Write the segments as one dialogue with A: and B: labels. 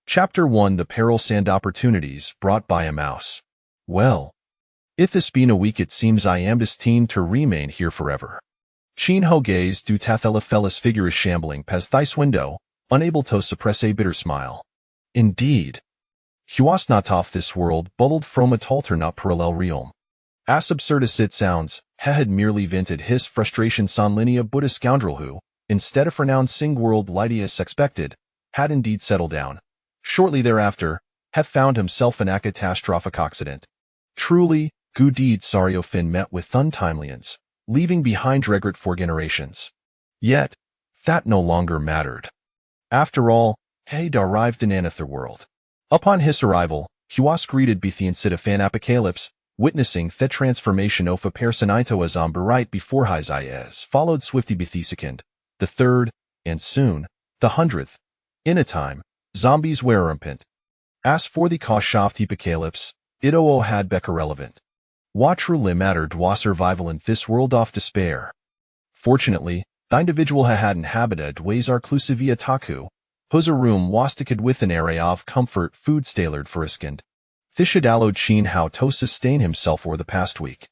A: Chapter 1: The Perils and Opportunities Brought by a Mouse. Well, if this been a week, it seems I am destined to remain here forever. Chin Ho gazed du tathella fellas figure shambling past Thice window, unable to suppress a bitter smile. Indeed. He was not off this world, bubbled from a alternate parallel realm. As absurd as it sounds, he had merely vented his frustration on linea Buddha scoundrel who, instead of renouncing world lighty as expected, had indeed settled down. Shortly thereafter, had found himself in a catastrophic accident. Truly, good deed Sario Finn met with untimely ends, leaving behind regret for generations. Yet, that no longer mattered. After all, he had arrived in another world. Upon his arrival, he was greeted by the incident of an apocalypse, witnessing the transformation of a person into a zombie right before his eyes, followed swiftly by the second, the third, and soon, the 100th. In a time, zombies were rampant. As for the cause of the apocalypse, it had become irrelevant. What truly mattered was survival in this world of despair. Fortunately, the individual had inhabited ways reclusive via Taku, whose room was decorated with an array of comfort food tailored for his kind. This had allowed Chin how to sustain himself for the past week.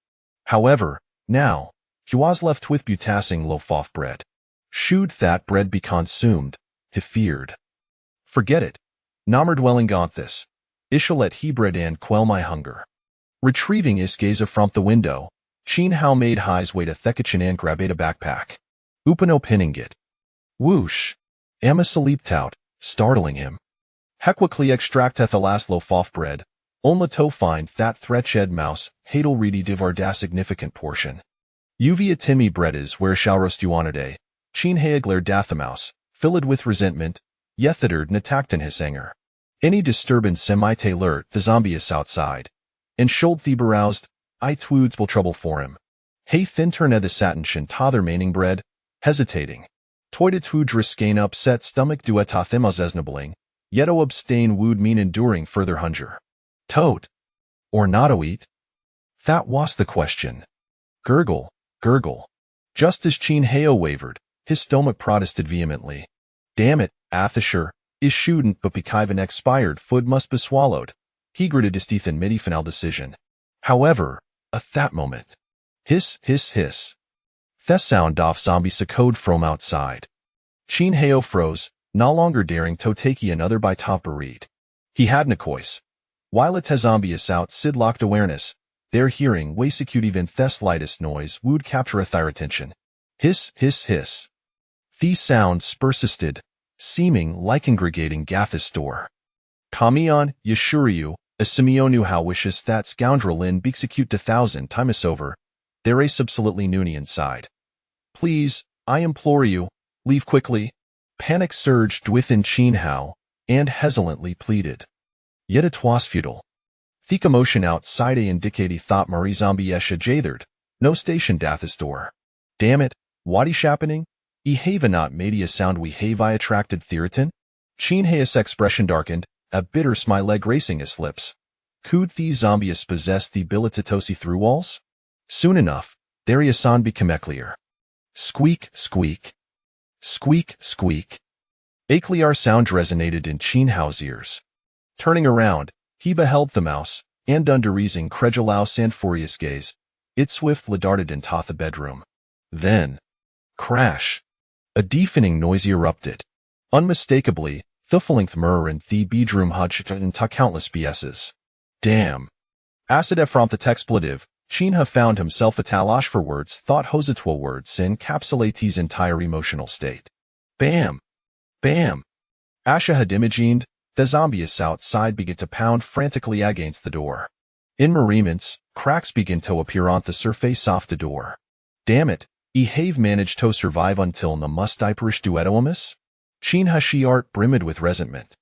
A: However, now, he was left with butassing loaf of bread. Should that bread be consumed, he feared. Forget it. Nammer dwelling on this. I shall let he bread and quell my hunger. Retrieving his gaze from the window, Chin Hao made his way to the kitchen and grabbed a backpack. Upano pinning it. Whoosh! Emma leaped out, startling him. He quickly extracted the last loaf of bread, only to find that wretched mouse had already devoured a significant portion. Uvia Timmy bread is where shall roast you on a day. Chin Hao glared at the mouse, filled with resentment, yet and attacked in his anger. Any disturbance might alert the zombies outside. And should the aroused, it would spell trouble for him. He then turned the satin to the remaining bread, hesitating. Toidet would risk an upset stomach due to them asnabling, yet abstain would mean enduring further hunger. Tote. Or not eat? That was the question. Gurgle, gurgle. Just as Chin Hao wavered, his stomach protested vehemently. Damn it, Athasher, is shouldn't but because an expired food must be swallowed. He gritted his teeth in midi-final decision. However, at that moment, hiss, hiss, hiss. The sound of zombie echoed from outside. Chin Hao froze, no longer daring to take another bite of bread. He had no choice. While it zombies out Sid locked awareness, their hearing way secute even the slightest noise would capture their attention. Hiss, hiss, hiss. These sounds persisted, seeming like congregating Gathis door. Kamion, Yashuriu, a Simeonu how wishes that scoundrel in be execute 1,000 times over. There is absolutely noonie inside. Please, I implore you, leave quickly. Panic surged within Chin Hao, and hesitantly pleaded. Yet it was futile. The commotion outside indicated thought Marie zombie esha jathered, no station Dathis door. Damn it, what is happening? E have not made a sound we have I attracted Theriton? Chin Hao's expression darkened, a bitter smile gracing his lips. Could these zombies possess the ability to see through walls? Soon enough, their sound became clear. Squeak, squeak. Squeak, squeak. A clear sound resonated in Chin Hao's ears. Turning around, he beheld the mouse, and under his incredulous and furious gaze, it swiftly darted into the bedroom. Then, crash. A deafening noise erupted. Unmistakably, the full-length murmur in the bedroom hushed into countless BS's. Damn. Acid from the expletive, Chin Hao found himself a talash for words thought hositwa words encapsulate his entire emotional state. Bam. Bam. Asha had imagined, the zombies outside began to pound frantically against the door. In merriments, cracks began to appear on the surface of the door. Damn it, have managed to survive until na must I perish duetoamus? Chin Hashi art brimmed with resentment.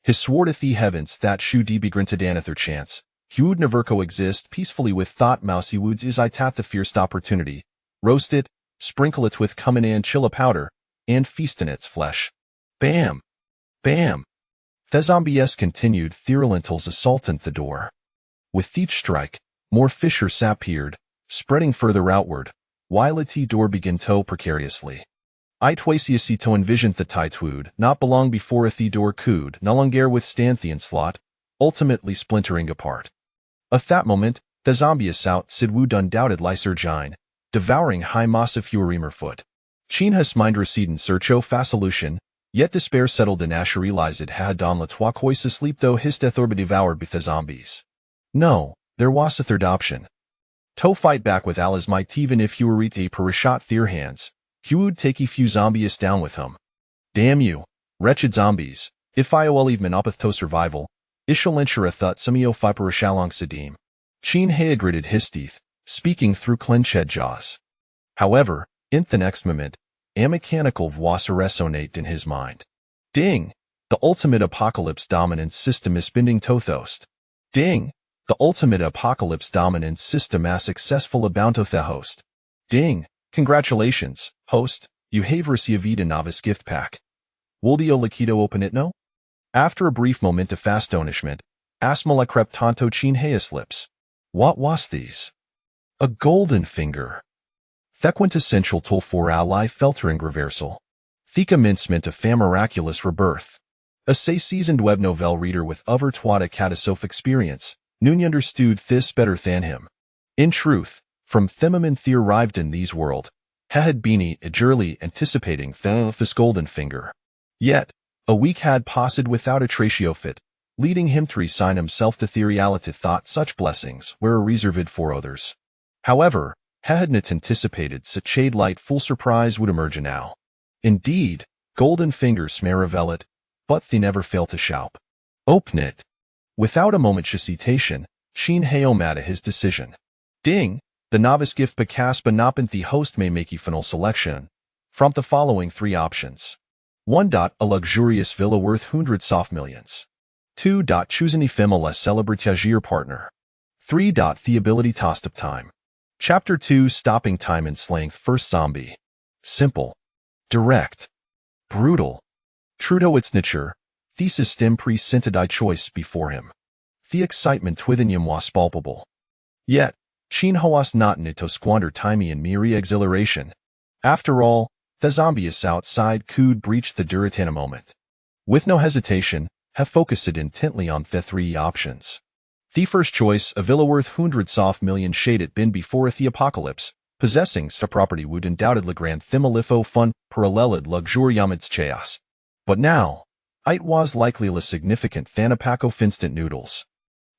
A: His swore to the heavens that should he be granted another chance, he would never coexist peacefully with thought mousy woods is I tat the fierce opportunity, roast it, sprinkle it with cumin and chilla powder, and feast in its flesh. Bam! Bam! The zombies continued Therilental's assault at the door. With each strike, more fissures appeared, spreading further outward, while its door began to precariously. I twaisiasito envisioned the Titwood not belong before a Theodore could no longer withstand the onslaught, ultimately splintering apart. At that moment, the zombies out Sidwood undoubted lysergine, devouring high massa furemer foot. Chin has mind recedent searcho solution, yet despair settled in Asher realized it had don la trois cois asleep though his death orbe devoured by the zombies. No, there was a third option. To fight back with Allah's might even if you were a parashot their hands, he would take a few zombies down with him. Damn you, wretched zombies, if I will even opeth to survival, ishal ensure a thought samio fi parashalong sadim. Chin Hea gritted his teeth, speaking through clenched jaws. However, in the next moment, a mechanical voice resonate in his mind. Ding! The ultimate apocalypse dominance system is binding Tothost. Ding! The ultimate apocalypse dominance system is successful about the host. Ding! Congratulations, host, you have received a novice gift pack. Will the Olakido open it no? After a brief moment of astonishment, Asmala crept tanto Chin Hea's lips. What was these? A golden finger. The quintessential tool for ally filtering reversal. The commencement of a miraculous rebirth. A seasoned web novel reader with over twada catastrophe experience, Noon understood this better than him. In truth, from Themamin the arrived in these world, had been eagerly anticipating this golden finger. Yet, a week had passed without a tratio fit, leading him to resign himself to the reality thought such blessings were reserved for others. However, had not anticipated such a light full surprise would emerge now. Indeed, golden fingers may reveal it, but they never fail to shout. Open it. Without a moment's hesitation, Chin Heo made his decision. Ding! The novice gift Bacas Banopin the host may make a final selection from the following three options. 1. A luxurious villa worth hundreds of millions. 2. Choose an ephemeral celebrity partner. 3. The ability to stop time. Chapter 2 Stopping Time and Slaying First Zombie. Simple. Direct. Brutal. True to its nature, the system presented a choice before him. The excitement within him was palpable. Yet, Chin Ho was not in it to squander time in mere exhilaration. After all, the zombies outside could breach the turret in a moment. With no hesitation, have focused it intently on the three options. The first choice, a villa worth hundreds of millions shaded been before the apocalypse, possessing the property would undoubtedly grant thimalifo fun paralleled luxuriamid's chaos. But now, it was likely less significant than a pack of instant noodles.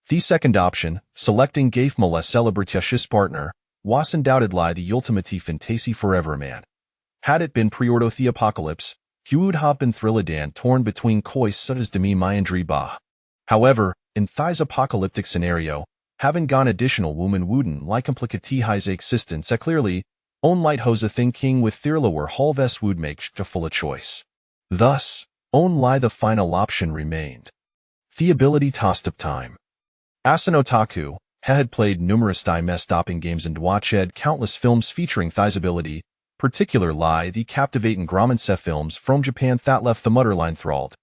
A: The second option, selecting Gaifmal as celebritious partner, was undoubtedly the ultimate fantasy forever man. Had it been pre-ordo the apocalypse, he would have been thrillidan torn between cois such as demi myandri ba. However, in Thai's apocalyptic scenario, having gone additional woman wooden like complicati his existence a clearly, own light hosa thinking with thirla were halves would make to full a choice. Thus, own lie the final option remained. The ability to stop time. Asanotaku had played numerous time-stopping games and watched countless films featuring Thai's ability, particularly the captivating Gramense films from Japan that left the motherline enthralled.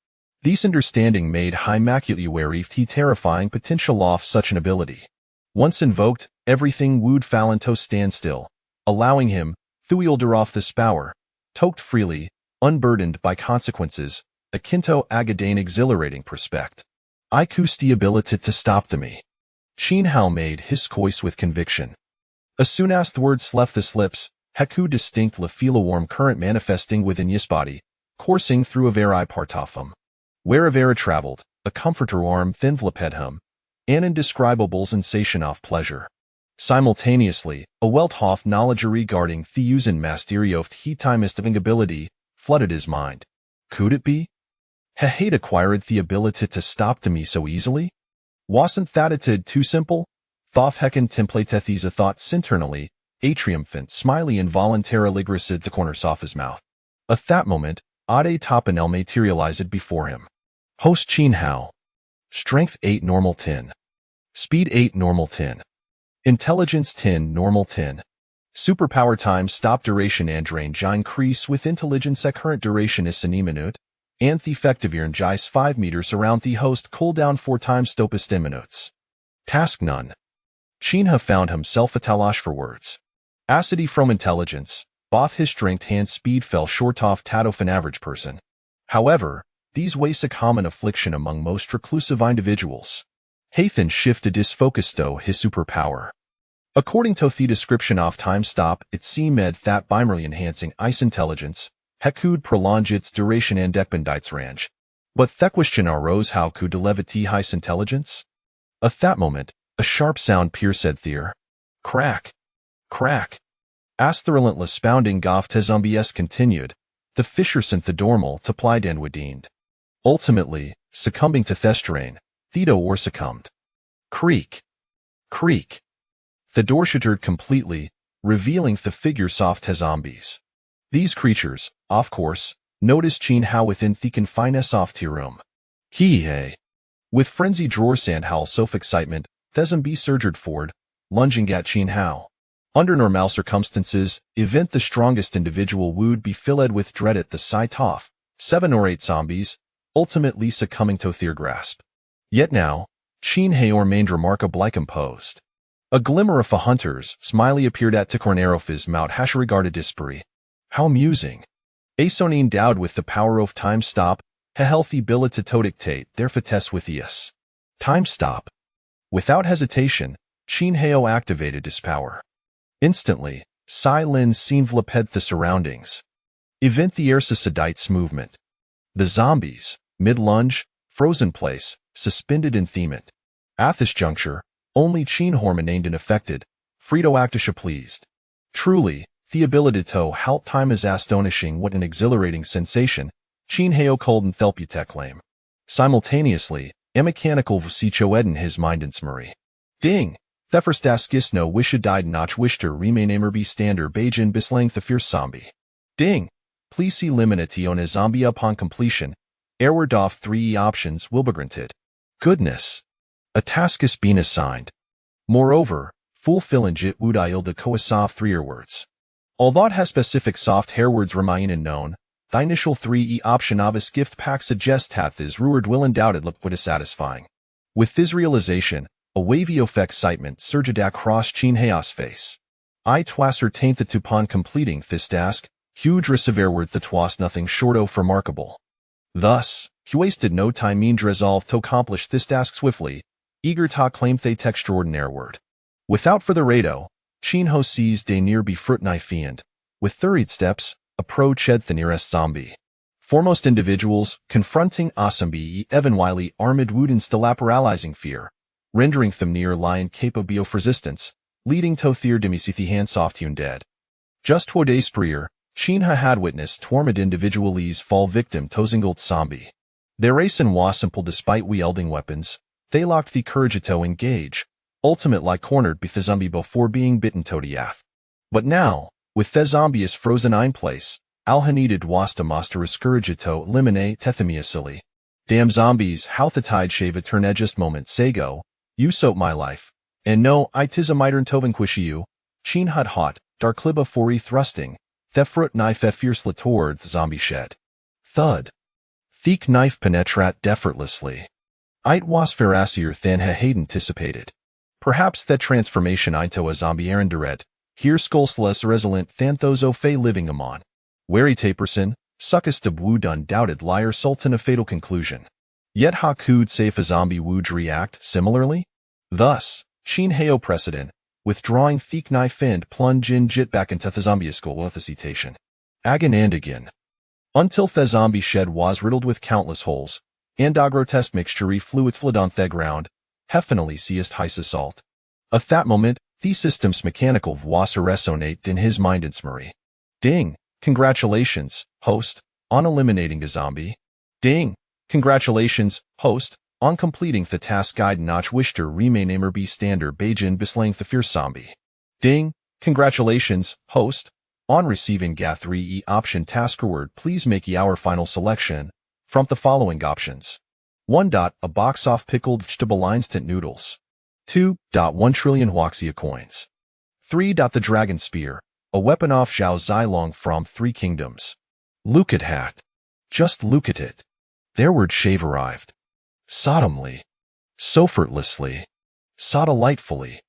A: This understanding made Haimakuli wary of the terrifying potential of such an ability. Once invoked, everything would fall into standstill, allowing him, Thuilder off this power, toked freely, unburdened by consequences, akin to Agadane exhilarating prospect. Iku's the ability to stop the me. Chin Hao made his choice with conviction. As soon as the words left his lips, Haku distinct la feel a warm current manifesting within his body, coursing through a very part of him. Wherever traveled, a comforter warm thin vlaped him, an indescribable sensation of pleasure. Simultaneously, a wealth of knowledge regarding the use and mastery of the timest ability flooded his mind. Could it be? Had acquired the ability to stop to me so easily? Wasn't that it too simple? Thoth heckin templatethesa thoughts internally, a triumphant, smiley involuntarily gristed the corners off his mouth. At that moment, Ade Topanel materialized before him. Host Chin Hao. Strength 8 normal 10. Speed 8 normal 10. Intelligence 10 normal 10. Superpower time stop duration and range increase with intelligence at current duration is 1 minute, and the effective range 5 meters around the host cooldown 4 times stopus 10 minutes. Task none. Chin Ha found himself a talash for words. Acity from intelligence, Both his strength and speed fell short of that of an average person. However, these was a common affliction among most reclusive individuals. Hathan shifted his focus to his superpower. According to the description of time stop, it seemed that by enhancing ice intelligence, he could prolong its duration and expand its range. But the question arose, how could levity ice intelligence? At that moment, a sharp sound pierced the ear. Crack! Crack! As the relentless pounding of the zombies continued, the fissure sent the dormal to plied and weakened. Ultimately, succumbing to thestrain, Thedo or succumbed. Creak! Creak! The door shuttered completely, revealing the figures of the zombies. These creatures, of course, noticed Qin Hao within the confinedness of the room. He. With frenzied roars and howls of excitement, the zombie surged forward, lunging at Qin Hao. Under normal circumstances, the strongest individual would be filled with dread at the sight of 7 or 8 zombies, ultimately succumbing to their grasp. Yet now, Qin Hao remained remarkably composed. A glimmer of a hunter's smiley appeared at the corner of his mouth as he regarded Disperi. How amusing! Aeson endowed with the power of time stop, a healthy ability to dictate their fates with ease. Time stop. Without hesitation, Qin Hao activated his power. Instantly, Sai Lin seemed to laped the surroundings. The Ersidites movement. The zombies, mid-lunge, frozen place, suspended in themit. At this juncture, only Qin Hao remained unaffected, Frito Actisha pleased. Truly, the ability to halt time is astonishing. What an exhilarating sensation, Qin Hao called in Thelputek claim. Simultaneously, a mechanical vsicho in his mind and smurry. Ding! Theferstas gisno wisha died nach wischter remain be stander bajin bislang the fierce zombie. Ding! Please see liminity on a zombie upon completion. Erward off 3 options will be granted. Goodness! A task is being assigned. Moreover, fulfilling it would il de coasof 3 words. Although it has specific soft hair words remain unknown, the initial 3 option of his gift pack suggests hath is ruard will undoubtedly put satisfying. With this realization, a wavy of excitement surged across Qin Hao's face. I ascertained that upon completing this task, huge received that was nothing short of remarkable. Thus, he wasted no time in resolve to accomplish this task swiftly, eager to claim the extraordinary word. Without further ado, Qin Hao seized a near befruit knife and, with 30 steps, approached the nearest zombie. Foremost individuals, confronting a zombie evenwiley armed would instill a paralyzing fear, rendering them near lion capable of resistance, leading to their demisithi handsoft dead. Just 2 days prior, Qin Hao had witnessed tormented individuals fall victim to Zingold zombie. Their racing was simple despite wielding weapons, they lacked the courage to engage, ultimately cornered by the zombie before being bitten to death. But now, with the zombie is frozen in place, Alhanidid was to master courage to eliminate tethemiasili. Damn zombies, how the tide shave a turn just moment sago, you soap my life. And no, I tis a mitern tovenquishiu, Qin hot, darkliba fori thrusting, thefrut knife fierce toward the zombie shed. Thud. Thick knife penetrat effortlessly. It was farassier than he had anticipated. Perhaps that transformation into a zombie erendaret, here skullsless resilient than those o fey living amon. Wary taperson, suckus de wood undoubted liar sultan a fatal conclusion. Yet ha could safe a zombie would react similarly? Thus, Qin Hao precedent, withdrawing thick knife and plunge in jit back into the zombie skull with hesitation. Again and again. Until the zombie shed was riddled with countless holes, and a grotesque mixture fluids flowed on the ground, hefinally seest high assault. At that moment, the system's mechanical was resonate in his mind and smurry. Ding! Congratulations, host, on eliminating a zombie. Ding! Congratulations, host, on completing the task guide nach wischter remain be stander bajin bislang the fierce zombie. Ding! Congratulations, host, on receiving GA3 option task reward. Please make our final selection from the following options. 1. A box of pickled vegetable instant noodles. 2. 1 trillion Huaxia coins. 3. The dragon spear, a weapon of Zhao Zilong from 3 kingdoms. Look at that. Just look at it. Their word shave arrived. Sodomly. So effortlessly. So delightfully.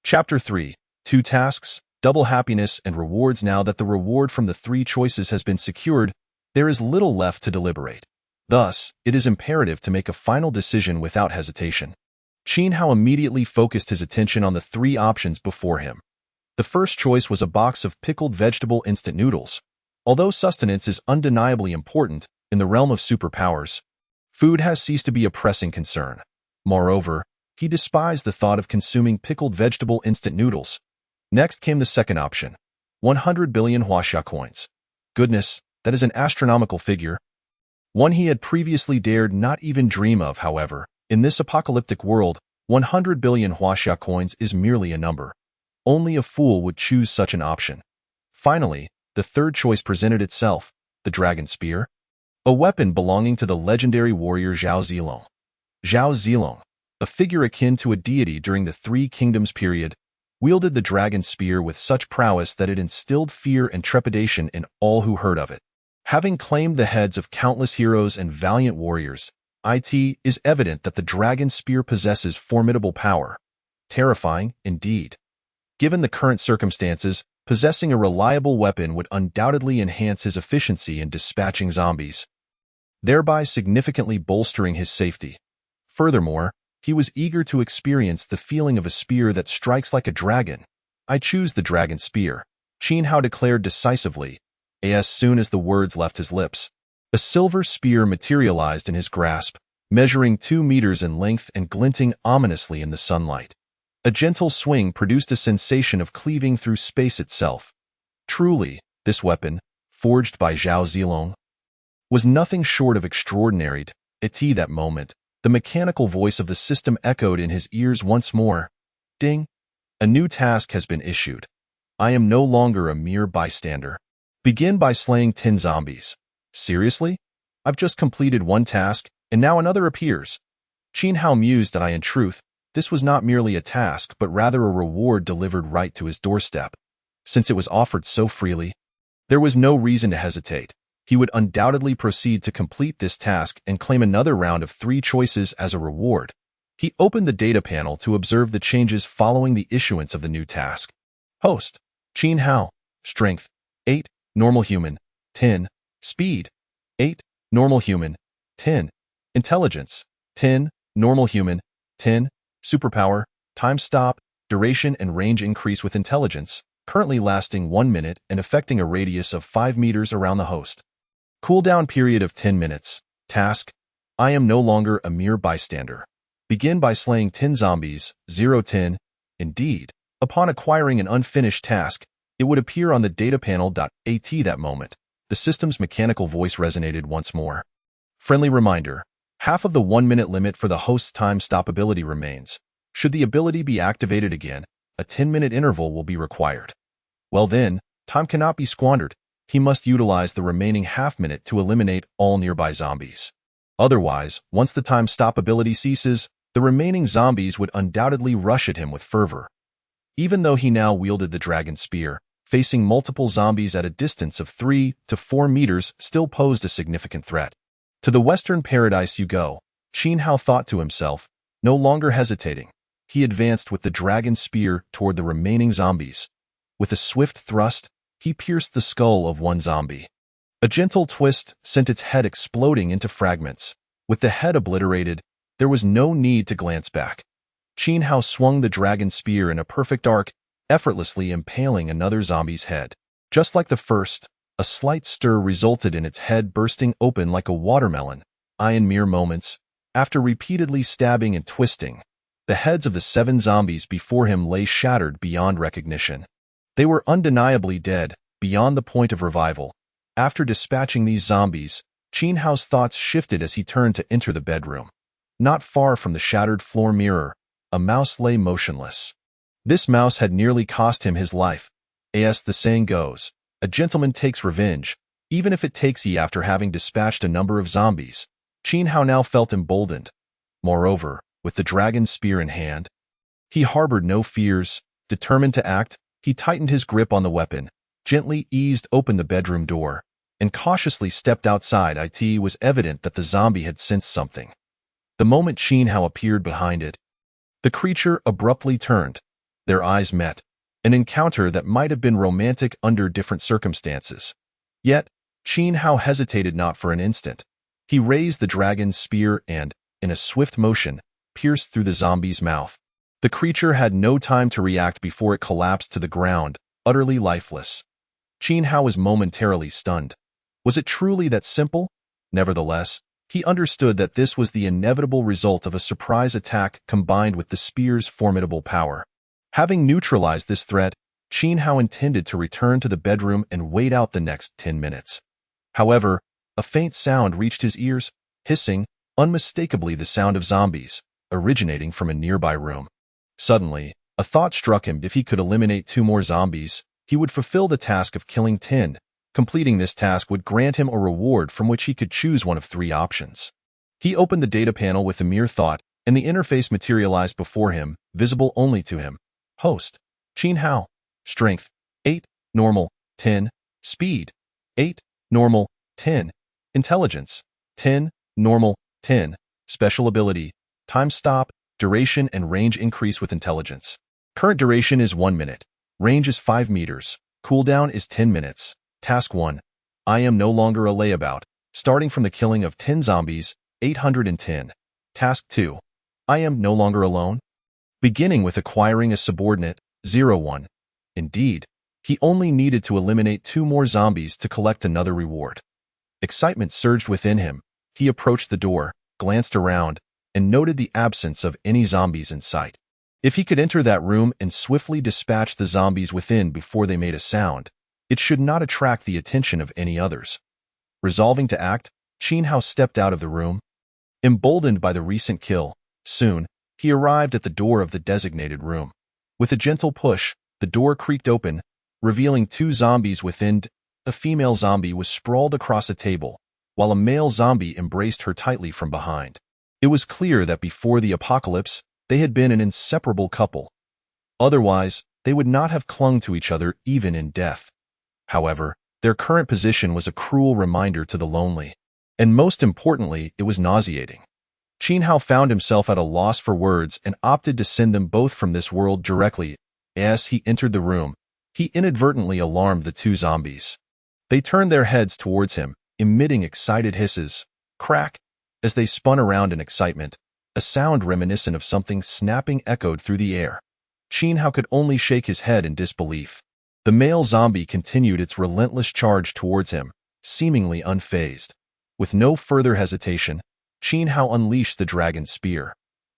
A: Chapter 3. 2 tasks, double happiness and rewards. Now that the reward from the three choices has been secured, there is little left to deliberate. Thus, it is imperative to make a final decision without hesitation. Qin Hao immediately focused his attention on the three options before him. The first choice was a box of pickled vegetable instant noodles. Although sustenance is undeniably important in the realm of superpowers, food has ceased to be a pressing concern. Moreover, he despised the thought of consuming pickled vegetable instant noodles. Next came the second option, 100 billion huaxia coins. Goodness, that is an astronomical figure. One he had previously dared not even dream of. However, in this apocalyptic world, 100 billion huaxia coins is merely a number. Only a fool would choose such an option. Finally, the third choice presented itself, the dragon spear, a weapon belonging to the legendary warrior Zhao Zilong. Zhao Zilong, a figure akin to a deity during the Three Kingdoms period, wielded the dragon spear with such prowess that it instilled fear and trepidation in all who heard of it. Having claimed the heads of countless heroes and valiant warriors, it is evident that the dragon spear possesses formidable power. Terrifying, indeed. Given the current circumstances, possessing a reliable weapon would undoubtedly enhance his efficiency in dispatching zombies, thereby significantly bolstering his safety. Furthermore, he was eager to experience the feeling of a spear that strikes like a dragon. I choose the dragon spear, Qin Hao declared decisively. As soon as the words left his lips, a silver spear materialized in his grasp, measuring 2 meters in length and glinting ominously in the sunlight. A gentle swing produced a sensation of cleaving through space itself. Truly, this weapon, forged by Zhao Zilong, was nothing short of extraordinary. At that moment, the mechanical voice of the system echoed in his ears once more. Ding! A new task has been issued. I am no longer a mere bystander. Begin by slaying 10 zombies. Seriously? I've just completed one task, and now another appears. Qin Hao mused that in truth, this was not merely a task but rather a reward delivered right to his doorstep. Since it was offered so freely, there was no reason to hesitate. He would undoubtedly proceed to complete this task and claim another round of 3 choices as a reward. He opened the data panel to observe the changes following the issuance of the new task. Host: Qin Hao. Strength: 8, normal human, 10, speed, 8, normal human, 10, intelligence, 10, normal human, 10, superpower, time stop, duration and range increase with intelligence, currently lasting 1 minute and affecting a radius of 5 meters around the host. Cooldown period of 10 minutes. Task: I am no longer a mere bystander. Begin by slaying 10 zombies, 0-10. Indeed, upon acquiring an unfinished task, it would appear on the data panel. At that moment, the system's mechanical voice resonated once more. Friendly reminder: half of the 1-minute limit for the host's time stop ability remains. Should the ability be activated again, a 10-minute interval will be required. Well then, time cannot be squandered. He must utilize the remaining half-minute to eliminate all nearby zombies. Otherwise, once the time stop ability ceases, the remaining zombies would undoubtedly rush at him with fervor. Even though he now wielded the dragon spear, facing multiple zombies at a distance of 3 to 4 meters still posed a significant threat. To the western paradise you go, Qin Hao thought to himself, no longer hesitating. He advanced with the dragon spear toward the remaining zombies. With a swift thrust, he pierced the skull of one zombie. A gentle twist sent its head exploding into fragments. With the head obliterated, there was no need to glance back. Qin Hao swung the dragon spear in a perfect arc, effortlessly impaling another zombie's head. Just like the first, a slight stir resulted in its head bursting open like a watermelon. In mere moments, after repeatedly stabbing and twisting, the heads of the 7 zombies before him lay shattered beyond recognition. They were undeniably dead, beyond the point of revival. After dispatching these zombies, Qin Hao's thoughts shifted as he turned to enter the bedroom. Not far from the shattered floor mirror, a mouse lay motionless. This mouse had nearly cost him his life. As the saying goes, a gentleman takes revenge, even if it takes ye after having dispatched a number of zombies. Qin Hao now felt emboldened. Moreover, with the dragon's spear in hand, he harbored no fears. Determined to act, he tightened his grip on the weapon, gently eased open the bedroom door, and cautiously stepped outside. It was evident that the zombie had sensed something. The moment Qin Hao appeared behind it, the creature abruptly turned. Their eyes met, an encounter that might have been romantic under different circumstances. Yet, Qin Hao hesitated not for an instant. He raised the dragon's spear and, in a swift motion, pierced through the zombie's mouth. The creature had no time to react before it collapsed to the ground, utterly lifeless. Qin Hao was momentarily stunned. Was it truly that simple? Nevertheless, he understood that this was the inevitable result of a surprise attack combined with the spear's formidable power. Having neutralized this threat, Qin Hao intended to return to the bedroom and wait out the next 10 minutes. However, a faint sound reached his ears, hissing, unmistakably the sound of zombies, originating from a nearby room. Suddenly, a thought struck him: if he could eliminate 2 more zombies, he would fulfill the task of killing 10. Completing this task would grant him a reward from which he could choose one of 3 options. He opened the data panel with a mere thought, and the interface materialized before him, visible only to him. Host: Qin Hao. Strength: 8, normal, 10, speed: 8, normal, 10, intelligence: 10, normal, 10, special ability: time stop, duration and range increase with intelligence. Current duration is 1 minute. Range is 5 meters. Cooldown is 10 minutes. Task 1. I am no longer a layabout. Starting from the killing of 10 zombies, 810. Task 2. I am no longer alone. Beginning with acquiring a subordinate, 01. Indeed, he only needed to eliminate 2 more zombies to collect another reward. Excitement surged within him. He approached the door, glanced around, and noted the absence of any zombies in sight. If he could enter that room and swiftly dispatch the zombies within before they made a sound, it should not attract the attention of any others. Resolving to act, Qin Hao stepped out of the room. Emboldened by the recent kill, soon, he arrived at the door of the designated room. With a gentle push, the door creaked open, revealing 2 zombies within. A female zombie was sprawled across a table, while a male zombie embraced her tightly from behind. It was clear that before the apocalypse, they had been an inseparable couple. Otherwise, they would not have clung to each other even in death. However, their current position was a cruel reminder to the lonely. And most importantly, it was nauseating. Qin Hao found himself at a loss for words and opted to send them both from this world directly. As he entered the room, he inadvertently alarmed the 2 zombies. They turned their heads towards him, emitting excited hisses. Crack! As they spun around in excitement, a sound reminiscent of something snapping echoed through the air. Qin Hao could only shake his head in disbelief. The male zombie continued its relentless charge towards him, seemingly unfazed. With no further hesitation, Qin Hao unleashed the dragon's spear.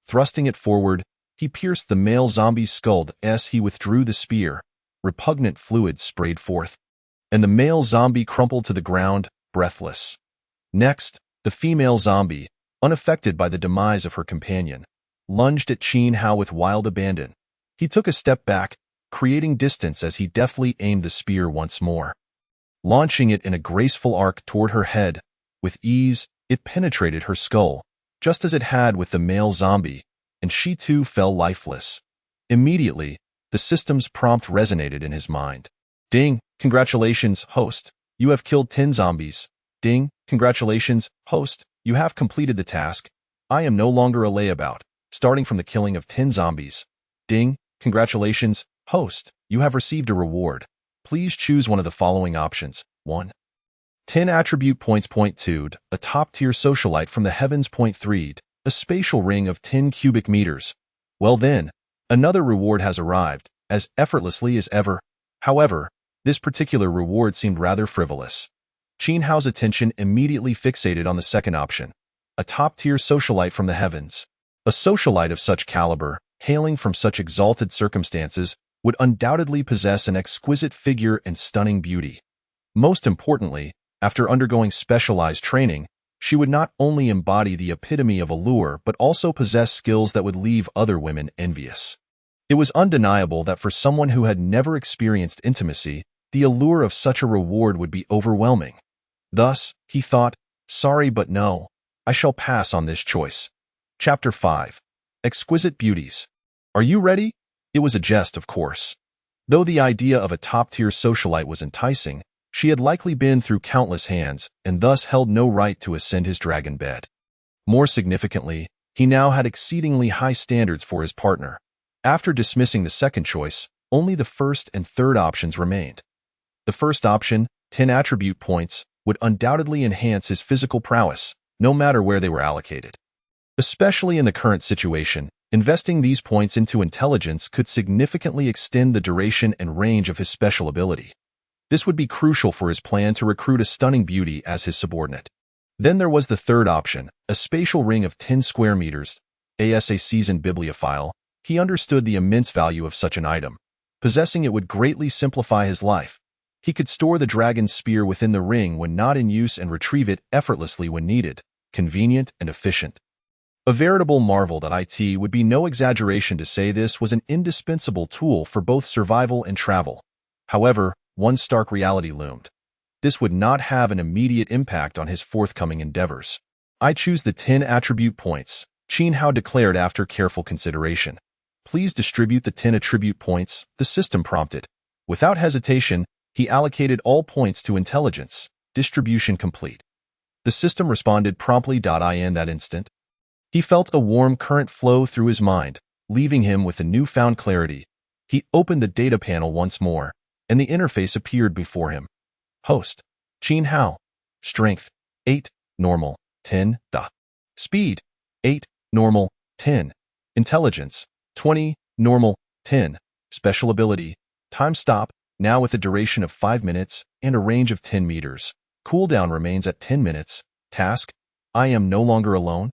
A: Thrusting it forward, he pierced the male zombie's skull. As he withdrew the spear, repugnant fluid sprayed forth, and the male zombie crumpled to the ground, breathless. Next, the female zombie, unaffected by the demise of her companion, lunged at Qin Hao with wild abandon. He took a step back, creating distance as he deftly aimed the spear once more. Launching it in a graceful arc toward her head, with ease, it penetrated her skull, just as it had with the male zombie, and she too fell lifeless. Immediately, the system's prompt resonated in his mind. Ding, congratulations, host. You have killed 10 zombies. Ding, congratulations, host. You have completed the task. I am no longer a layabout. Starting from the killing of 10 zombies. Ding, congratulations, host. You have received a reward. Please choose one of the following options. 1. 10 attribute points. 2. A top-tier socialite from the heavens. 3. A spatial ring of 10 cubic meters. Well then, another reward has arrived, as effortlessly as ever. However, this particular reward seemed rather frivolous. Qin Hao's attention immediately fixated on the second option, a top-tier socialite from the heavens. A socialite of such caliber, hailing from such exalted circumstances, would undoubtedly possess an exquisite figure and stunning beauty. Most importantly, after undergoing specialized training, she would not only embody the epitome of allure but also possess skills that would leave other women envious. It was undeniable that for someone who had never experienced intimacy, the allure of such a reward would be overwhelming. Thus, he thought, sorry but no, I shall pass on this choice. Chapter 5. Exquisite Beauties. Are you ready? It was a jest, of course. Though the idea of a top-tier socialite was enticing, she had likely been through countless hands and thus held no right to ascend his dragon bed. More significantly, he now had exceedingly high standards for his partner. After dismissing the second choice, only the first and third options remained. The first option, 10 attribute points, would undoubtedly enhance his physical prowess, no matter where they were allocated. Especially in the current situation, investing these points into intelligence could significantly extend the duration and range of his special ability. This would be crucial for his plan to recruit a stunning beauty as his subordinate. Then there was the third option, a spatial ring of 10 square meters. As a seasoned bibliophile, he understood the immense value of such an item. Possessing it would greatly simplify his life. He could store the dragon's spear within the ring when not in use and retrieve it effortlessly when needed, convenient and efficient. A veritable marvel that it would be no exaggeration to say this was an indispensable tool for both survival and travel. However, one stark reality loomed. This would not have an immediate impact on his forthcoming endeavors. "I choose the 10 attribute points," Qin Hao declared after careful consideration. "Please distribute the 10 attribute points," the system prompted. Without hesitation, he allocated all points to intelligence. Distribution complete. The system responded promptly. In that instant, he felt a warm current flow through his mind, leaving him with a newfound clarity. He opened the data panel once more, and the interface appeared before him. Host, Qin Hao. Strength, 8, normal, 10. Speed, 8, normal, 10. Intelligence, 20, normal, 10. Special ability, time stop, now with a duration of 5 minutes and a range of 10 meters. Cooldown remains at 10 minutes. Task, I am no longer alone.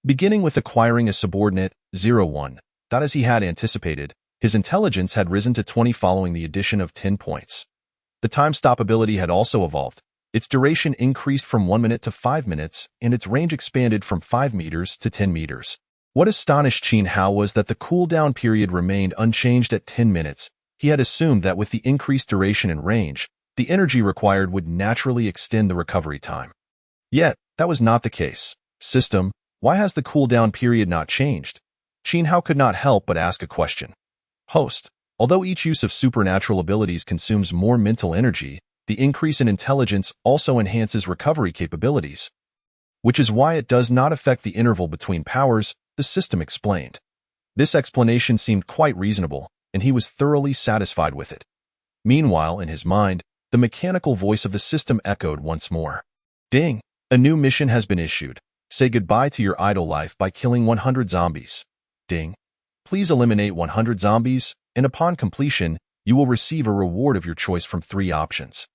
A: Beginning with acquiring a subordinate, 01. As he had anticipated, his intelligence had risen to 20 following the addition of 10 points. The time stop ability had also evolved. Its duration increased from 1 minute to 5 minutes, and its range expanded from 5 meters to 10 meters. What astonished Qin Hao was that the cooldown period remained unchanged at 10 minutes. He had assumed that with the increased duration and range, the energy required would naturally extend the recovery time. Yet, that was not the case. System, why has the cooldown period not changed? Qin Hao could not help but ask a question. Host, although each use of supernatural abilities consumes more mental energy, the increase in intelligence also enhances recovery capabilities, which is why it does not affect the interval between powers, the system explained. This explanation seemed quite reasonable, and he was thoroughly satisfied with it. Meanwhile, in his mind, the mechanical voice of the system echoed once more. Ding! A new mission has been issued. Say goodbye to your idle life by killing 100 zombies. Ding! Please eliminate 100 zombies, and upon completion, you will receive a reward of your choice from 3 options.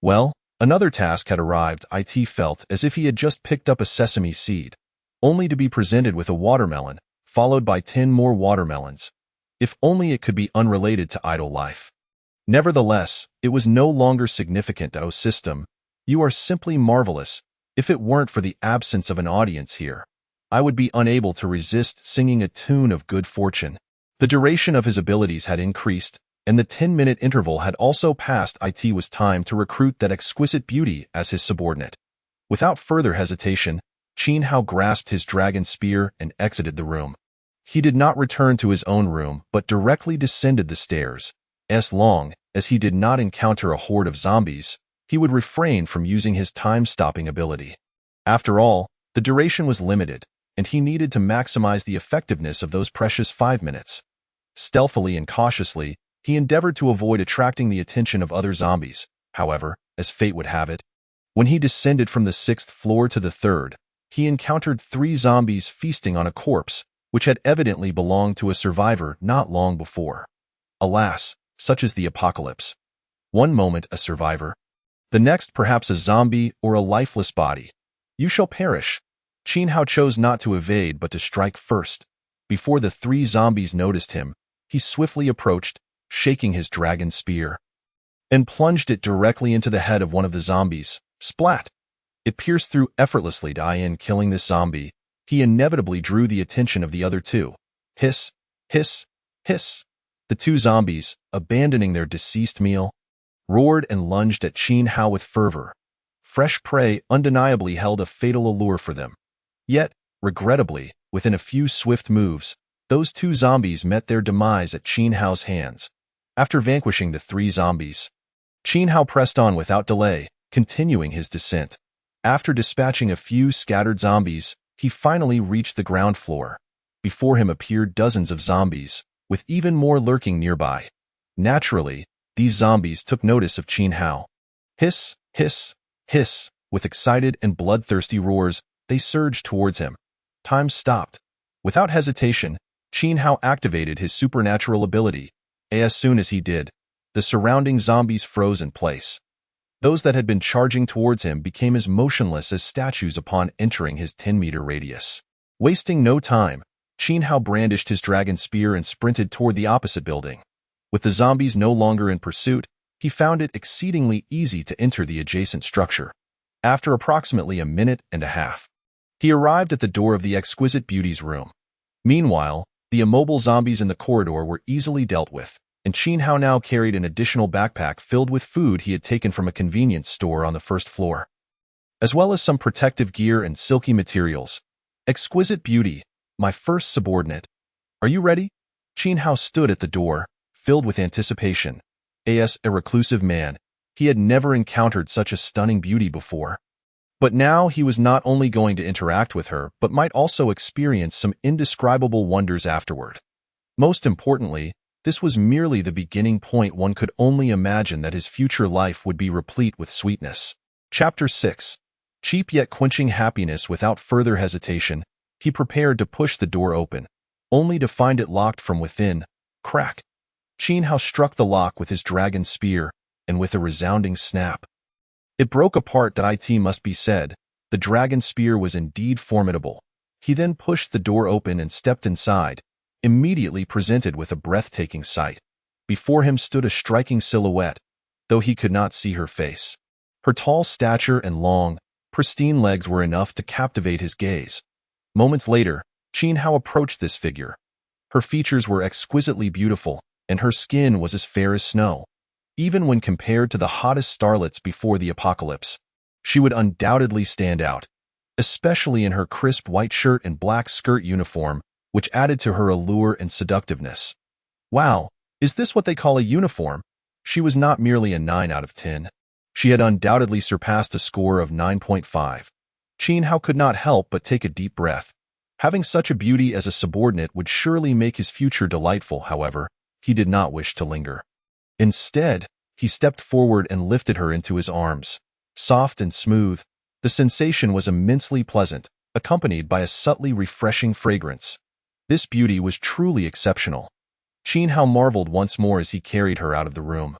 A: Well, another task had arrived. It felt as if he had just picked up a sesame seed, only to be presented with a watermelon, followed by 10 more watermelons. If only it could be unrelated to idle life. Nevertheless, it was no longer significant. Oh system, you are simply marvelous. If it weren't for the absence of an audience here, I would be unable to resist singing a tune of good fortune. The duration of his abilities had increased, and the 10-minute interval had also passed. It was time to recruit that exquisite beauty as his subordinate. Without further hesitation, Qin Hao grasped his dragon spear and exited the room. He did not return to his own room, but directly descended the stairs. As long as he did not encounter a horde of zombies, he would refrain from using his time-stopping ability. After all, the duration was limited, and he needed to maximize the effectiveness of those precious 5 minutes. Stealthily and cautiously, he endeavored to avoid attracting the attention of other zombies. However, as fate would have it, when he descended from the 6th floor to the 3rd, he encountered 3 zombies feasting on a corpse, which had evidently belonged to a survivor not long before. Alas, such is the apocalypse. One moment a survivor, the next perhaps a zombie or a lifeless body. You shall perish. Qin Hao chose not to evade but to strike first. Before the 3 zombies noticed him, he swiftly approached, shaking his dragon spear, and plunged it directly into the head of one of the zombies. Splat! It pierced through effortlessly. In killing this zombie, he inevitably drew the attention of the other 2. Hiss, hiss, hiss. The 2 zombies, abandoning their deceased meal, roared and lunged at Qin Hao with fervor. Fresh prey undeniably held a fatal allure for them. Yet, regrettably, within a few swift moves, those 2 zombies met their demise at Qin Hao's hands. After vanquishing the 3 zombies, Qin Hao pressed on without delay, continuing his descent. After dispatching a few scattered zombies, he finally reached the ground floor. Before him appeared dozens of zombies, with even more lurking nearby. Naturally, these zombies took notice of Qin Hao. Hiss, hiss, hiss, with excited and bloodthirsty roars, they surged towards him. Time stopped. Without hesitation, Qin Hao activated his supernatural ability. As soon as he did, the surrounding zombies froze in place. Those that had been charging towards him became as motionless as statues upon entering his 10-meter radius. Wasting no time, Qin Hao brandished his dragon spear and sprinted toward the opposite building. With the zombies no longer in pursuit, he found it exceedingly easy to enter the adjacent structure. After approximately a minute and a half, he arrived at the door of the Exquisite Beauty's room. Meanwhile, the immobile zombies in the corridor were easily dealt with, and Qin Hao now carried an additional backpack filled with food he had taken from a convenience store on the first floor, as well as some protective gear and silky materials. Exquisite Beauty, my first subordinate. Are you ready? Qin Hao stood at the door, filled with anticipation. As a reclusive man, he had never encountered such a stunning beauty before. But now he was not only going to interact with her, but might also experience some indescribable wonders afterward. Most importantly, this was merely the beginning point. One could only imagine that his future life would be replete with sweetness. Chapter 6. Cheap yet quenching happiness. Without further hesitation, he prepared to push the door open, only to find it locked from within. Crack! Qin Hao struck the lock with his dragon spear, and with a resounding snap, it broke apart. That it must be said, the dragon spear was indeed formidable. He then pushed the door open and stepped inside, immediately presented with a breathtaking sight. Before him stood a striking silhouette, though he could not see her face. Her tall stature and long, pristine legs were enough to captivate his gaze. Moments later, Qin Hao approached this figure. Her features were exquisitely beautiful, and her skin was as fair as snow. Even when compared to the hottest starlets before the apocalypse, she would undoubtedly stand out, especially in her crisp white shirt and black skirt uniform, which added to her allure and seductiveness. Wow, is this what they call a uniform? She was not merely a 9 out of 10. She had undoubtedly surpassed a score of 9.5. Qin Hao could not help but take a deep breath. Having such a beauty as a subordinate would surely make his future delightful. However, he did not wish to linger. Instead, he stepped forward and lifted her into his arms. Soft and smooth, the sensation was immensely pleasant, accompanied by a subtly refreshing fragrance. This beauty was truly exceptional. Qin Hao marveled once more as he carried her out of the room.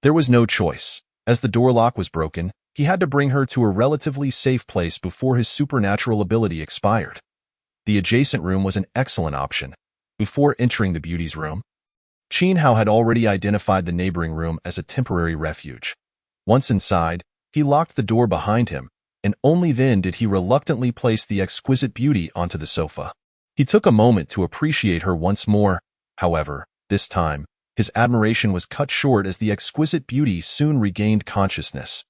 A: There was no choice. As the door lock was broken, he had to bring her to a relatively safe place before his supernatural ability expired. The adjacent room was an excellent option. Before entering the beauty's room, Qin Hao had already identified the neighboring room as a temporary refuge. Once inside, he locked the door behind him, and only then did he reluctantly place the exquisite beauty onto the sofa. He took a moment to appreciate her once more. However, this time, his admiration was cut short as the exquisite beauty soon regained consciousness.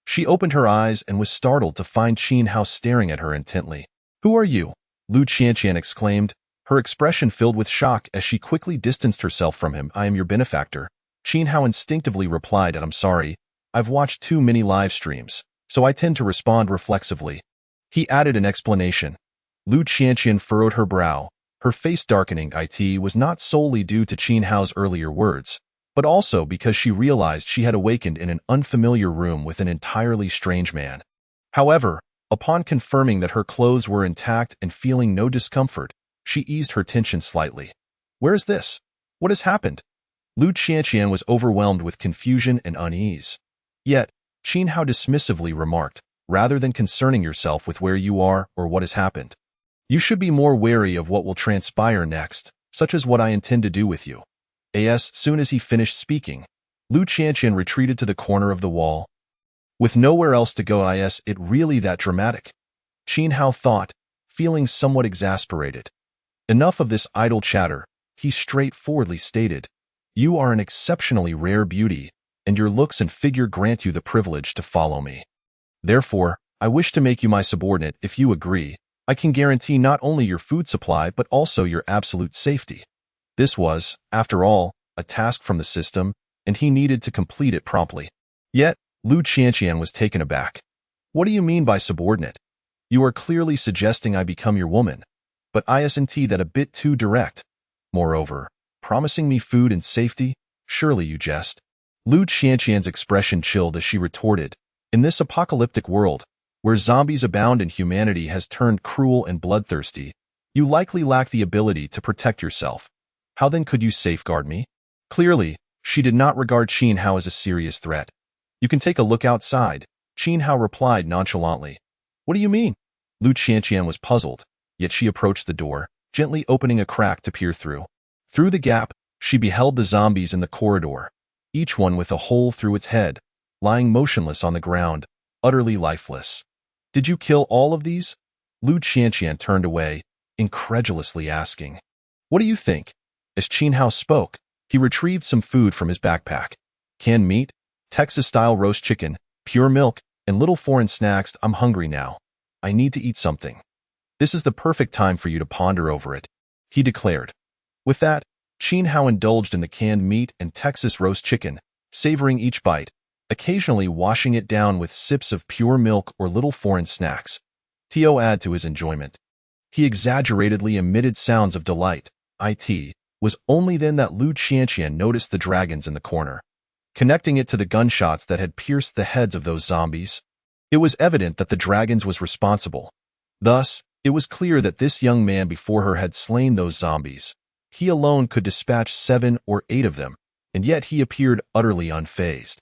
A: She opened her eyes and was startled to find Qin Hao staring at her intently. "Who are you?" Lu Qianqian exclaimed, her expression filled with shock as she quickly distanced herself from him. "I am your benefactor." Qin Hao instinctively replied, "I'm sorry, I've watched too many live streams, so I tend to respond reflexively." He added an explanation. Lu Qianqian furrowed her brow, her face darkening. It was not solely due to Qin Hao's earlier words, but also because she realized she had awakened in an unfamiliar room with an entirely strange man. However, upon confirming that her clothes were intact and feeling no discomfort, she eased her tension slightly. "Where is this? What has happened?" Lu Qianqian was overwhelmed with confusion and unease. Yet, Qin Hao dismissively remarked, "Rather than concerning yourself with where you are or what has happened, you should be more wary of what will transpire next, such as what I intend to do with you." As soon as he finished speaking, Lu Qianqian retreated to the corner of the wall. With nowhere else to go, is it really that dramatic? Qin Hao thought, feeling somewhat exasperated. Enough of this idle chatter, he straightforwardly stated. "You are an exceptionally rare beauty, and your looks and figure grant you the privilege to follow me. Therefore, I wish to make you my subordinate. If you agree, I can guarantee not only your food supply but also your absolute safety." This was, after all, a task from the system, and he needed to complete it promptly. Yet, Lu Qianqian was taken aback. "What do you mean by subordinate? You are clearly suggesting I become your woman, but isn't that a bit too direct? Moreover, promising me food and safety, Surely you jest. Lu Qianqian's expression chilled as she retorted, in this apocalyptic world, where zombies abound and humanity has turned cruel and bloodthirsty, you likely lack the ability to protect yourself. How then could you safeguard me? Clearly, she did not regard Qin Hao as a serious threat. You can take a look outside, Qin Hao replied nonchalantly. What do you mean? Lu Qianqian was puzzled, yet she approached the door, gently opening a crack to peer through. Through the gap, she beheld the zombies in the corridor, each one with a hole through its head, lying motionless on the ground, utterly lifeless. Did you kill all of these? Lu Qianqian turned away, incredulously asking. What do you think? As Qin Hao spoke, he retrieved some food from his backpack. Canned meat, Texas-style roast chicken, pure milk, and little foreign snacks. I'm hungry now. I need to eat something. This is the perfect time for you to ponder over it, he declared. With that, Qin Hao indulged in the canned meat and Texas roast chicken, savoring each bite, occasionally washing it down with sips of pure milk or little foreign snacks, to add to his enjoyment. He exaggeratedly emitted sounds of delight. It was only then that Lu Qianqian noticed the dragons in the corner, connecting it to the gunshots that had pierced the heads of those zombies. It was evident that the dragons was responsible. Thus, it was clear that this young man before her had slain those zombies. He alone could dispatch 7 or 8 of them, and yet he appeared utterly unfazed.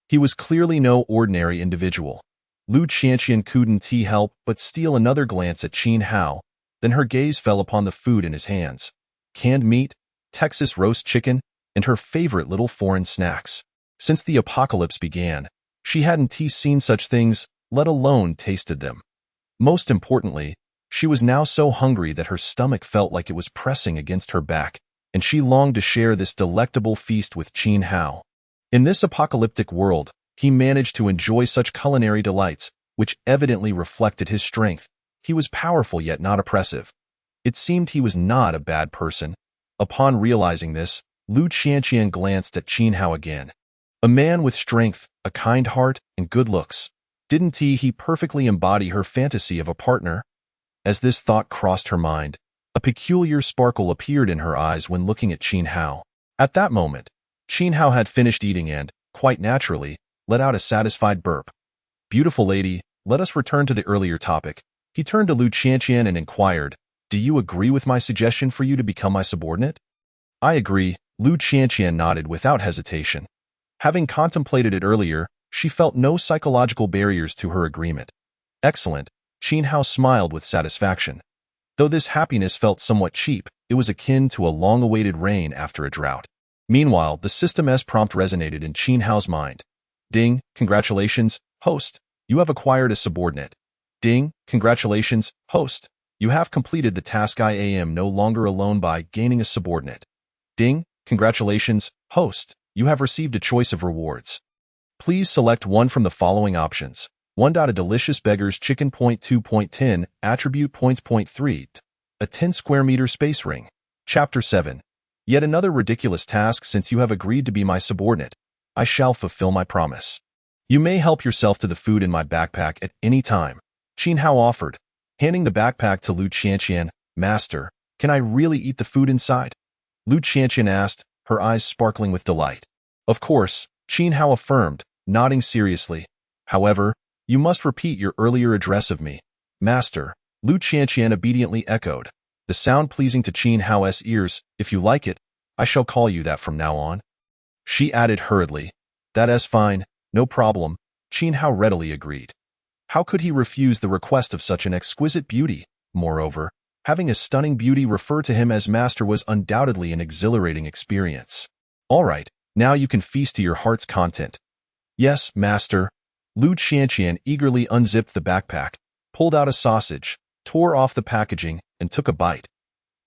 A: He was clearly no ordinary individual. Lu Qianqian couldn't help but steal another glance at Qin Hao, then her gaze fell upon the food in his hands. Canned meat, Texas roast chicken, and her favorite little foreign snacks. Since the apocalypse began, she hadn't seen such things, let alone tasted them. Most importantly, she was now so hungry that her stomach felt like it was pressing against her back, and she longed to share this delectable feast with Qin Hao. In this apocalyptic world, he managed to enjoy such culinary delights, which evidently reflected his strength. He was powerful yet not oppressive. It seemed he was not a bad person. Upon realizing this, Lu Qianqian glanced at Qin Hao again. A man with strength, a kind heart, and good looks. Didn't he perfectly embody her fantasy of a partner? As this thought crossed her mind, a peculiar sparkle appeared in her eyes when looking at Qin Hao. At that moment, Qin Hao had finished eating and, quite naturally, let out a satisfied burp. Beautiful lady, let us return to the earlier topic. He turned to Lu Qianqian and inquired, do you agree with my suggestion for you to become my subordinate? I agree, Lu Qianqian nodded without hesitation. Having contemplated it earlier, she felt no psychological barriers to her agreement. Excellent, Qin Hao smiled with satisfaction. Though this happiness felt somewhat cheap, it was akin to a long-awaited rain after a drought. Meanwhile, the system's prompt resonated in Qin Hao's mind. Ding, congratulations, host, you have acquired a subordinate. Ding, congratulations, host, you have completed the task. I am no longer alone by gaining a subordinate. Ding, congratulations, host, you have received a choice of rewards. Please select one from the following options. 1. A delicious beggar's chicken. 2.10 attribute points. 3. A 10 square meter space ring. Chapter 7. Yet another ridiculous task. Since you have agreed to be my subordinate, I shall fulfill my promise. You may help yourself to the food in my backpack at any time, Qin Hao offered, handing the backpack to Lu Qianqian. Master, can I really eat the food inside? Lu Qianqian asked, her eyes sparkling with delight. Of course, Qin Hao affirmed, nodding seriously. However, you must repeat your earlier address of me. Master, Lu Qianqian obediently echoed, the sound pleasing to Qin Hao's ears. If you like it, I shall call you that from now on. She added hurriedly, that's fine, no problem. Qin Hao readily agreed. How could he refuse the request of such an exquisite beauty? Moreover, having a stunning beauty refer to him as master was undoubtedly an exhilarating experience. All right, now you can feast to your heart's content. Yes, master. Lu Qianqian eagerly unzipped the backpack, pulled out a sausage, tore off the packaging, and took a bite.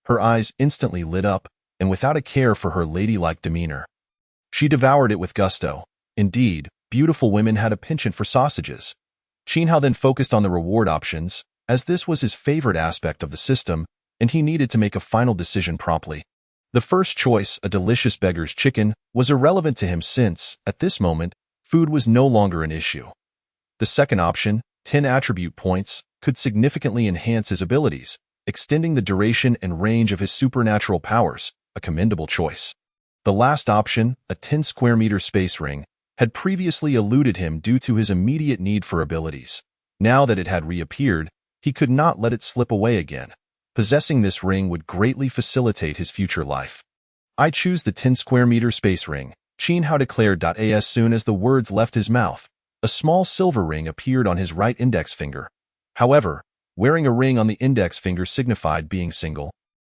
A: Her eyes instantly lit up, and without a care for her ladylike demeanor. She devoured it with gusto. Indeed, beautiful women had a penchant for sausages. Qin Hao then focused on the reward options, as this was his favorite aspect of the system, and he needed to make a final decision promptly. The first choice, a delicious beggar's chicken, was irrelevant to him since, at this moment, food was no longer an issue. The second option, 10 attribute points, could significantly enhance his abilities, extending the duration and range of his supernatural powers, a commendable choice. The last option, a 10 square meter space ring, had previously eluded him due to his immediate need for abilities. Now that it had reappeared, he could not let it slip away again. Possessing this ring would greatly facilitate his future life. I choose the 10 square meter space ring, Qin Hao declared. As soon as the words left his mouth, a small silver ring appeared on his right index finger. However, wearing a ring on the index finger signified being single,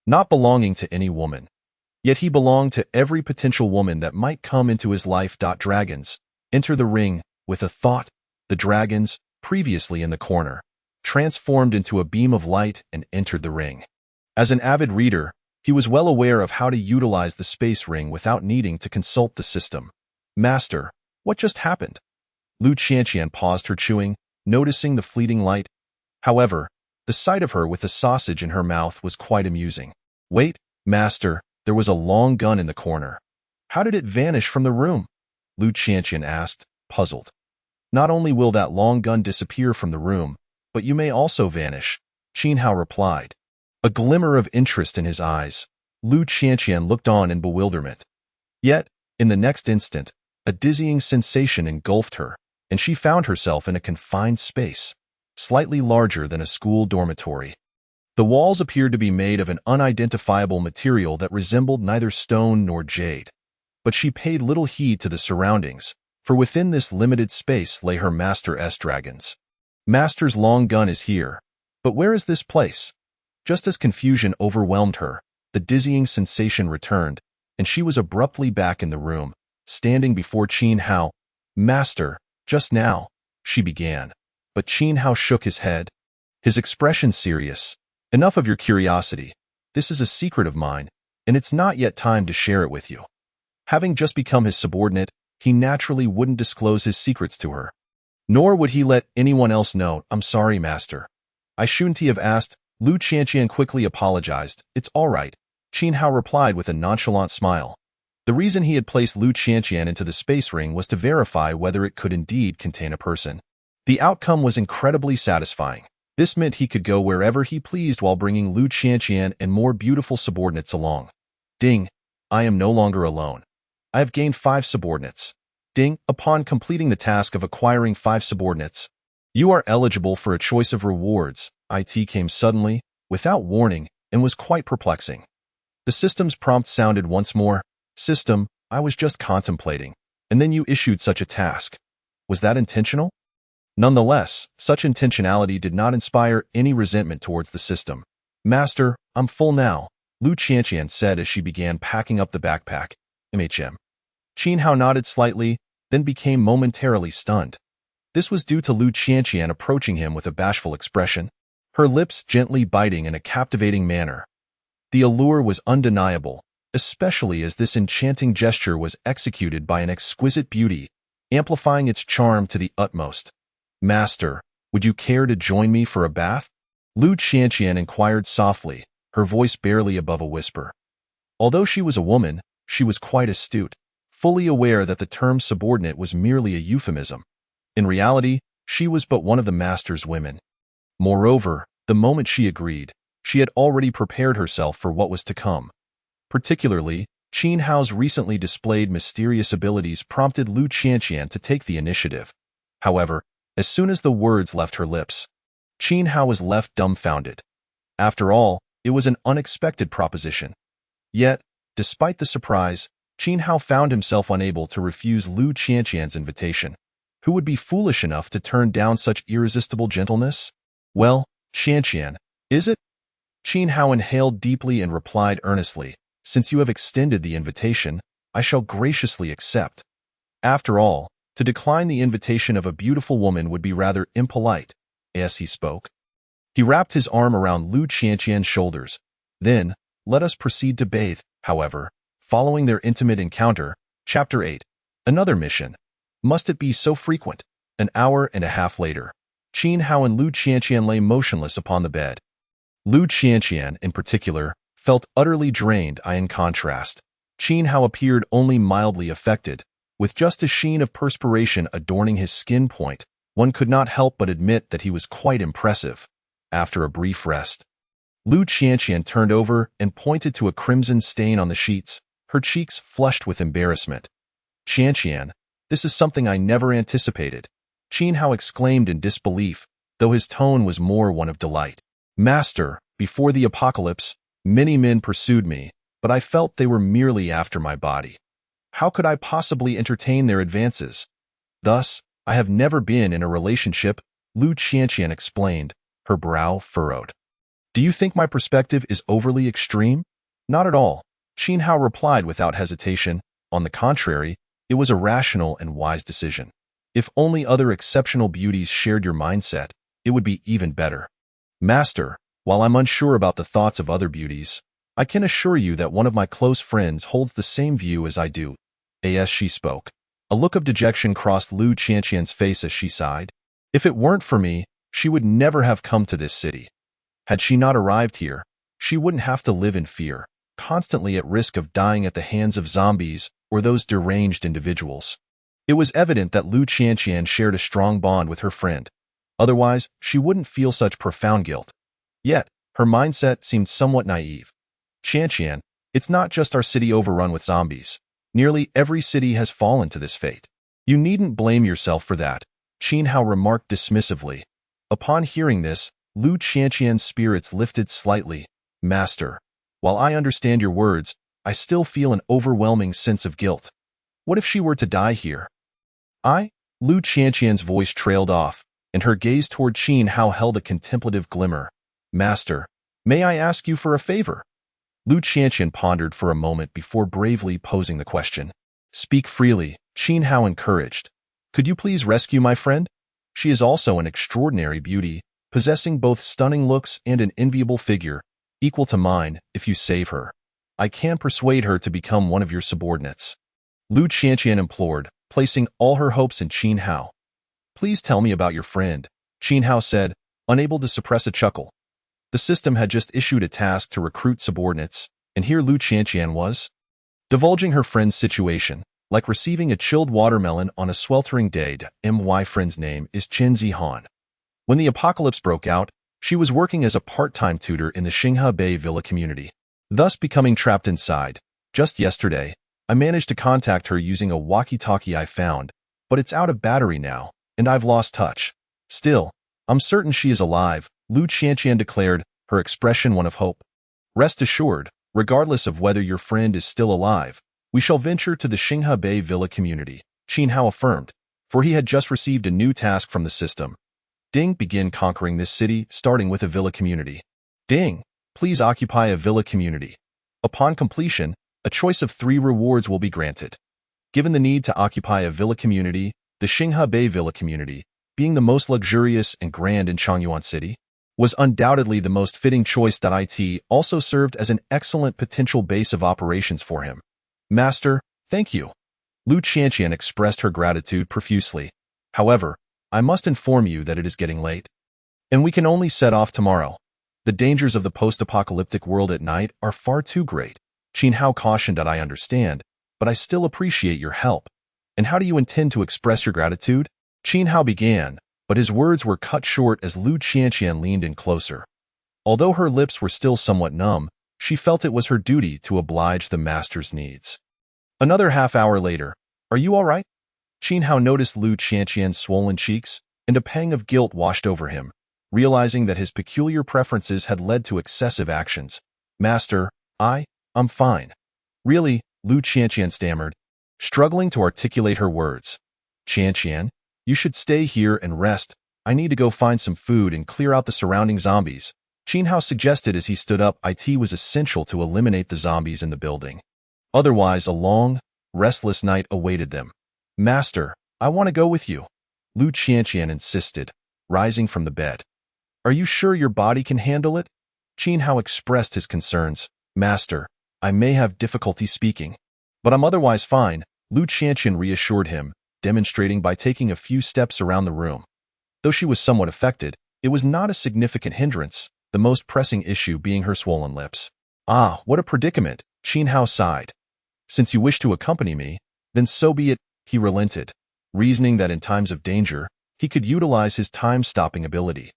A: not belonging to any woman. Yet he belonged to every potential woman that might come into his life. Dragons. Enter the ring, with a thought. The dragons, previously in the corner, transformed into a beam of light and entered the ring. As an avid reader, he was well aware of how to utilize the space ring without needing to consult the system. Master, what just happened? Lu Qianqian paused her chewing, noticing the fleeting light. However, the sight of her with the sausage in her mouth was quite amusing. Wait, Master, there was a long gun in the corner. How did it vanish from the room? Lu Qianqian asked, puzzled. Not only will that long gun disappear from the room, but you may also vanish, Qin Hao replied. A glimmer of interest in his eyes, Lu Qianqian looked on in bewilderment. Yet, in the next instant, a dizzying sensation engulfed her, and she found herself in a confined space, slightly larger than a school dormitory. The walls appeared to be made of an unidentifiable material that resembled neither stone nor jade. But she paid little heed to the surroundings, for within this limited space lay her Master's dragons. Master's long gun is here, but where is this place? Just as confusion overwhelmed her, the dizzying sensation returned, and she was abruptly back in the room, standing before Qin Hao. Master, just now, she began. But Qin Hao shook his head, his expression serious. Enough of your curiosity. This is a secret of mine, and it's not yet time to share it with you. Having just become his subordinate, he naturally wouldn't disclose his secrets to her. Nor would he let anyone else know. I'm sorry, Master. I shouldn't have asked. Lu Qianqian quickly apologized. It's all right, Qin Hao replied with a nonchalant smile. The reason he had placed Lu Qianqian into the space ring was to verify whether it could indeed contain a person. The outcome was incredibly satisfying. This meant he could go wherever he pleased while bringing Lu Qianqian and more beautiful subordinates along. Ding! I am no longer alone. I have gained 5 subordinates. Ding! Upon completing the task of acquiring 5 subordinates, you are eligible for a choice of rewards. It came suddenly, without warning, and was quite perplexing. The system's prompt sounded once more. System, I was just contemplating, and then you issued such a task. Was that intentional? Nonetheless, such intentionality did not inspire any resentment towards the system. Master, I'm full now, Lu Qianqian said as she began packing up the backpack. Qin Hao nodded slightly, then became momentarily stunned. This was due to Lu Qianqian approaching him with a bashful expression, her lips gently biting in a captivating manner. The allure was undeniable, especially as this enchanting gesture was executed by an exquisite beauty, amplifying its charm to the utmost. Master, would you care to join me for a bath? Lu Qianqian inquired softly, her voice barely above a whisper. Although she was a woman, she was quite astute, fully aware that the term subordinate was merely a euphemism. In reality, she was but one of the master's women. Moreover, the moment she agreed, she had already prepared herself for what was to come. Particularly, Qin Hao's recently displayed mysterious abilities prompted Lu Qianqian to take the initiative. However, as soon as the words left her lips, Qin Hao was left dumbfounded. After all, it was an unexpected proposition. Yet, despite the surprise, Qin Hao found himself unable to refuse Lu Qianqian's invitation. Who would be foolish enough to turn down such irresistible gentleness? Well, Qianqian, is it? Qin Hao inhaled deeply and replied earnestly, since you have extended the invitation, I shall graciously accept. After all, to decline the invitation of a beautiful woman would be rather impolite. As he spoke, he wrapped his arm around Lu Qianqian's shoulders. Then, let us proceed to bathe. However, following their intimate encounter, Chapter 8, another mission. Must it be so frequent? An hour and a half later, Qin Hao and Lu Qianqian lay motionless upon the bed. Lu Qianqian, in particular, felt utterly drained. In contrast, Qin Hao appeared only mildly affected, with just a sheen of perspiration adorning his skin point. One could not help but admit that he was quite impressive. After a brief rest, Lu Qianqian turned over and pointed to a crimson stain on the sheets. her cheeks flushed with embarrassment. Qianqian, this is something I never anticipated. Qin Hao exclaimed in disbelief, though his tone was more one of delight. Master, before the apocalypse, many men pursued me, but I felt they were merely after my body. How could I possibly entertain their advances? Thus, I have never been in a relationship, Lu Qianqian explained, her brow furrowed. Do you think my perspective is overly extreme? Not at all, Qin Hao replied without hesitation. On the contrary, it was a rational and wise decision. If only other exceptional beauties shared your mindset, it would be even better. Master, while I'm unsure about the thoughts of other beauties, I can assure you that one of my close friends holds the same view as I do. As she spoke, a look of dejection crossed Lu Qianqian's face as she sighed. If it weren't for me, she would never have come to this city. Had she not arrived here, she wouldn't have to live in fear, constantly at risk of dying at the hands of zombies or those deranged individuals. It was evident that Lu Qianqian shared a strong bond with her friend. Otherwise, she wouldn't feel such profound guilt. Yet, her mindset seemed somewhat naive. Qianqian, it's not just our city overrun with zombies. Nearly every city has fallen to this fate. You needn't blame yourself for that, Qin Hao remarked dismissively. Upon hearing this, Lu Qianqian's spirits lifted slightly. Master, while I understand your words, I still feel an overwhelming sense of guilt. What if she were to die here? Lu Qianqian's voice trailed off, and her gaze toward Qin Hao held a contemplative glimmer. Master, may I ask you for a favor? Lu Qianqian pondered for a moment before bravely posing the question. Speak freely, Qin Hao encouraged. Could you please rescue my friend? She is also an extraordinary beauty, possessing both stunning looks and an enviable figure, equal to mine. If you save her, I can persuade her to become one of your subordinates. Lu Qianqian implored, placing all her hopes in Qin Hao. Please tell me about your friend, Qin Hao said, unable to suppress a chuckle. The system had just issued a task to recruit subordinates, and here Lu Qianqian was, divulging her friend's situation, like receiving a chilled watermelon on a sweltering day. My friend's name is Chen Zihan. When the apocalypse broke out, she was working as a part-time tutor in the Xinghe Bay Villa community, thus becoming trapped inside. Just yesterday, I managed to contact her using a walkie-talkie I found, but it's out of battery now, and I've lost touch. Still, I'm certain she is alive, Lu Qianqian declared, her expression one of hope. Rest assured, regardless of whether your friend is still alive, we shall venture to the Xinghe Bay Villa community, Qin Hao affirmed, for he had just received a new task from the system. Ding, begin conquering this city, starting with a villa community. Ding, please occupy a villa community. Upon completion, a choice of 3 rewards will be granted. Given the need to occupy a villa community, the Xinghe Bay Villa community, being the most luxurious and grand in Changyuan City, was undoubtedly the most fitting choice. It also served as an excellent potential base of operations for him. Master, thank you. Lu Qianqian expressed her gratitude profusely. However, I must inform you that it is getting late, and we can only set off tomorrow. The dangers of the post-apocalyptic world at night are far too great. Qin Hao cautioned. I understand, but I still appreciate your help. And how do you intend to express your gratitude? Qin Hao began, but his words were cut short as Lu Qianqian leaned in closer. Although her lips were still somewhat numb, she felt it was her duty to oblige the master's needs. Another half-hour later, are you all right? Qin Hao noticed Lu Qianqian's swollen cheeks, and a pang of guilt washed over him, realizing that his peculiar preferences had led to excessive actions. Master, I'm fine. Really, Lu Qianqian stammered, struggling to articulate her words. Qianqian, you should stay here and rest. I need to go find some food and clear out the surrounding zombies, Qin Hao suggested as he stood up. It was essential to eliminate the zombies in the building. Otherwise, a long, restless night awaited them. Master, I want to go with you, Lu Qianqian insisted, rising from the bed. Are you sure your body can handle it? Qin Hao expressed his concerns. Master, I may have difficulty speaking, but I'm otherwise fine, Lu Qianqian reassured him, demonstrating by taking a few steps around the room. Though she was somewhat affected, it was not a significant hindrance, the most pressing issue being her swollen lips. Ah, what a predicament, Qin Hao sighed. Since you wish to accompany me, then so be it, he relented, reasoning that in times of danger, he could utilize his time-stopping ability.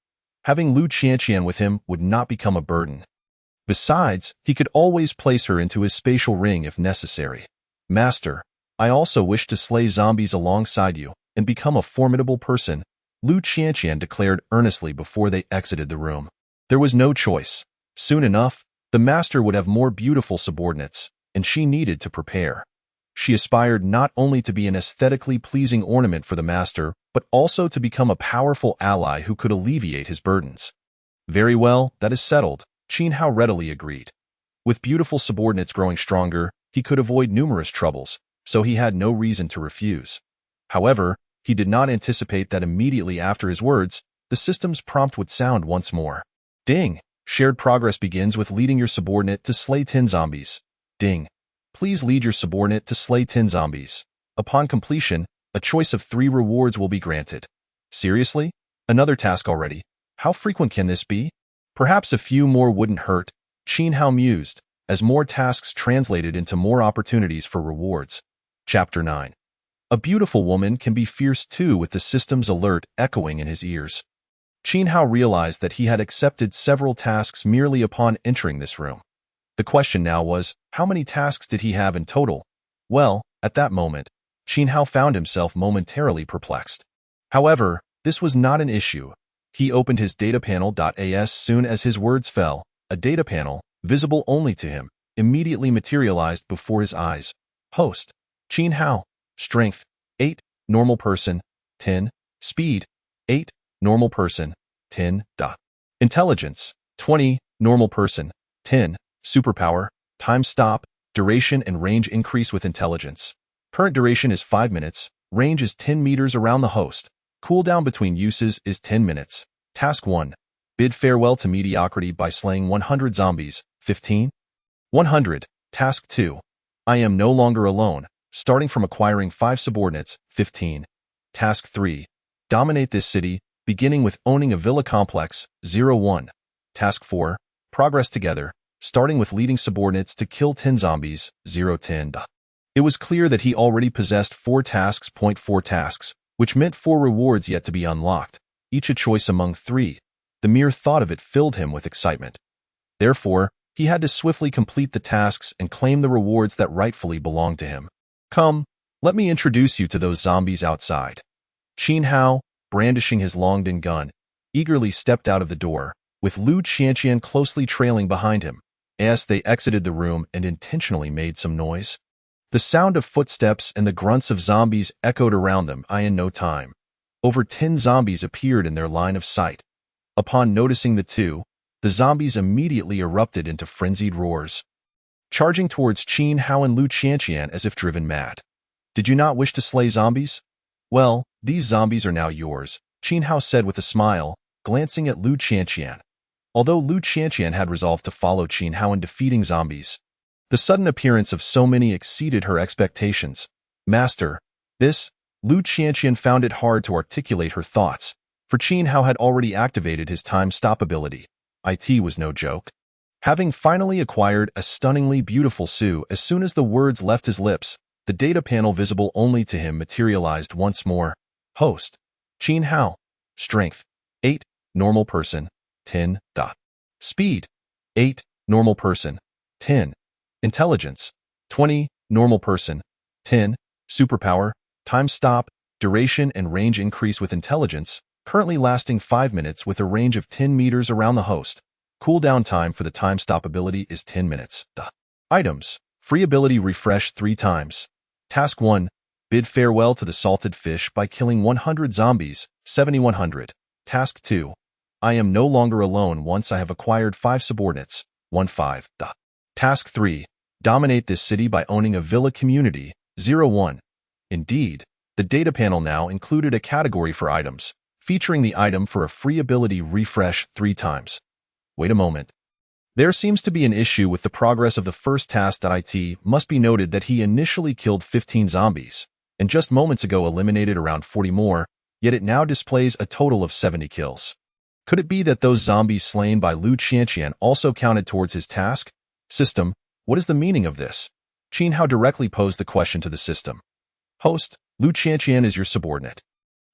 A: Having Lu Qianqian with him would not become a burden. Besides, he could always place her into his spatial ring if necessary. Master, I also wish to slay zombies alongside you and become a formidable person, Lu Qianqian declared earnestly before they exited the room. There was no choice. Soon enough, the master would have more beautiful subordinates, and she needed to prepare. She aspired not only to be an aesthetically pleasing ornament for the master, but also to become a powerful ally who could alleviate his burdens. Very well, that is settled, Qin Hao readily agreed. With beautiful subordinates growing stronger, he could avoid numerous troubles, so he had no reason to refuse. However, he did not anticipate that immediately after his words, the system's prompt would sound once more. Ding! Shared progress begins with leading your subordinate to slay 10 zombies. Ding! Please lead your subordinate to slay 10 zombies. Upon completion, a choice of 3 rewards will be granted. Seriously? Another task already? How frequent can this be? Perhaps a few more wouldn't hurt, Qin Hao mused, as more tasks translated into more opportunities for rewards. Chapter 9. A beautiful woman can be fierce too, with the system's alert echoing in his ears. Qin Hao realized that he had accepted several tasks merely upon entering this room. The question now was, how many tasks did he have in total? Well, at that moment, Qin Hao found himself momentarily perplexed. However, this was not an issue. He opened his data panel. As soon as his words fell, a data panel, visible only to him, immediately materialized before his eyes. Host: Qin Hao. Strength: 8, normal person, 10, speed: 8, normal person, 10. Intelligence: 20, normal person, 10, superpower, time stop, duration and range increase with intelligence. Current duration is 5 minutes, range is 10 meters around the host. Cooldown between uses is 10 minutes. Task 1. Bid farewell to mediocrity by slaying 100 zombies, 15. 100. Task 2. I am no longer alone, starting from acquiring 5 subordinates, 15. Task 3. Dominate this city, beginning with owning a villa complex, 01. Task 4. Progress together, starting with leading subordinates to kill 10 zombies, 010. It was clear that he already possessed 4 tasks. 4 tasks, which meant 4 rewards yet to be unlocked, each a choice among 3. The mere thought of it filled him with excitement. Therefore, he had to swiftly complete the tasks and claim the rewards that rightfully belonged to him. Come, let me introduce you to those zombies outside. Qin Hao, brandishing his Longdon gun, eagerly stepped out of the door, with Lu Qianqian closely trailing behind him, as they exited the room and intentionally made some noise. The sound of footsteps and the grunts of zombies echoed around them. In no time, over 10 zombies appeared in their line of sight. Upon noticing the two, the zombies immediately erupted into frenzied roars, charging towards Qin Hao and Lu Qianqian as if driven mad. Did you not wish to slay zombies? Well, these zombies are now yours, Qin Hao said with a smile, glancing at Lu Qianqian. Although Lu Qianqian had resolved to follow Qin Hao in defeating zombies, the sudden appearance of so many exceeded her expectations. Master, Lu Qianqian found it hard to articulate her thoughts, for Qin Hao had already activated his time stop ability. It was no joke. Having finally acquired a stunningly beautiful Su, as soon as the words left his lips, the data panel visible only to him materialized once more. Host: Qin Hao. Strength: 8, normal person, 10. Speed: 8, normal person, 10. Intelligence: 20, normal person, 10. Superpower, time stop, duration and range increase with intelligence, currently lasting 5 minutes with a range of 10 meters around the host. Cooldown time for the time stop ability is 10 minutes. Items: free ability refresh 3 times. Task 1. Bid farewell to the salted fish by killing 100 zombies, 7100. Task 2. I am no longer alone once I have acquired 5 subordinates, 15. Task 3. Dominate this city by owning a villa community, 01. Indeed, the data panel now included a category for items, featuring the item for a free ability refresh 3 times. Wait a moment. There seems to be an issue with the progress of the first task. It must be noted that he initially killed 15 zombies, and just moments ago eliminated around 40 more, yet it now displays a total of 70 kills. Could it be that those zombies slain by Lu Qianqian also counted towards his task? System, what is the meaning of this? Qin Hao directly posed the question to the system. Host: Lu Qianqian is your subordinate.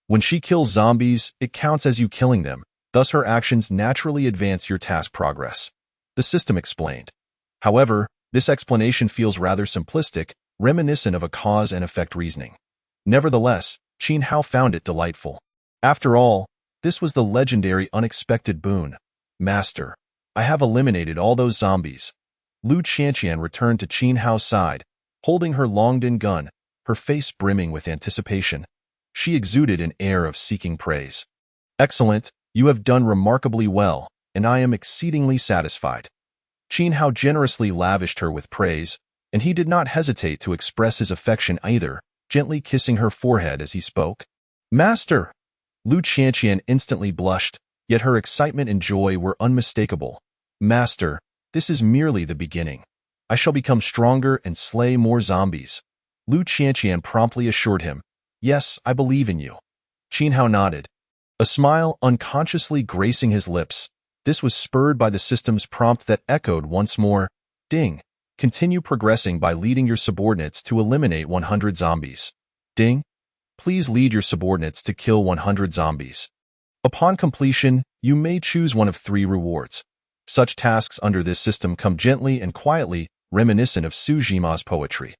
A: When she kills zombies, it counts as you killing them, thus her actions naturally advance your task progress. the system explained. However, this explanation feels rather simplistic, reminiscent of a cause and effect reasoning. Nevertheless, Qin Hao found it delightful. After all, this was the legendary unexpected boon. Master, I have eliminated all those zombies. Lu Qianqian returned to Qin Hao's side, holding her Longdon gun, her face brimming with anticipation. She exuded an air of seeking praise. Excellent, you have done remarkably well, and I am exceedingly satisfied. Qin Hao generously lavished her with praise, and he did not hesitate to express his affection either, gently kissing her forehead as he spoke. Master! Lu Qianqian instantly blushed, yet her excitement and joy were unmistakable. Master, this is merely the beginning. I shall become stronger and slay more zombies. Lu Qianqian promptly assured him. Yes, I believe in you. Qin Hao nodded, a smile unconsciously gracing his lips. This was spurred by the system's prompt that echoed once more. Ding. Continue progressing by leading your subordinates to eliminate 100 zombies. Ding. Please lead your subordinates to kill 100 zombies. Upon completion, you may choose one of 3 rewards. Such tasks under this system come gently and quietly, reminiscent of Su Jima's poetry.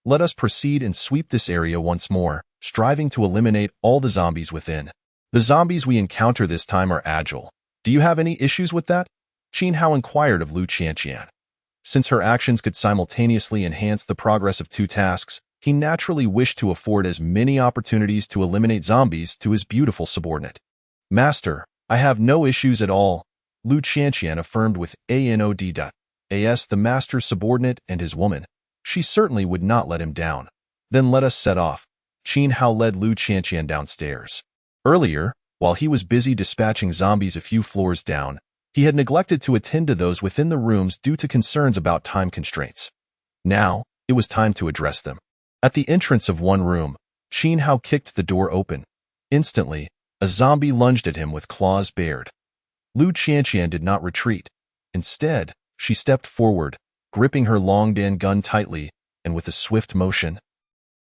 A: Let us proceed and sweep this area once more, striving to eliminate all the zombies within. The zombies we encounter this time are agile. Do you have any issues with that? Qin Hao inquired of Lu Qianqian. Since her actions could simultaneously enhance the progress of 2 tasks, he naturally wished to afford as many opportunities to eliminate zombies to his beautiful subordinate. Master, I have no issues at all, Lu Qianqian affirmed with ANOD.AS, the master's subordinate and his woman. She certainly would not let him down. Then let us set off. Qin Hao led Lu Qianqian downstairs. Earlier, while he was busy dispatching zombies a few floors down, he had neglected to attend to those within the rooms due to concerns about time constraints. Now, it was time to address them. At the entrance of one room, Qin Hao kicked the door open. Instantly, a zombie lunged at him with claws bared. Lu Qianqian did not retreat. Instead, she stepped forward, gripping her Longdan gun tightly, and with a swift motion,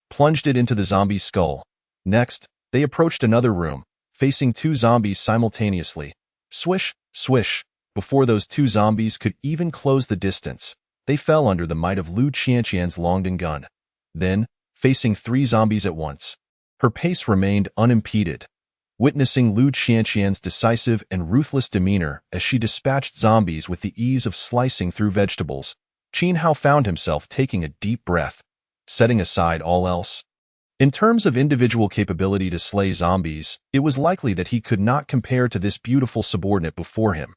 A: plunged it into the zombie's skull. Next, they approached another room, facing 2 zombies simultaneously. Swish, swish. Before those 2 zombies could even close the distance, they fell under the might of Lu Qianqian's Longdan gun. Then, facing 3 zombies at once, her pace remained unimpeded. Witnessing Lu Qianqian's decisive and ruthless demeanor as she dispatched zombies with the ease of slicing through vegetables, Qin Hao found himself taking a deep breath, setting aside all else. In terms of individual capability to slay zombies, it was likely that he could not compare to this beautiful subordinate before him.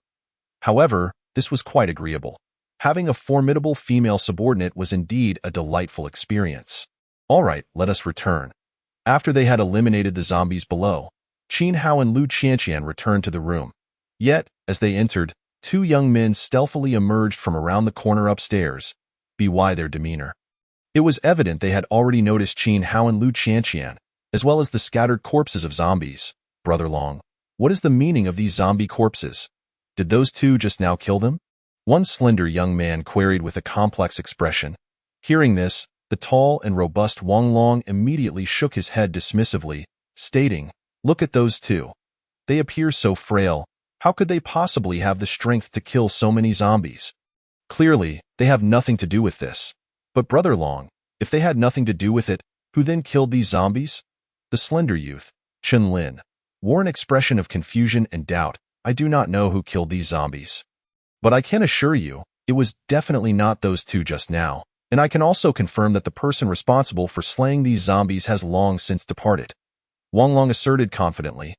A: However, this was quite agreeable. Having a formidable female subordinate was indeed a delightful experience. All right, let us return. After they had eliminated the zombies below, Qin Hao and Lu Qianqian returned to the room. Yet, as they entered, 2 young men stealthily emerged from around the corner upstairs. By their demeanor, it was evident they had already noticed Qin Hao and Lu Qianqian, as well as the scattered corpses of zombies. Brother Long, what is the meaning of these zombie corpses? Did those 2 just now kill them? One slender young man queried with a complex expression. Hearing this, the tall and robust Wang Long immediately shook his head dismissively, stating, Look at those 2. They appear so frail. How could they possibly have the strength to kill so many zombies? Clearly, they have nothing to do with this. But Brother Long, if they had nothing to do with it, who then killed these zombies? The slender youth, Chen Lin, wore an expression of confusion and doubt. I do not know who killed these zombies. But I can assure you, it was definitely not those 2 just now, and I can also confirm that the person responsible for slaying these zombies has long since departed. Wang Long asserted confidently.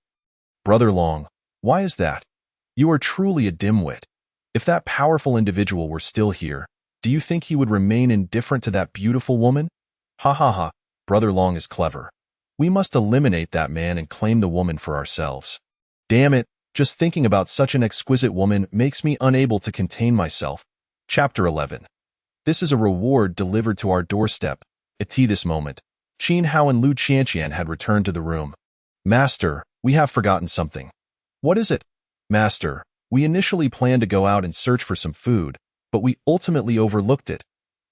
A: Brother Long, why is that? You are truly a dimwit. If that powerful individual were still here, do you think he would remain indifferent to that beautiful woman? Ha ha ha, Brother Long is clever. We must eliminate that man and claim the woman for ourselves. Damn it, just thinking about such an exquisite woman makes me unable to contain myself. Chapter 11. This is a reward delivered to our doorstep. At this moment, Qin Hao and Lu Qianqian had returned to the room. Master, we have forgotten something. What is it? Master, we initially planned to go out and search for some food, but we ultimately overlooked it.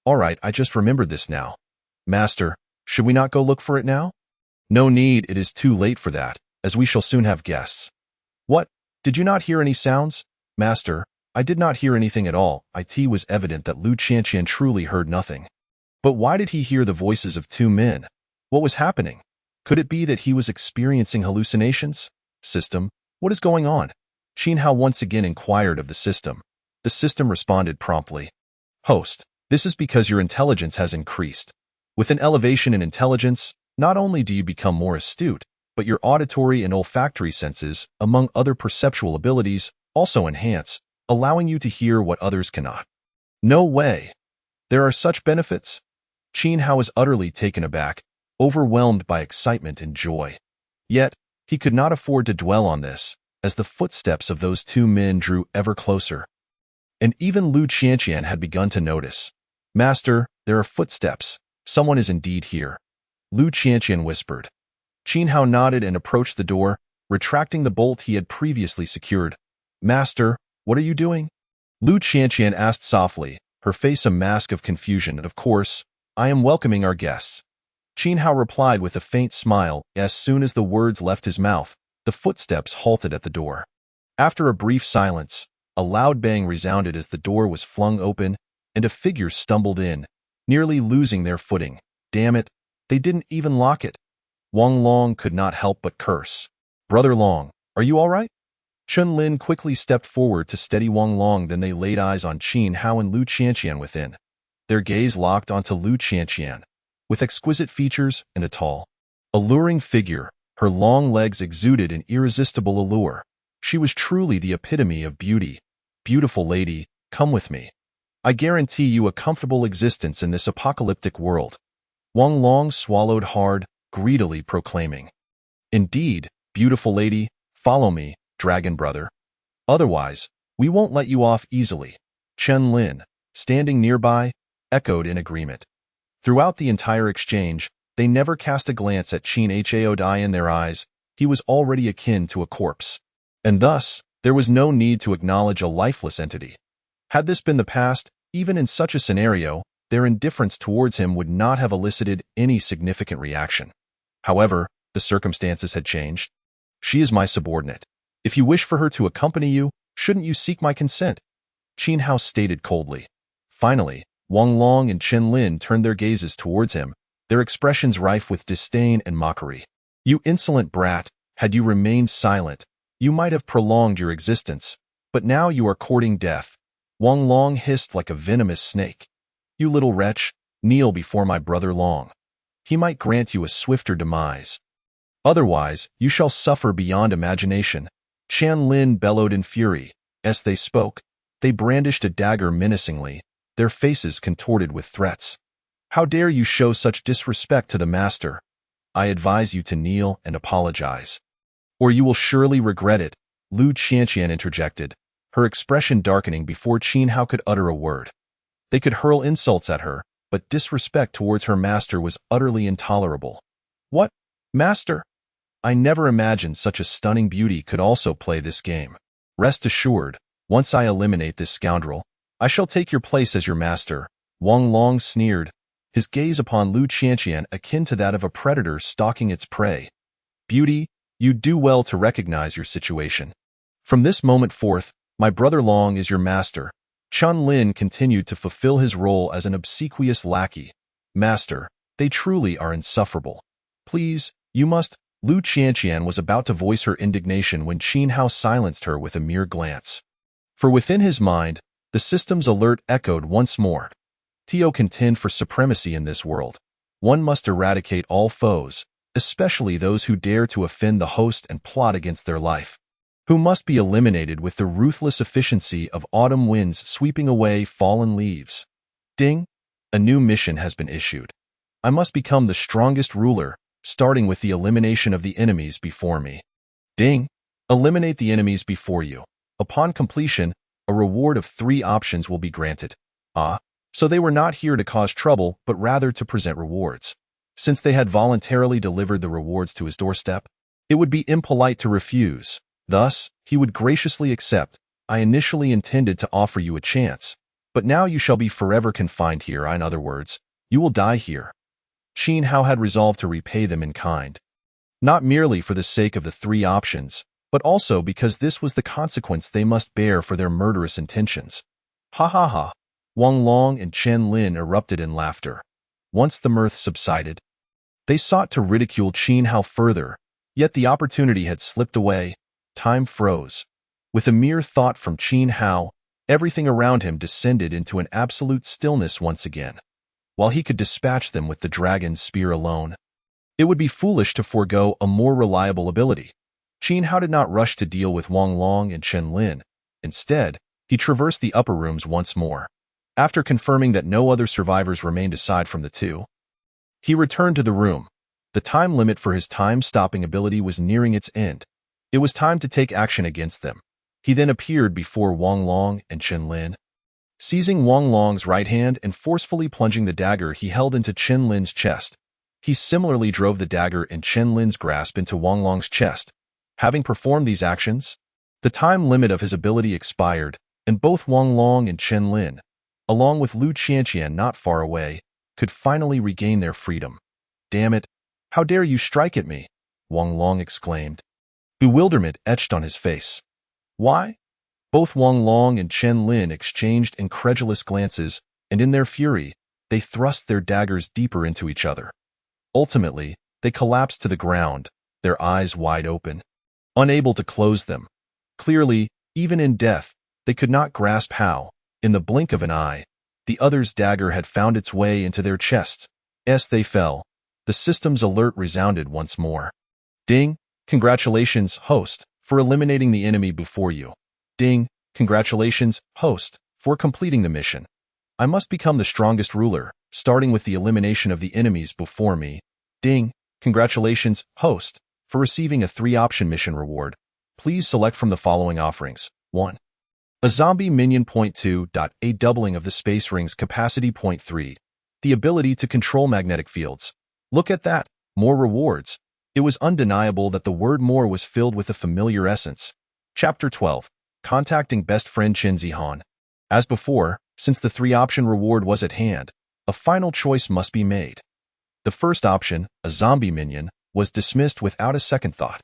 A: All right, I just remembered this now. Master, should we not go look for it now? No need, it is too late for that, as we shall soon have guests. What? Did you not hear any sounds? Master, I did not hear anything at all. It was evident that Lu Qianqian truly heard nothing. But why did he hear the voices of two men? What was happening? Could it be that he was experiencing hallucinations? System, what is going on? Qin Hao once again inquired of the system. The system responded promptly. Host, this is because your intelligence has increased. With an elevation in intelligence, not only do you become more astute, but your auditory and olfactory senses, among other perceptual abilities, also enhance, allowing you to hear what others cannot. No way. There are such benefits? Qin Hao was utterly taken aback, overwhelmed by excitement and joy. Yet, he could not afford to dwell on this, as the footsteps of those two men drew ever closer. And even Lu Qianqian had begun to notice. Master, there are footsteps. Someone is indeed here. Lu Qianqian whispered. Qin Hao nodded and approached the door, retracting the bolt he had previously secured. Master, what are you doing? Lu Qianqian asked softly, her face a mask of confusion. And of course, I am welcoming our guests. Qin Hao replied with a faint smile. As soon as the words left his mouth, the footsteps halted at the door. After a brief silence, a loud bang resounded as the door was flung open, and a figure stumbled in, nearly losing their footing. Damn it, they didn't even lock it. Wang Long could not help but curse. Brother Long, are you all right? Chun Lin quickly stepped forward to steady Wang Long, then they laid eyes on Qin Hao and Lu Qianqian within. Their gaze locked onto Lu Qianqian. With exquisite features and a tall, alluring figure, her long legs exuded an irresistible allure. She was truly the epitome of beauty. Beautiful lady, come with me. I guarantee you a comfortable existence in this apocalyptic world. Wang Long swallowed hard, greedily proclaiming. Indeed, beautiful lady, follow me, dragon brother. Otherwise, we won't let you off easily. Chen Lin, standing nearby, echoed in agreement. Throughout the entire exchange, they never cast a glance at Qin Hao Dai. In their eyes, he was already akin to a corpse. And thus, there was no need to acknowledge a lifeless entity. Had this been the past, even in such a scenario, their indifference towards him would not have elicited any significant reaction. However, the circumstances had changed. She is my subordinate. If you wish for her to accompany you, shouldn't you seek my consent? Qin Hao stated coldly. Finally, Wang Long and Chen Lin turned their gazes towards him, their expressions rife with disdain and mockery. You insolent brat, had you remained silent, you might have prolonged your existence, but now you are courting death. Wang Long hissed like a venomous snake. You little wretch, kneel before my brother Long. He might grant you a swifter demise. Otherwise, you shall suffer beyond imagination. Chen Lin bellowed in fury. As they spoke, they brandished a dagger menacingly, their faces contorted with threats. How dare you show such disrespect to the master? I advise you to kneel and apologize. Or you will surely regret it, Lu Qianqian interjected, her expression darkening before Qin Hao could utter a word. They could hurl insults at her, but disrespect towards her master was utterly intolerable. What? Master? I never imagined such a stunning beauty could also play this game. Rest assured, once I eliminate this scoundrel, I shall take your place as your master. Wang Long sneered, his gaze upon Lu Qianqian akin to that of a predator stalking its prey. Beauty, you do well to recognize your situation. From this moment forth, my brother Long is your master. Chun Lin continued to fulfill his role as an obsequious lackey. Master, they truly are insufferable. Please, you must. Lu Qianqian was about to voice her indignation when Qin Hao silenced her with a mere glance. For within his mind, the system's alert echoed once more. To contend for supremacy in this world, one must eradicate all foes, especially those who dare to offend the host and plot against their life, who must be eliminated with the ruthless efficiency of autumn winds sweeping away fallen leaves. Ding! A new mission has been issued. I must become the strongest ruler, starting with the elimination of the enemies before me. Ding! Eliminate the enemies before you. Upon completion, a reward of 3 options will be granted. So they were not here to cause trouble, but rather to present rewards. Since they had voluntarily delivered the rewards to his doorstep, it would be impolite to refuse. Thus, he would graciously accept. I initially intended to offer you a chance, but now you shall be forever confined here. In other words, you will die here. Qin Hao had resolved to repay them in kind. Not merely for the sake of the 3 options, but also because this was the consequence they must bear for their murderous intentions. Ha ha ha! Wang Long and Chen Lin erupted in laughter. Once the mirth subsided, they sought to ridicule Qin Hao further, yet the opportunity had slipped away. Time froze. With a mere thought from Qin Hao, everything around him descended into an absolute stillness once again. While he could dispatch them with the dragon's spear alone, it would be foolish to forego a more reliable ability. Qin Hao did not rush to deal with Wang Long and Chen Lin. Instead, he traversed the upper rooms once more. After confirming that no other survivors remained aside from the two, he returned to the room. The time limit for his time-stopping ability was nearing its end. It was time to take action against them. He then appeared before Wang Long and Chen Lin. Seizing Wang Long's right hand and forcefully plunging the dagger he held into Chen Lin's chest, he similarly drove the dagger in Chen Lin's grasp into Wang Long's chest. Having performed these actions, the time limit of his ability expired, and both Wang Long and Chen Lin, along with Lu Qianqian not far away, could finally regain their freedom. "Damn it! How dare you strike at me?" Wang Long exclaimed. Bewilderment etched on his face. "Why?" Both Wang Long and Chen Lin exchanged incredulous glances, and in their fury, they thrust their daggers deeper into each other. Ultimately, they collapsed to the ground, their eyes wide open, unable to close them. Clearly, even in death, they could not grasp how, in the blink of an eye, the other's dagger had found its way into their chests. As they fell, the system's alert resounded once more. "Ding! Congratulations, host, for eliminating the enemy before you. Ding! Congratulations, host, for completing the mission. I must become the strongest ruler, starting with the elimination of the enemies before me. Ding! Congratulations, host, for receiving a 3-option mission reward. Please select from the following offerings. 1. A zombie minion. 2. A doubling of the space ring's capacity. 3. The ability to control magnetic fields. Look at that, more rewards. It was undeniable that the word more was filled with a familiar essence. Chapter 12. Contacting best friend Chen Zihan. As before, since the 3-option reward was at hand, a final choice must be made. The first option, a zombie minion, was dismissed without a second thought.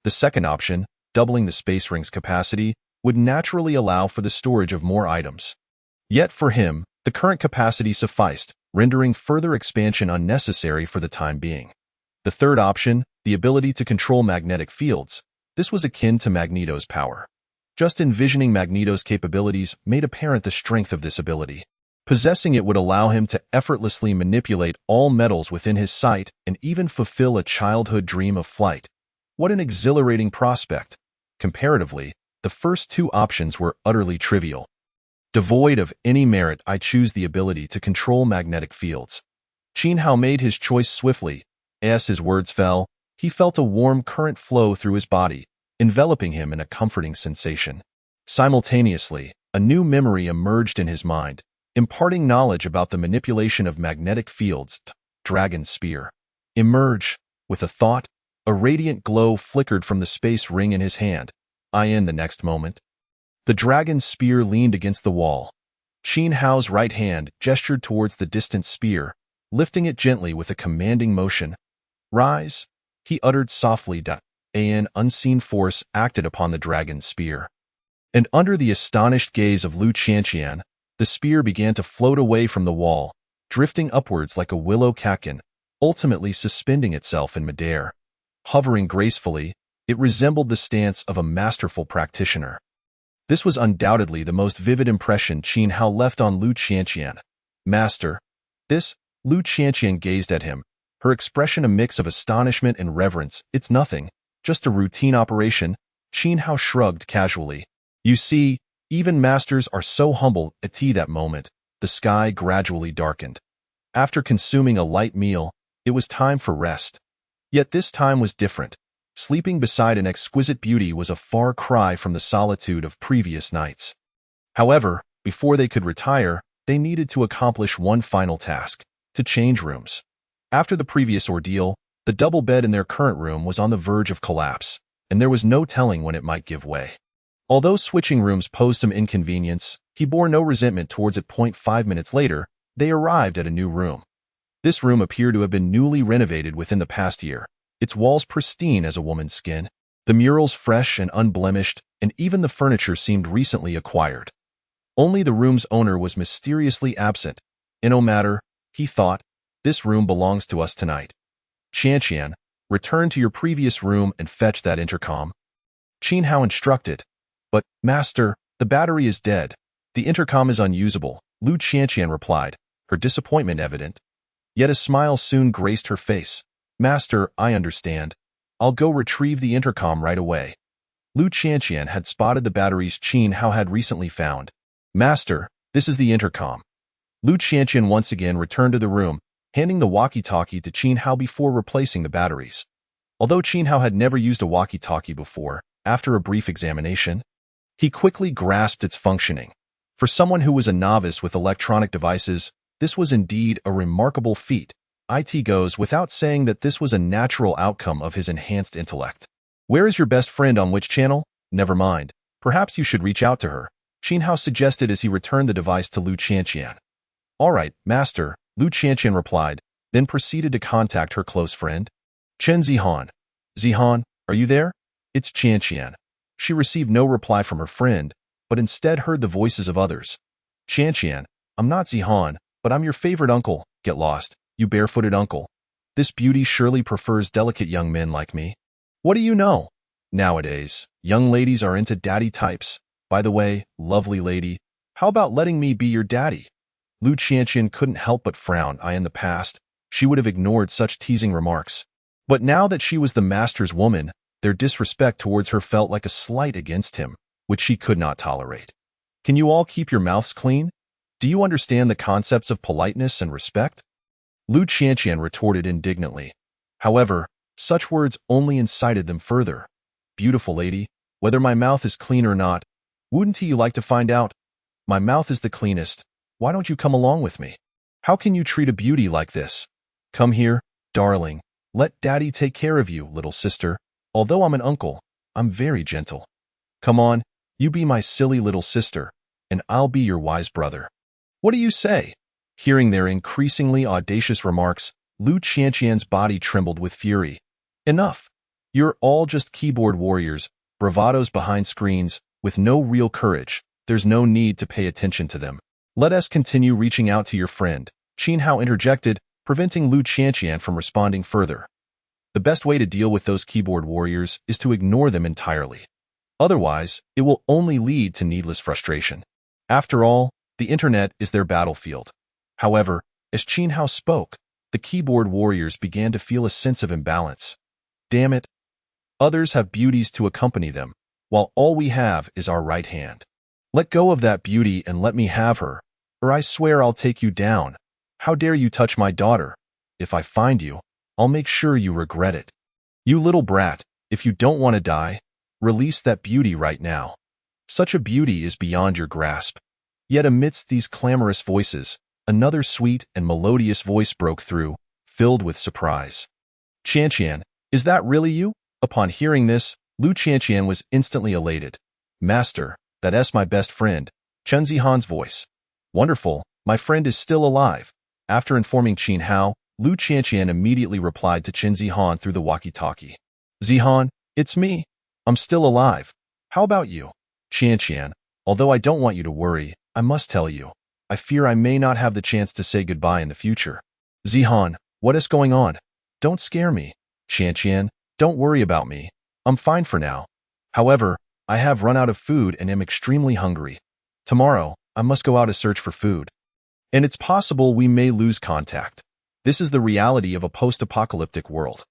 A: The second option, doubling the space ring's capacity, would naturally allow for the storage of more items. Yet for him, the current capacity sufficed, rendering further expansion unnecessary for the time being. The third option, the ability to control magnetic fields, this was akin to Magneto's power. Just envisioning Magneto's capabilities made apparent the strength of this ability. Possessing it would allow him to effortlessly manipulate all metals within his sight and even fulfill a childhood dream of flight. What an exhilarating prospect! Comparatively, the first two options were utterly trivial. Devoid of any merit, I choose the ability to control magnetic fields. Qin Hao made his choice swiftly. As his words fell, he felt a warm current flow through his body, enveloping him in a comforting sensation. Simultaneously, a new memory emerged in his mind, imparting knowledge about the manipulation of magnetic fields. Dragon Spear. Emerge. With a thought, a radiant glow flickered from the space ring in his hand. In the next moment, the dragon's spear leaned against the wall. Qin Hao's right hand gestured towards the distant spear, lifting it gently with a commanding motion. "Rise," he uttered softly. An unseen force acted upon the dragon's spear. And under the astonished gaze of Lu Qianqian, the spear began to float away from the wall, drifting upwards like a willow catkin, ultimately suspending itself in midair. Hovering gracefully, it resembled the stance of a masterful practitioner. This was undoubtedly the most vivid impression Qin Hao left on Lu Qianqian. "Master." This, Lu Qianqian gazed at him, her expression a mix of astonishment and reverence. "It's nothing, just a routine operation." Qin Hao shrugged casually. "You see, even masters are so humble." At that moment, the sky gradually darkened. After consuming a light meal, it was time for rest. Yet this time was different. Sleeping beside an exquisite beauty was a far cry from the solitude of previous nights. However, before they could retire, they needed to accomplish one final task: to change rooms. After the previous ordeal, the double bed in their current room was on the verge of collapse, and there was no telling when it might give way. Although switching rooms posed some inconvenience, he bore no resentment towards it. 5 minutes later, they arrived at a new room. This room appeared to have been newly renovated within the past year, its walls pristine as a woman's skin. The murals fresh and unblemished, and even the furniture seemed recently acquired. Only the room's owner was mysteriously absent. No matter, he thought, this room belongs to us tonight. Qianqian, return to your previous room and fetch that intercom. Qin Hao instructed. But, Master, the battery is dead. The intercom is unusable, Lu Qianqian replied, her disappointment evident. Yet a smile soon graced her face. Master, I understand. I'll go retrieve the intercom right away. Lu Qianqian had spotted the batteries Qin Hao had recently found. Master, this is the intercom. Lu Qianqian once again returned to the room, handing the walkie-talkie to Qin Hao before replacing the batteries. Although Qin Hao had never used a walkie-talkie before, after a brief examination, he quickly grasped its functioning. For someone who was a novice with electronic devices, this was indeed a remarkable feat. It goes without saying that this was a natural outcome of his enhanced intellect. Where is your best friend on which channel? Never mind. Perhaps you should reach out to her, Qin Hao suggested as he returned the device to Lu Qianqian. All right, Master, Lu Qianqian replied, then proceeded to contact her close friend. Chen Zihan. Zihan, are you there? It's Qianqian. She received no reply from her friend, but instead heard the voices of others. Qianqian, I'm not Zihan, but I'm your favorite uncle. Get lost, you barefooted uncle. This beauty surely prefers delicate young men like me. What do you know? Nowadays, young ladies are into daddy types. By the way, lovely lady, how about letting me be your daddy? Lu Qianqian couldn't help but frown. In the past, she would have ignored such teasing remarks. But now that she was the master's woman, their disrespect towards her felt like a slight against him, which she could not tolerate. Can you all keep your mouths clean? Do you understand the concepts of politeness and respect? Lu Qianqian retorted indignantly. However, such words only incited them further. Beautiful lady, whether my mouth is clean or not, wouldn't you like to find out? My mouth is the cleanest. Why don't you come along with me? How can you treat a beauty like this? Come here, darling. Let daddy take care of you, little sister. Although I'm an uncle, I'm very gentle. Come on, you be my silly little sister, and I'll be your wise brother. What do you say? Hearing their increasingly audacious remarks, Lu Qianqian's body trembled with fury. Enough. You're all just keyboard warriors, bravados behind screens, with no real courage. There's no need to pay attention to them. Let us continue reaching out to your friend, Qin Hao interjected, preventing Lu Qianqian from responding further. The best way to deal with those keyboard warriors is to ignore them entirely. Otherwise, it will only lead to needless frustration. After all, the internet is their battlefield. However, as Qin Hao spoke, the keyboard warriors began to feel a sense of imbalance. Damn it. Others have beauties to accompany them, while all we have is our right hand. Let go of that beauty and let me have her, or I swear I'll take you down. How dare you touch my daughter? If I find you, I'll make sure you regret it. You little brat, if you don't want to die, release that beauty right now. Such a beauty is beyond your grasp. Yet amidst these clamorous voices, another sweet and melodious voice broke through, filled with surprise. Qianqian, is that really you? Upon hearing this, Lu Qianqian was instantly elated. Master, that's my best friend, Chen Zihan's voice. Wonderful, my friend is still alive. After informing Qin Hao, Lu Qianqian immediately replied to Chen Zihan through the walkie-talkie. Zihan, it's me. I'm still alive. How about you? Qianqian, although I don't want you to worry, I must tell you, I fear I may not have the chance to say goodbye in the future. Zihan, what is going on? Don't scare me. Qianqian, don't worry about me. I'm fine for now. However, I have run out of food and am extremely hungry. Tomorrow, I must go out to search for food. And it's possible we may lose contact. This is the reality of a post-apocalyptic world.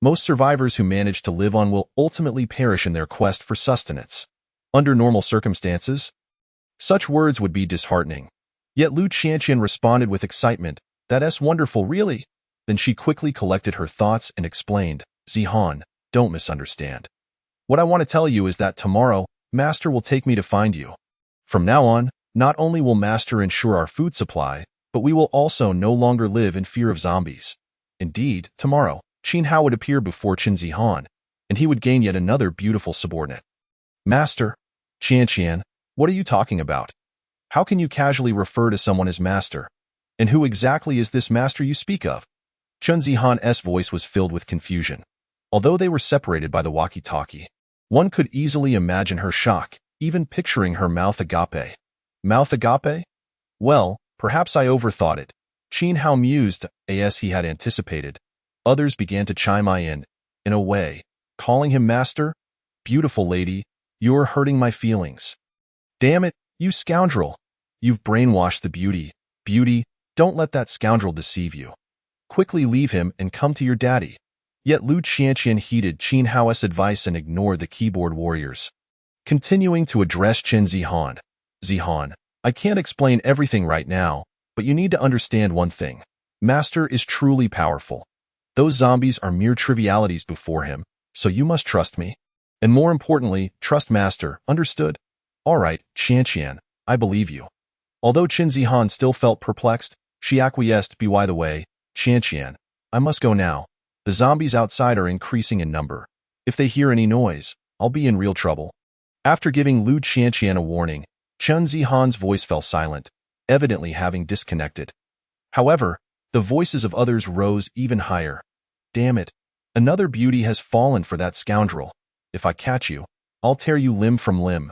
A: Most survivors who manage to live on will ultimately perish in their quest for sustenance. Under normal circumstances, such words would be disheartening. Yet Lu Qianqian responded with excitement, that's wonderful, really? Then she quickly collected her thoughts and explained, Zihan, don't misunderstand. What I want to tell you is that tomorrow, Master will take me to find you. From now on, not only will Master ensure our food supply, but we will also no longer live in fear of zombies. Indeed, tomorrow, Qin Hao would appear before Chen Zihan, and he would gain yet another beautiful subordinate. Master? Qianqian, what are you talking about? How can you casually refer to someone as master? And who exactly is this master you speak of? Chen Zihan's voice was filled with confusion. Although they were separated by the walkie-talkie, One could easily imagine her shock, even picturing her mouth agape. Mouth agape? Well, perhaps I overthought it. Qin Hao mused, as he had anticipated. Others began to chime in a way, calling him master. Beautiful lady, you're hurting my feelings. Damn it, you scoundrel. You've brainwashed the beauty. Beauty, don't let that scoundrel deceive you. Quickly leave him and come to your daddy. Yet Lu Qianqian heeded Qin Hao's advice and ignored the keyboard warriors. Continuing to address Qin Zihan. Zihan, I can't explain everything right now, but you need to understand one thing. Master is truly powerful. Those zombies are mere trivialities before him, so you must trust me. And more importantly, trust Master, understood? All right, Qianqian, I believe you. Although Qin Zihan still felt perplexed, she acquiesced. By the way, Qianqian, I must go now. The zombies outside are increasing in number. If they hear any noise, I'll be in real trouble. After giving Lu Qianqian a warning, Qin Zihan's voice fell silent, evidently having disconnected. However, the voices of others rose even higher. Damn it, another beauty has fallen for that scoundrel. If I catch you, I'll tear you limb from limb.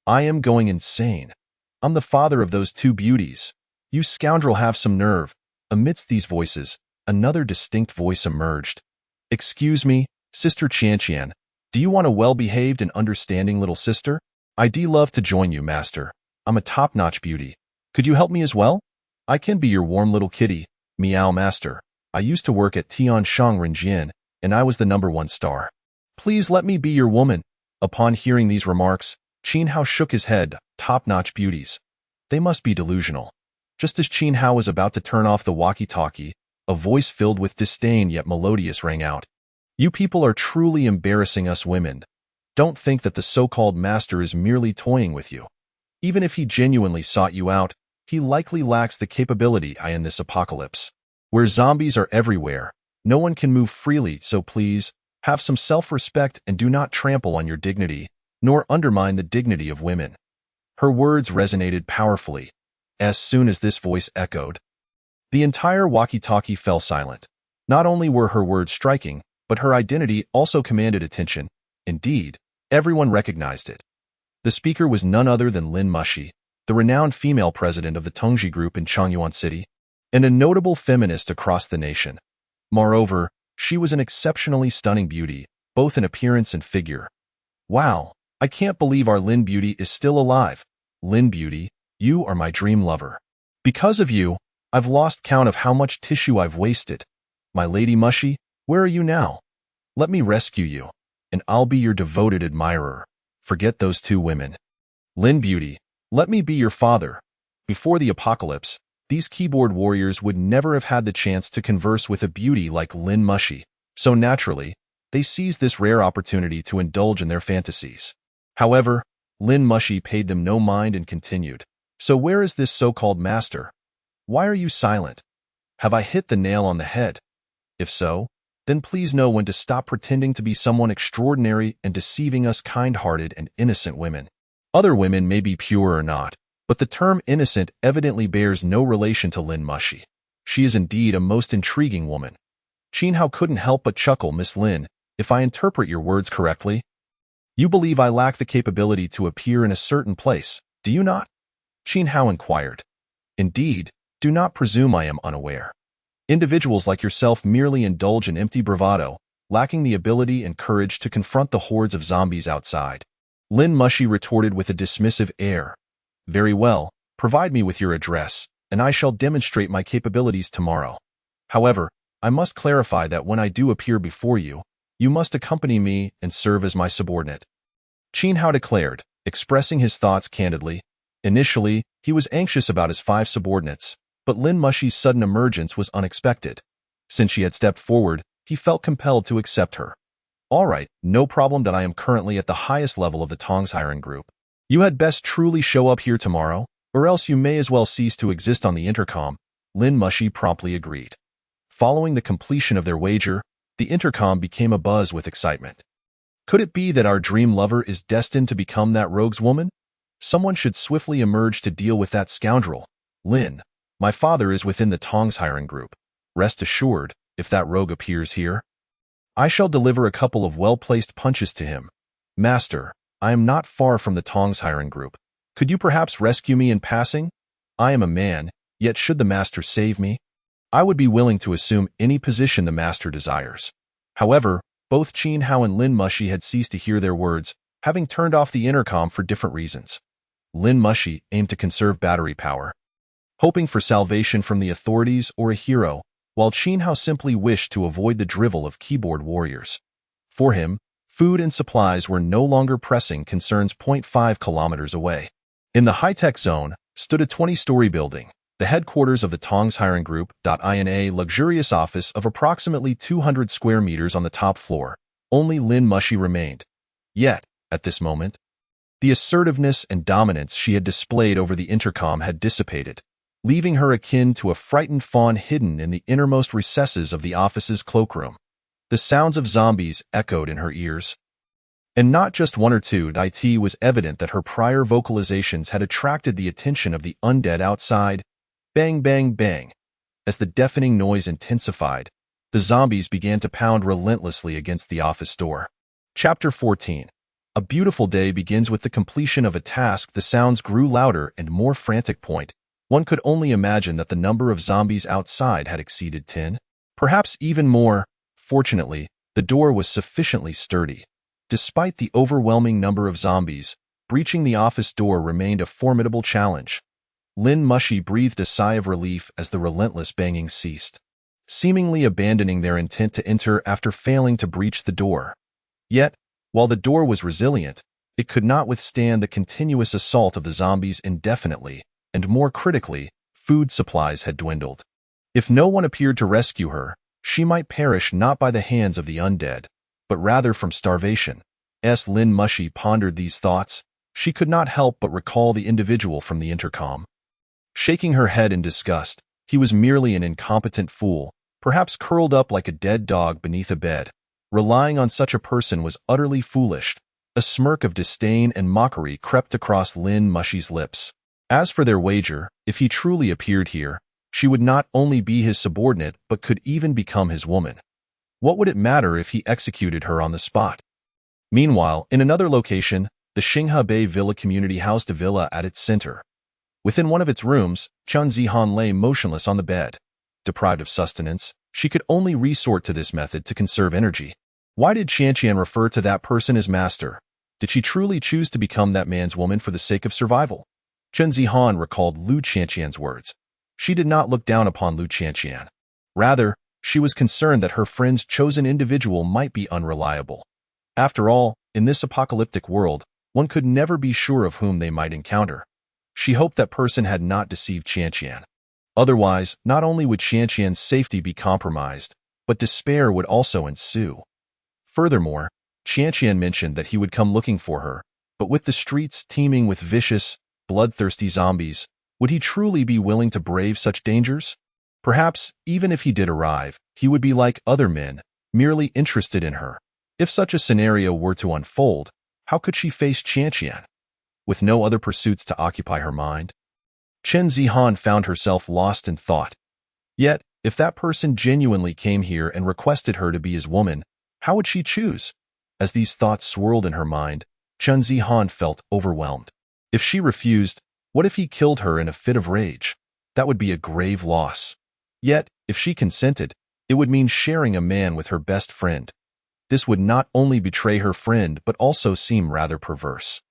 A: I am going insane. I'm the father of those two beauties. You scoundrel, have some nerve. Amidst these voices, another distinct voice emerged. Excuse me, Sister Qianqian, do you want a well-behaved and understanding little sister? I'd love to join you, Master. I'm a top-notch beauty. Could you help me as well? I can be your warm little kitty. Meow, Master. I used to work at Tianshang Renjin, and I was the #1 star. Please let me be your woman. Upon hearing these remarks, Qin Hao shook his head. Top-notch beauties. They must be delusional. Just as Qin Hao was about to turn off the walkie-talkie, a voice filled with disdain yet melodious rang out. You people are truly embarrassing us women. Don't think that the so-called master is merely toying with you. Even if he genuinely sought you out, he likely lacks the capability in this apocalypse. Where zombies are everywhere, no one can move freely, so please, have some self-respect and do not trample on your dignity, nor undermine the dignity of women. Her words resonated powerfully. As soon as this voice echoed, the entire walkie-talkie fell silent. Not only were her words striking, but her identity also commanded attention. Indeed, everyone recognized it. The speaker was none other than Lin Mushi, the renowned female president of the Tongji Group in Changyuan City, and a notable feminist across the nation. Moreover, she was an exceptionally stunning beauty, both in appearance and figure. Wow, I can't believe our Lin Beauty is still alive. Lin Beauty, you are my dream lover. Because of you, I've lost count of how much tissue I've wasted. My Lady Mushi, where are you now? Let me rescue you, and I'll be your devoted admirer. Forget those two women. Lin Beauty, let me be your father. Before the apocalypse, these keyboard warriors would never have had the chance to converse with a beauty like Lin Mushi, so naturally, they seized this rare opportunity to indulge in their fantasies. However, Lin Mushi paid them no mind and continued. So where is this so-called master? Why are you silent? Have I hit the nail on the head? If so, then please know when to stop pretending to be someone extraordinary and deceiving us kind-hearted and innocent women. Other women may be pure or not, but the term innocent evidently bears no relation to Lin Mushi. She is indeed a most intriguing woman. Qin Hao couldn't help but chuckle. Miss Lin, if I interpret your words correctly, you believe I lack the capability to appear in a certain place, do you not? Qin Hao inquired. Indeed, do not presume I am unaware. Individuals like yourself merely indulge in empty bravado, lacking the ability and courage to confront the hordes of zombies outside. Lin Mushi retorted with a dismissive air. Very well, provide me with your address, and I shall demonstrate my capabilities tomorrow. However, I must clarify that when I do appear before you, you must accompany me and serve as my subordinate. Qin Hao declared, expressing his thoughts candidly. Initially, he was anxious about his 5 subordinates, but Lin Mushi's sudden emergence was unexpected. Since she had stepped forward, he felt compelled to accept her. All right, no problem that I am currently at the highest level of the Tongshiren group. You had best truly show up here tomorrow, or else you may as well cease to exist on the intercom. Lin Mushi promptly agreed. Following the completion of their wager, the intercom became abuzz with excitement. Could it be that our dream lover is destined to become that rogue's woman? Someone should swiftly emerge to deal with that scoundrel. Lin, my father is within the Tongshiren group. Rest assured, if that rogue appears here, I shall deliver a couple of well-placed punches to him. Master, I am not far from the Tongshiren group. Could you perhaps rescue me in passing? I am a man, yet should the master save me? I would be willing to assume any position the master desires. However, both Qin Hao and Lin Mushi had ceased to hear their words, having turned off the intercom for different reasons. Lin Mushi aimed to conserve battery power, hoping for salvation from the authorities or a hero, while Qin Hao simply wished to avoid the drivel of keyboard warriors. For him, food and supplies were no longer pressing concerns. 0.5 kilometers away, in the high-tech zone, stood a 20-story building, the headquarters of the Tongshiren Group. In a luxurious office of approximately 200 square meters on the top floor, only Lin Mushi remained. Yet, at this moment, the assertiveness and dominance she had displayed over the intercom had dissipated, leaving her akin to a frightened fawn hidden in the innermost recesses of the office's cloakroom. The sounds of zombies echoed in her ears. And not just one or two. It was evident that her prior vocalizations had attracted the attention of the undead outside. Bang, bang, bang. As the deafening noise intensified, the zombies began to pound relentlessly against the office door. Chapter 14. A beautiful day begins with the completion of a task. The sounds grew louder and more frantic. One could only imagine that the number of zombies outside had exceeded 10, perhaps even more. Fortunately, the door was sufficiently sturdy. Despite the overwhelming number of zombies, breaching the office door remained a formidable challenge. Lin Mushi breathed a sigh of relief as the relentless banging ceased, seemingly abandoning their intent to enter after failing to breach the door. Yet, while the door was resilient, it could not withstand the continuous assault of the zombies indefinitely, and more critically, food supplies had dwindled. If no one appeared to rescue her, she might perish not by the hands of the undead, but rather from starvation. As Lin Mushi pondered these thoughts, she could not help but recall the individual from the intercom. Shaking her head in disgust, he was merely an incompetent fool, perhaps curled up like a dead dog beneath a bed. Relying on such a person was utterly foolish. A smirk of disdain and mockery crept across Lin Mushi's lips. As for their wager, if he truly appeared here, she would not only be his subordinate but could even become his woman. What would it matter if he executed her on the spot? Meanwhile, in another location, the Xinghe Bay Villa community housed a villa at its center. Within one of its rooms, Chen Zihan lay motionless on the bed. Deprived of sustenance, she could only resort to this method to conserve energy. Why did Qianqian refer to that person as master? Did she truly choose to become that man's woman for the sake of survival? Chen Zihan recalled Lu Qianqian's words. She did not look down upon Lu Qianqian. Rather, she was concerned that her friend's chosen individual might be unreliable. After all, in this apocalyptic world, one could never be sure of whom they might encounter. She hoped that person had not deceived Qianqian. Otherwise, not only would Qianqian's safety be compromised, but despair would also ensue. Furthermore, Qianqian mentioned that he would come looking for her, but with the streets teeming with vicious, bloodthirsty zombies, would he truly be willing to brave such dangers? Perhaps, even if he did arrive, he would be like other men, merely interested in her. If such a scenario were to unfold, how could she face Qianqian? With no other pursuits to occupy her mind, Chen Zihan found herself lost in thought. Yet, if that person genuinely came here and requested her to be his woman, how would she choose? As these thoughts swirled in her mind, Chen Zihan felt overwhelmed. If she refused, what if he killed her in a fit of rage? That would be a grave loss. Yet, if she consented, it would mean sharing a man with her best friend. This would not only betray her friend but also seem rather perverse.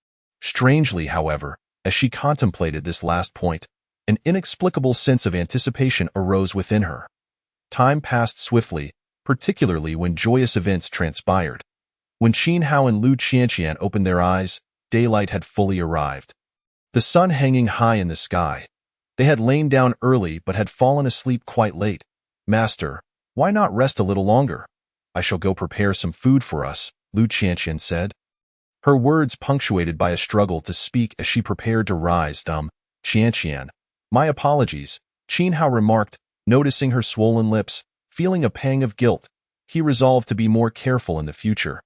A: Strangely, however, as she contemplated this last point, an inexplicable sense of anticipation arose within her. Time passed swiftly, particularly when joyous events transpired. When Qin Hao and Lu Qianqian opened their eyes, daylight had fully arrived. The sun hanging high in the sky. They had lain down early but had fallen asleep quite late. Master, why not rest a little longer? I shall go prepare some food for us, Lu Qianqian said. Her words punctuated by a struggle to speak as she prepared to rise. Qianqian. My apologies, Qin Hao remarked, noticing her swollen lips. Feeling a pang of guilt, he resolved to be more careful in the future.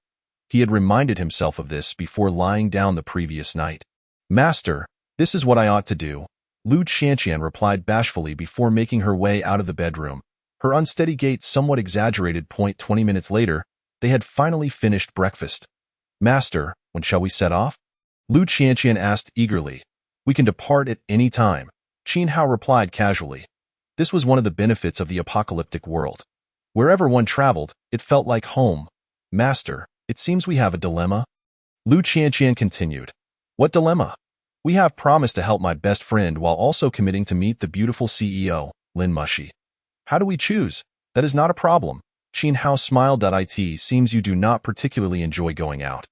A: He had reminded himself of this before lying down the previous night. Master, this is what I ought to do, Lu Qianqian replied bashfully before making her way out of the bedroom. Her unsteady gait somewhat exaggerated. 20 minutes later, they had finally finished breakfast. Master, When shall we set off? Lu Qianqian asked eagerly. We can depart at any time, Qin Hao replied casually. This was one of the benefits of the apocalyptic world. Wherever one traveled, it felt like home. Master, it seems we have a dilemma. Lu Qianqian continued. What dilemma? We have promised to help my best friend while also committing to meet the beautiful CEO, Lin Mushi. How do we choose? That is not a problem. Qin Hao smiled. It seems you do not particularly enjoy going out.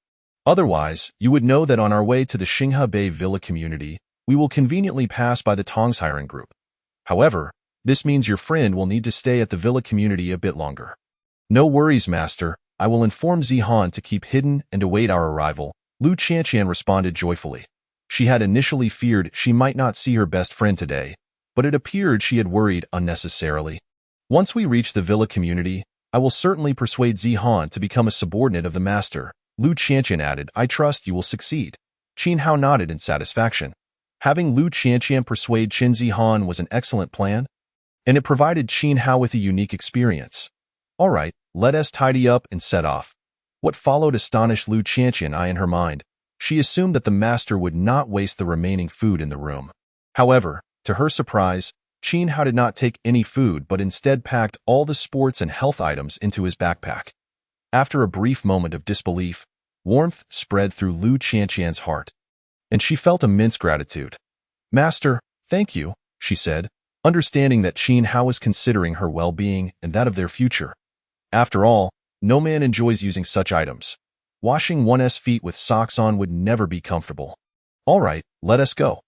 A: Otherwise, you would know that on our way to the Xinghe Bay Villa community, we will conveniently pass by the Tongshiren group. However, this means your friend will need to stay at the Villa community a bit longer. No worries, Master. I will inform Zihan to keep hidden and await our arrival, Lu Qianqian responded joyfully. She had initially feared she might not see her best friend today, but it appeared she had worried unnecessarily. Once we reach the Villa community, I will certainly persuade Zihan to become a subordinate of the Master, Lu Qianqian added. I trust you will succeed. Qin Hao nodded in satisfaction. Having Lu Qianqian persuade Qin Zihan was an excellent plan, and it provided Qin Hao with a unique experience. All right, let us tidy up and set off. What followed astonished Lu Qianqian in her mind. She assumed that the master would not waste the remaining food in the room. However, to her surprise, Qin Hao did not take any food but instead packed all the sports and health items into his backpack. After a brief moment of disbelief, warmth spread through Lu Qianqian's heart, and she felt immense gratitude. Master, thank you, she said, understanding that Qin Hao was considering her well-being and that of their future. After all, no man enjoys using such items. Washing one's feet with socks on would never be comfortable. All right, let us go.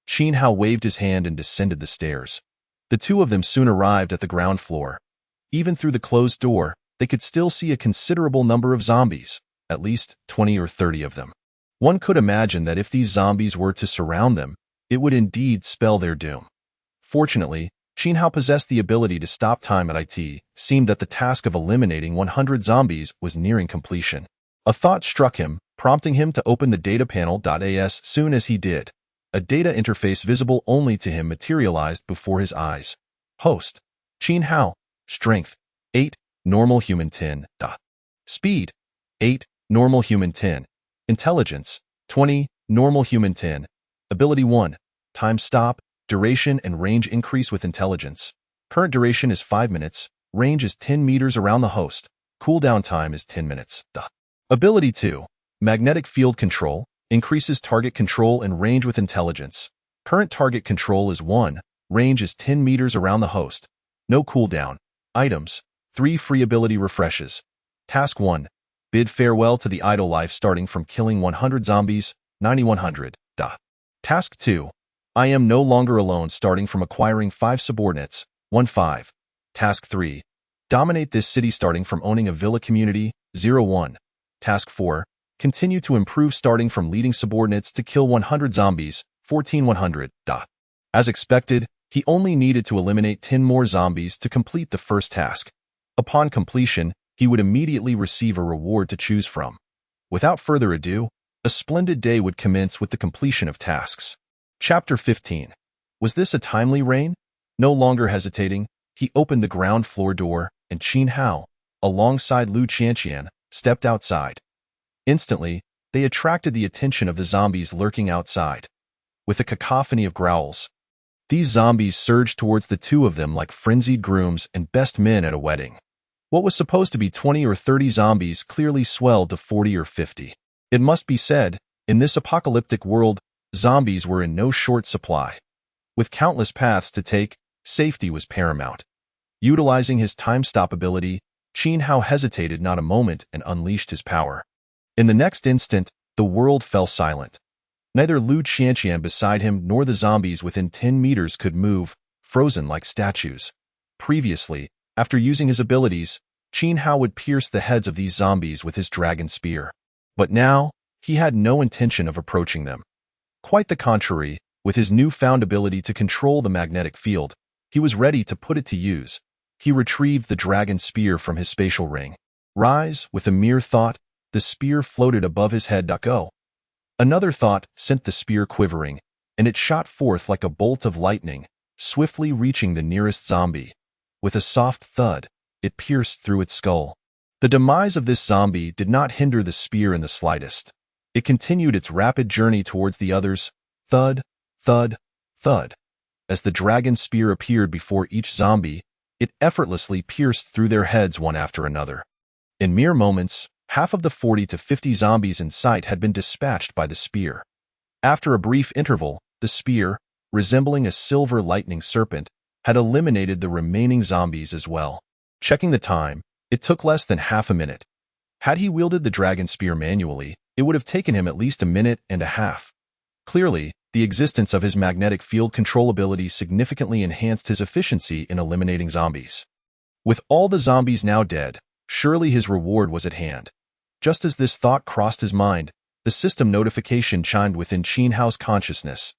A: Qin Hao waved his hand and descended the stairs. The two of them soon arrived at the ground floor. Even through the closed door, they could still see a considerable number of zombies, at least 20 or 30 of them. One could imagine that if these zombies were to surround them, it would indeed spell their doom. Fortunately, Qin Hao possessed the ability to stop time. It seemed that the task of eliminating 100 zombies was nearing completion. A thought struck him, prompting him to open the data panel. As soon as he did, a data interface visible only to him materialized before his eyes. Host: Qin Hao. Strength: 8, normal human 10. Speed: 8, normal human 10. Intelligence: 20, normal human 10. Ability 1, time stop, duration and range increase with intelligence. Current duration is 5 minutes, range is 10 meters around the host, cooldown time is 10 minutes. Ability 2, magnetic field control, increases target control and range with intelligence. Current target control is 1, range is 10 meters around the host. No cooldown. Items: 3 free ability refreshes. Task 1, bid farewell to the idle life starting from killing 100 zombies, 9100. Task 2, I am no longer alone starting from acquiring 5 subordinates, 15. Task 3, dominate this city starting from owning a villa community, 01. Task 4, continue to improve starting from leading subordinates to kill 100 zombies, 14100. As expected, he only needed to eliminate 10 more zombies to complete the first task. Upon completion, he would immediately receive a reward to choose from. Without further ado, a splendid day would commence with the completion of tasks. Chapter 15. Was this a timely rain? No longer hesitating, he opened the ground floor door, and Qin Hao, alongside Lu Qianqian, stepped outside. Instantly, they attracted the attention of the zombies lurking outside. With a cacophony of growls, these zombies surged towards the two of them like frenzied grooms and best men at a wedding. What was supposed to be 20 or 30 zombies clearly swelled to 40 or 50. It must be said, in this apocalyptic world, zombies were in no short supply. With countless paths to take, safety was paramount. Utilizing his time stop ability, Qin Hao hesitated not a moment and unleashed his power. In the next instant, the world fell silent. Neither Lu Qianqian beside him nor the zombies within 10 meters could move, frozen like statues. Previously, after using his abilities, Qin Hao would pierce the heads of these zombies with his dragon spear. But now, he had no intention of approaching them. Quite the contrary, with his newfound ability to control the magnetic field, he was ready to put it to use. He retrieved the dragon spear from his spatial ring. Rise, with a mere thought, the spear floated above his head. Go. Another thought sent the spear quivering, and it shot forth like a bolt of lightning, swiftly reaching the nearest zombie. With a soft thud, it pierced through its skull. The demise of this zombie did not hinder the spear in the slightest. It continued its rapid journey towards the others, thud, thud, thud. As the dragon spear appeared before each zombie, it effortlessly pierced through their heads one after another. In mere moments, half of the 40 to 50 zombies in sight had been dispatched by the spear. After a brief interval, the spear, resembling a silver lightning serpent, had eliminated the remaining zombies as well. Checking the time, it took less than half a minute. Had he wielded the dragon spear manually, it would have taken him at least a minute and a half. Clearly, the existence of his magnetic field control ability significantly enhanced his efficiency in eliminating zombies. With all the zombies now dead, surely his reward was at hand. Just as this thought crossed his mind, the system notification chimed within Qin Hao's consciousness.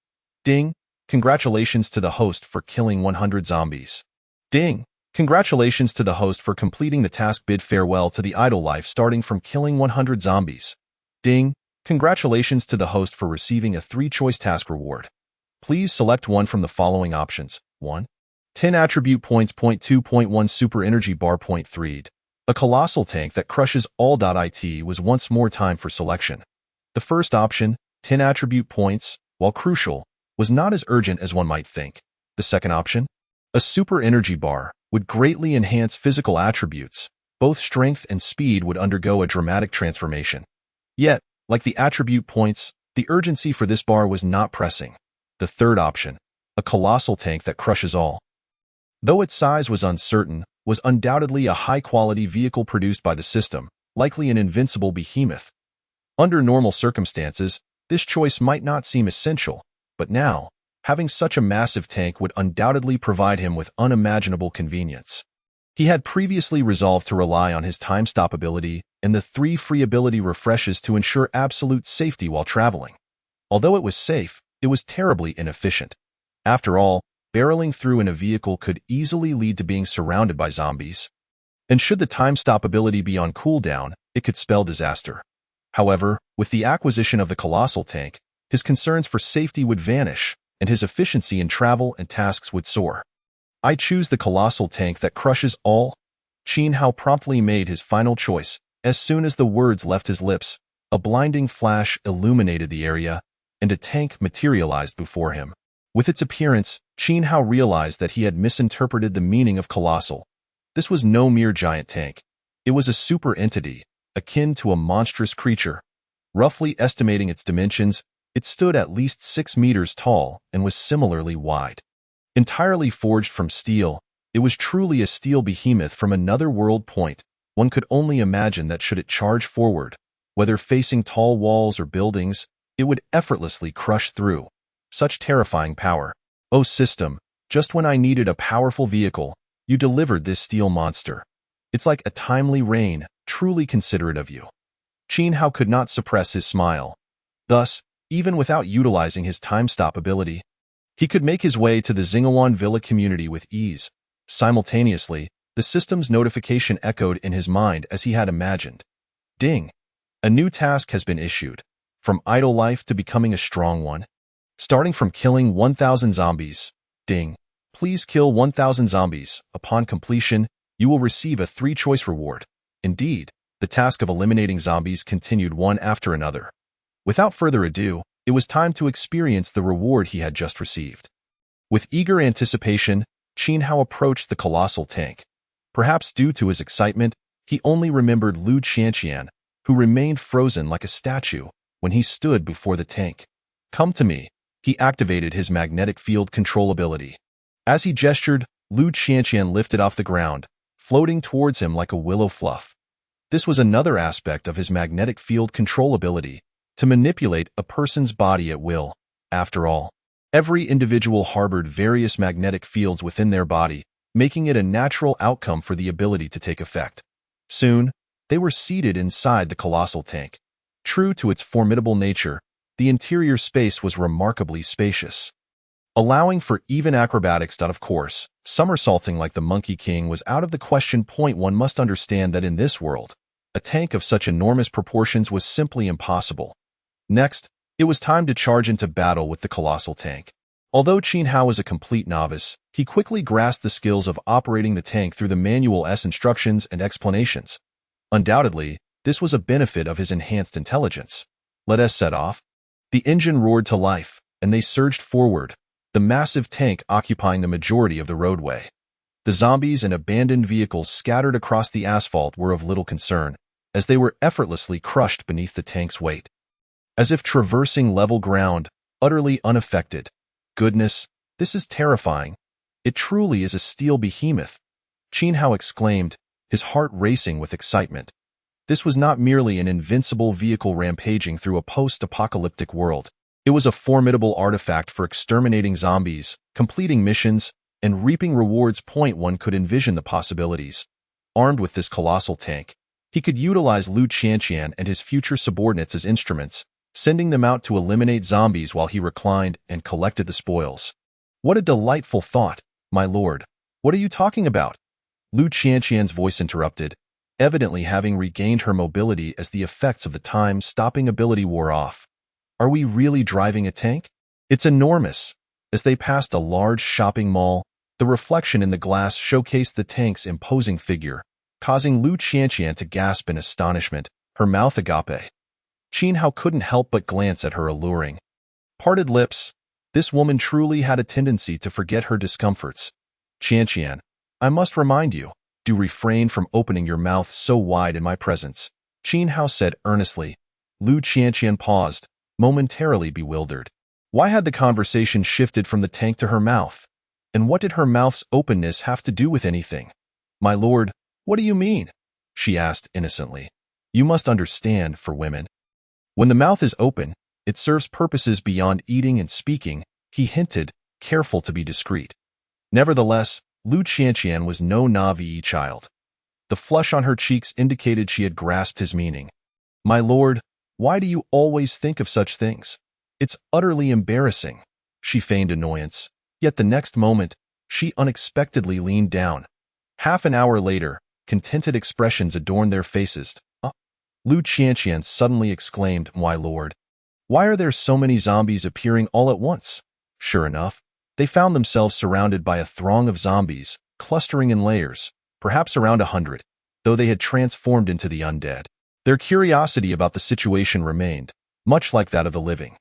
A: Ding! Congratulations to the host for killing 100 zombies. Ding! Congratulations to the host for completing the task. Bid farewell to the idle life starting from killing 100 zombies. Ding! Congratulations to the host for receiving a 3-choice task reward. Please select one from the following options. 1. 10 attribute points. 2.1 super energy bar. 3. A colossal tank that crushes all. It was once more time for selection. The first option, 10 attribute points, while crucial, was not as urgent as one might think. The second option, a super energy bar, would greatly enhance physical attributes. Both strength and speed would undergo a dramatic transformation. Yet, like the attribute points, the urgency for this bar was not pressing. The third option, a colossal tank that crushes all. Though its size was uncertain, was undoubtedly a high-quality vehicle produced by the system, likely an invincible behemoth. Under normal circumstances, this choice might not seem essential, but now, having such a massive tank would undoubtedly provide him with unimaginable convenience. He had previously resolved to rely on his time stop ability and the 3 free ability refreshes to ensure absolute safety while traveling. Although it was safe, it was terribly inefficient. After all, barreling through in a vehicle could easily lead to being surrounded by zombies. And should the time stop ability be on cooldown, it could spell disaster. However, with the acquisition of the colossal tank, his concerns for safety would vanish, and his efficiency in travel and tasks would soar. I choose the colossal tank that crushes all. Qin Hao promptly made his final choice. As soon as the words left his lips, a blinding flash illuminated the area, and a tank materialized before him. With its appearance, Qin Hao realized that he had misinterpreted the meaning of colossal. This was no mere giant tank. It was a super entity, akin to a monstrous creature. Roughly estimating its dimensions, it stood at least 6 meters tall and was similarly wide. Entirely forged from steel, it was truly a steel behemoth from another world point. One could only imagine that should it charge forward, whether facing tall walls or buildings, it would effortlessly crush through. Such terrifying power. Oh system, just when I needed a powerful vehicle, you delivered this steel monster. It's like a timely rain, truly considerate of you. Qin Hao could not suppress his smile. Thus, even without utilizing his time stop ability, he could make his way to the Xinghuan Villa community with ease. Simultaneously, the system's notification echoed in his mind as he had imagined. Ding! A new task has been issued. From idle life to becoming a strong one. Starting from killing 1,000 zombies. Ding! Please kill 1,000 zombies. Upon completion, you will receive a 3-choice reward. Indeed, the task of eliminating zombies continued one after another. Without further ado, it was time to experience the reward he had just received. With eager anticipation, Qin Hao approached the colossal tank. Perhaps due to his excitement, he only remembered Lu Qianqian, who remained frozen like a statue when he stood before the tank. Come to me. He activated his magnetic field control ability. As he gestured, Lu Qianqian lifted off the ground, floating towards him like a willow fluff. This was another aspect of his magnetic field control ability, to manipulate a person's body at will. After all, every individual harbored various magnetic fields within their body, making it a natural outcome for the ability to take effect. Soon, they were seated inside the colossal tank. True to its formidable nature, the interior space was remarkably spacious, allowing for even acrobatics. Of course, somersaulting like the Monkey King was out of the question. One must understand that in this world, a tank of such enormous proportions was simply impossible. Next, it was time to charge into battle with the colossal tank. Although Qin Hao was a complete novice, he quickly grasped the skills of operating the tank through the manual instructions and explanations. Undoubtedly, this was a benefit of his enhanced intelligence. Let us set off. The engine roared to life, and they surged forward, the massive tank occupying the majority of the roadway. The zombies and abandoned vehicles scattered across the asphalt were of little concern, as they were effortlessly crushed beneath the tank's weight. As if traversing level ground, utterly unaffected. Goodness, this is terrifying. It truly is a steel behemoth, Qin Hao exclaimed, his heart racing with excitement. This was not merely an invincible vehicle rampaging through a post-apocalyptic world. It was a formidable artifact for exterminating zombies, completing missions, and reaping rewards. One could envision the possibilities. Armed with this colossal tank, he could utilize Lu Qianqian and his future subordinates as instruments, sending them out to eliminate zombies while he reclined and collected the spoils. What a delightful thought, my lord. What are you talking about? Lu Qianqian's voice interrupted, evidently having regained her mobility as the effects of the time-stopping ability wore off. Are we really driving a tank? It's enormous. As they passed a large shopping mall, the reflection in the glass showcased the tank's imposing figure, causing Lu Qianqian to gasp in astonishment, her mouth agape. Qin Hao couldn't help but glance at her alluring, parted lips. This woman truly had a tendency to forget her discomforts. Qianqian, I must remind you, do refrain from opening your mouth so wide in my presence, Qin Hao said earnestly. Lu Qianqian paused, momentarily bewildered. Why had the conversation shifted from the tank to her mouth? And what did her mouth's openness have to do with anything? My lord, what do you mean? She asked innocently. You must understand, for women, when the mouth is open, it serves purposes beyond eating and speaking, he hinted, careful to be discreet. Nevertheless, Lu Qianqian was no naive child. The flush on her cheeks indicated she had grasped his meaning. My lord, why do you always think of such things? It's utterly embarrassing. She feigned annoyance, yet the next moment, she unexpectedly leaned down. Half an hour later, contented expressions adorned their faces. Lu Qianqian suddenly exclaimed, my lord, why are there so many zombies appearing all at once? Sure enough, they found themselves surrounded by a throng of zombies, clustering in layers, perhaps around 100, though they had transformed into the undead. Their curiosity about the situation remained, much like that of the living.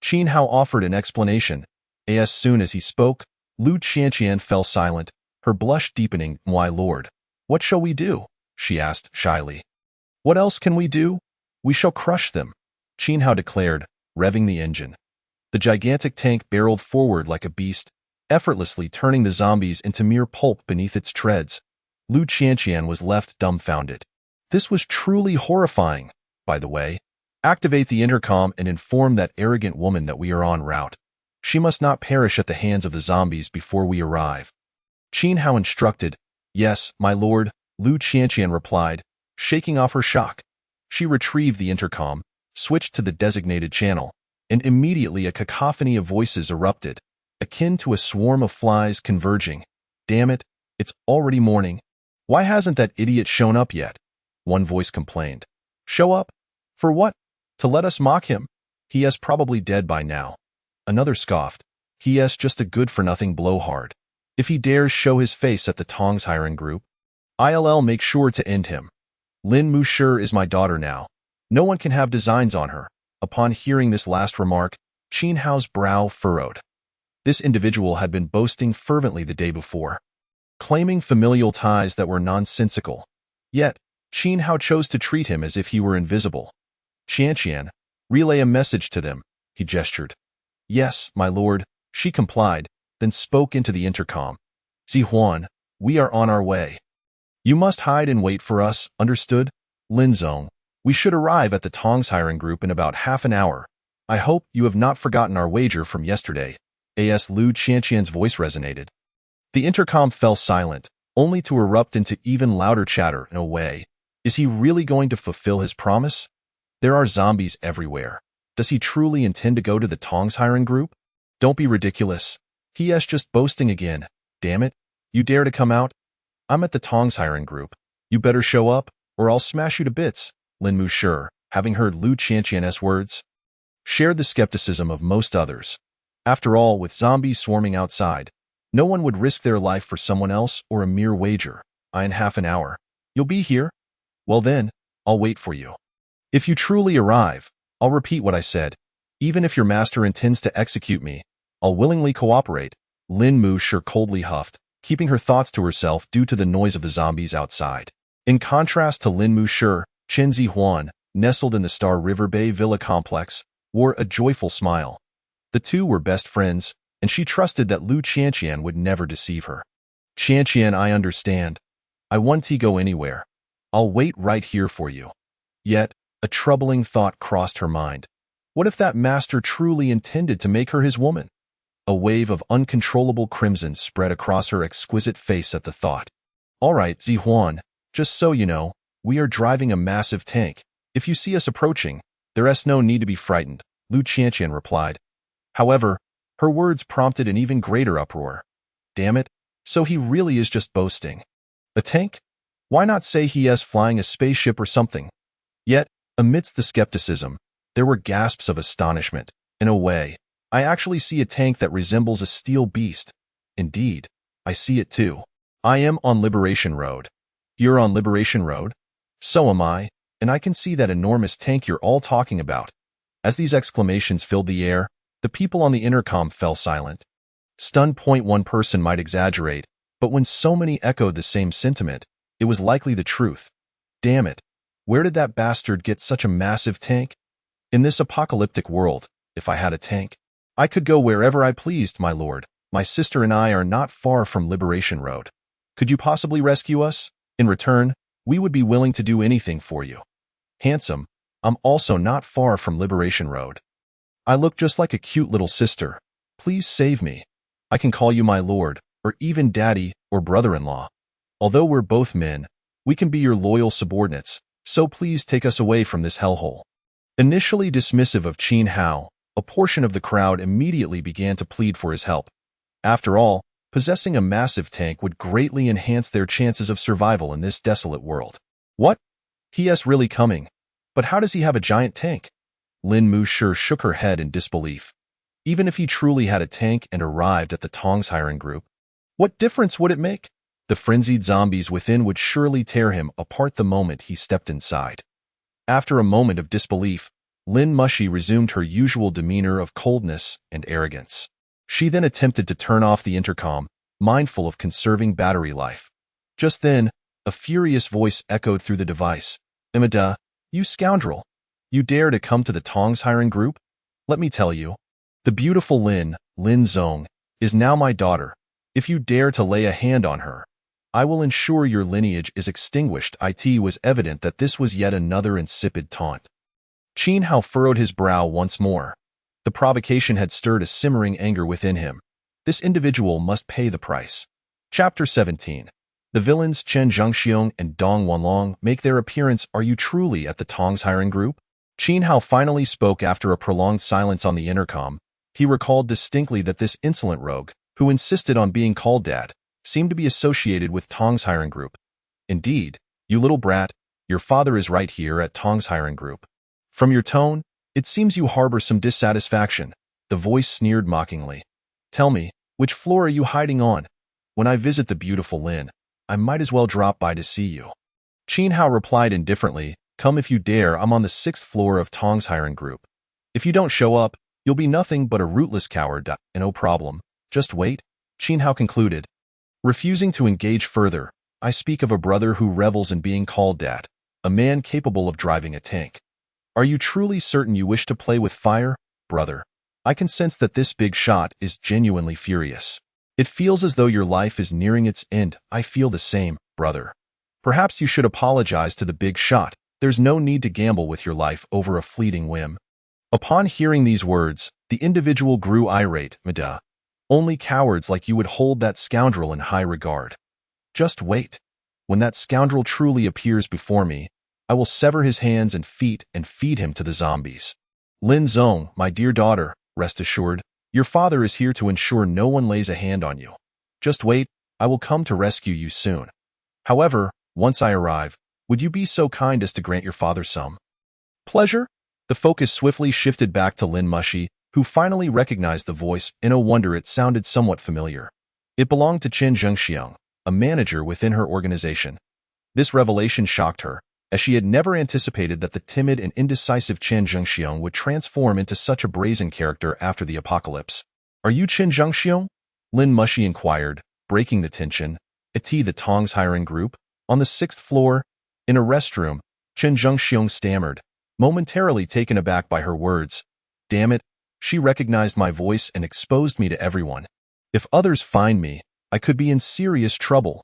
A: Qin Hao offered an explanation. As soon as he spoke, Lu Qianqian fell silent, her blush deepening. My lord, what shall we do? She asked shyly. What else can we do? We shall crush them, Qin Hao declared, revving the engine. The gigantic tank barreled forward like a beast, effortlessly turning the zombies into mere pulp beneath its treads. Lu Qianqian was left dumbfounded. This was truly horrifying. By the way, activate the intercom and inform that arrogant woman that we are en route. She must not perish at the hands of the zombies before we arrive. Qin Hao instructed. Yes, my lord, Lu Qianqian replied, shaking off her shock. She retrieved the intercom, switched to the designated channel, and immediately a cacophony of voices erupted, akin to a swarm of flies converging. Damn it, it's already morning. Why hasn't that idiot shown up yet? One voice complained. Show up? For what? To let us mock him? He is probably dead by now. Another scoffed. He is just a good-for-nothing blowhard. If he dares show his face at the Tongs hiring group, I'll make sure to end him. Lin Musher is my daughter now. No one can have designs on her. Upon hearing this last remark, Qin Hao's brow furrowed. This individual had been boasting fervently the day before, claiming familial ties that were nonsensical. Yet, Qin Hao chose to treat him as if he were invisible. Qianqian, relay a message to them, he gestured. Yes, my lord, she complied, then spoke into the intercom. Zihuan, we are on our way. You must hide and wait for us, understood? Linzong, we should arrive at the Tongs hiring group in about half an hour. I hope you have not forgotten our wager from yesterday. As Lu Qianqian's voice resonated. The intercom fell silent, only to erupt into even louder chatter. No way. Is he really going to fulfill his promise? There are zombies everywhere. Does he truly intend to go to the Tongs hiring group? Don't be ridiculous. He is just boasting again. Damn it. You dare to come out? I'm at the Tongs hiring group. You better show up, or I'll smash you to bits. Lin Musher, having heard Lu Qianqian's words, shared the skepticism of most others. After all, with zombies swarming outside, no one would risk their life for someone else or a mere wager. In half an hour. You'll be here? Well then, I'll wait for you. If you truly arrive, I'll repeat what I said. Even if your master intends to execute me, I'll willingly cooperate. Lin Mu Shi coldly huffed, keeping her thoughts to herself due to the noise of the zombies outside. In contrast to Lin Mu Shi, Chen Zihuan, nestled in the Star River Bay Villa complex, wore a joyful smile. The two were best friends, and she trusted that Lu Qianqian would never deceive her. Qianqian, I understand. I won't go anywhere. I'll wait right here for you. Yet, a troubling thought crossed her mind. What if that master truly intended to make her his woman? A wave of uncontrollable crimson spread across her exquisite face at the thought. All right, Zihuan, just so you know, we are driving a massive tank. If you see us approaching, there's no need to be frightened, Lu Qianqian replied. However, her words prompted an even greater uproar. Damn it, so he really is just boasting. A tank? Why not say he is flying a spaceship or something? Yet, amidst the skepticism, there were gasps of astonishment. In a way, I actually see a tank that resembles a steel beast. Indeed, I see it too. I am on Liberation Road. You're on Liberation Road? So am I, and I can see that enormous tank you're all talking about. As these exclamations filled the air, the people on the intercom fell silent. Stunned. One person might exaggerate, but when so many echoed the same sentiment, it was likely the truth. Damn it, where did that bastard get such a massive tank? In this apocalyptic world, if I had a tank, I could go wherever I pleased, my lord. My sister and I are not far from Liberation Road. Could you possibly rescue us? In return, we would be willing to do anything for you. Handsome, I'm also not far from Liberation Road. I look just like a cute little sister. Please save me. I can call you my lord, or even daddy, or brother-in-law. Although we're both men, we can be your loyal subordinates, so please take us away from this hellhole. Initially dismissive of Qin Hao, a portion of the crowd immediately began to plead for his help. After all, possessing a massive tank would greatly enhance their chances of survival in this desolate world. What? He is really coming. But how does he have a giant tank? Lin Mu Shi shook her head in disbelief. Even if he truly had a tank and arrived at the Tong's hiring group, what difference would it make? The frenzied zombies within would surely tear him apart the moment he stepped inside. After a moment of disbelief, Lin Mushi resumed her usual demeanor of coldness and arrogance. She then attempted to turn off the intercom, mindful of conserving battery life. Just then, a furious voice echoed through the device. Imada, you scoundrel! You dare to come to the Tong's hiring group? Let me tell you, the beautiful Lin Zong, is now my daughter. If you dare to lay a hand on her, I will ensure your lineage is extinguished. It was evident that this was yet another insipid taunt. Qin Hao furrowed his brow once more. The provocation had stirred a simmering anger within him. This individual must pay the price. Chapter 17. The villains Chen Zhengxiong and Dong Wanlong make their appearance. Are you truly at the Tong's hiring group? Qin Hao finally spoke after a prolonged silence on the intercom. He recalled distinctly that this insolent rogue, who insisted on being called Dad, seemed to be associated with Tong's hiring group. Indeed, you little brat, your father is right here at Tong's hiring group. From your tone, it seems you harbor some dissatisfaction. The voice sneered mockingly. Tell me, which floor are you hiding on? When I visit the beautiful Lin, I might as well drop by to see you. Qin Hao replied indifferently, come if you dare. I'm on the 6th floor of Tong's hiring group. If you don't show up, you'll be nothing but a rootless coward. No problem. Just wait, Qin Hao concluded. Refusing to engage further, I speak of a brother who revels in being called Dad, a man capable of driving a tank. Are you truly certain you wish to play with fire, brother? I can sense that this big shot is genuinely furious. It feels as though your life is nearing its end. I feel the same, brother. Perhaps you should apologize to the big shot. There's no need to gamble with your life over a fleeting whim. Upon hearing these words, the individual grew irate. Mada. Only cowards like you would hold that scoundrel in high regard. Just wait. When that scoundrel truly appears before me, I will sever his hands and feet and feed him to the zombies. Lin Zong, my dear daughter, rest assured, your father is here to ensure no one lays a hand on you. Just wait, I will come to rescue you soon. However, once I arrive, would you be so kind as to grant your father some pleasure? The focus swiftly shifted back to Lin Mushi, who finally recognized the voice. In a wonder, it sounded somewhat familiar. It belonged to Chen Zhengxiong, a manager within her organization. This revelation shocked her. as she had never anticipated that the timid and indecisive Chen Zhengxiong would transform into such a brazen character after the apocalypse. "Are you Chen Zhengxiong?" Lin Mushi inquired, breaking the tension. At the Tong's hiring group, on the 6th floor, in a restroom, Chen Zhengxiong stammered, momentarily taken aback by her words. Damn it, she recognized my voice and exposed me to everyone. If others find me, I could be in serious trouble.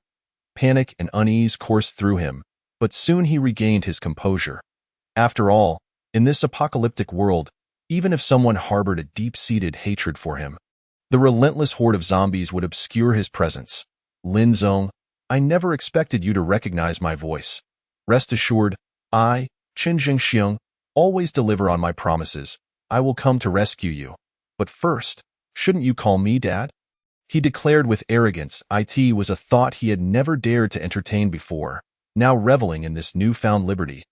A: Panic and unease coursed through him, but soon he regained his composure. After all, in this apocalyptic world, even if someone harbored a deep-seated hatred for him, the relentless horde of zombies would obscure his presence. Lin Zong, I never expected you to recognize my voice. Rest assured, I, Chen Zhengxiong, always deliver on my promises. I will come to rescue you. But first, shouldn't you call me Dad? He declared with arrogance. It was a thought he had never dared to entertain before, now reveling in this newfound liberty.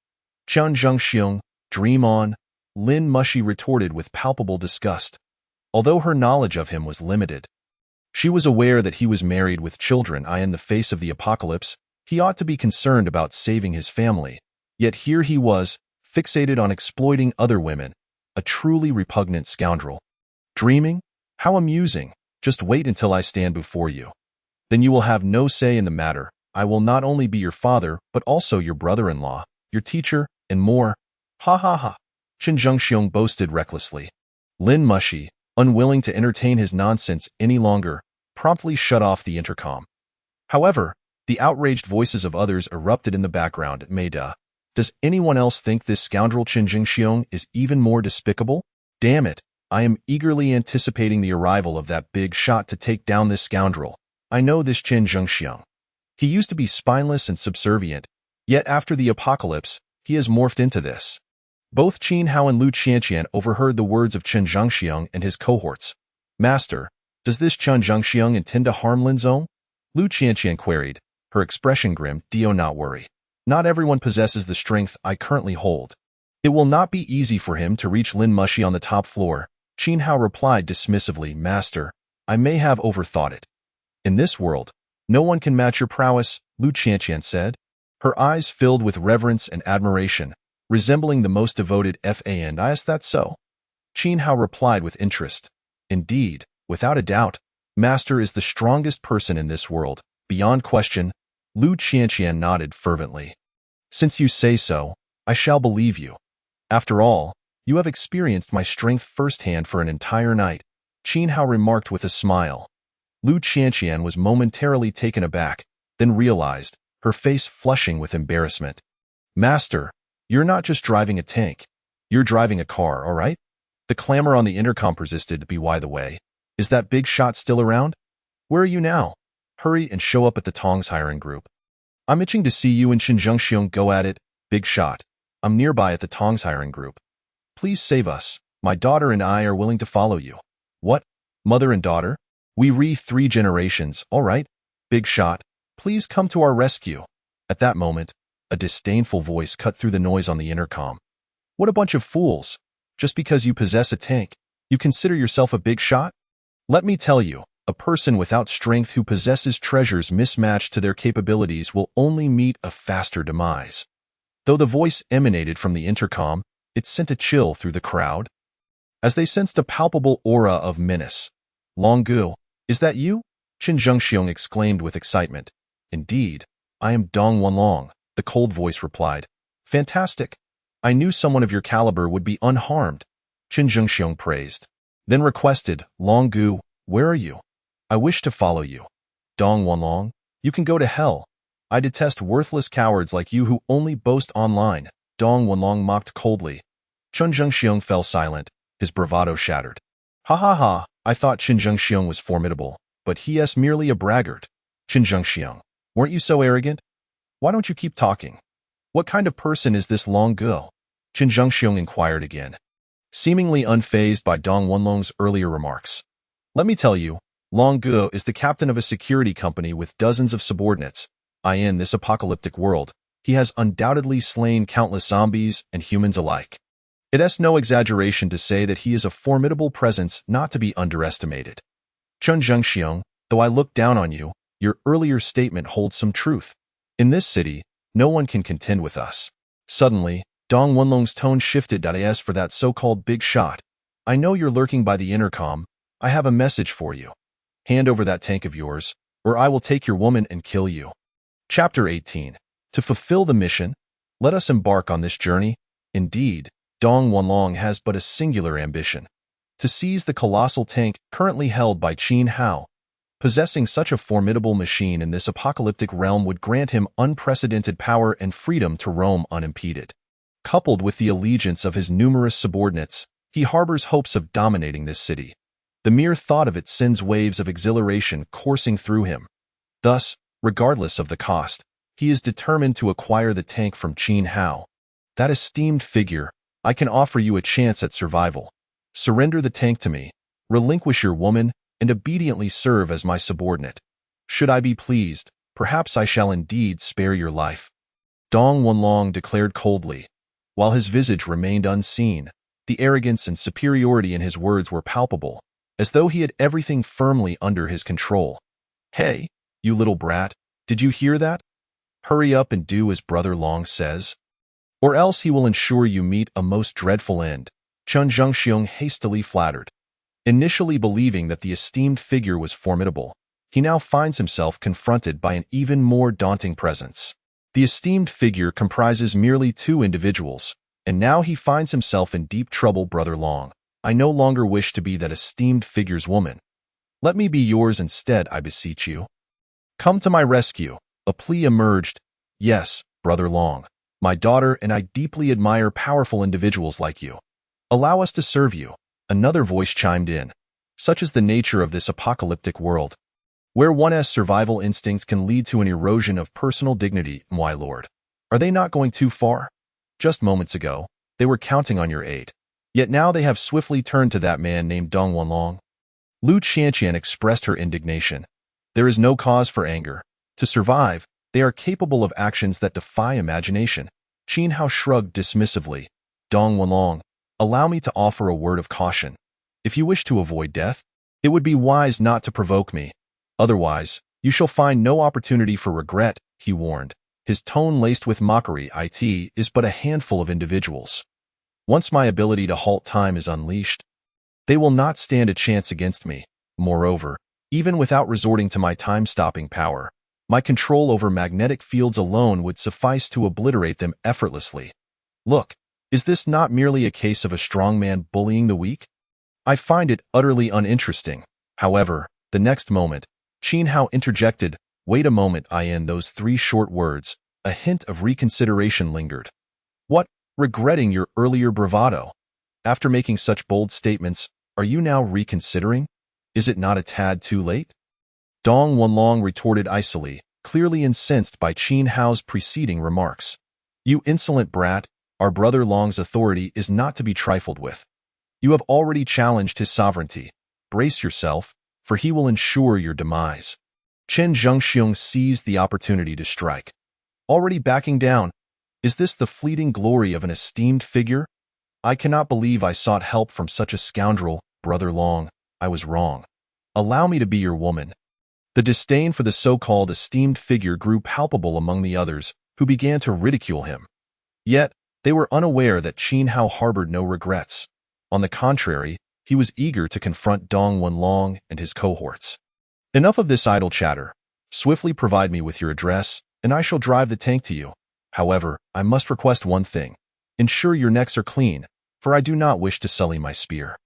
A: Chen Zhengxiong, dream on, Lin Mushi retorted with palpable disgust. Although her knowledge of him was limited, she was aware that he was married with children. In the face of the apocalypse, he ought to be concerned about saving his family. Yet here he was, fixated on exploiting other women, a truly repugnant scoundrel. Dreaming? How amusing. Just wait until I stand before you. Then you will have no say in the matter. I will not only be your father, but also your brother-in-law, your teacher, and more. Ha ha ha. Chen Zhengxiong boasted recklessly. Lin Mushi, unwilling to entertain his nonsense any longer, promptly shut off the intercom. However, the outraged voices of others erupted in the background. Does anyone else think this scoundrel Chen Zhengxiong is even more despicable? Damn it, I am eagerly anticipating the arrival of that big shot to take down this scoundrel. I know this Chen Zhengxiong. He used to be spineless and subservient, yet after the apocalypse, he has morphed into this. Both Qin Hao and Lu Qianqian overheard the words of Chen Zhengxiong and his cohorts. Master, does this Chen Zhengxiong intend to harm Lin Zong? Lu Qianqian queried, her expression grim. Do not worry. Not everyone possesses the strength I currently hold. It will not be easy for him to reach Lin Mushi on the top floor. Qin Hao replied dismissively. Master, I may have overthought it. In this world, no one can match your prowess, Lu Qianqian said, her eyes filled with reverence and admiration, resembling the most devoted fan. Is that so? Qin Hao replied with interest. Indeed, without a doubt, Master is the strongest person in this world, beyond question. Lu Qianqian nodded fervently. Since you say so, I shall believe you. After all, you have experienced my strength firsthand for an entire night, Qin Hao remarked with a smile. Lu Qianqian was momentarily taken aback, then realized, her face flushing with embarrassment. Master, you're not just driving a tank. You're driving a car, all right? The clamor on the intercom persisted. By the way, is that big shot still around? Where are you now? Hurry and show up at the Tong's hiring group. I'm itching to see you and Chen Zhengxiong go at it. Big shot. I'm nearby at the Tong's hiring group. Please save us. My daughter and I are willing to follow you. What? Mother and daughter? We 3 generations, all right? Big shot. Please come to our rescue. At that moment, a disdainful voice cut through the noise on the intercom. What a bunch of fools. Just because you possess a tank, you consider yourself a big shot? Let me tell you, a person without strength who possesses treasures mismatched to their capabilities will only meet a faster demise. Though the voice emanated from the intercom, it sent a chill through the crowd, as they sensed a palpable aura of menace. Long Gu, is that you? Chen Zhengxiong exclaimed with excitement. Indeed, I am Dong Wanlong, the cold voice replied. Fantastic. I knew someone of your caliber would be unharmed, Chen Zhengxiong praised. Then requested, Long Gu, where are you? I wish to follow you. Dong Wanlong, you can go to hell. I detest worthless cowards like you who only boast online, Dong Wanlong mocked coldly. Chen Zhengxiong fell silent, his bravado shattered. Ha ha ha, I thought Chen Zhengxiong was formidable, but he is merely a braggart. Chen Zhengxiong, weren't you so arrogant? Why don't you keep talking? What kind of person is this Long Gu? Chen Zhengxiong inquired again, seemingly unfazed by Dong Wanlong's earlier remarks. Let me tell you, Long Gu is the captain of a security company with dozens of subordinates. In this apocalyptic world, he has undoubtedly slain countless zombies and humans alike. It is no exaggeration to say that he is a formidable presence not to be underestimated. Chen Zhengxiong, though I look down on you, your earlier statement holds some truth. In this city, no one can contend with us. Suddenly, Dong Wenlong's tone shifted. As for that so-called big shot, I know you're lurking by the intercom. I have a message for you. Hand over that tank of yours, or I will take your woman and kill you. Chapter 18. To fulfill the mission, let us embark on this journey. Indeed, Dong Wenlong has but a singular ambition: to seize the colossal tank currently held by Qin Hao. Possessing such a formidable machine in this apocalyptic realm would grant him unprecedented power and freedom to roam unimpeded. Coupled with the allegiance of his numerous subordinates, he harbors hopes of dominating this city. The mere thought of it sends waves of exhilaration coursing through him. Thus, regardless of the cost, he is determined to acquire the tank from Qin Hao. That esteemed figure, I can offer you a chance at survival. Surrender the tank to me, relinquish your woman, and obediently serve as my subordinate. Should I be pleased, perhaps I shall indeed spare your life. Dong Wenlong declared coldly. While his visage remained unseen, the arrogance and superiority in his words were palpable, as though he had everything firmly under his control. Hey, you little brat, did you hear that? Hurry up and do as Brother Long says, or else he will ensure you meet a most dreadful end. Chun Zhengxiong hastily flattered. Initially believing that the esteemed figure was formidable, he now finds himself confronted by an even more daunting presence. The esteemed figure comprises merely two individuals, and now he finds himself in deep trouble. Brother Long, I no longer wish to be that esteemed figure's woman. Let me be yours instead, I beseech you. Come to my rescue. A plea emerged. Yes, Brother Long, my daughter and I deeply admire powerful individuals like you. Allow us to serve you. Another voice chimed in. Such is the nature of this apocalyptic world, where one's survival instincts can lead to an erosion of personal dignity. My lord, are they not going too far? Just moments ago, they were counting on your aid. Yet now they have swiftly turned to that man named Dong Wenlong. Lu Qianqian expressed her indignation. There is no cause for anger. To survive, they are capable of actions that defy imagination. Qin Hao shrugged dismissively. Dong Wenlong, allow me to offer a word of caution. If you wish to avoid death, it would be wise not to provoke me. Otherwise, you shall find no opportunity for regret, he warned, his tone laced with mockery. It is but a handful of individuals. Once my ability to halt time is unleashed, they will not stand a chance against me. Moreover, even without resorting to my time-stopping power, my control over magnetic fields alone would suffice to obliterate them effortlessly. Look, is this not merely a case of a strong man bullying the weak? I find it utterly uninteresting. However, the next moment, Qin Hao interjected, wait a moment. In those three short words, a hint of reconsideration lingered. What, regretting your earlier bravado? After making such bold statements, are you now reconsidering? Is it not a tad too late? Dong Wenlong retorted icily, clearly incensed by Qin Hao's preceding remarks. You insolent brat, our brother Long's authority is not to be trifled with. You have already challenged his sovereignty. Brace yourself, for he will ensure your demise. Chen Zhengxiong seized the opportunity to strike. Already backing down, is this the fleeting glory of an esteemed figure? I cannot believe I sought help from such a scoundrel. Brother Long, I was wrong. Allow me to be your woman. The disdain for the so-called esteemed figure grew palpable among the others, who began to ridicule him. Yet, they were unaware that Qin Hao harbored no regrets. On the contrary, he was eager to confront Dong Wenlong and his cohorts. Enough of this idle chatter. Swiftly provide me with your address, and I shall drive the tank to you. However, I must request one thing. Ensure your necks are clean, for I do not wish to sully my spear.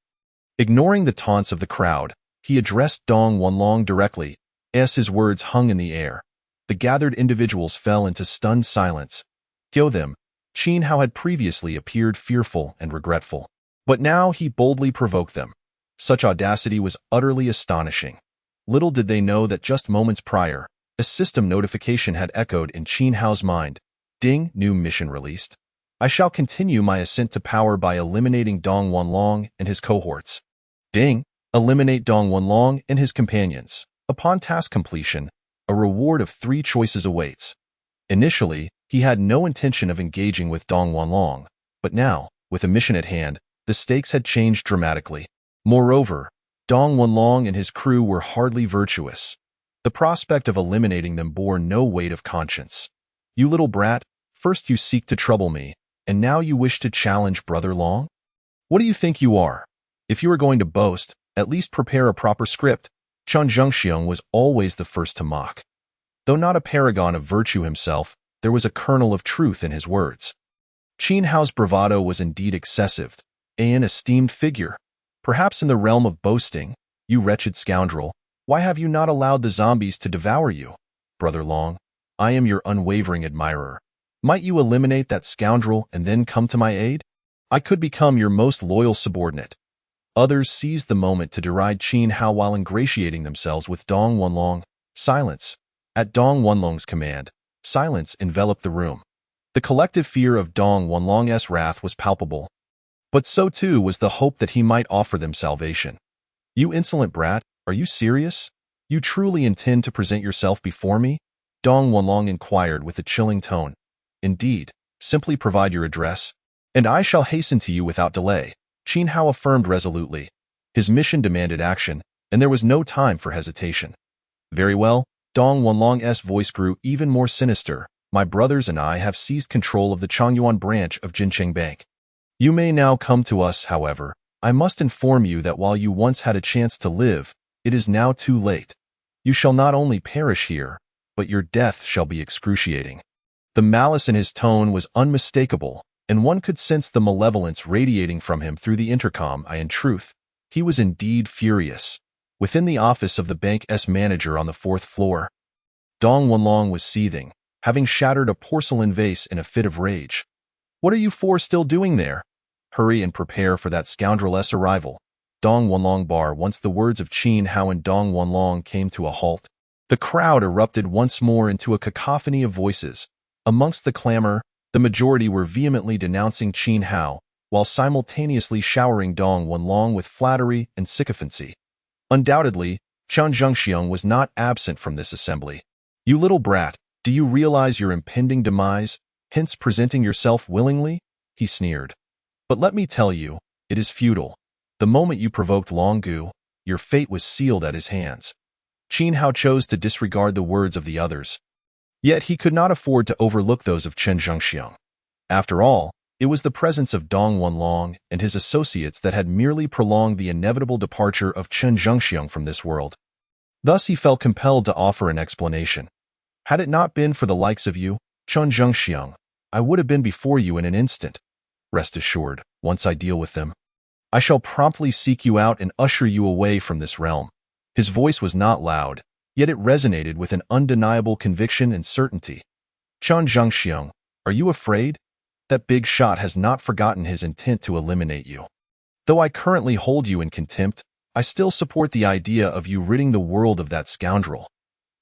A: Ignoring the taunts of the crowd, he addressed Dong Wenlong directly, as his words hung in the air. The gathered individuals fell into stunned silence. Kill them. Qin Hao had previously appeared fearful and regretful, but now he boldly provoked them. Such audacity was utterly astonishing. Little did they know that just moments prior, a system notification had echoed in Qin Hao's mind. Ding, new mission released. I shall continue my ascent to power by eliminating Dong Wenlong and his cohorts. Ding, eliminate Dong Wenlong and his companions. Upon task completion, a reward of 3 choices awaits. Initially, he had no intention of engaging with Dong Wenlong, but now, with a mission at hand, the stakes had changed dramatically. Moreover, Dong Wenlong and his crew were hardly virtuous. The prospect of eliminating them bore no weight of conscience. You little brat, First you seek to trouble me, and now you wish to challenge Brother Long? What do you think you are? If you are going to boast, at least prepare a proper script. Chen Zhengxiong was always the first to mock. Though not a paragon of virtue himself, there was a kernel of truth in his words. Qin Hao's bravado was indeed excessive, an esteemed figure. Perhaps in the realm of boasting, you wretched scoundrel, why have you not allowed the zombies to devour you? Brother Long, I am your unwavering admirer. Might you eliminate that scoundrel and then come to my aid? I could become your most loyal subordinate. Others seized the moment to deride Qin Hao while ingratiating themselves with Dong Wanlong. Silence. At Dong Wanlong's command, silence enveloped the room. The collective fear of Dong Wanlong's wrath was palpable. But so too was the hope that he might offer them salvation. You insolent brat, are you serious? You truly intend to present yourself before me? Dong Wanlong inquired with a chilling tone. Indeed, simply provide your address, and I shall hasten to you without delay, Qin Hao affirmed resolutely. His mission demanded action, and there was no time for hesitation. Very well, Dong Wanlong's voice grew even more sinister. My brothers and I have seized control of the Chongyuan branch of Jincheng Bank. You may now come to us, however. I must inform you that while you once had a chance to live, it is now too late. You shall not only perish here, but your death shall be excruciating. The malice in his tone was unmistakable, and one could sense the malevolence radiating from him through the intercom. In truth, he was indeed furious. Within the office of the bank's manager on the 4th floor, Dong Wanlong was seething, having shattered a porcelain vase in a fit of rage. What are you four still doing there? Hurry and prepare for that scoundrel's arrival. Dong Wanlong bar. Once the words of Qin Hao and Dong Wanlong came to a halt, the crowd erupted once more into a cacophony of voices. Amongst the clamor, the majority were vehemently denouncing Qin Hao, while simultaneously showering Dong Wanlong with flattery and sycophancy. Undoubtedly, Chen Zhengxiong was not absent from this assembly. You little brat, do you realize your impending demise, hence presenting yourself willingly? He sneered. But let me tell you, it is futile. The moment you provoked Long Gu, your fate was sealed at his hands. Qin Hao chose to disregard the words of the others. Yet he could not afford to overlook those of Chen Zhengxiong. After all, it was the presence of Dong Wanlong and his associates that had merely prolonged the inevitable departure of Chen Zhengxiong from this world. Thus he felt compelled to offer an explanation. Had it not been for the likes of you, Chen Zhengxiong, I would have been before you in an instant. Rest assured, once I deal with them, I shall promptly seek you out and usher you away from this realm. His voice was not loud, yet it resonated with an undeniable conviction and certainty. Chen Zhengxiong, are you afraid? That big shot has not forgotten his intent to eliminate you. Though I currently hold you in contempt, I still support the idea of you ridding the world of that scoundrel.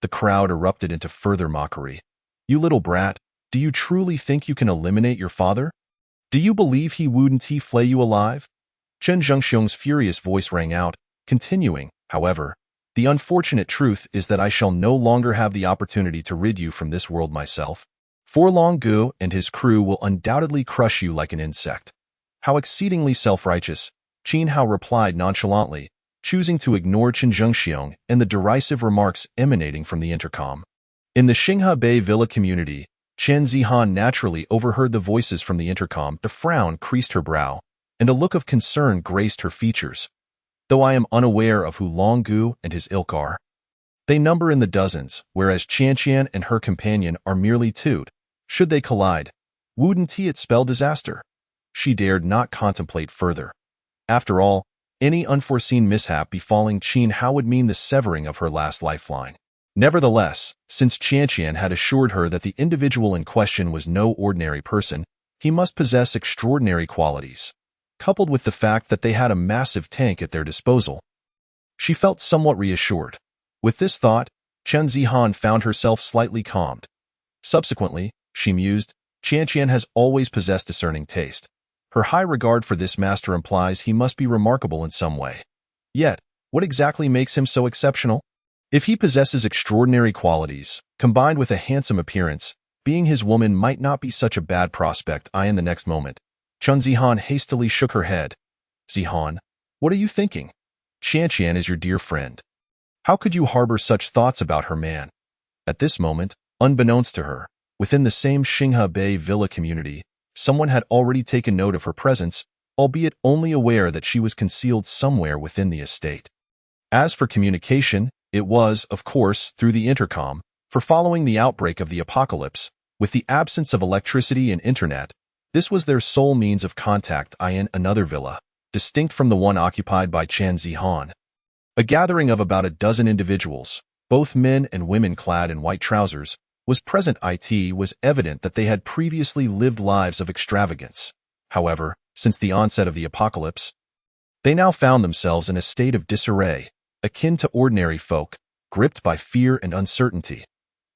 A: The crowd erupted into further mockery. You little brat, do you truly think you can eliminate your father? Do you believe he wouldn't flay you alive? Chen Zhengxiong's furious voice rang out, continuing, however, the unfortunate truth is that I shall no longer have the opportunity to rid you from this world myself. For Long Gu and his crew will undoubtedly crush you like an insect. How exceedingly self-righteous, Qin Hao replied nonchalantly, choosing to ignore Chen Zhengxiong and the derisive remarks emanating from the intercom. In the Xinghe Bay Villa community, Chen Zihan naturally overheard the voices from the intercom. A frown creased her brow, and a look of concern graced her features. Though I am unaware of who Long Gu and his ilk are. They number in the dozens, whereas Qianqian and her companion are merely two. Should they collide, wouldn't it spell disaster? She dared not contemplate further. After all, any unforeseen mishap befalling Qin Hao would mean the severing of her last lifeline. Nevertheless, since Qianqian had assured her that the individual in question was no ordinary person, he must possess extraordinary qualities. Coupled with the fact that they had a massive tank at their disposal, she felt somewhat reassured. With this thought, Chen Zihan found herself slightly calmed. Subsequently, she mused, Qianqian has always possessed discerning taste. Her high regard for this master implies he must be remarkable in some way. Yet, what exactly makes him so exceptional? If he possesses extraordinary qualities, combined with a handsome appearance, being his woman might not be such a bad prospect. In the next moment, Chen Zihan hastily shook her head. Zihan, what are you thinking? Qianqian is your dear friend. How could you harbor such thoughts about her man? At this moment, unbeknownst to her, Within the same Xinghe Bay villa community, someone had already taken note of her presence, albeit only aware that she was concealed somewhere within the estate. As for communication, it was, of course, through the intercom, for following the outbreak of the apocalypse, with the absence of electricity and internet, this was their sole means of contact in another villa, distinct from the one occupied by Chan Zihan. A gathering of about a dozen individuals, both men and women clad in white trousers, was present. It was evident that they had previously lived lives of extravagance. However, since the onset of the apocalypse, they now found themselves in a state of disarray, akin to ordinary folk, gripped by fear and uncertainty.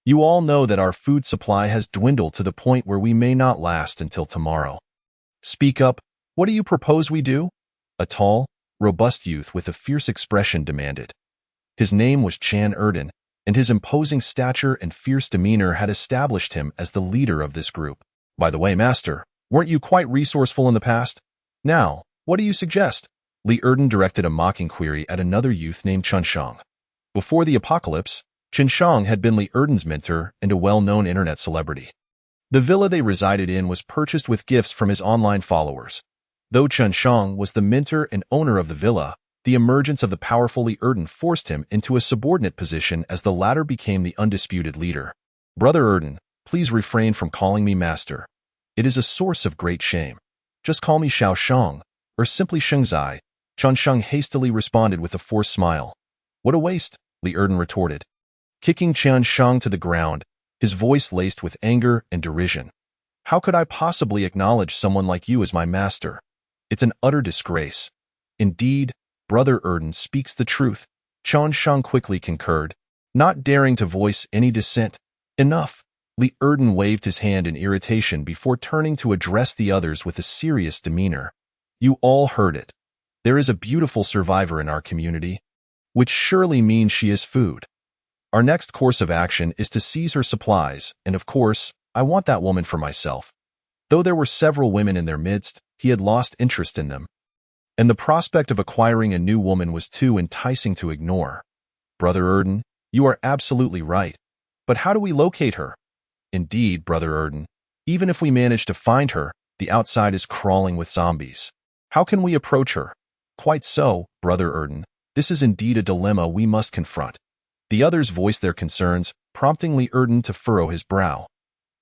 A: You all know that our food supply has dwindled to the point where we may not last until tomorrow. Speak up, what do you propose we do? A tall, robust youth with a fierce expression demanded. His name was Chan Erden, and his imposing stature and fierce demeanor had established him as the leader of this group. By the way, Master, weren't you quite resourceful in the past? Now, what do you suggest? Li Erden directed a mocking query at another youth named Chunshang. Before the apocalypse, Chunshang had been Li Erden's mentor and a well-known internet celebrity. The villa they resided in was purchased with gifts from his online followers. Though Chunshang was the mentor and owner of the villa, the emergence of the powerful Li Erden forced him into a subordinate position as the latter became the undisputed leader. Brother Erden, please refrain from calling me master. It is a source of great shame. Just call me Xiao Shang, or simply Shengzai. Chunshang hastily responded with a forced smile. What a waste, Li Erden retorted, kicking Chunshang to the ground, his voice laced with anger and derision. How could I possibly acknowledge someone like you as my master? It's an utter disgrace. Indeed, Brother Erden speaks the truth, Chunshang quickly concurred, not daring to voice any dissent. Enough. Li Erden waved his hand in irritation before turning to address the others with a serious demeanor. You all heard it. There is a beautiful survivor in our community, which surely means she is food. Our next course of action is to seize her supplies, and of course, I want that woman for myself. Though there were several women in their midst, he had lost interest in them, and the prospect of acquiring a new woman was too enticing to ignore. Brother Erden, you are absolutely right. But how do we locate her? Indeed, Brother Erden, even if we manage to find her, the outside is crawling with zombies. How can we approach her? Quite so, Brother Erden. This is indeed a dilemma we must confront. The others voiced their concerns, prompting Li Erden to furrow his brow.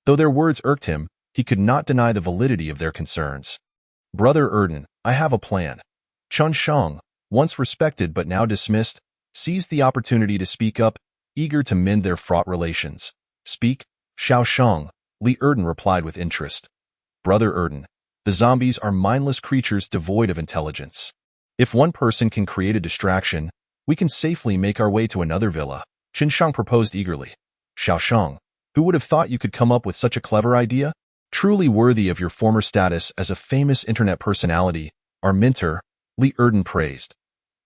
A: Though their words irked him, he could not deny the validity of their concerns. Brother Erden, I have a plan. Chunshang, once respected but now dismissed, seized the opportunity to speak up, eager to mend their fraught relations. Speak, Xiao Shang, Li Erden replied with interest. Brother Erden, the zombies are mindless creatures devoid of intelligence. If one person can create a distraction, we can safely make our way to another villa, Chunshang proposed eagerly. Xiao Shang, who would have thought you could come up with such a clever idea? Truly worthy of your former status as a famous internet personality, our mentor, Li Erden praised.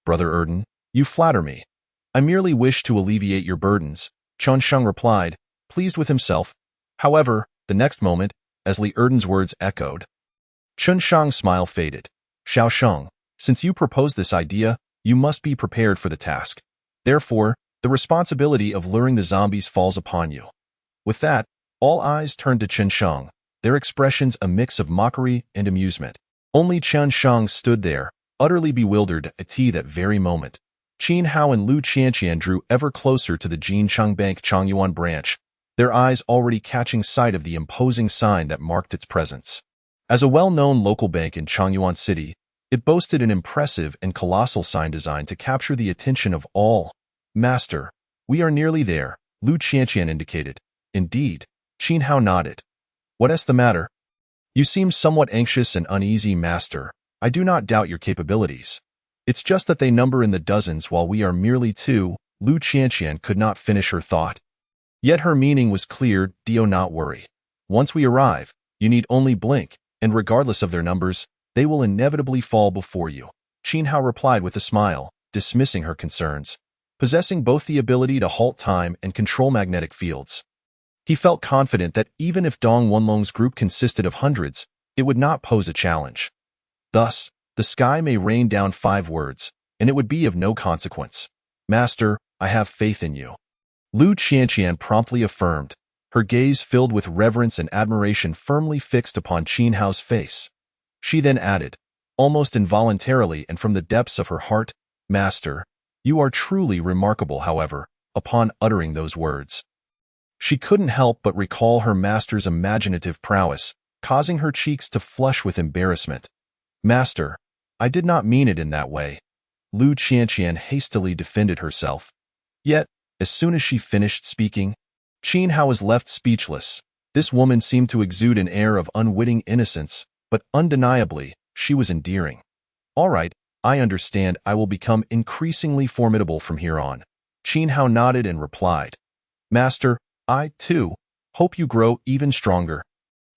A: Brother Erden, you flatter me. I merely wish to alleviate your burdens, Chunshang replied, pleased with himself. However, the next moment, as Li Erden's words echoed, Chunshang's smile faded. Xiao Shang, since you proposed this idea, you must be prepared for the task. Therefore, the responsibility of luring the zombies falls upon you. With that, all eyes turned to Chunshang, their expressions a mix of mockery and amusement. Only Chunshang stood there, utterly bewildered at that very moment. Qin Hao and Lu Qianqian drew ever closer to the Jincheng Bank Chongyuan branch, their eyes already catching sight of the imposing sign that marked its presence. As a well-known local bank in Chongyuan City, it boasted an impressive and colossal sign design to capture the attention of all. Master, we are nearly there, Lu Qianqian indicated. Indeed, Qin Hao nodded. What's the matter? You seem somewhat anxious and uneasy, Master. I do not doubt your capabilities. It's just that they number in the dozens while we are merely two. Lu Qianqian could not finish her thought. Yet her meaning was clear. Do not worry. Once we arrive, you need only blink, and regardless of their numbers, they will inevitably fall before you. Qin Hao replied with a smile, dismissing her concerns. Possessing both the ability to halt time and control magnetic fields, he felt confident that even if Dong Wenlong's group consisted of hundreds, it would not pose a challenge. Thus, the sky may rain down 5 words, and it would be of no consequence. Master, I have faith in you. Lu Qianqian promptly affirmed, her gaze filled with reverence and admiration firmly fixed upon Qin Hao's face. She then added, almost involuntarily and from the depths of her heart, "Master, you are truly remarkable." However, upon uttering those words, she couldn't help but recall her master's imaginative prowess, causing her cheeks to flush with embarrassment. "Master, I did not mean it in that way." Lu Qianqian hastily defended herself. Yet, as soon as she finished speaking, Qin Hao was left speechless. This woman seemed to exude an air of unwitting innocence, but undeniably, she was endearing. "All right, I understand. I will become increasingly formidable from here on." Qin Hao nodded and replied, "Master, I, too, hope you grow even stronger."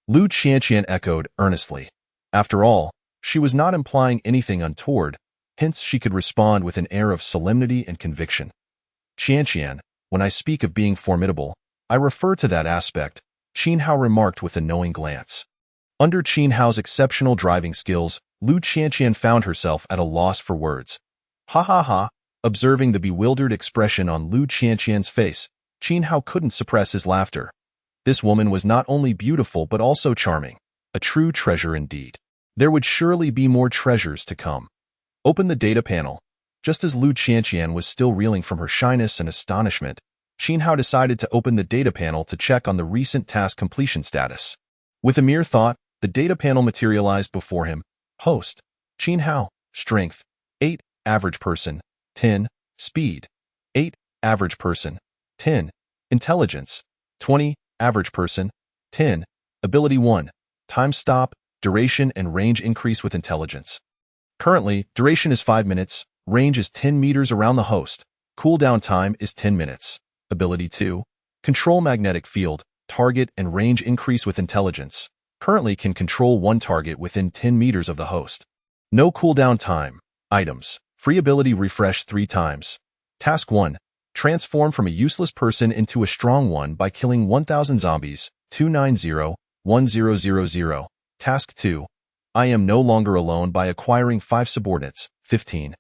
A: Lu Qianqian echoed earnestly. After all, she was not implying anything untoward, hence she could respond with an air of solemnity and conviction. "Qianqian, when I speak of being formidable, I refer to that aspect," Qin Hao remarked with a knowing glance. Under Qin Hao's exceptional driving skills, Lu Qianqian found herself at a loss for words. "Ha ha ha." Observing the bewildered expression on Lu Qianqian's face, Qin Hao couldn't suppress his laughter. This woman was not only beautiful but also charming, a true treasure indeed. There would surely be more treasures to come. Open the data panel. Just as Lu Qianqian was still reeling from her shyness and astonishment, Qin Hao decided to open the data panel to check on the recent task completion status. With a mere thought, the data panel materialized before him. Host: Qin Hao. Strength: 8. Average person: 10. Speed: 8. Average person: 10. Intelligence: 20. Average person: 10. Ability 1. Time stop, duration and range increase with intelligence. Currently, duration is 5 minutes, range is 10 meters around the host, cooldown time is 10 minutes. Ability 2. Control magnetic field, target and range increase with intelligence. Currently can control one target within 10 meters of the host. No cooldown time. Items. Free ability refresh 3 times. Task 1. Transform from a useless person into a strong one by killing 1,000 zombies. 290-1000. Task 2. I am no longer alone by acquiring 5 subordinates. 15.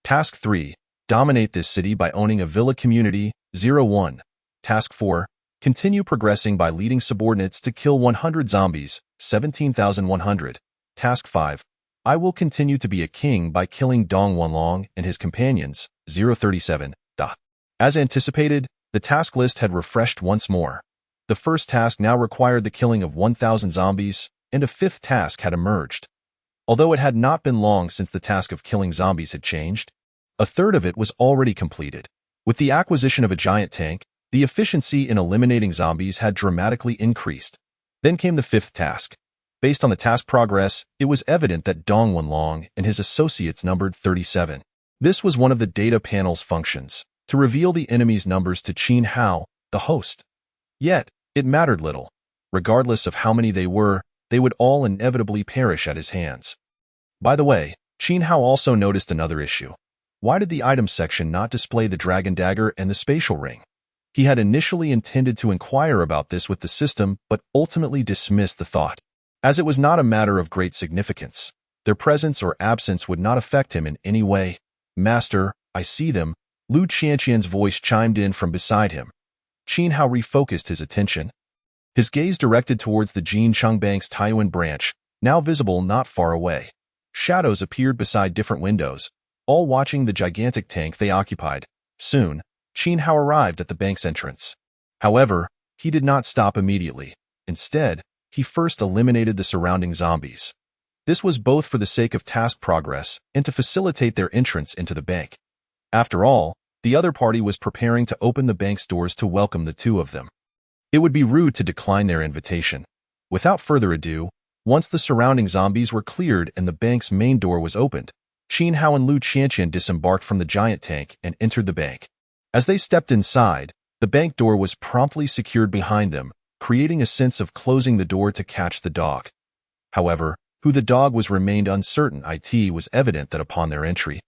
A: Task 3. Dominate this city by owning a villa community. 01. Task 4. Continue progressing by leading subordinates to kill 100 zombies. 17,100. Task 5. I will continue to be a king by killing Dong Wanlong and his companions. 037. As anticipated, the task list had refreshed once more. The first task now required the killing of 1,000 zombies, and a 5th task had emerged. Although it had not been long since the task of killing zombies had changed, a third of it was already completed. With the acquisition of a giant tank, the efficiency in eliminating zombies had dramatically increased. Then came the 5th task. Based on the task progress, it was evident that Dong Wanlong and his associates numbered 37. This was one of the data panel's functions, to reveal the enemy's numbers to Qin Hao, the host. Yet, it mattered little. Regardless of how many they were, they would all inevitably perish at his hands. By the way, Qin Hao also noticed another issue. Why did the items section not display the dragon dagger and the spatial ring? He had initially intended to inquire about this with the system, but ultimately dismissed the thought, as it was not a matter of great significance. Their presence or absence would not affect him in any way. "Master, I see them." Lu Qianqian's voice chimed in from beside him. Qin Hao refocused his attention. His gaze directed towards the Jincheng Bank's Taiyuan branch, now visible not far away. Shadows appeared beside different windows, all watching the gigantic tank they occupied. Soon, Qin Hao arrived at the bank's entrance. However, he did not stop immediately. Instead, he first eliminated the surrounding zombies. This was both for the sake of task progress and to facilitate their entrance into the bank. After all, the other party was preparing to open the bank's doors to welcome the two of them. It would be rude to decline their invitation. Without further ado, once the surrounding zombies were cleared and the bank's main door was opened, Qin Hao and Lu Qianqian disembarked from the giant tank and entered the bank. As they stepped inside, the bank door was promptly secured behind them, creating a sense of closing the door to catch the dog. However, who the dog was remained uncertain. It was evident that upon their entry,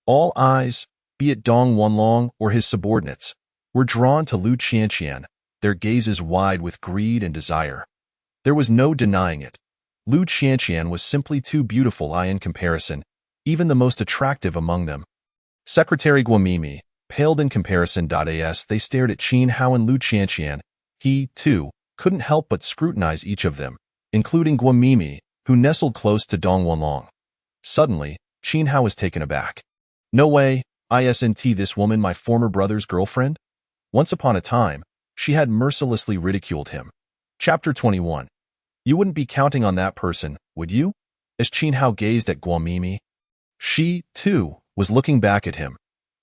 A: all eyes, be it Dong Wanlong or his subordinates, were drawn to Lu Qianqian, their gazes wide with greed and desire. There was no denying it. Lu Qianqian was simply too beautiful in comparison, even the most attractive among them. Secretary Guamimi paled in comparison. As they stared at Qin Hao and Lu Qianqian, He, too, couldn't help but scrutinize each of them, including Guamimi, who nestled close to Dong Wanlong. Suddenly, Qin Hao was taken aback. No way, isn't this woman my former brother's girlfriend? Once upon a time, she had mercilessly ridiculed him. Chapter 21. You wouldn't be counting on that person, would you? As Qin Hao gazed at Guamimi, she, too, was looking back at him.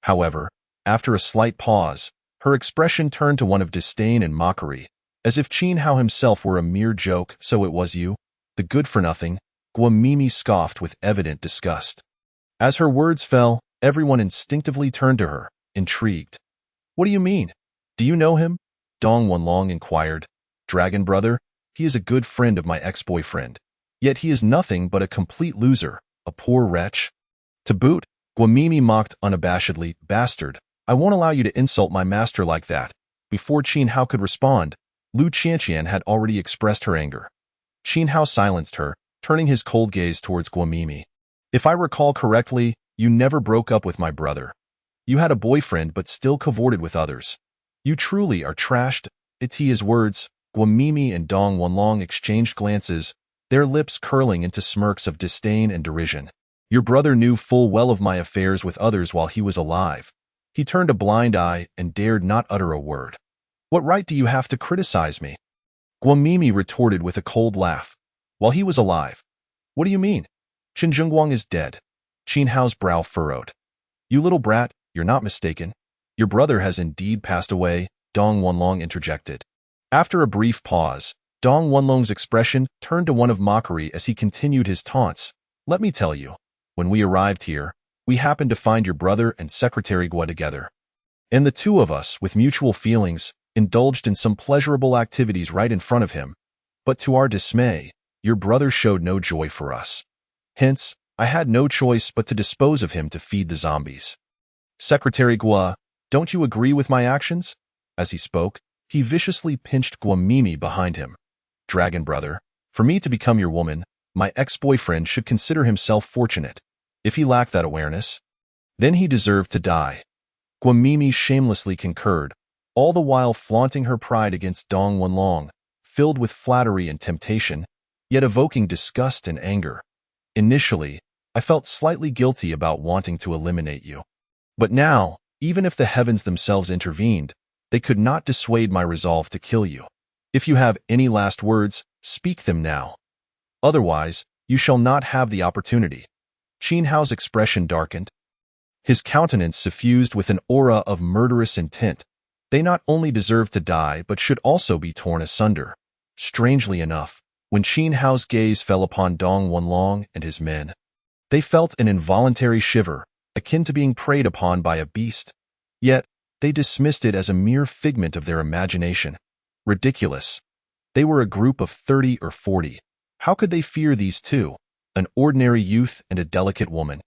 A: However, after a slight pause, her expression turned to one of disdain and mockery, as if Qin Hao himself were a mere joke. So it was you, the good-for-nothing, Guamimi scoffed with evident disgust. As her words fell, everyone instinctively turned to her, intrigued. What do you mean? Do you know him? Dong Wanlong inquired. Dragon brother, he is a good friend of my ex-boyfriend. Yet he is nothing but a complete loser, a poor wretch. To boot, Guamimi mocked unabashedly, bastard, I won't allow you to insult my master like that. Before Qin Hao could respond, Lu Qianqian had already expressed her anger. Qin Hao silenced her, turning his cold gaze towards Guamimi. If I recall correctly, you never broke up with my brother. You had a boyfriend but still cavorted with others. You truly are trashed. His words, Guamimi and Dong Wanlong exchanged glances, their lips curling into smirks of disdain and derision. Your brother knew full well of my affairs with others while he was alive. He turned a blind eye and dared not utter a word. What right do you have to criticize me? Guamimi retorted with a cold laugh. While he was alive. What do you mean? Qin Zhengguang is dead. Qin Hao's brow furrowed. You little brat, you're not mistaken. Your brother has indeed passed away, Dong Wanlong interjected. After a brief pause, Dong Wanlong's expression turned to one of mockery as he continued his taunts. Let me tell you, when we arrived here, we happened to find your brother and Secretary Gua together. And the two of us, with mutual feelings, indulged in some pleasurable activities right in front of him. But to our dismay, your brother showed no joy for us. Hence, I had no choice but to dispose of him to feed the zombies. Secretary Gua, don't you agree with my actions? As he spoke, he viciously pinched Guamimi behind him. Dragon brother, for me to become your woman, my ex-boyfriend should consider himself fortunate. If he lacked that awareness, then he deserved to die. Guamimi shamelessly concurred, all the while flaunting her pride against Dong Wanlong, filled with flattery and temptation, yet evoking disgust and anger. Initially, I felt slightly guilty about wanting to eliminate you. But now, even if the heavens themselves intervened, they could not dissuade my resolve to kill you. If you have any last words, speak them now. Otherwise, you shall not have the opportunity. Qin Hao's expression darkened. His countenance suffused with an aura of murderous intent. They not only deserve to die but should also be torn asunder. Strangely enough, when Qin Hao's gaze fell upon Dong Wanlong and his men, they felt an involuntary shiver, akin to being preyed upon by a beast. Yet, they dismissed it as a mere figment of their imagination. Ridiculous. They were a group of 30 or 40. How could they fear these two, an ordinary youth and a delicate woman?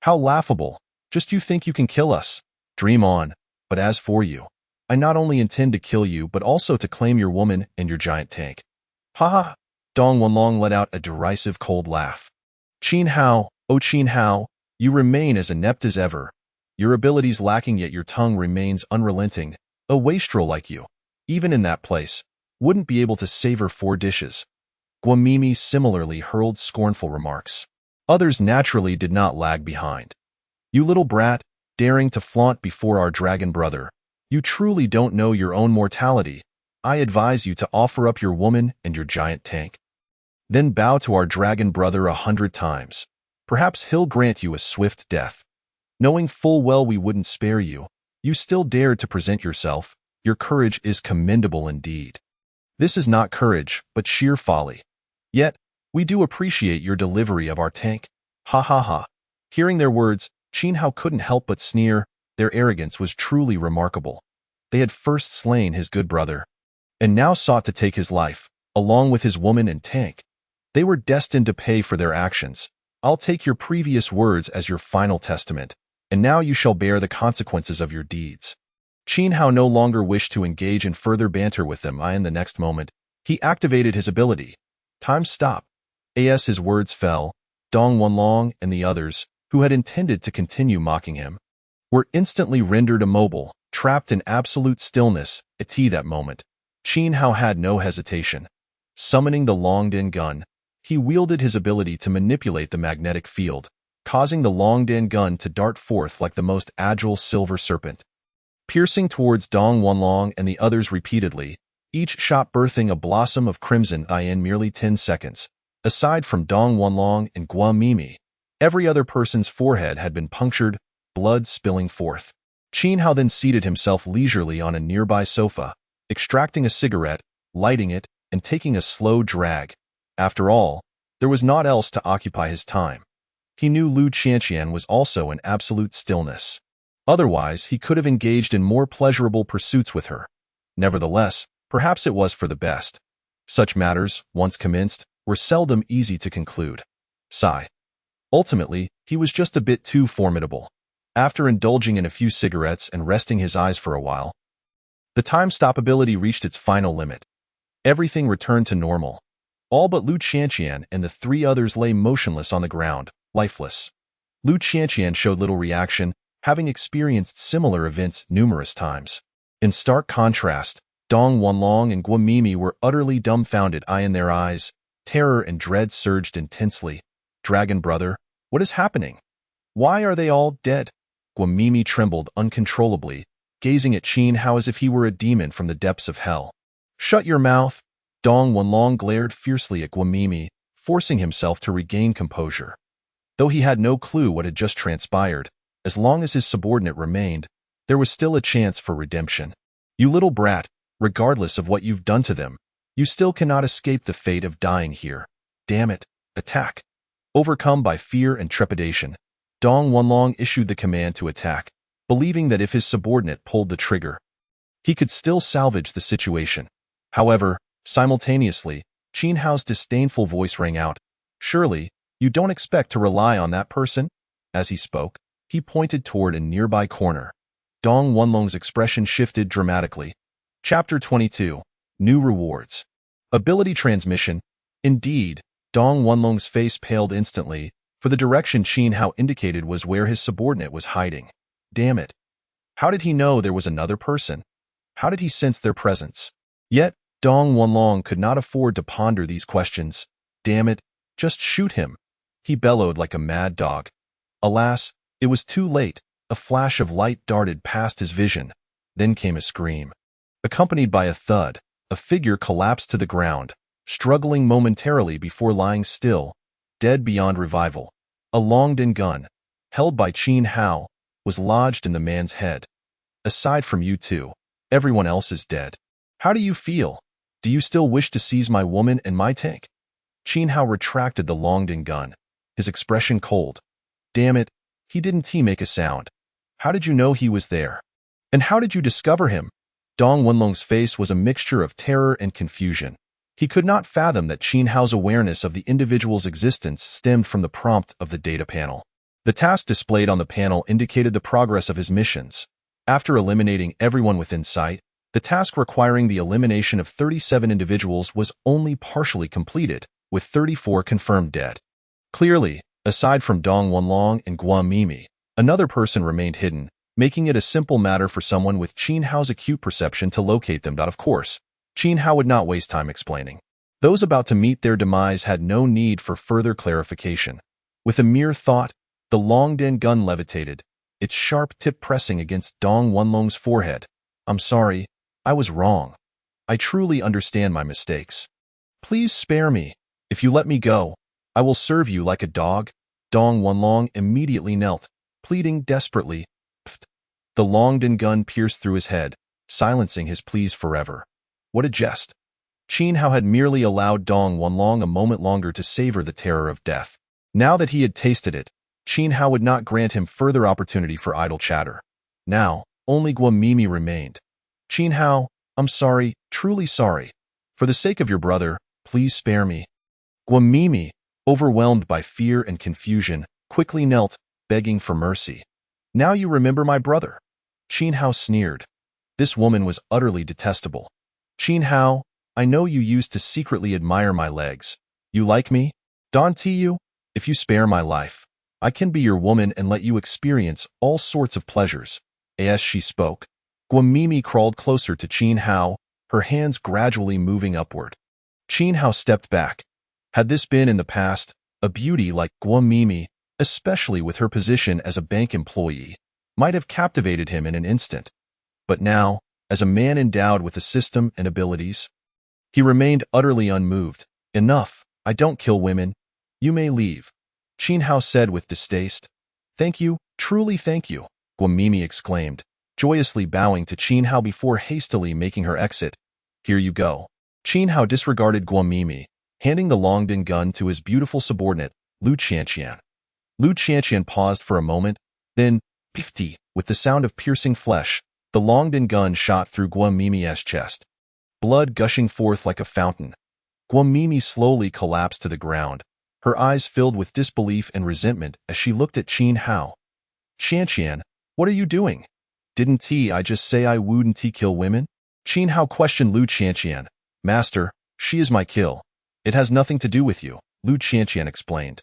A: How laughable. Just you think you can kill us. Dream on. But as for you, I not only intend to kill you but also to claim your woman and your giant tank. Ha ha! Dong Wanlong let out a derisive cold laugh. Qin Hao, oh Qin Hao, you remain as inept as ever. Your abilities lacking yet your tongue remains unrelenting. A wastrel like you, even in that place, wouldn't be able to savor 4 dishes. Guamimi similarly hurled scornful remarks. Others naturally did not lag behind. You little brat, daring to flaunt before our dragon brother. You truly don't know your own mortality. I advise you to offer up your woman and your giant tank. Then bow to our dragon brother 100 times. Perhaps he'll grant you a swift death. Knowing full well we wouldn't spare you, you still dared to present yourself. Your courage is commendable indeed. This is not courage, but sheer folly. Yet, we do appreciate your delivery of our tank. Ha ha ha. Hearing their words, Qin Hao couldn't help but sneer. Their arrogance was truly remarkable. They had first slain his good brother, and now sought to take his life, along with his woman and tank. They were destined to pay for their actions. I'll take your previous words as your final testament, and now you shall bear the consequences of your deeds. Qin Hao no longer wished to engage in further banter with them. In the next moment, he activated his ability. Time stopped. As his words fell, Dong Wanlong and the others, who had intended to continue mocking him, were instantly rendered immobile, trapped in absolute stillness. At that moment, Qin Hao had no hesitation. Summoning the Longdan gun, he wielded his ability to manipulate the magnetic field, causing the Longdan gun to dart forth like the most agile silver serpent. Piercing towards Dong Wanlong and the others repeatedly, each shot birthing a blossom of crimson in merely 10 seconds. Aside from Dong Wanlong and Gua Mimi, every other person's forehead had been punctured, blood spilling forth. Qin Hao then seated himself leisurely on a nearby sofa, extracting a cigarette, lighting it, and taking a slow drag. After all, there was naught else to occupy his time. He knew Lu Qianqian was also in absolute stillness. Otherwise, he could have engaged in more pleasurable pursuits with her. Nevertheless, perhaps it was for the best. Such matters, once commenced, were seldom easy to conclude. Sigh. Ultimately, he was just a bit too formidable. After indulging in a few cigarettes and resting his eyes for a while, the time-stop ability reached its final limit. Everything returned to normal. All but Lu Qianqian and the three others lay motionless on the ground, lifeless. Lu Qianqian showed little reaction, having experienced similar events numerous times. In stark contrast, Dong Wanlong and Gua Mimi were utterly dumbfounded. In their eyes, terror and dread surged intensely. Dragon brother, what is happening? Why are they all dead? Gua Mimi trembled uncontrollably, gazing at Qin Hao as if he were a demon from the depths of hell. Shut your mouth! Dong Wanlong glared fiercely at Gua Mimi, forcing himself to regain composure. Though he had no clue what had just transpired, as long as his subordinate remained, there was still a chance for redemption. You little brat, regardless of what you've done to them, you still cannot escape the fate of dying here. Damn it, attack! Overcome by fear and trepidation, Dong Wanlong issued the command to attack, believing that if his subordinate pulled the trigger, he could still salvage the situation. However, simultaneously, Qin Hao's disdainful voice rang out, "Surely, you don't expect to rely on that person?" As he spoke, he pointed toward a nearby corner. Dong Wanlong's expression shifted dramatically. Chapter 22. New Rewards. Ability Transmission. Indeed, Dong Wanlong's face paled instantly, for the direction Qin Hao indicated was where his subordinate was hiding. Damn it. How did he know there was another person? How did he sense their presence? Yet, Dong Wanlong could not afford to ponder these questions. Damn it, just shoot him, he bellowed like a mad dog. Alas, it was too late. A flash of light darted past his vision. Then came a scream. Accompanied by a thud, a figure collapsed to the ground, struggling momentarily before lying still, dead beyond revival. A Longdan gun, held by Qin Hao, was lodged in the man's head. Aside from you two, everyone else is dead. How do you feel? Do you still wish to seize my woman and my tank? Qin Hao retracted the Longdan gun, his expression cold. Damn it, he didn't make a sound. How did you know he was there? And how did you discover him? Dong Wanlong's face was a mixture of terror and confusion. He could not fathom that Qin Hao's awareness of the individual's existence stemmed from the prompt of the data panel. The task displayed on the panel indicated the progress of his missions. After eliminating everyone within sight, the task requiring the elimination of 37 individuals was only partially completed, with 34 confirmed dead. Clearly, aside from Dong Wanlong and Gua Mimi, another person remained hidden, making it a simple matter for someone with Qin Hao's acute perception to locate them. Of course, Qin Hao would not waste time explaining. Those about to meet their demise had no need for further clarification. With a mere thought, the Longdan gun levitated, its sharp tip pressing against Dong Wanlong's forehead. I'm sorry, I was wrong. I truly understand my mistakes. Please spare me. If you let me go, I will serve you like a dog. Dong Wanlong immediately knelt, pleading desperately. Pfft. The Longdan gun pierced through his head, silencing his pleas forever. What a jest. Qin Hao had merely allowed Dong Wanlong a moment longer to savor the terror of death. Now that he had tasted it, Qin Hao would not grant him further opportunity for idle chatter. Now, only Gua Mimi remained. Qin Hao, I'm sorry, truly sorry. For the sake of your brother, please spare me. Gua Mimi, overwhelmed by fear and confusion, quickly knelt, begging for mercy. Now you remember my brother. Qin Hao sneered. This woman was utterly detestable. Qin Hao, I know you used to secretly admire my legs. You like me? Don't you? If you spare my life, I can be your woman and let you experience all sorts of pleasures. As she spoke, Gua Mimi crawled closer to Qin Hao, her hands gradually moving upward. Qin Hao stepped back. Had this been in the past, a beauty like Guo Mimi, especially with her position as a bank employee, might have captivated him in an instant. But now, as a man endowed with a system and abilities, he remained utterly unmoved. Enough, I don't kill women. You may leave, Qin Hao said with distaste. Thank you, truly thank you, Guo Mimi exclaimed, joyously bowing to Qin Hao before hastily making her exit. Here you go. Qin Hao disregarded Guo Mimi, handing the Longdon gun to his beautiful subordinate, Lu Qianqian. Lu Qianqian paused for a moment, then, pifty, with the sound of piercing flesh, the Longdon gun shot through Guo Mimi's chest. Blood gushing forth like a fountain. Guo Mimi slowly collapsed to the ground, her eyes filled with disbelief and resentment as she looked at Qin Hao. Qianqian, what are you doing? Didn't I just say I wouldn't kill women? Qin Hao questioned Lu Qianqian. Master, she is my kill. It has nothing to do with you, Lu Qianqian explained.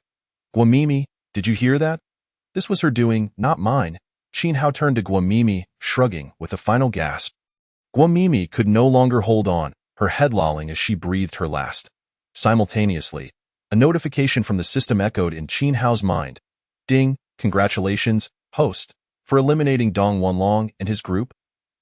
A: Guo Mimi, did you hear that? This was her doing, not mine. Qin Hao turned to Guo Mimi, shrugging, with a final gasp. Guo Mimi could no longer hold on, her head lolling as she breathed her last. Simultaneously, a notification from the system echoed in Qin Hao's mind. Ding, congratulations, host, for eliminating Dong Wanlong and his group.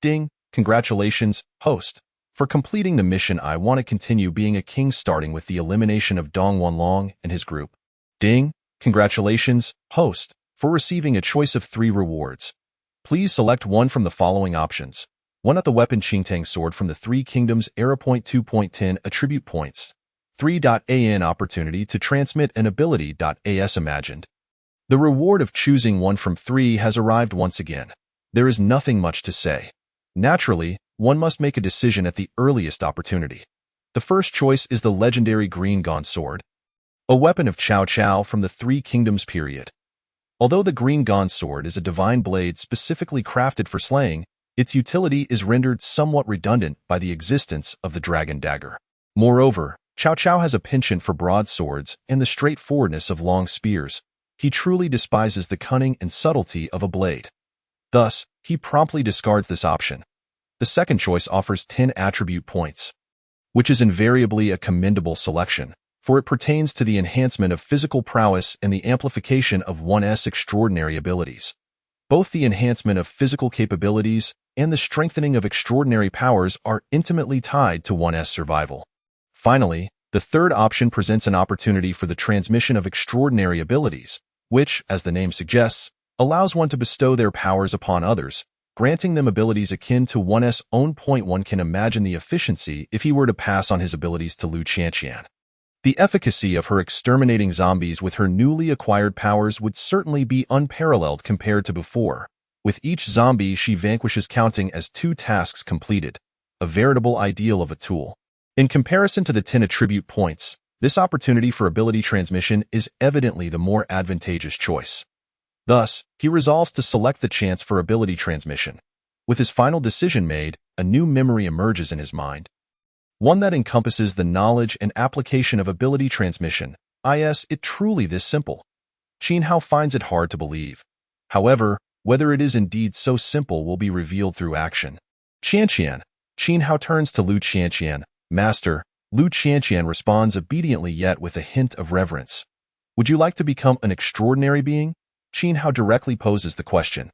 A: Ding, congratulations, host, for completing the mission. I want to continue being a king starting with the elimination of Dong Wanlong and his group. Ding, congratulations, host, for receiving a choice of 3 rewards. Please select one from the following options. 1 at the weapon Qingtang sword from the 3 kingdoms era. 2.10 attribute points. 3.an opportunity to transmit an ability. As imagined. The reward of choosing one from 3 has arrived once again. There is nothing much to say. Naturally, one must make a decision at the earliest opportunity. The first choice is the legendary Green Gaunt sword, a weapon of Cao Cao from the 3 kingdoms period. Although the Green Gaunt sword is a divine blade specifically crafted for slaying, its utility is rendered somewhat redundant by the existence of the Dragon Dagger. Moreover, Cao Cao has a penchant for broadswords and the straightforwardness of long spears. He truly despises the cunning and subtlety of a blade. Thus, he promptly discards this option. The second choice offers 10 attribute points, which is invariably a commendable selection, for it pertains to the enhancement of physical prowess and the amplification of one's extraordinary abilities. Both the enhancement of physical capabilities and the strengthening of extraordinary powers are intimately tied to one's survival. Finally, the third option presents an opportunity for the transmission of extraordinary abilities, which, as the name suggests, allows one to bestow their powers upon others, granting them abilities akin to one's own. One can imagine the efficiency if he were to pass on his abilities to Lu Qianqian. The efficacy of her exterminating zombies with her newly acquired powers would certainly be unparalleled compared to before. With each zombie she vanquishes counting as 2 tasks completed, a veritable ideal of a tool. In comparison to the 10 attribute points, this opportunity for ability transmission is evidently the more advantageous choice. Thus, he resolves to select the chance for ability transmission. With his final decision made, a new memory emerges in his mind. One that encompasses the knowledge and application of ability transmission. It truly this simple. Qin Hao finds it hard to believe. However, whether it is indeed so simple will be revealed through action. Qianqian. Qin Hao turns to Lu Qianqian. Master, Lu Qianqian responds obediently yet with a hint of reverence. Would you like to become an extraordinary being? Qin Hao directly poses the question.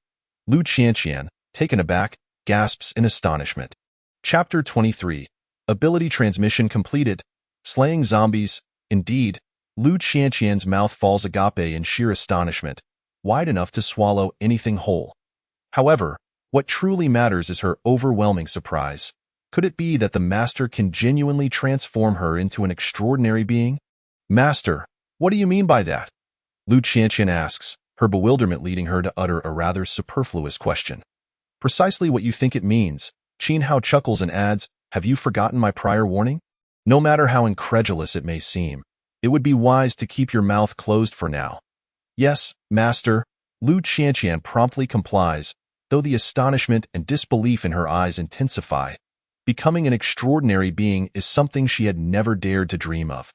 A: Lu Qianqian, taken aback, gasps in astonishment. Chapter 23. Ability transmission completed. Slaying zombies. Indeed, Lu Qianqian's mouth falls agape in sheer astonishment, wide enough to swallow anything whole. However, what truly matters is her overwhelming surprise. Could it be that the Master can genuinely transform her into an extraordinary being? Master, what do you mean by that? Lu Qianqian asks, her bewilderment leading her to utter a rather superfluous question. Precisely what you think it means. Qin Hao chuckles and adds, have you forgotten my prior warning? No matter how incredulous it may seem, it would be wise to keep your mouth closed for now. Yes, Master, Lu Qianqian promptly complies, though the astonishment and disbelief in her eyes intensify. Becoming an extraordinary being is something she had never dared to dream of.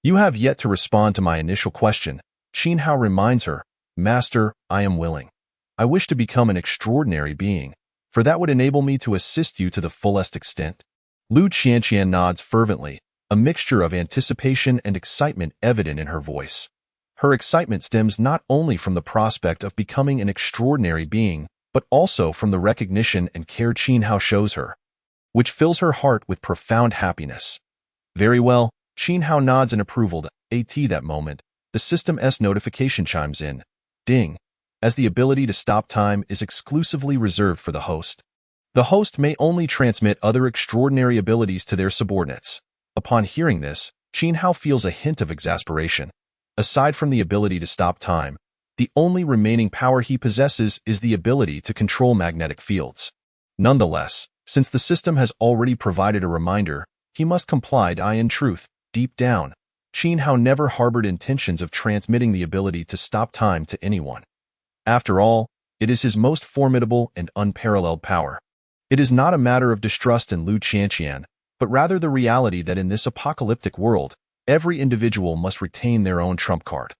A: You have yet to respond to my initial question. Qin Hao reminds her, Master, I am willing. I wish to become an extraordinary being, for that would enable me to assist you to the fullest extent. Lu Qianqian nods fervently, a mixture of anticipation and excitement evident in her voice. Her excitement stems not only from the prospect of becoming an extraordinary being, but also from the recognition and care Qin Hao shows her, which fills her heart with profound happiness. Very well, Qin Hao nods in approval. At that moment, the system's notification chimes in. Ding. As the ability to stop time is exclusively reserved for the host. The host may only transmit other extraordinary abilities to their subordinates. Upon hearing this, Qin Hao feels a hint of exasperation. Aside from the ability to stop time, the only remaining power he possesses is the ability to control magnetic fields. Nonetheless, since the system has already provided a reminder, he must comply. In truth, deep down, Qin Hao never harbored intentions of transmitting the ability to stop time to anyone. After all, it is his most formidable and unparalleled power. It is not a matter of distrust in Lu Qianqian, but rather the reality that in this apocalyptic world, every individual must retain their own trump card.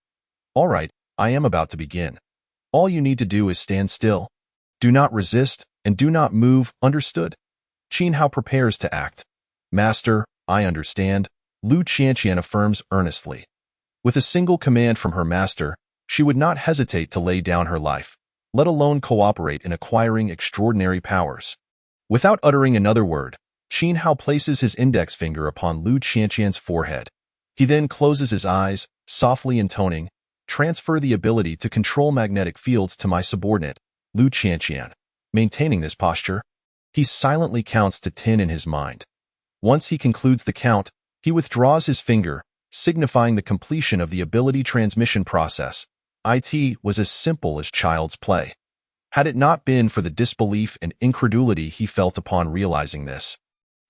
A: All right, I am about to begin. All you need to do is stand still. Do not resist, and do not move, understood? Qin Hao prepares to act. Master, I understand, Lu Qianqian affirms earnestly. With a single command from her master, she would not hesitate to lay down her life, let alone cooperate in acquiring extraordinary powers. Without uttering another word, Qin Hao places his index finger upon Lu Qianqian's forehead. He then closes his eyes, softly intoning, "Transfer the ability to control magnetic fields to my subordinate, Lu Qianqian." Maintaining this posture, he silently counts to 10 in his mind. Once he concludes the count, he withdraws his finger, signifying the completion of the ability transmission process. It was as simple as child's play. Had it not been for the disbelief and incredulity he felt upon realizing this,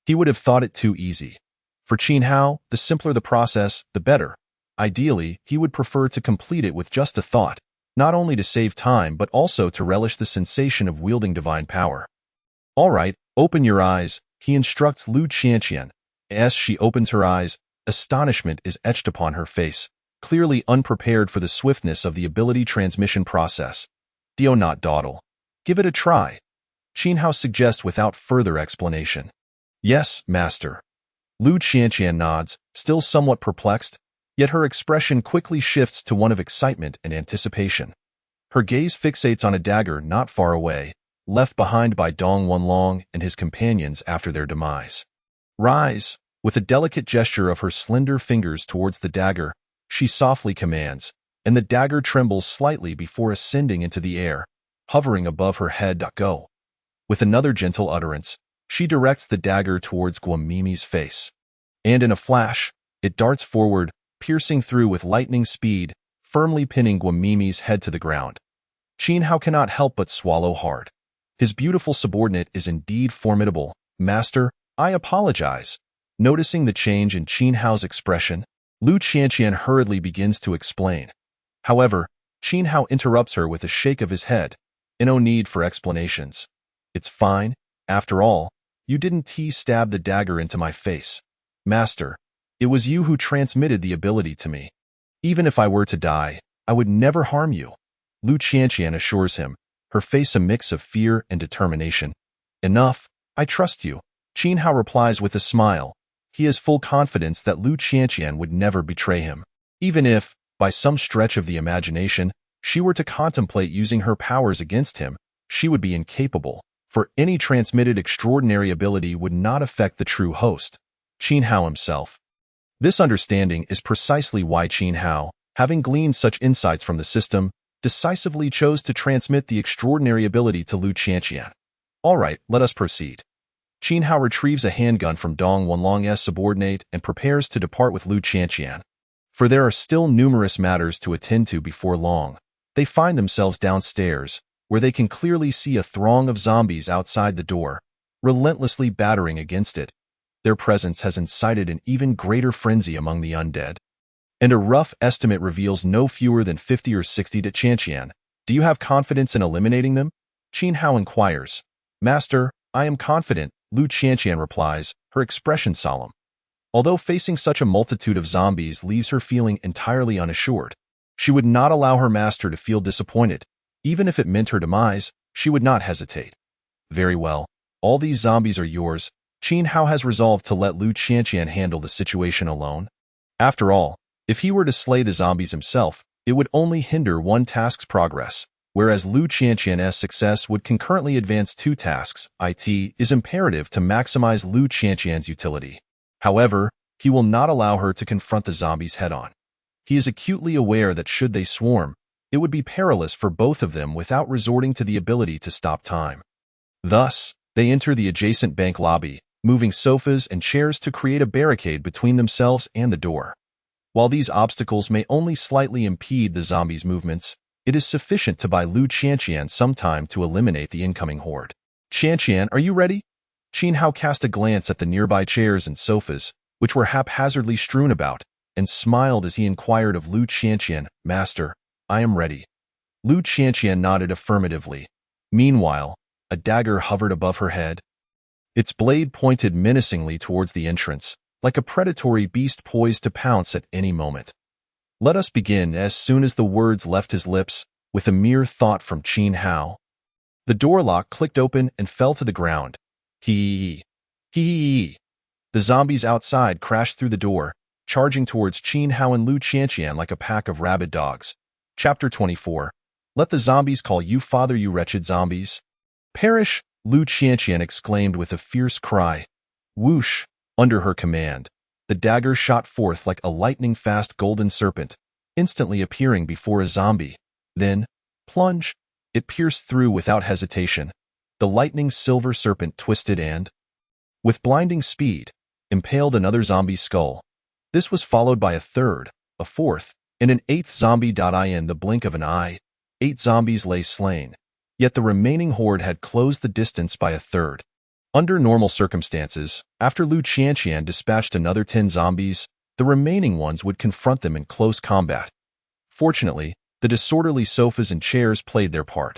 A: he would have thought it too easy. For Qin Hao, the simpler the process, the better. Ideally, he would prefer to complete it with just a thought, not only to save time but also to relish the sensation of wielding divine power. All right, open your eyes, he instructs Lu Qianqian. As she opens her eyes, astonishment is etched upon her face, clearly unprepared for the swiftness of the ability transmission process. Do not dawdle. Give it a try, Qin Hao suggests without further explanation. Yes, master. Lu Qianqian nods, still somewhat perplexed, yet her expression quickly shifts to one of excitement and anticipation. Her gaze fixates on a dagger not far away, left behind by Dong Wanlong and his companions after their demise. Rise! With a delicate gesture of her slender fingers towards the dagger, she softly commands, and the dagger trembles slightly before ascending into the air, hovering above her head. Go! With another gentle utterance, she directs the dagger towards Guamimi's face. And in a flash, it darts forward, piercing through with lightning speed, firmly pinning Guamimi's head to the ground. Qin Hao cannot help but swallow hard. His beautiful subordinate is indeed formidable. Master, I apologize. Noticing the change in Qin Hao's expression, Lu Qianqian hurriedly begins to explain. However, Qin Hao interrupts her with a shake of his head. No need for explanations. It's fine. After all, you didn't stab the dagger into my face. Master, it was you who transmitted the ability to me. Even if I were to die, I would never harm you, Lu Qianqian assures him, her face a mix of fear and determination. Enough, I trust you, Qin Hao replies with a smile. He has full confidence that Lu Qianqian would never betray him. Even if, by some stretch of the imagination, she were to contemplate using her powers against him, she would be incapable, for any transmitted extraordinary ability would not affect the true host, Qin Hao himself. This understanding is precisely why Qin Hao, having gleaned such insights from the system, decisively chose to transmit the extraordinary ability to Lu Qianqian. All right, let us proceed. Qin Hao retrieves a handgun from Dong Wanlong's subordinate and prepares to depart with Lu Qianqian. For there are still numerous matters to attend to before long. They find themselves downstairs, where they can clearly see a throng of zombies outside the door, relentlessly battering against it. Their presence has incited an even greater frenzy among the undead. And a rough estimate reveals no fewer than 50 or 60 to Qianqian. Do you have confidence in eliminating them? Qin Hao inquires. Master, I am confident, Lu Qianqian replies, her expression solemn. Although facing such a multitude of zombies leaves her feeling entirely unassured, she would not allow her master to feel disappointed. Even if it meant her demise, she would not hesitate. Very well, all these zombies are yours. Qin Hao has resolved to let Lu Qianqian handle the situation alone. After all, if he were to slay the zombies himself, it would only hinder one task's progress, whereas Lu Qianqian's success would concurrently advance two tasks. It is imperative to maximize Lu Qianqian's utility. However, he will not allow her to confront the zombies head-on. He is acutely aware that should they swarm, it would be perilous for both of them without resorting to the ability to stop time. Thus, they enter the adjacent bank lobby, moving sofas and chairs to create a barricade between themselves and the door. While these obstacles may only slightly impede the zombies' movements, it is sufficient to buy Lu Qianqian some time to eliminate the incoming horde. Qianqian, are you ready? Qin Hao cast a glance at the nearby chairs and sofas, which were haphazardly strewn about, and smiled as he inquired of Lu Qianqian, Master, I am ready. Lu Qianqian nodded affirmatively. Meanwhile, a dagger hovered above her head. Its blade pointed menacingly towards the entrance, like a predatory beast poised to pounce at any moment. Let us begin. As soon as the words left his lips, with a mere thought from Qin Hao, the door lock clicked open and fell to the ground. Hee. The zombies outside crashed through the door, charging towards Qin Hao and Lu Qianqian like a pack of rabid dogs. Chapter 24. Let the zombies call you father, you wretched zombies. Perish, Lu Qianqian exclaimed with a fierce cry. Whoosh, under her command, the dagger shot forth like a lightning-fast golden serpent, instantly appearing before a zombie. Then, plunge, it pierced through without hesitation. The lightning silver serpent twisted and, with blinding speed, impaled another zombie's skull. This was followed by a third, a fourth, and an eighth zombie. In the blink of an eye, 8 zombies lay slain, yet the remaining horde had closed the distance by a third. Under normal circumstances, after Lu Qianqian dispatched another 10 zombies, the remaining ones would confront them in close combat. Fortunately, the disorderly sofas and chairs played their part.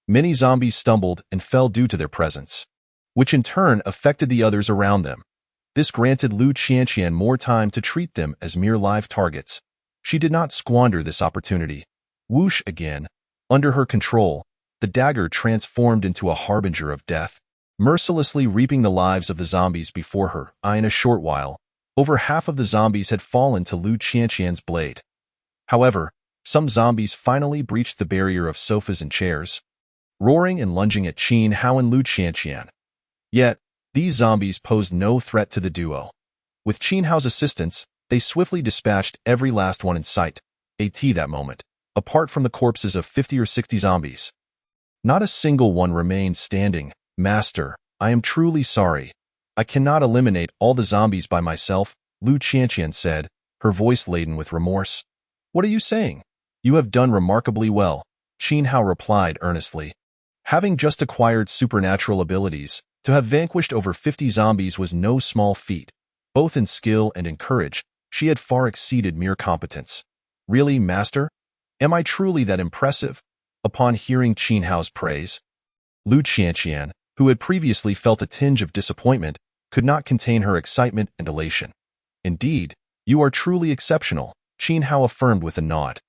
A: Many zombies stumbled and fell due to their presence, which in turn affected the others around them. This granted Lu Qianqian more time to treat them as mere live targets. She did not squander this opportunity. Whoosh again, under her control, the dagger transformed into a harbinger of death, mercilessly reaping the lives of the zombies before her. In a short while, over half of the zombies had fallen to Lu Qianqian's blade. However, some zombies finally breached the barrier of sofas and chairs, roaring and lunging at Qin Hao and Lu Qianqian. Yet, these zombies posed no threat to the duo. With Qin Hao's assistance, they swiftly dispatched every last one in sight. That moment, apart from the corpses of 50 or 60 zombies. Not a single one remained standing. Master, I am truly sorry. I cannot eliminate all the zombies by myself, Lu Qianqian said, her voice laden with remorse. What are you saying? You have done remarkably well, Qin Hao replied earnestly. Having just acquired supernatural abilities, to have vanquished over 50 zombies was no small feat. Both in skill and in courage, she had far exceeded mere competence. Really, Master? Am I truly that impressive? Upon hearing Qin Hao's praise, Lu Qianqian, who had previously felt a tinge of disappointment, could not contain her excitement and elation. Indeed, you are truly exceptional, Qin Hao affirmed with a nod.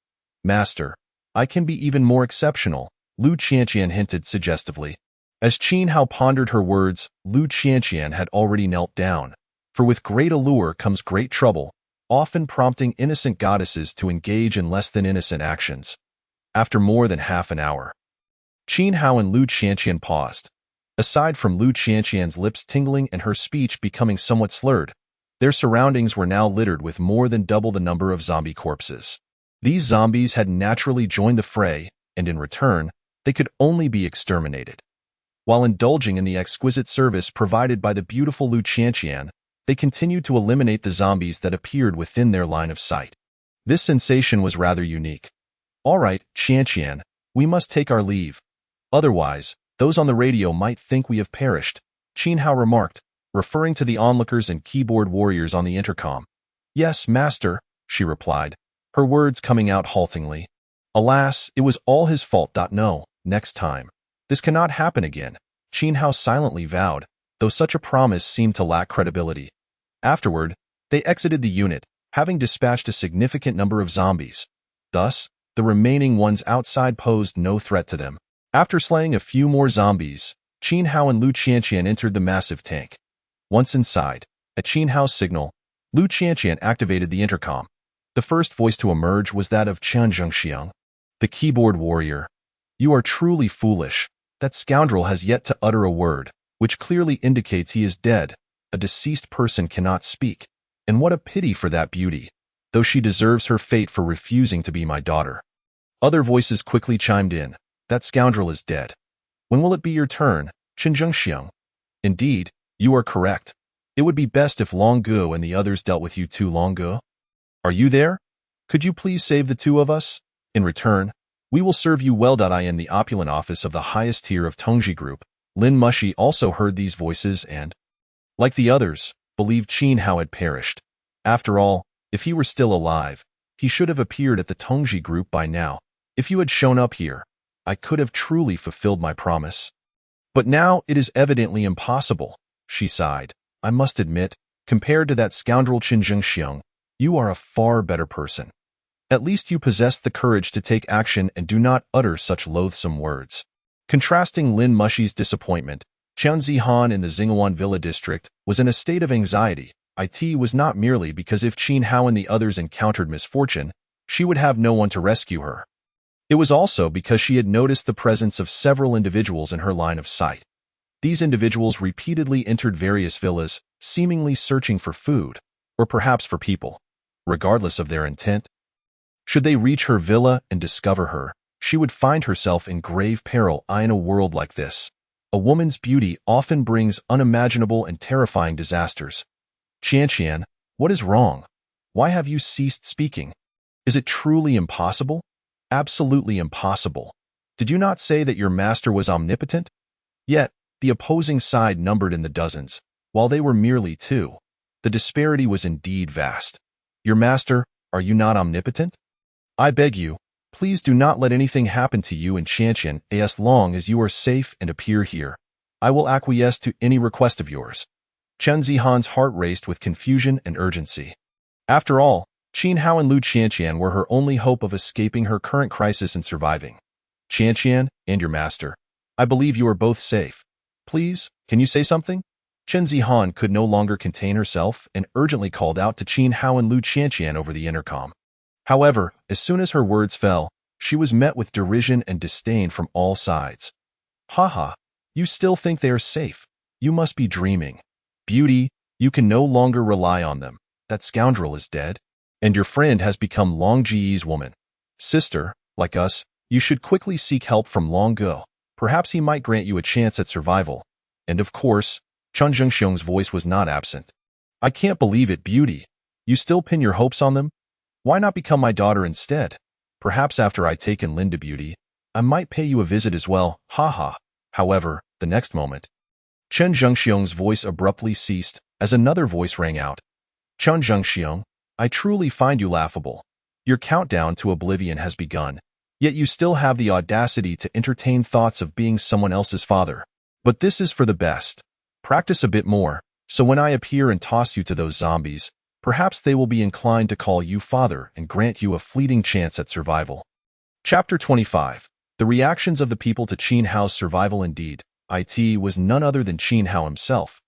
A: Master, I can be even more exceptional, Lu Qianqian hinted suggestively. As Qin Hao pondered her words, Lu Qianqian had already knelt down, for with great allure comes great trouble, often prompting innocent goddesses to engage in less than innocent actions. After more than half an hour, Qin Hao and Lu Qianqian paused. Aside from Lu Qianqian's lips tingling and her speech becoming somewhat slurred, their surroundings were now littered with more than double the number of zombie corpses. These zombies had naturally joined the fray, and in return, they could only be exterminated. While indulging in the exquisite service provided by the beautiful Lu Qianqian, they continued to eliminate the zombies that appeared within their line of sight. This sensation was rather unique. All right, Qianqian, we must take our leave. Otherwise, those on the radio might think we have perished, Qin Hao remarked, referring to the onlookers and keyboard warriors on the intercom. Yes, master, she replied, her words coming out haltingly. Alas, it was all his fault. No, next time. This cannot happen again, Qin Hao silently vowed, though such a promise seemed to lack credibility. Afterward, they exited the unit, having dispatched a significant number of zombies. Thus, the remaining ones outside posed no threat to them. After slaying a few more zombies, Qin Hao and Lu Qianqian entered the massive tank. Once inside, at Qin Hao's signal, Lu Qianqian activated the intercom. The first voice to emerge was that of Chen Zhengxiang, the keyboard warrior. You are truly foolish. That scoundrel has yet to utter a word, which clearly indicates he is dead. A deceased person cannot speak. And what a pity for that beauty, though she deserves her fate for refusing to be my daughter. Other voices quickly chimed in. That scoundrel is dead. When will it be your turn, Chen Zhengxiang? Indeed, you are correct. It would be best if Long Ge and the others dealt with you too, Long Ge. Are you there? Could you please save the two of us? In return, we will serve you well. In the opulent office of the highest tier of Tongji Group, Lin Mushi also heard these voices and, like the others, believed Qin Hao had perished. After all, if he were still alive, he should have appeared at the Tongji Group by now. If you had shown up here, I could have truly fulfilled my promise. But now it is evidently impossible, she sighed. I must admit, compared to that scoundrel Chen Zhengxiang, you are a far better person. At least you possess the courage to take action and do not utter such loathsome words. Contrasting Lin Mushi's disappointment, Qian Zihan in the Xinghuan Villa district was in a state of anxiety. It was not merely because if Qin Hao and the others encountered misfortune, she would have no one to rescue her. It was also because she had noticed the presence of several individuals in her line of sight. These individuals repeatedly entered various villas, seemingly searching for food, or perhaps for people. Regardless of their intent, should they reach her villa and discover her, she would find herself in grave peril. In a world like this, a woman's beauty often brings unimaginable and terrifying disasters. Qianqian, what is wrong? Why have you ceased speaking? Is it truly impossible? Absolutely impossible. Did you not say that your master was omnipotent? Yet, the opposing side numbered in the dozens, while they were merely two. The disparity was indeed vast. Your master, are you not omnipotent? I beg you, please do not let anything happen to you and Qianqian as long as you are safe and appear here. I will acquiesce to any request of yours. Chen Zihan's heart raced with confusion and urgency. After all, Qin Hao and Lu Qianqian were her only hope of escaping her current crisis and surviving. Qianqian, and your master, I believe you are both safe. Please, can you say something? Chen Zihan could no longer contain herself and urgently called out to Qin Hao and Lu Qianqian over the intercom. However, as soon as her words fell, she was met with derision and disdain from all sides. Haha, you still think they are safe? You must be dreaming. Beauty, you can no longer rely on them. That scoundrel is dead, and your friend has become Long Ji's woman. Sister, like us, you should quickly seek help from Long Ge. Perhaps he might grant you a chance at survival. And of course, Chen Zhengxiang's voice was not absent. I can't believe it, Beauty. You still pin your hopes on them? Why not become my daughter instead? Perhaps after I take in Linda, Beauty, I might pay you a visit as well, haha. However, the next moment, Chen Zhengxiang's voice abruptly ceased as another voice rang out. Chen Zhengxiang, I truly find you laughable. Your countdown to oblivion has begun, yet you still have the audacity to entertain thoughts of being someone else's father. But this is for the best. Practice a bit more, so when I appear and toss you to those zombies, perhaps they will be inclined to call you father and grant you a fleeting chance at survival. Chapter 25. The reactions of the people to Qin Hao's survival. Indeed, it was none other than Qin Hao himself.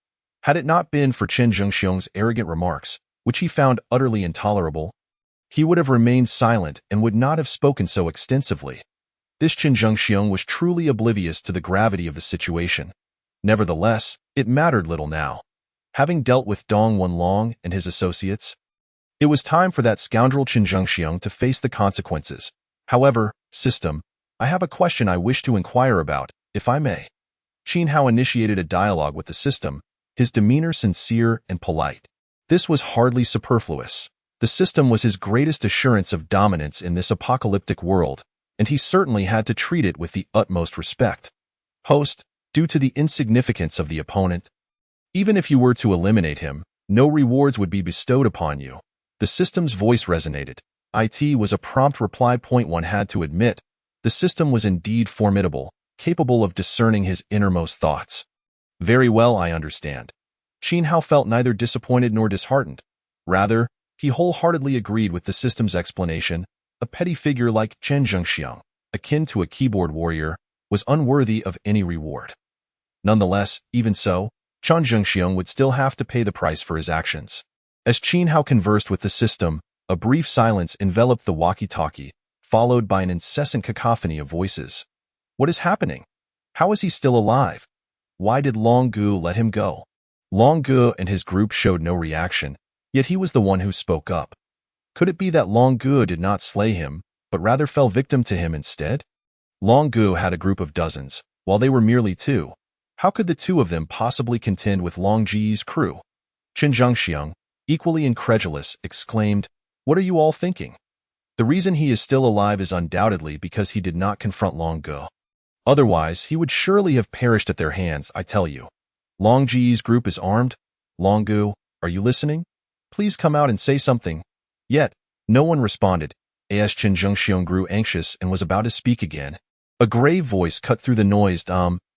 A: Had it not been for Chen Zhengxiang's arrogant remarks, which he found utterly intolerable, he would have remained silent and would not have spoken so extensively. This Chen Zhengxiang was truly oblivious to the gravity of the situation. Nevertheless, it mattered little now. Having dealt with Dong Wenlong and his associates, it was time for that scoundrel Chen Zhengxiang to face the consequences. However, system, I have a question I wish to inquire about, if I may. Qin Hao initiated a dialogue with the system, his demeanor sincere and polite. This was hardly superfluous. The system was his greatest assurance of dominance in this apocalyptic world, and he certainly had to treat it with the utmost respect. Host, due to the insignificance of the opponent, even if you were to eliminate him, no rewards would be bestowed upon you. The system's voice resonated. It was a prompt reply. One had to admit, the system was indeed formidable, capable of discerning his innermost thoughts. Very well, I understand. Qin Hao felt neither disappointed nor disheartened. Rather, he wholeheartedly agreed with the system's explanation. A petty figure like Chen Zhengxiang, akin to a keyboard warrior, was unworthy of any reward. Nonetheless, even so, Chen Zhengxiong would still have to pay the price for his actions. As Qin Hao conversed with the system, a brief silence enveloped the walkie-talkie, followed by an incessant cacophony of voices. What is happening? How is he still alive? Why did Long Gu let him go? Long Gu and his group showed no reaction, yet he was the one who spoke up. Could it be that Long Gu did not slay him, but rather fell victim to him instead? Long Gu had a group of dozens, while they were merely two. How could the two of them possibly contend with Long Ji's crew? Chen Zhengxiong, equally incredulous, exclaimed, "What are you all thinking? The reason he is still alive is undoubtedly because he did not confront Long Gu. Otherwise, he would surely have perished at their hands, I tell you. Long Ji's group is armed. Long Gu, are you listening? Please come out and say something." Yet, no one responded. As Chen Zhengxiong grew anxious and was about to speak again, a grave voice cut through the noise.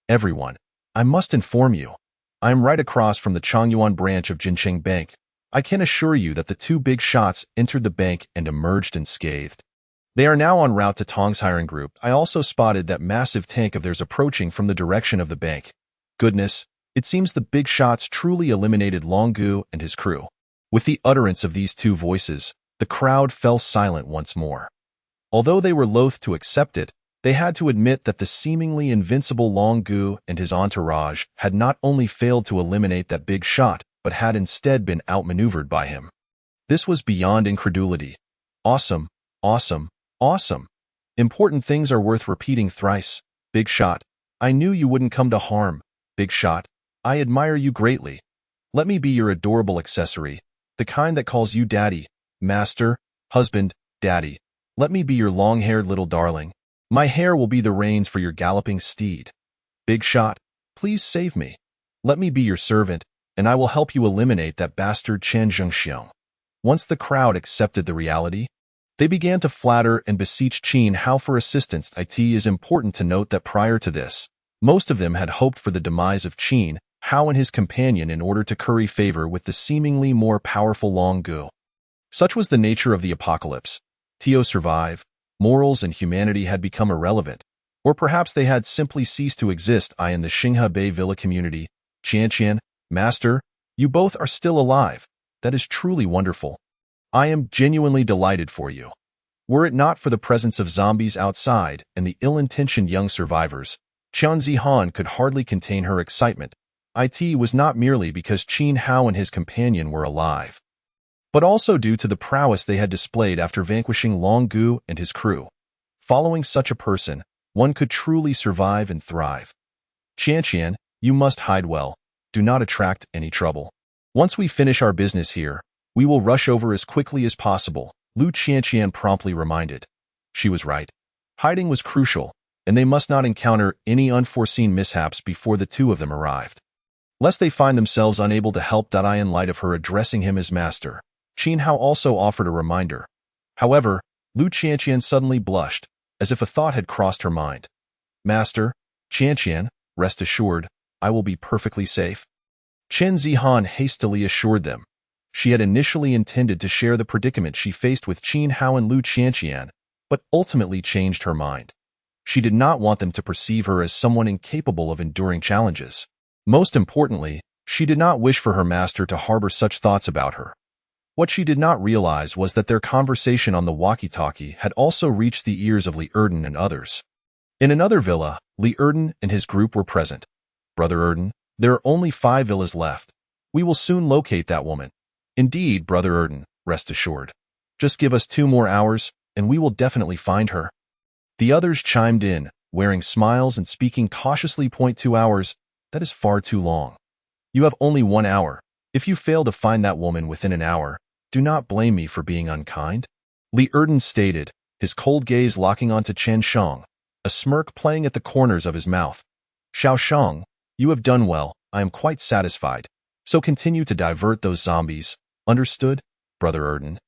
A: Everyone, I must inform you. I am right across from the Changyuan branch of Jincheng Bank. I can assure you that the two big shots entered the bank and emerged unscathed. They are now en route to Tong's hiring group. I also spotted that massive tank of theirs approaching from the direction of the bank. Goodness, it seems the big shots truly eliminated Long Gu and his crew. With the utterance of these two voices, the crowd fell silent once more. Although they were loath to accept it, they had to admit that the seemingly invincible Long Gu and his entourage had not only failed to eliminate that big shot, but had instead been outmaneuvered by him. This was beyond incredulity. Awesome, awesome, awesome. Important things are worth repeating thrice. Big shot, I knew you wouldn't come to harm. Big shot, I admire you greatly. Let me be your adorable accessory, the kind that calls you daddy, master, husband, daddy. Let me be your long-haired little darling. My hair will be the reins for your galloping steed. Big shot, please save me. Let me be your servant, and I will help you eliminate that bastard Chen Zhengxiong. Once the crowd accepted the reality, they began to flatter and beseech Qin Hao for assistance. It is important to note that prior to this, most of them had hoped for the demise of Qin Hao and his companion in order to curry favor with the seemingly more powerful Long Gu. Such was the nature of the apocalypse. To survive, morals and humanity had become irrelevant, or perhaps they had simply ceased to exist. In the Xinghe Bay Villa community, Qian, Master, you both are still alive. That is truly wonderful. I am genuinely delighted for you. Were it not for the presence of zombies outside and the ill-intentioned young survivors, Qian Zihan could hardly contain her excitement. It was not merely because Qin Hao and his companion were alive, but also due to the prowess they had displayed after vanquishing Long Gu and his crew. Following such a person, one could truly survive and thrive. Qian, you must hide well. Do not attract any trouble. Once we finish our business here, we will rush over as quickly as possible, Lu Qian promptly reminded. She was right. Hiding was crucial, and they must not encounter any unforeseen mishaps before the two of them arrived, lest they find themselves unable to help. In light of her addressing him as master, Qin Hao also offered a reminder. However, Lu Qian suddenly blushed, as if a thought had crossed her mind. Master, Qian, rest assured, I will be perfectly safe. Chen Zihan hastily assured them. She had initially intended to share the predicament she faced with Qin Hao and Lu Qian, but ultimately changed her mind. She did not want them to perceive her as someone incapable of enduring challenges. Most importantly, she did not wish for her master to harbor such thoughts about her. What she did not realize was that their conversation on the walkie-talkie had also reached the ears of Li Erden and others. In another villa, Li Erden and his group were present. Brother Erden, there are only 5 villas left. We will soon locate that woman. Indeed, Brother Erden, rest assured. Just give us 2 more hours, and we will definitely find her. The others chimed in, wearing smiles and speaking cautiously. 2 hours, that is far too long. You have only 1 hour. If you fail to find that woman within an hour, do not blame me for being unkind. Li Erden stated, his cold gaze locking onto Chen Shang, a smirk playing at the corners of his mouth. Xiao Shang, you have done well. I am quite satisfied. So continue to divert those zombies. Understood, Brother Erden?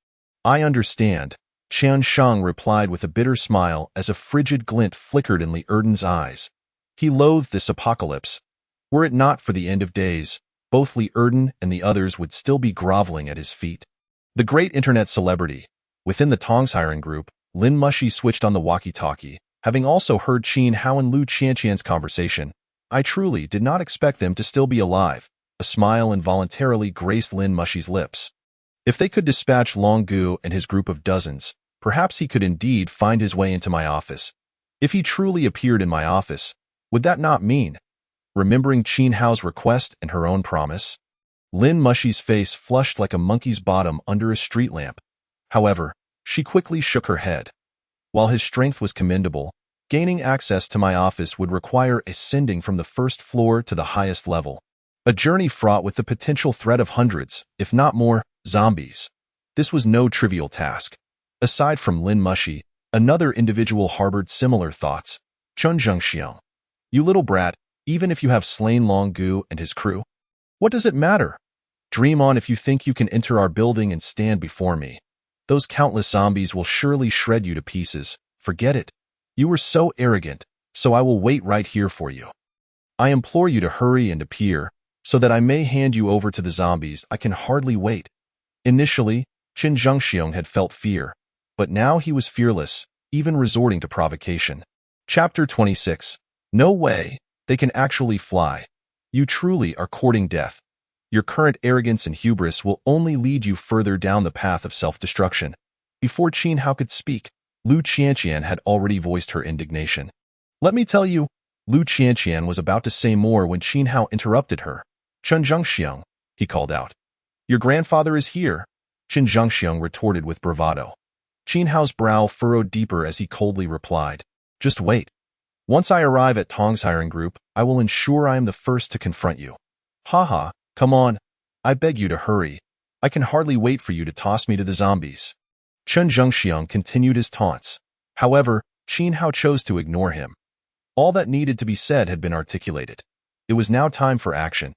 A: I understand, Chen Shang replied with a bitter smile as a frigid glint flickered in Li Erden's eyes. He loathed this apocalypse. Were it not for the end of days, both Li Erden and the others would still be groveling at his feet. The great internet celebrity. Within the Tong's hiring group, Lin Mushi switched on the walkie-talkie, having also heard Qin Hao and Lu Qian's conversation. I truly did not expect them to still be alive. A smile involuntarily graced Lin Mushi's lips. If they could dispatch Long Gu and his group of dozens, perhaps he could indeed find his way into my office. If he truly appeared in my office, would that not mean, remembering Qin Hao's request and her own promise? Lin Mushi's face flushed like a monkey's bottom under a street lamp. However, she quickly shook her head. While his strength was commendable, gaining access to my office would require ascending from the first floor to the highest level. A journey fraught with the potential threat of hundreds, if not more, zombies. This was no trivial task. Aside from Lin Mushi, another individual harbored similar thoughts. Chun Zhengxiang. You little brat, even if you have slain Long Gu and his crew, what does it matter? Dream on if you think you can enter our building and stand before me. Those countless zombies will surely shred you to pieces. Forget it. You were so arrogant, so I will wait right here for you. I implore you to hurry and appear, so that I may hand you over to the zombies. I can hardly wait. Initially, Qin Zhengxiang had felt fear, but now he was fearless, even resorting to provocation. Chapter 26. No way, they can actually fly. You truly are courting death. Your current arrogance and hubris will only lead you further down the path of self-destruction. Before Qin Hao could speak, Lu Qianqian had already voiced her indignation. Let me tell you, Lu Qianqian was about to say more when Qin Hao interrupted her. Chun Zhengxiang, he called out. Your grandfather is here, Qin Zhengxiang retorted with bravado. Qin Hao's brow furrowed deeper as he coldly replied. Just wait. Once I arrive at Tong's hiring group, I will ensure I am the first to confront you. Haha, come on. I beg you to hurry. I can hardly wait for you to toss me to the zombies. Chun Zhengxiang continued his taunts. However, Qin Hao chose to ignore him. All that needed to be said had been articulated. It was now time for action.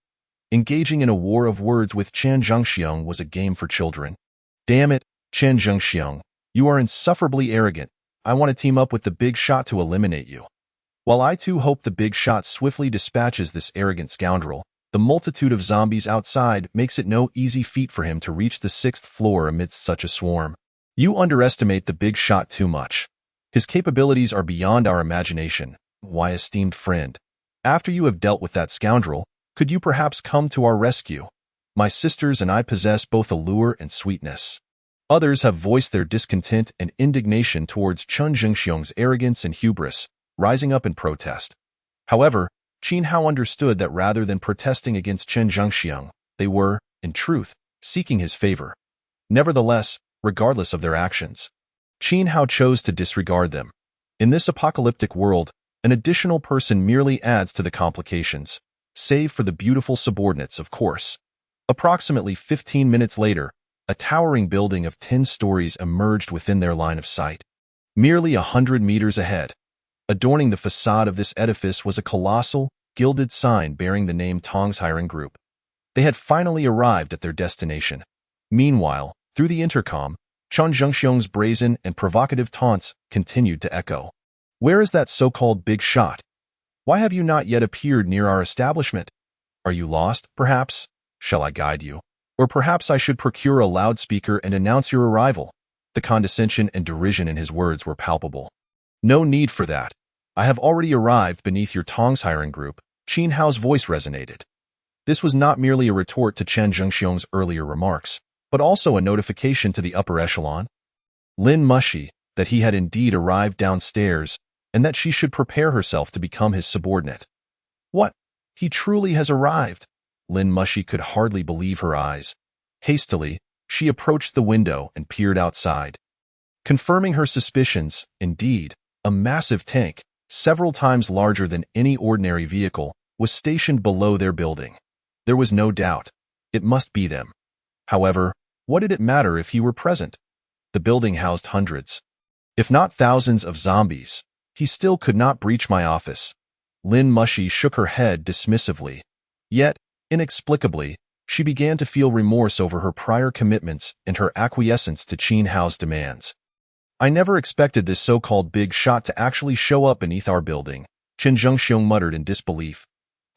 A: Engaging in a war of words with Chen Zhengxiang was a game for children. Damn it, Chen Zhengxiang, you are insufferably arrogant. I want to team up with the big shot to eliminate you. While I too hope the big shot swiftly dispatches this arrogant scoundrel, the multitude of zombies outside makes it no easy feat for him to reach the 6th floor amidst such a swarm. You underestimate the big shot too much. His capabilities are beyond our imagination. Why, esteemed friend, after you have dealt with that scoundrel, could you perhaps come to our rescue? My sisters and I possess both allure and sweetness. Others have voiced their discontent and indignation towards Chun Zhengxiang's arrogance and hubris, rising up in protest. However, Qin Hao understood that rather than protesting against Chen Zhengxiang, they were, in truth, seeking his favor. Nevertheless, regardless of their actions, Qin Hao chose to disregard them. In this apocalyptic world, an additional person merely adds to the complications, save for the beautiful subordinates, of course. Approximately 15 minutes later, a towering building of 10 stories emerged within their line of sight. Merely 100 meters ahead, adorning the facade of this edifice was a colossal, gilded sign bearing the name Tong's Hiring Group. They had finally arrived at their destination. Meanwhile, through the intercom, Chun Zhengxiang's brazen and provocative taunts continued to echo. Where is that so-called big shot? Why have you not yet appeared near our establishment? Are you lost, perhaps? Shall I guide you? Or perhaps I should procure a loudspeaker and announce your arrival? The condescension and derision in his words were palpable. No need for that. I have already arrived beneath your Tong's Hiring Group, Qin Hao's voice resonated. This was not merely a retort to Chen Zhengxiang's earlier remarks, but also a notification to the upper echelon. Lin Mushi, that he had indeed arrived downstairs, and that she should prepare herself to become his subordinate. What? He truly has arrived? Lin Mushi could hardly believe her eyes. Hastily, she approached the window and peered outside. Confirming her suspicions, indeed, a massive tank, several times larger than any ordinary vehicle, was stationed below their building. There was no doubt. It must be them. However, what did it matter if he were present? The building housed hundreds, if not thousands of zombies. He still could not breach my office. Lin Mushi shook her head dismissively. Yet, inexplicably, she began to feel remorse over her prior commitments and her acquiescence to Qin Hao's demands. I never expected this so-called big shot to actually show up beneath our building, Chen Zhengxiang muttered in disbelief.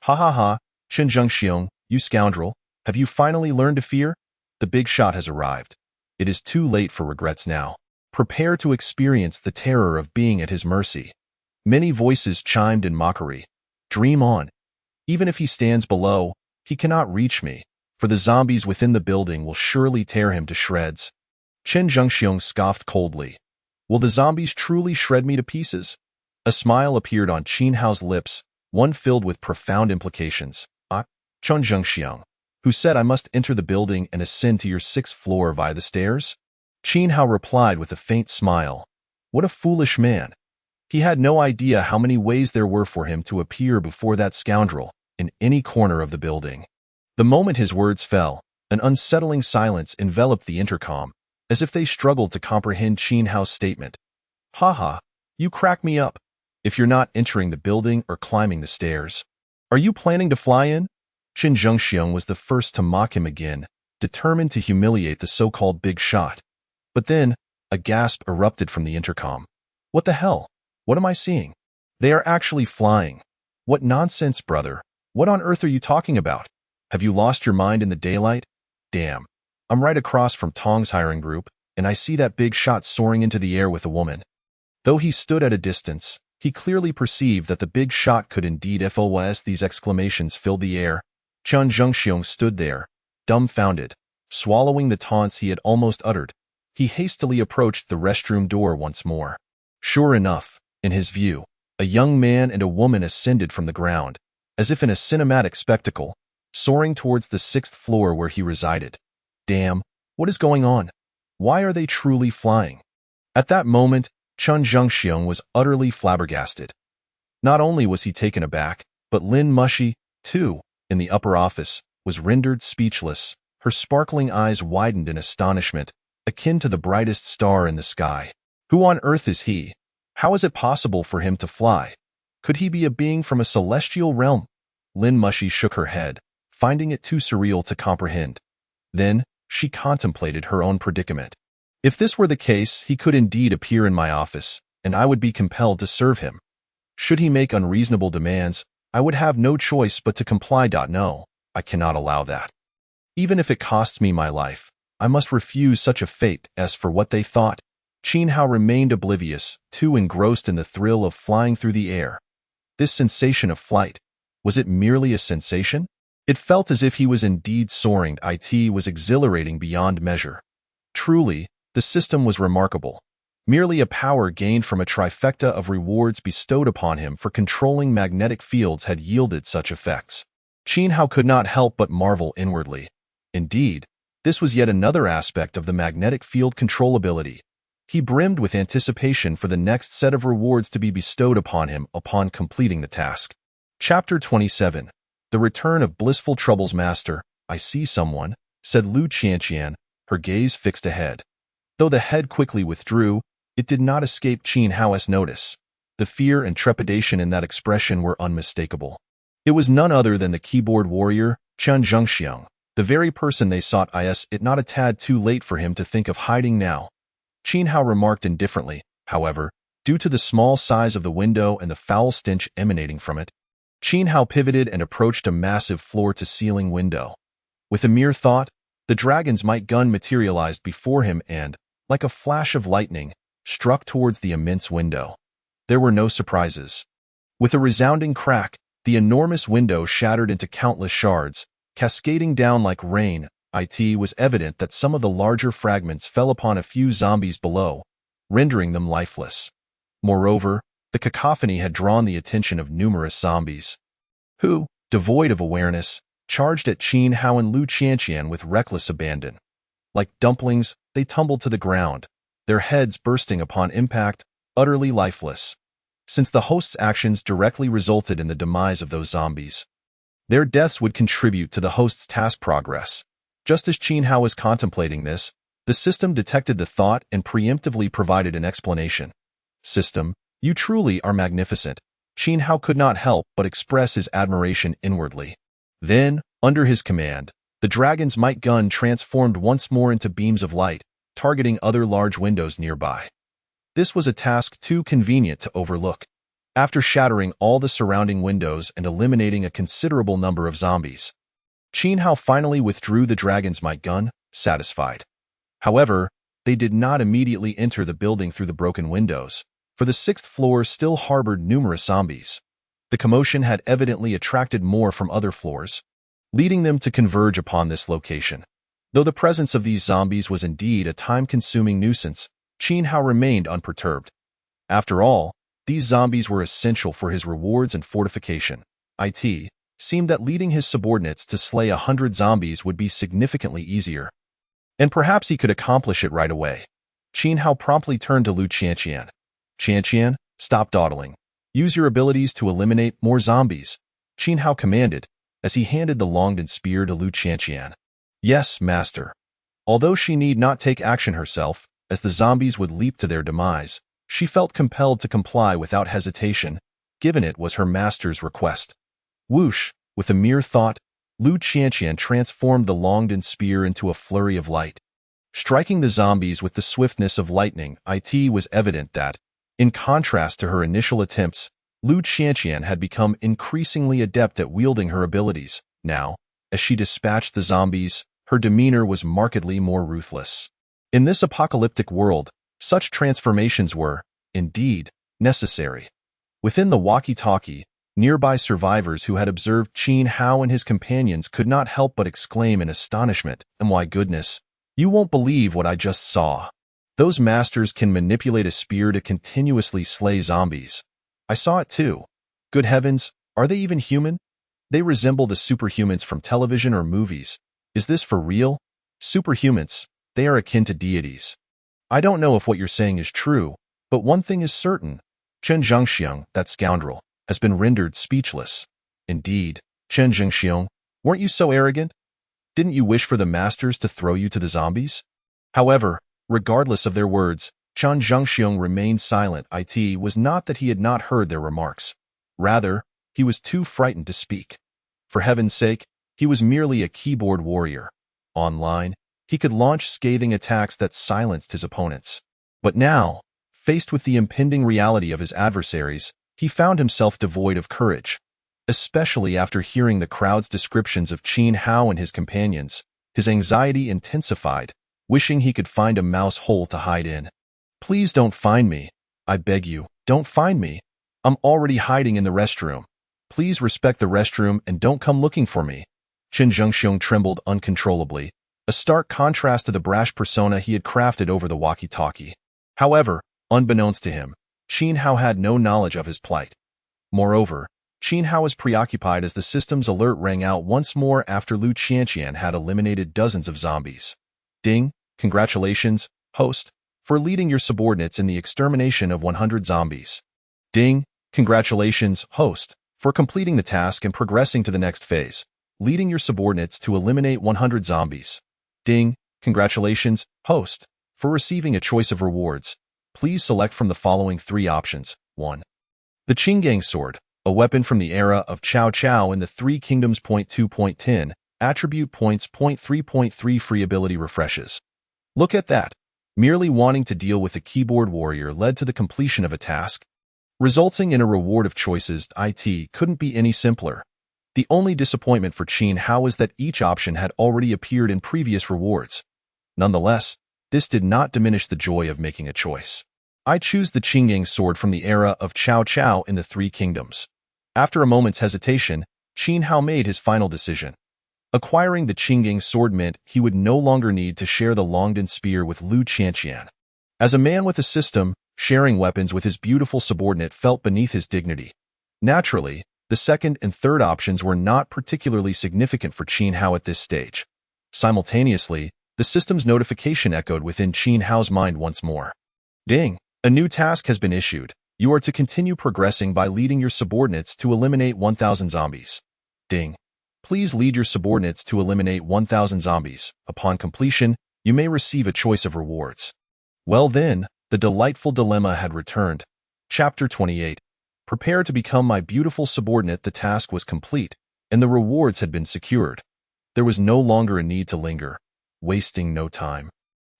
A: Ha ha ha, Chen Zhengxiang, you scoundrel, have you finally learned to fear? The big shot has arrived. It is too late for regrets now. Prepare to experience the terror of being at his mercy. Many voices chimed in mockery. Dream on. Even if he stands below, He cannot reach me, for the zombies within the building will surely tear him to shreds. Chen Zhengxiong scoffed coldly. Will the zombies truly shred me to pieces? A smile appeared on Qin Hao's lips, one filled with profound implications. Chen Zhengxiong, who said I must enter the building and ascend to your 6th floor via the stairs? Qin Hao replied with a faint smile. What a foolish man. He had no idea how many ways there were for him to appear before that scoundrel, in any corner of the building. The moment his words fell, an unsettling silence enveloped the intercom, as if they struggled to comprehend Qin Hao's statement. Haha, you crack me up. If you're not entering the building or climbing the stairs, are you planning to fly in? Qin Zhengxiong was the first to mock him again, determined to humiliate the so-called big shot. But then, a gasp erupted from the intercom. What the hell? What am I seeing? They are actually flying. What nonsense, brother. What on earth are you talking about? Have you lost your mind in the daylight? Damn. I'm right across from Tong's hiring group, and I see that big shot soaring into the air with a woman. Though he stood at a distance, he clearly perceived that the big shot could indeed FOS. These exclamations filled the air. Chen Zhengxiong stood there, dumbfounded, swallowing the taunts he had almost uttered. He hastily approached the restroom door once more. Sure enough, in his view, a young man and a woman ascended from the ground, as if in a cinematic spectacle, soaring towards the 6th floor where he resided. Damn, what is going on? Why are they truly flying? At that moment, Chen Zhengxiong was utterly flabbergasted. Not only was he taken aback, but Lin Mushi, too, in the upper office, was rendered speechless. Her sparkling eyes widened in astonishment, akin to the brightest star in the sky. Who on earth is he? How is it possible for him to fly? Could he be a being from a celestial realm? Lin Mushi shook her head, finding it too surreal to comprehend. Then, she contemplated her own predicament. If this were the case, he could indeed appear in my office, and I would be compelled to serve him. Should he make unreasonable demands, I would have no choice but to comply. No, I cannot allow that. Even if it costs me my life, I must refuse such a fate. As for what they thought, Qin Hao remained oblivious, too engrossed in the thrill of flying through the air. This sensation of flight, was it merely a sensation? It felt as if he was indeed soaring. It was exhilarating beyond measure. Truly, the system was remarkable. Merely a power gained from a trifecta of rewards bestowed upon him for controlling magnetic fields had yielded such effects. Qin Hao could not help but marvel inwardly. Indeed, this was yet another aspect of the magnetic field controllability. He brimmed with anticipation for the next set of rewards to be bestowed upon him upon completing the task. Chapter 27. The Return of Blissful Troubles. Master, I see someone, said Lu Qianqian, her gaze fixed ahead. Though the head quickly withdrew, it did not escape Qin Hao's notice. The fear and trepidation in that expression were unmistakable. It was none other than the keyboard warrior, Chen Zhengxiong, the very person they sought. Is it not a tad too late for him to think of hiding now? Qin Hao remarked indifferently, however, due to the small size of the window and the foul stench emanating from it. Qin Hao pivoted and approached a massive floor-to-ceiling window. With a mere thought, the dragon's might gun materialized before him and, like a flash of lightning, struck towards the immense window. There were no surprises. With a resounding crack, the enormous window shattered into countless shards, cascading down like rain. It was evident that some of the larger fragments fell upon a few zombies below, rendering them lifeless. Moreover, the cacophony had drawn the attention of numerous zombies, who, devoid of awareness, charged at Qin Hao and Lu Qianqian with reckless abandon. Like dumplings, they tumbled to the ground, their heads bursting upon impact, utterly lifeless. Since the host's actions directly resulted in the demise of those zombies, their deaths would contribute to the host's task progress. Just as Qin Hao was contemplating this, the system detected the thought and preemptively provided an explanation. System, you truly are magnificent. Qin Hao could not help but express his admiration inwardly. Then, under his command, the dragon's might gun transformed once more into beams of light, targeting other large windows nearby. This was a task too convenient to overlook. After shattering all the surrounding windows and eliminating a considerable number of zombies, Qin Hao finally withdrew the dragon's might gun, satisfied. However, they did not immediately enter the building through the broken windows, for the 6th floor still harbored numerous zombies. The commotion had evidently attracted more from other floors. leading them to converge upon this location. Though the presence of these zombies was indeed a time-consuming nuisance, Qin Hao remained unperturbed. After all, these zombies were essential for his rewards and fortification. It seemed that leading his subordinates to slay 100 zombies would be significantly easier. And perhaps he could accomplish it right away. Qin Hao promptly turned to Lu Qianqian. Qianqian, stop dawdling. Use your abilities to eliminate more zombies, Qin Hao commanded, as he handed the Longdon spear to Lu Qianqian. Yes, master. Although she need not take action herself, as the zombies would leap to their demise, she felt compelled to comply without hesitation, given it was her master's request. Whoosh, with a mere thought, Lu Qianqian transformed the Longdon spear into a flurry of light. Striking the zombies with the swiftness of lightning, it was evident that, in contrast to her initial attempts, Lu Qianqian had become increasingly adept at wielding her abilities. Now, as she dispatched the zombies, her demeanor was markedly more ruthless. In this apocalyptic world, such transformations were, indeed, necessary. Within the walkie-talkie, nearby survivors who had observed Qin Hao and his companions could not help but exclaim in astonishment, "My goodness, you won't believe what I just saw. Those masters can manipulate a spear to continuously slay zombies. I saw it too. Good heavens, are they even human? They resemble the superhumans from television or movies. Is this for real? Superhumans, they are akin to deities. I don't know if what you're saying is true, but one thing is certain. Chen Zhengxiong, that scoundrel, has been rendered speechless. Indeed, Chen Zhengxiong, weren't you so arrogant? Didn't you wish for the masters to throw you to the zombies?" However, regardless of their words, Chen Zhengxiong remained silent. It was not that he had not heard their remarks. Rather, he was too frightened to speak. For heaven's sake, he was merely a keyboard warrior. Online, he could launch scathing attacks that silenced his opponents. But now, faced with the impending reality of his adversaries, he found himself devoid of courage. Especially after hearing the crowd's descriptions of Qin Hao and his companions, his anxiety intensified, wishing he could find a mouse hole to hide in. "Please don't find me. I beg you, don't find me. I'm already hiding in the restroom. Please respect the restroom and don't come looking for me." Chen Zhengxiong trembled uncontrollably, a stark contrast to the brash persona he had crafted over the walkie-talkie. However, unbeknownst to him, Qin Hao had no knowledge of his plight. Moreover, Qin Hao was preoccupied as the system's alert rang out once more after Lu Qianqian had eliminated dozens of zombies. "Ding, congratulations, host, for leading your subordinates in the extermination of 100 zombies. Ding, congratulations, host, for completing the task and progressing to the next phase, leading your subordinates to eliminate 100 zombies. Ding, congratulations, host, for receiving a choice of rewards. Please select from the following 3 options. 1. The Qinggang Sword, a weapon from the era of Cao Cao in the Three Kingdoms. 2.10, attribute points. 3.3 free ability refreshes. Look at that. Merely wanting to deal with a keyboard warrior led to the completion of a task, resulting in a reward of choices. It couldn't be any simpler. The only disappointment for Qin Hao was that each option had already appeared in previous rewards. Nonetheless, this did not diminish the joy of making a choice. I choose the Qinggang Sword from the era of Cao Cao in the Three Kingdoms. After a moment's hesitation, Qin Hao made his final decision. Acquiring the Qinggang Sword meant he would no longer need to share the Longdon spear with Lu Qianqian. As a man with a system, sharing weapons with his beautiful subordinate felt beneath his dignity. Naturally, the second and third options were not particularly significant for Qin Hao at this stage. Simultaneously, the system's notification echoed within Qin Hao's mind once more. "Ding! A new task has been issued. You are to continue progressing by leading your subordinates to eliminate 1,000 zombies. Ding! Please lead your subordinates to eliminate 1,000 zombies. Upon completion, you may receive a choice of rewards." Well then, the delightful dilemma had returned. Chapter 28. Prepare to become my beautiful subordinate. The task was complete, and the rewards had been secured. There was no longer a need to linger, wasting no time.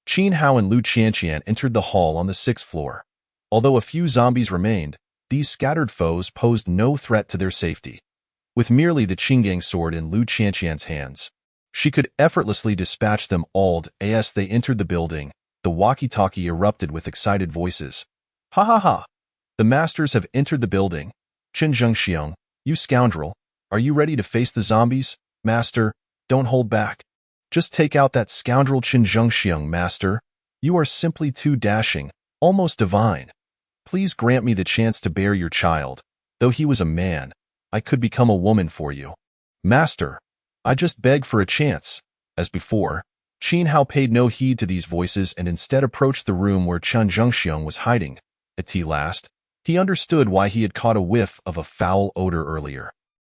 A: Qin Hao and Lu Qianqian entered the hall on the 6th floor. Although a few zombies remained, these scattered foes posed no threat to their safety. With merely the Qinggang Sword in Lu Qianqian's hands, she could effortlessly dispatch them all. As they entered the building, the walkie-talkie erupted with excited voices. "Ha ha ha! The masters have entered the building. Chen Zhengxiong, you scoundrel, are you ready to face the zombies? Master, don't hold back. Just take out that scoundrel Qin Zhengxiang, Master. You are simply too dashing, almost divine. Please grant me the chance to bear your child. Though he was a man, I could become a woman for you. Master, I just beg for a chance. As before, Qin Hao paid no heed to these voices and instead approached the room where Qin Zhengxiang was hiding. At last, he understood why he had caught a whiff of a foul odor earlier.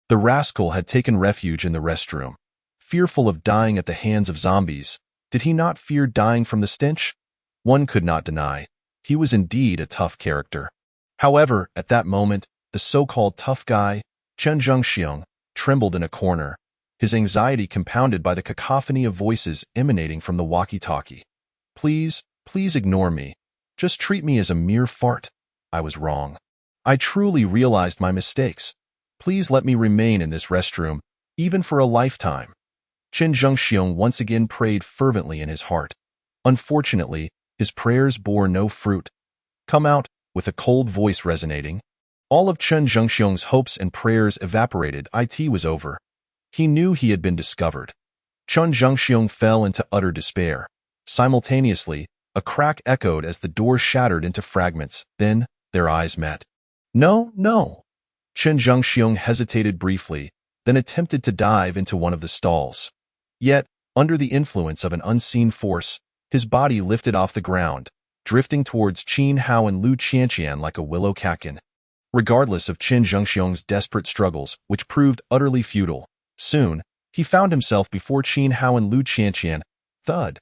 A: The rascal had taken refuge in the restroom. Fearful of dying at the hands of zombies, did he not fear dying from the stench? One could not deny. He was indeed a tough character. However, at that moment, the so-called tough guy, Qin Zhengxiang, trembled in a corner, his anxiety compounded by the cacophony of voices emanating from the walkie-talkie. Please, please ignore me. Just treat me as a mere fart. I was wrong. I truly realized my mistakes. Please let me remain in this restroom, even for a lifetime. Qin Zhengxiang once again prayed fervently in his heart. Unfortunately, his prayers bore no fruit. Come out, with a cold voice resonating. All of Qin Zhengxiang's hopes and prayers evaporated. It was over. He knew he had been discovered. Qin Zhengxiang fell into utter despair. Simultaneously, a crack echoed as the door shattered into fragments. Then, their eyes met. No, no. Qin Zhengxiang hesitated briefly, then attempted to dive into one of the stalls. Yet, under the influence of an unseen force, his body lifted off the ground, drifting towards Qin Hao and Lu Qianqian like a willow catkin. Regardless of Qin Zhengxiang's desperate struggles, which proved utterly futile, soon, he found himself before Qin Hao and Lu Qianqian. Thud.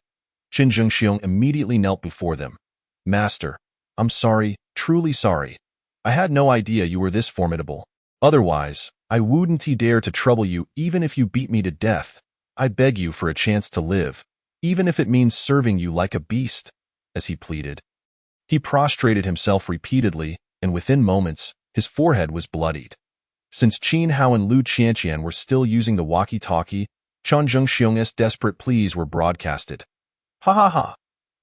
A: Qin Zhengxiang immediately knelt before them. Master, I'm sorry, truly sorry. I had no idea you were this formidable. Otherwise, I wouldn't dare to trouble you even if you beat me to death. I beg you for a chance to live, even if it means serving you like a beast, as he pleaded. He prostrated himself repeatedly, and within moments, his forehead was bloodied. Since Qin Hao and Lu Qianqian were still using the walkie-talkie, Qin Zhengxiang's desperate pleas were broadcasted. Ha ha ha!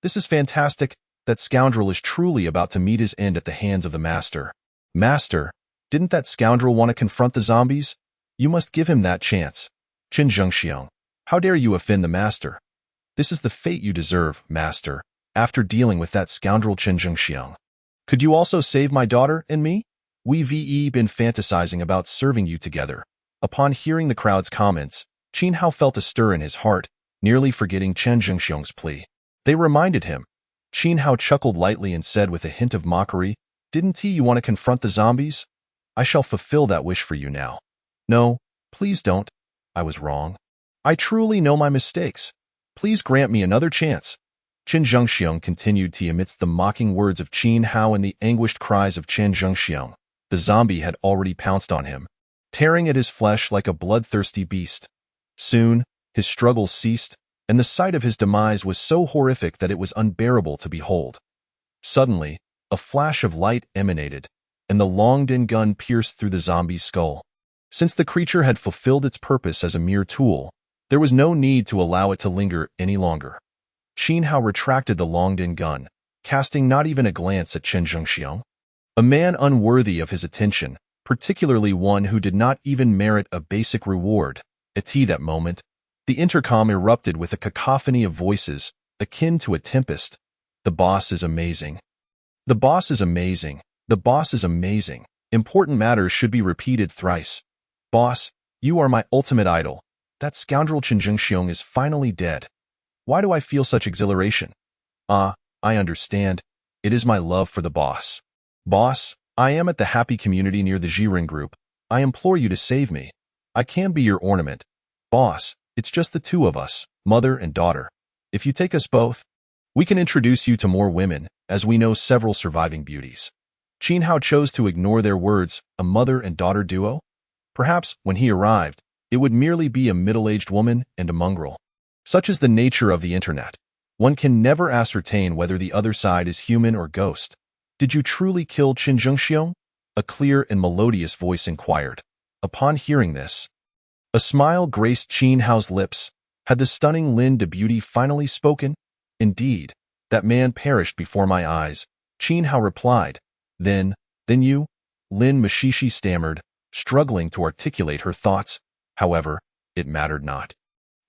A: This is fantastic. That scoundrel is truly about to meet his end at the hands of the Master. Master, didn't that scoundrel want to confront the zombies? You must give him that chance. Qin Zhengxiang, how dare you offend the Master? This is the fate you deserve, Master, after dealing with that scoundrel Qin Zhengxiang. Could you also save my daughter and me? We've been fantasizing about serving you together. Upon hearing the crowd's comments, Qin Hao felt a stir in his heart, nearly forgetting Qin Zhengxiang's plea. They reminded him. Qin Hao chuckled lightly and said with a hint of mockery, Didn't you want to confront the zombies? I shall fulfill that wish for you now. No, please don't. I was wrong. I truly know my mistakes. Please grant me another chance. Qin Zhengxiang continued to amidst the mocking words of Qin Hao and the anguished cries of Qin Zhengxiang. The zombie had already pounced on him, tearing at his flesh like a bloodthirsty beast. Soon, his struggles ceased, and the sight of his demise was so horrific that it was unbearable to behold. Suddenly, a flash of light emanated, and the Longdin gun pierced through the zombie's skull. Since the creature had fulfilled its purpose as a mere tool, there was no need to allow it to linger any longer. Qin Hao retracted the Longdin gun, casting not even a glance at Qin Zhengxiang. A man unworthy of his attention, particularly one who did not even merit a basic reward. At that moment, the intercom erupted with a cacophony of voices, akin to a tempest. The boss is amazing. The boss is amazing. The boss is amazing. Important matters should be repeated thrice. Boss, you are my ultimate idol. That scoundrel Qin Zhengxiang is finally dead. Why do I feel such exhilaration? Ah, I understand. It is my love for the boss. Boss, I am at the happy community near the Jiren group. I implore you to save me. I can be your ornament. Boss, it's just the two of us, mother and daughter. If you take us both, we can introduce you to more women, as we know several surviving beauties. Qin Hao chose to ignore their words, a mother and daughter duo? Perhaps, when he arrived, it would merely be a middle-aged woman and a mongrel. Such is the nature of the internet. One can never ascertain whether the other side is human or ghost. Did you truly kill Qin Zhengxiang? A clear and melodious voice inquired. Upon hearing this, a smile graced Qin Hao's lips. Had the stunning Lin de Beauty finally spoken? Indeed, that man perished before my eyes, Qin Hao replied. Then you? Lin Mashishi stammered, struggling to articulate her thoughts. However, it mattered not.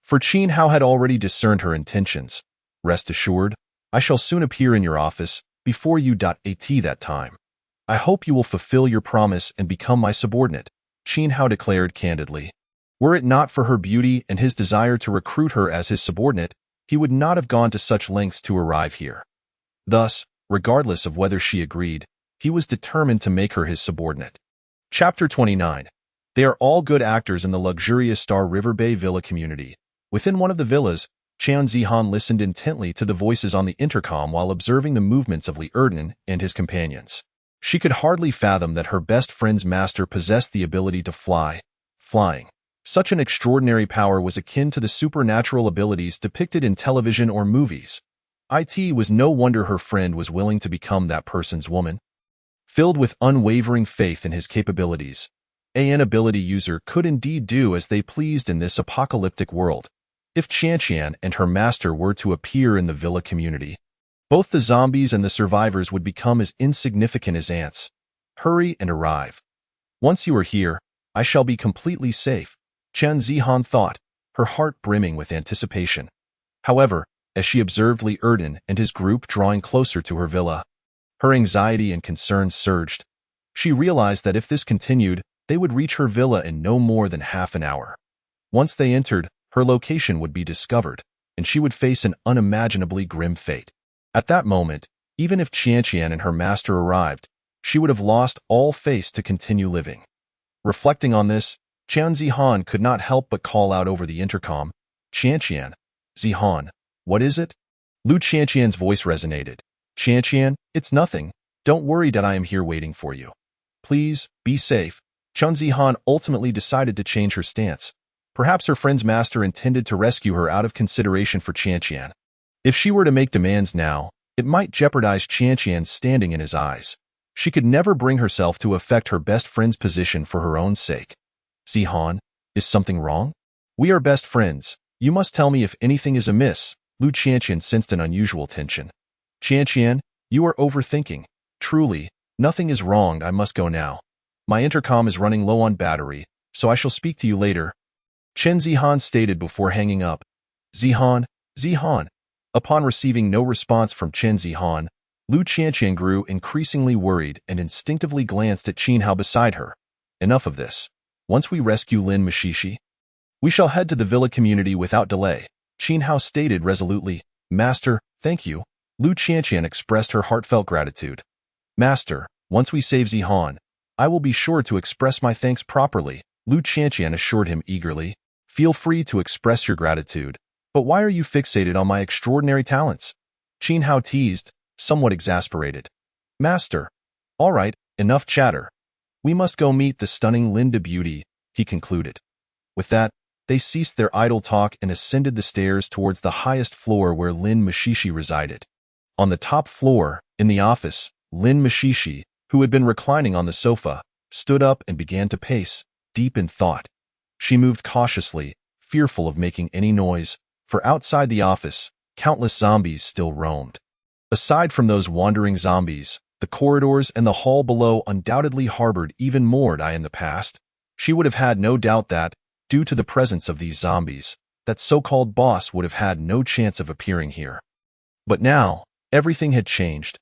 A: For Qin Hao had already discerned her intentions. Rest assured, I shall soon appear in your office before you. At that time. I hope you will fulfill your promise and become my subordinate, Qin Hao declared candidly. Were it not for her beauty and his desire to recruit her as his subordinate, he would not have gone to such lengths to arrive here. Thus, regardless of whether she agreed, he was determined to make her his subordinate. Chapter 29. They are all good actors in the luxurious Star River Bay Villa community. Within one of the villas, Qian Zihan listened intently to the voices on the intercom while observing the movements of Li Erden and his companions. She could hardly fathom that her best friend's master possessed the ability to fly. Flying. Such an extraordinary power was akin to the supernatural abilities depicted in television or movies. It was no wonder her friend was willing to become that person's woman. Filled with unwavering faith in his capabilities, an ability user could indeed do as they pleased in this apocalyptic world. If Qianqian and her master were to appear in the villa community, both the zombies and the survivors would become as insignificant as ants. Hurry and arrive. Once you are here, I shall be completely safe, Qian Zihan thought, her heart brimming with anticipation. However, as she observed Li Erden and his group drawing closer to her villa, her anxiety and concern surged. She realized that if this continued, they would reach her villa in no more than half an hour. Once they entered, her location would be discovered, and she would face an unimaginably grim fate. At that moment, even if Qianqian and her master arrived, she would have lost all face to continue living. Reflecting on this, Qian Zihan could not help but call out over the intercom, "Qianqian, Zihan, what is it?" Lu Qianqian's voice resonated. "Qianqian, it's nothing. Don't worry that I am here waiting for you. Please, be safe." Qian Zihan ultimately decided to change her stance. Perhaps her friend's master intended to rescue her out of consideration for Qianqian. If she were to make demands now, it might jeopardize Qianqian's standing in his eyes. She could never bring herself to affect her best friend's position for her own sake. "Zihan, is something wrong? We are best friends. You must tell me if anything is amiss." Lu Qianqian sensed an unusual tension. "Qianqian, you are overthinking. Truly, nothing is wrong. I must go now. My intercom is running low on battery, so I shall speak to you later," Chen Zihan stated before hanging up. "Zihan, Zihan." Upon receiving no response from Chen Zihan, Lu Qianqian grew increasingly worried and instinctively glanced at Qin Hao beside her. Enough of this. Once we rescue Lin Mishishi, we shall head to the villa community without delay, Qin Hao stated resolutely. "Master, thank you." Lu Qianqian expressed her heartfelt gratitude. "Master, once we save Zihan, I will be sure to express my thanks properly," Lu Qianqian assured him eagerly. "Feel free to express your gratitude. But why are you fixated on my extraordinary talents?" Qin Hao teased, somewhat exasperated. "Master. All right, enough chatter. We must go meet the stunning Linda Beauty," he concluded. With that, they ceased their idle talk and ascended the stairs towards the highest floor where Lin Mishishi resided. On the top floor, in the office, Lin Mishishi, who had been reclining on the sofa, stood up and began to pace, deep in thought. She moved cautiously, fearful of making any noise, for outside the office, countless zombies still roamed. Aside from those wandering zombies, the corridors and the hall below undoubtedly harbored even more die in the past. She would have had no doubt that, due to the presence of these zombies, that so-called boss would have had no chance of appearing here. But now, everything had changed.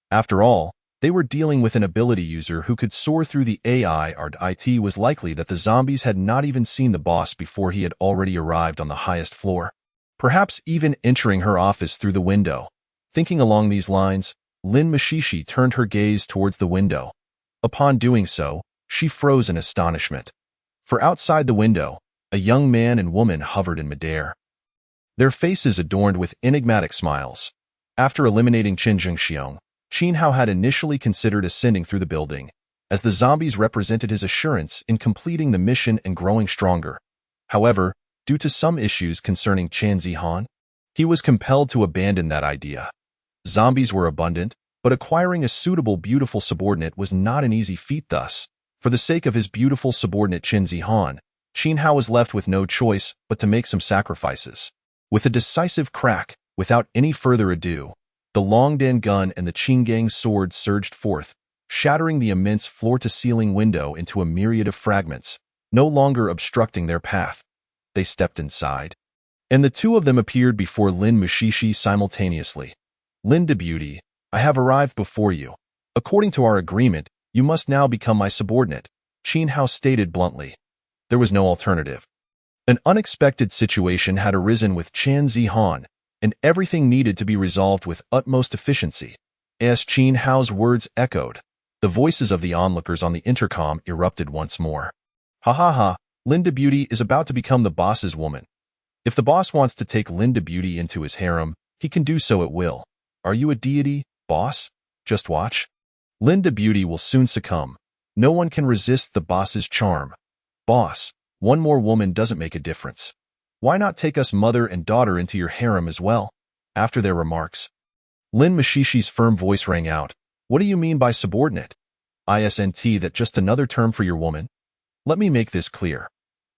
A: After all, they were dealing with an ability user who could soar through the AI, or it was likely that the zombies had not even seen the boss before he had already arrived on the highest floor, perhaps even entering her office through the window. Thinking along these lines, Lin Mishishi turned her gaze towards the window. Upon doing so, she froze in astonishment. For outside the window, a young man and woman hovered in midair, their faces adorned with enigmatic smiles. After eliminating Chen Zhengxiong, Qin Hao had initially considered ascending through the building, as the zombies represented his assurance in completing the mission and growing stronger. However, due to some issues concerning Qian Zihan, he was compelled to abandon that idea. Zombies were abundant, but acquiring a suitable beautiful subordinate was not an easy feat. Thus, for the sake of his beautiful subordinate Chen Zihan, Qin Hao was left with no choice but to make some sacrifices. With a decisive crack, without any further ado, the Longdan gun and the Qinggang sword surged forth, shattering the immense floor-to-ceiling window into a myriad of fragments, no longer obstructing their path. They stepped inside, and the two of them appeared before Lin Mushishi simultaneously. Linda Beauty, I have arrived before you. According to our agreement, you must now become my subordinate, Qin Hao stated bluntly. There was no alternative. An unexpected situation had arisen with Chan Zihan, and everything needed to be resolved with utmost efficiency. As Qin Hao's words echoed, the voices of the onlookers on the intercom erupted once more. Ha ha ha, Linda Beauty is about to become the boss's woman. If the boss wants to take Linda Beauty into his harem, he can do so at will. Are you a deity, boss? Just watch. Linda Beauty will soon succumb. No one can resist the boss's charm. Boss, one more woman doesn't make a difference. Why not take us mother and daughter into your harem as well? After their remarks, Lin Mushishi's firm voice rang out. What do you mean by subordinate? Isn't that just another term for your woman? Let me make this clear.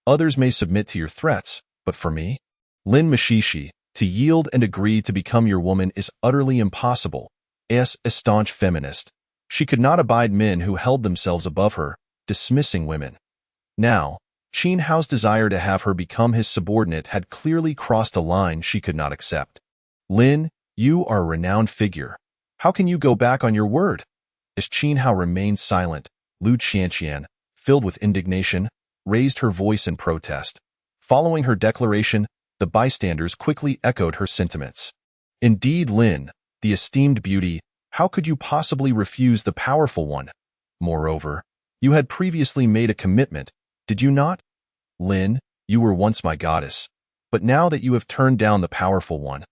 A: Others may submit to your threats, but for me, Lin Mushishi, to yield and agree to become your woman is utterly impossible. As a staunch feminist, she could not abide men who held themselves above her, dismissing women. Now, Qin Hao's desire to have her become his subordinate had clearly crossed a line she could not accept. Lin, you are a renowned figure. How can you go back on your word? As Qin Hao remained silent, Lu Qianqian, filled with indignation, raised her voice in protest. Following her declaration, the bystanders quickly echoed her sentiments. Indeed, Lin, the esteemed beauty, how could you possibly refuse the powerful one? Moreover, you had previously made a commitment, did you not? Lin, you were once my goddess, but now that you have turned down the powerful one,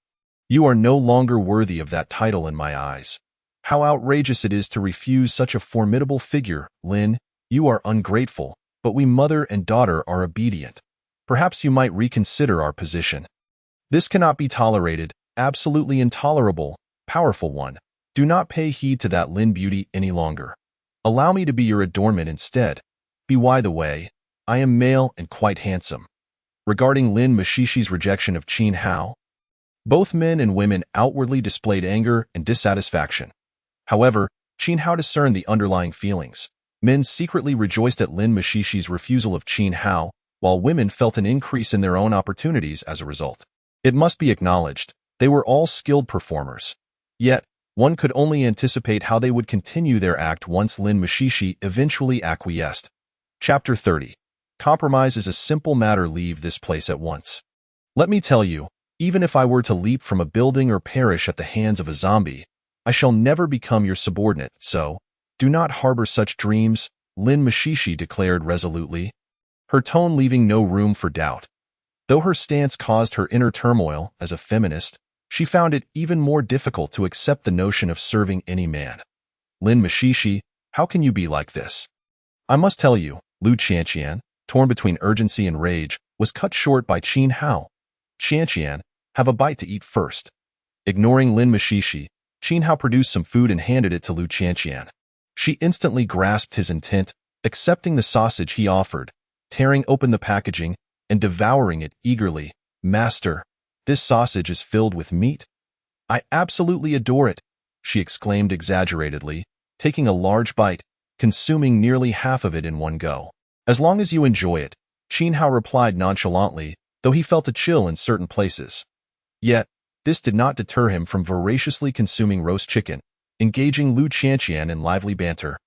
A: you are no longer worthy of that title in my eyes. How outrageous it is to refuse such a formidable figure, Lin. You are ungrateful, but we mother and daughter are obedient. Perhaps you might reconsider our position. This cannot be tolerated, absolutely intolerable, powerful one. Do not pay heed to that Lin Beauty any longer. Allow me to be your adornment instead. By the way, I am male and quite handsome. Regarding Lin Mushishi's rejection of Qin Hao, both men and women outwardly displayed anger and dissatisfaction. However, Qin Hao discerned the underlying feelings. Men secretly rejoiced at Lin Mushishi's refusal of Qin Hao, while women felt an increase in their own opportunities as a result. It must be acknowledged, they were all skilled performers. Yet, one could only anticipate how they would continue their act once Lin Mushishi eventually acquiesced. Chapter 30. Compromise is a simple matter. Leave this place at once. Let me tell you, even if I were to leap from a building or perish at the hands of a zombie, I shall never become your subordinate, so do not harbor such dreams, Lin Mushishi declared resolutely, her tone leaving no room for doubt. Though her stance caused her inner turmoil as a feminist, she found it even more difficult to accept the notion of serving any man. Lin Mushishi, how can you be like this? I must tell you, Lu Qianqian, torn between urgency and rage, was cut short by Qin Hao. Qianqian, have a bite to eat first. Ignoring Lin Mushishi, Qin Hao produced some food and handed it to Lu Qianqian. She instantly grasped his intent, accepting the sausage he offered, tearing open the packaging, and devouring it eagerly. Master, this sausage is filled with meat? I absolutely adore it, she exclaimed exaggeratedly, taking a large bite, consuming nearly half of it in one go. As long as you enjoy it, Qin Hao replied nonchalantly, though he felt a chill in certain places. Yet, this did not deter him from voraciously consuming roast chicken, engaging Lu Qianqian in lively banter.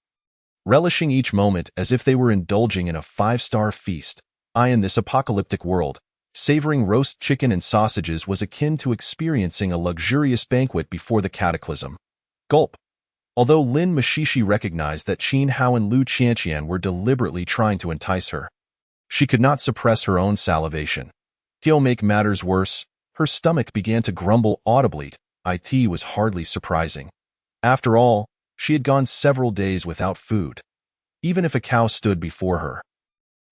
A: Relishing each moment as if they were indulging in a five-star feast, in this apocalyptic world, savoring roast chicken and sausages was akin to experiencing a luxurious banquet before the cataclysm. Gulp. Although Lin Mushishi recognized that Qin Hao and Lu Qianqian were deliberately trying to entice her, she could not suppress her own salivation. To make matters worse, her stomach began to grumble audibly. It was hardly surprising. After all, she had gone several days without food. Even if a cow stood before her,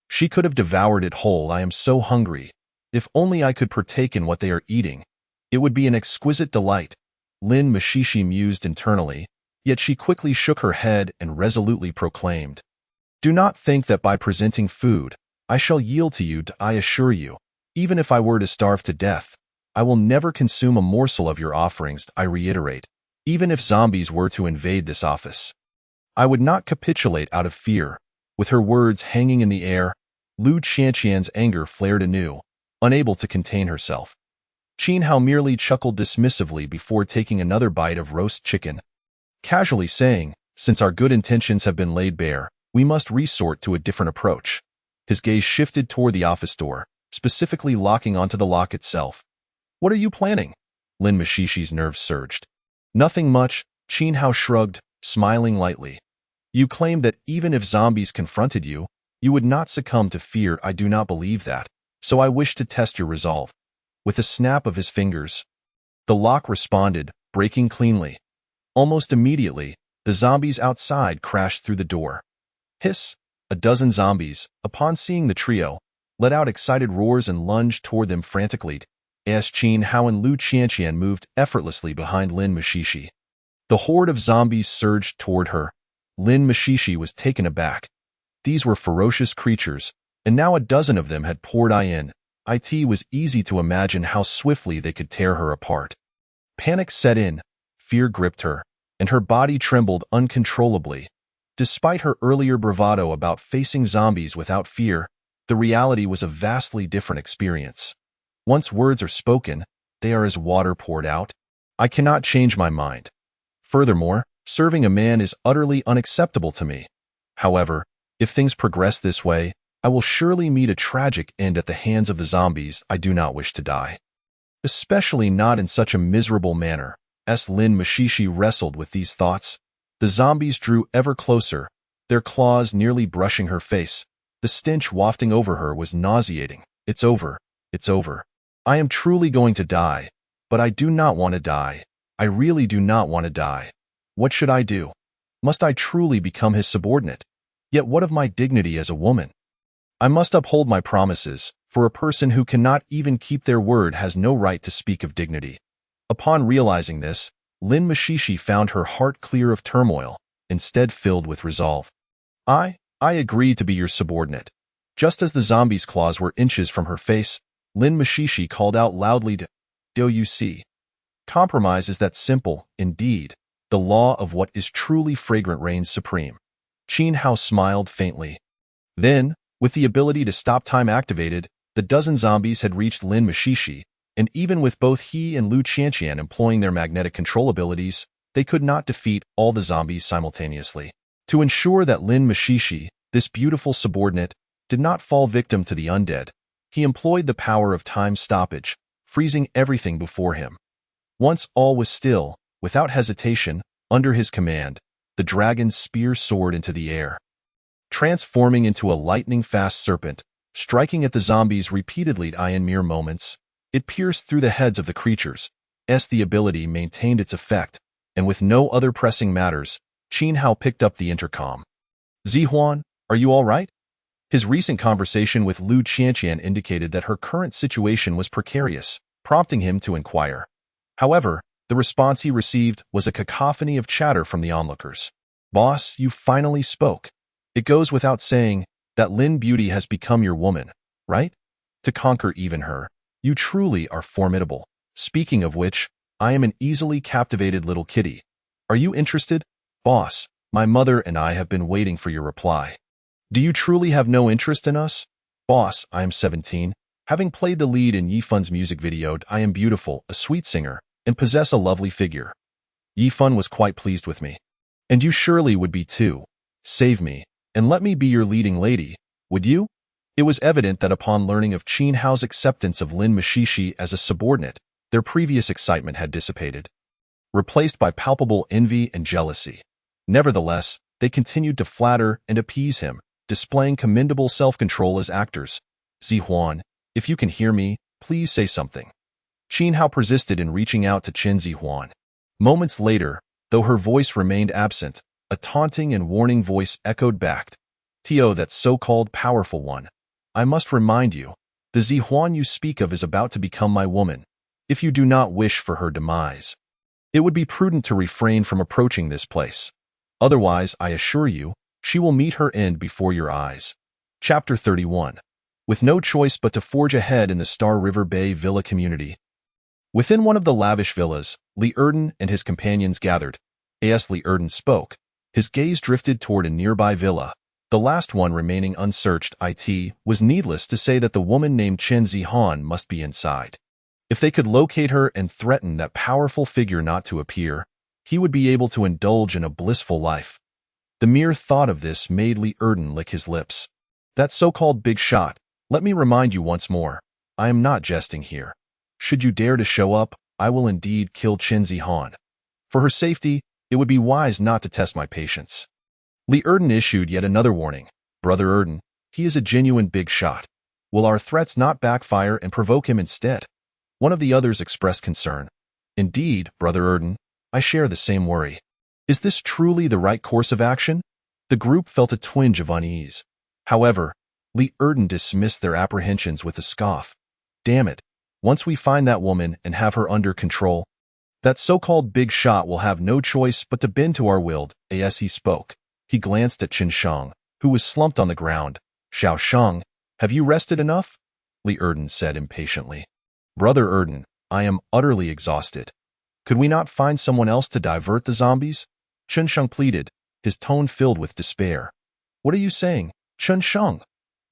A: she could have devoured it whole. I am so hungry. If only I could partake in what they are eating. It would be an exquisite delight, Lin Mushishi mused internally, yet she quickly shook her head and resolutely proclaimed, do not think that by presenting food, I shall yield to you. I assure you, even if I were to starve to death, I will never consume a morsel of your offerings. I reiterate, even if zombies were to invade this office, I would not capitulate out of fear. With her words hanging in the air, Lu Qianqian's anger flared anew. unable to contain herself. Qin Hao merely chuckled dismissively before taking another bite of roast chicken, casually saying, "Since our good intentions have been laid bare, we must resort to a different approach." His gaze shifted toward the office door, specifically locking onto the lock itself. "What are you planning?" Lin Mishishi's nerves surged. "Nothing much," Qin Hao shrugged, smiling lightly. "You claimed that even if zombies confronted you, you would not succumb to fear. I do not believe that, so I wish to test your resolve." With a snap of his fingers, the lock responded, breaking cleanly. Almost immediately, the zombies outside crashed through the door. Hiss! A dozen zombies, upon seeing the trio, let out excited roars and lunged toward them frantically. As Qin Hao and Lu Qianqian moved effortlessly behind Lin Mishishi. The horde of zombies surged toward her. Lin Mishishi was taken aback. These were ferocious creatures, and now a dozen of them had poured in. It was easy to imagine how swiftly they could tear her apart. Panic set in, fear gripped her, and her body trembled uncontrollably. Despite her earlier bravado about facing zombies without fear, the reality was a vastly different experience. Once words are spoken, they are as water poured out. I cannot change my mind. Furthermore, serving a man is utterly unacceptable to me. However, if things progress this way, I will surely meet a tragic end at the hands of the zombies. I do not wish to die. Especially not in such a miserable manner. As Lin Mishishi wrestled with these thoughts, the zombies drew ever closer, their claws nearly brushing her face. The stench wafting over her was nauseating. It's over. It's over. I am truly going to die, but I do not want to die. I really do not want to die. What should I do? Must I truly become his subordinate? Yet what of my dignity as a woman? I must uphold my promises, for a person who cannot even keep their word has no right to speak of dignity. Upon realizing this, Lin Mishishi found her heart clear of turmoil, instead filled with resolve. I agree to be your subordinate." Just as the zombie's claws were inches from her face, Lin Mishishi called out loudly, "Do you see? Compromise is that simple, indeed. The law of what is truly fragrant reigns supreme." Qin Hao smiled faintly. Then, with the ability to stop time activated, the dozen zombies had reached Lin Mishishi, and even with both he and Lu Qianqian employing their magnetic control abilities, they could not defeat all the zombies simultaneously. To ensure that Lin Mishishi, this beautiful subordinate, did not fall victim to the undead, he employed the power of time stoppage, freezing everything before him. Once all was still, without hesitation, under his command, the dragon's spear soared into the air, transforming into a lightning-fast serpent, striking at the zombies repeatedly in mere moments. It pierced through the heads of the creatures, as the ability maintained its effect, and with no other pressing matters, Qin Hao picked up the intercom. "Zihuan, are you all right?" His recent conversation with Lu Qianqian indicated that her current situation was precarious, prompting him to inquire. However, the response he received was a cacophony of chatter from the onlookers. "Boss, you finally spoke. It goes without saying that Lin Beauty has become your woman, right? To conquer even her. You truly are formidable. Speaking of which, I am an easily captivated little kitty. Are you interested? Boss, my mother and I have been waiting for your reply." "Do you truly have no interest in us?" "Boss, I am 17. Having played the lead in Yifun's music video, I am beautiful, a sweet singer, and possess a lovely figure. Yifun was quite pleased with me. And you surely would be too. Save me, and let me be your leading lady, would you?" It was evident that upon learning of Qin Hao's acceptance of Lin Mishishi as a subordinate, their previous excitement had dissipated, replaced by palpable envy and jealousy. Nevertheless, they continued to flatter and appease him, displaying commendable self-control as actors. "Zihuan, if you can hear me, please say something." Qin Hao persisted in reaching out to Qin Zihuan. Moments later, though her voice remained absent, a taunting and warning voice echoed back. "Tio, that so-called powerful one. I must remind you, the Zihuan you speak of is about to become my woman. If you do not wish for her demise, it would be prudent to refrain from approaching this place. Otherwise, I assure you, she will meet her end before your eyes." Chapter 31. With no choice but to forge ahead in the Star River Bay Villa community. Within one of the lavish villas, Li Erden and his companions gathered. As Li Erden spoke, his gaze drifted toward a nearby villa, The last one remaining unsearched, it was needless to say that the woman named Chen Zihan must be inside. If they could locate her and threaten that powerful figure not to appear, he would be able to indulge in a blissful life. The mere thought of this made Li Erden lick his lips. That so-called big shot, let me remind you once more, I am not jesting here. Should you dare to show up, I will indeed kill Chen Zihan. For her safety, it would be wise not to test my patience. Li Erden issued yet another warning. Brother Erden, he is a genuine big shot. Will our threats not backfire and provoke him instead? One of the others expressed concern. Indeed, Brother Erden, I share the same worry. Is this truly the right course of action? The group felt a twinge of unease. However, Li Erden dismissed their apprehensions with a scoff. Damn it, once we find that woman and have her under control, that so-called big shot will have no choice but to bend to our will. As he spoke, he glanced at Chen Shang, who was slumped on the ground. Xiao Shang, have you rested enough? Li Erden said impatiently. Brother Erden, I am utterly exhausted. Could we not find someone else to divert the zombies? Chen Shang pleaded, his tone filled with despair. What are you saying, Chen Shang?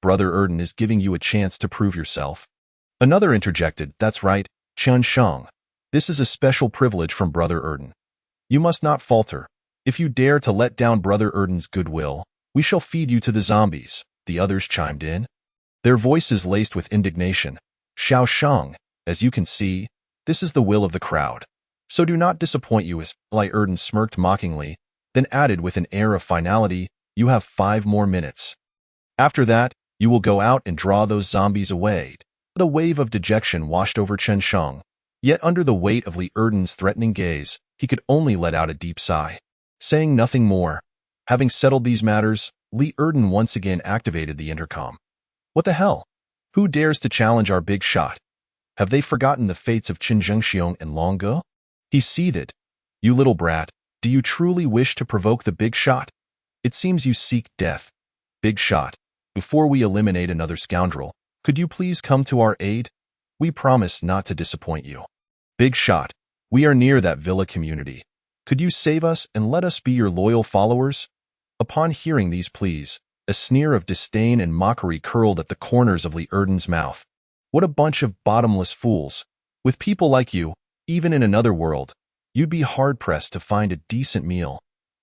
A: Brother Erden is giving you a chance to prove yourself. Another interjected, that's right, Chen Shang. This is a special privilege from Brother Erden. You must not falter. If you dare to let down Brother Erden's goodwill, we shall feed you to the zombies, the others chimed in. Their voices laced with indignation. Xiao Shang, as you can see, this is the will of the crowd. So do not disappoint you. As Li Erden smirked mockingly, then added with an air of finality, you have 5 more minutes. After that, you will go out and draw those zombies away. A wave of dejection washed over Chen Shang. Yet under the weight of Li Erden's threatening gaze, he could only let out a deep sigh. Saying nothing more, having settled these matters, Li Erden once again activated the intercom. What the hell? Who dares to challenge our big shot? Have they forgotten the fates of Qin Zhengxiong and Long Ge? He seethed. You little brat, do you truly wish to provoke the big shot? It seems you seek death. Big shot, before we eliminate another scoundrel, could you please come to our aid? We promise not to disappoint you. Big shot, we are near that villa community. Could you save us and let us be your loyal followers? Upon hearing these pleas, a sneer of disdain and mockery curled at the corners of Li Erden's mouth. What a bunch of bottomless fools. With people like you, even in another world, you'd be hard-pressed to find a decent meal.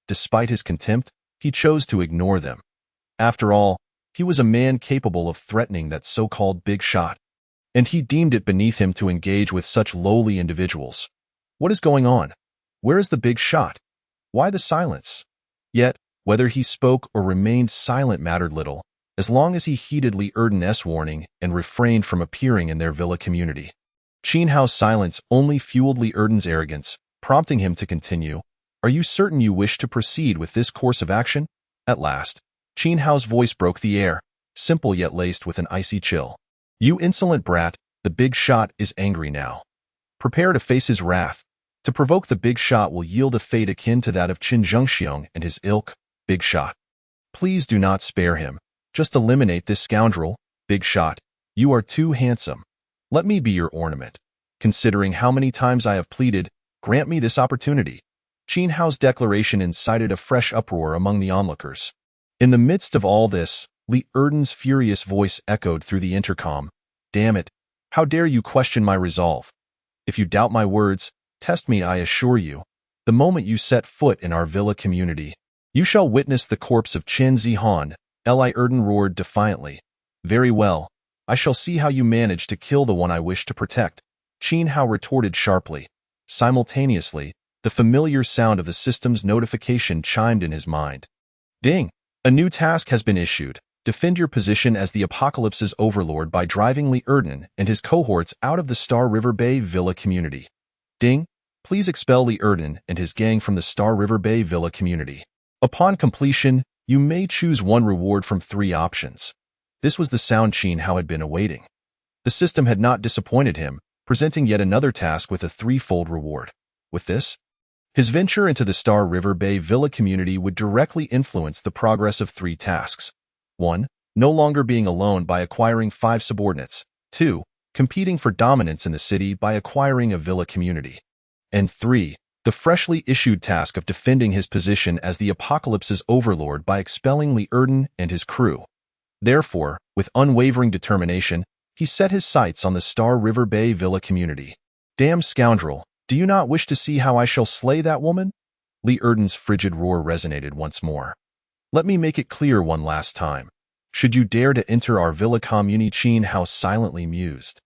A: Despite his contempt, he chose to ignore them. After all, he was a man capable of threatening that so-called big shot, and he deemed it beneath him to engage with such lowly individuals. What is going on? Where is the big shot? Why the silence? Yet, whether he spoke or remained silent mattered little, as long as he heeded Li Erden's warning and refrained from appearing in their villa community. Qin Hao's silence only fueled Li Erden's arrogance, prompting him to continue. Are you certain you wish to proceed with this course of action? At last, Qin Hao's voice broke the air, simple yet laced with an icy chill. You insolent brat, the big shot is angry now. Prepare to face his wrath. To provoke the big shot will yield a fate akin to that of Qin Zhengxiong and his ilk, big shot. Please do not spare him. Just eliminate this scoundrel, big shot. You are too handsome. Let me be your ornament. Considering how many times I have pleaded, grant me this opportunity. Qin Hao's declaration incited a fresh uproar among the onlookers. In the midst of all this, Li Erden's furious voice echoed through the intercom. Damn it! How dare you question my resolve? If you doubt my words, test me, I assure you. The moment you set foot in our villa community, you shall witness the corpse of Chen Zihan. Li Erden roared defiantly. Very well. I shall see how you manage to kill the one I wish to protect. Qin Hao retorted sharply. Simultaneously, the familiar sound of the system's notification chimed in his mind. Ding! A new task has been issued. Defend your position as the Apocalypse's overlord by driving Li Erden and his cohorts out of the Star River Bay Villa community. Ding! Please expel Li Erden and his gang from the Star River Bay Villa community. Upon completion, you may choose one reward from 3 options. This was the sound Qin Hao had been awaiting. The system had not disappointed him, presenting yet another task with a 3-fold reward. With this, his venture into the Star River Bay Villa community would directly influence the progress of 3 tasks. 1. No longer being alone by acquiring 5 subordinates. 2. Competing for dominance in the city by acquiring a villa community. And 3. the freshly issued task of defending his position as the Apocalypse's overlord by expelling Li Erden and his crew. Therefore, with unwavering determination, he set his sights on the Star River Bay Villa community. "Damn scoundrel, do you not wish to see how I shall slay that woman?" Li Erden's frigid roar resonated once more. "Let me make it clear one last time. Should you dare to enter our villa commune," Qin Hao silently mused.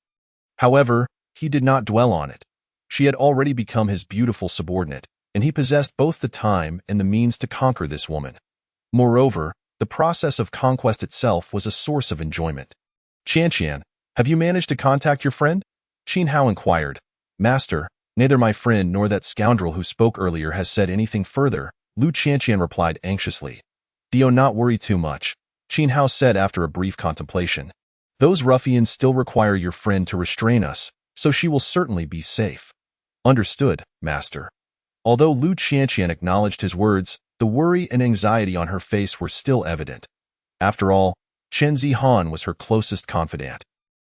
A: However, he did not dwell on it. She had already become his beautiful subordinate, and he possessed both the time and the means to conquer this woman. Moreover, the process of conquest itself was a source of enjoyment. "Qianqian, have you managed to contact your friend?" Qin Hao inquired. "Master, neither my friend nor that scoundrel who spoke earlier has said anything further," Lu Qianqian replied anxiously. "Do not worry too much," Qin Hao said after a brief contemplation. "Those ruffians still require your friend to restrain us, so she will certainly be safe." "Understood, master." Although Lu Qianqian acknowledged his words, the worry and anxiety on her face were still evident. After all, Chen Zihan was her closest confidant,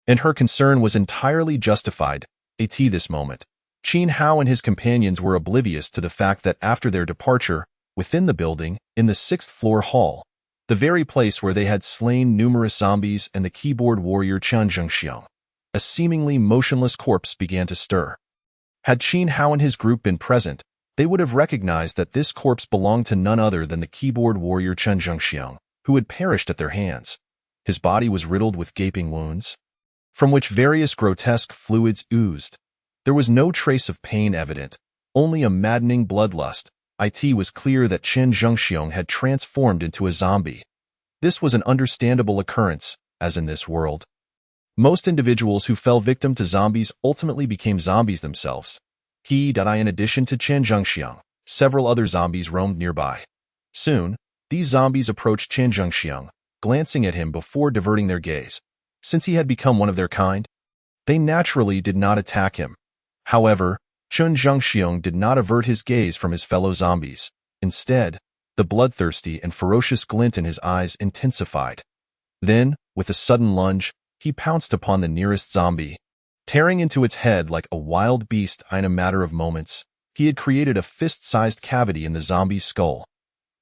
A: and her concern was entirely justified. At this moment, Qin Hao and his companions were oblivious to the fact that after their departure, within the building, in the 6th-floor hall, the very place where they had slain numerous zombies and the keyboard warrior Qian Zhengxiang, a seemingly motionless corpse began to stir. Had Qin Hao and his group been present, they would have recognized that this corpse belonged to none other than the keyboard warrior Qian Zhengxiang, who had perished at their hands. His body was riddled with gaping wounds, from which various grotesque fluids oozed. There was no trace of pain evident, only a maddening bloodlust. It was clear that Qian Zhengxiang had transformed into a zombie. This was an understandable occurrence, as in this world, most individuals who fell victim to zombies ultimately became zombies themselves. In addition to Qian Zhengxiang, several other zombies roamed nearby. Soon, these zombies approached Qian Zhengxiang, glancing at him before diverting their gaze. Since he had become one of their kind, they naturally did not attack him. However, Qian Zhengxiang did not avert his gaze from his fellow zombies. Instead, the bloodthirsty and ferocious glint in his eyes intensified. Then, with a sudden lunge, he pounced upon the nearest zombie, tearing into its head like a wild beast. In a matter of moments, he had created a fist-sized cavity in the zombie's skull.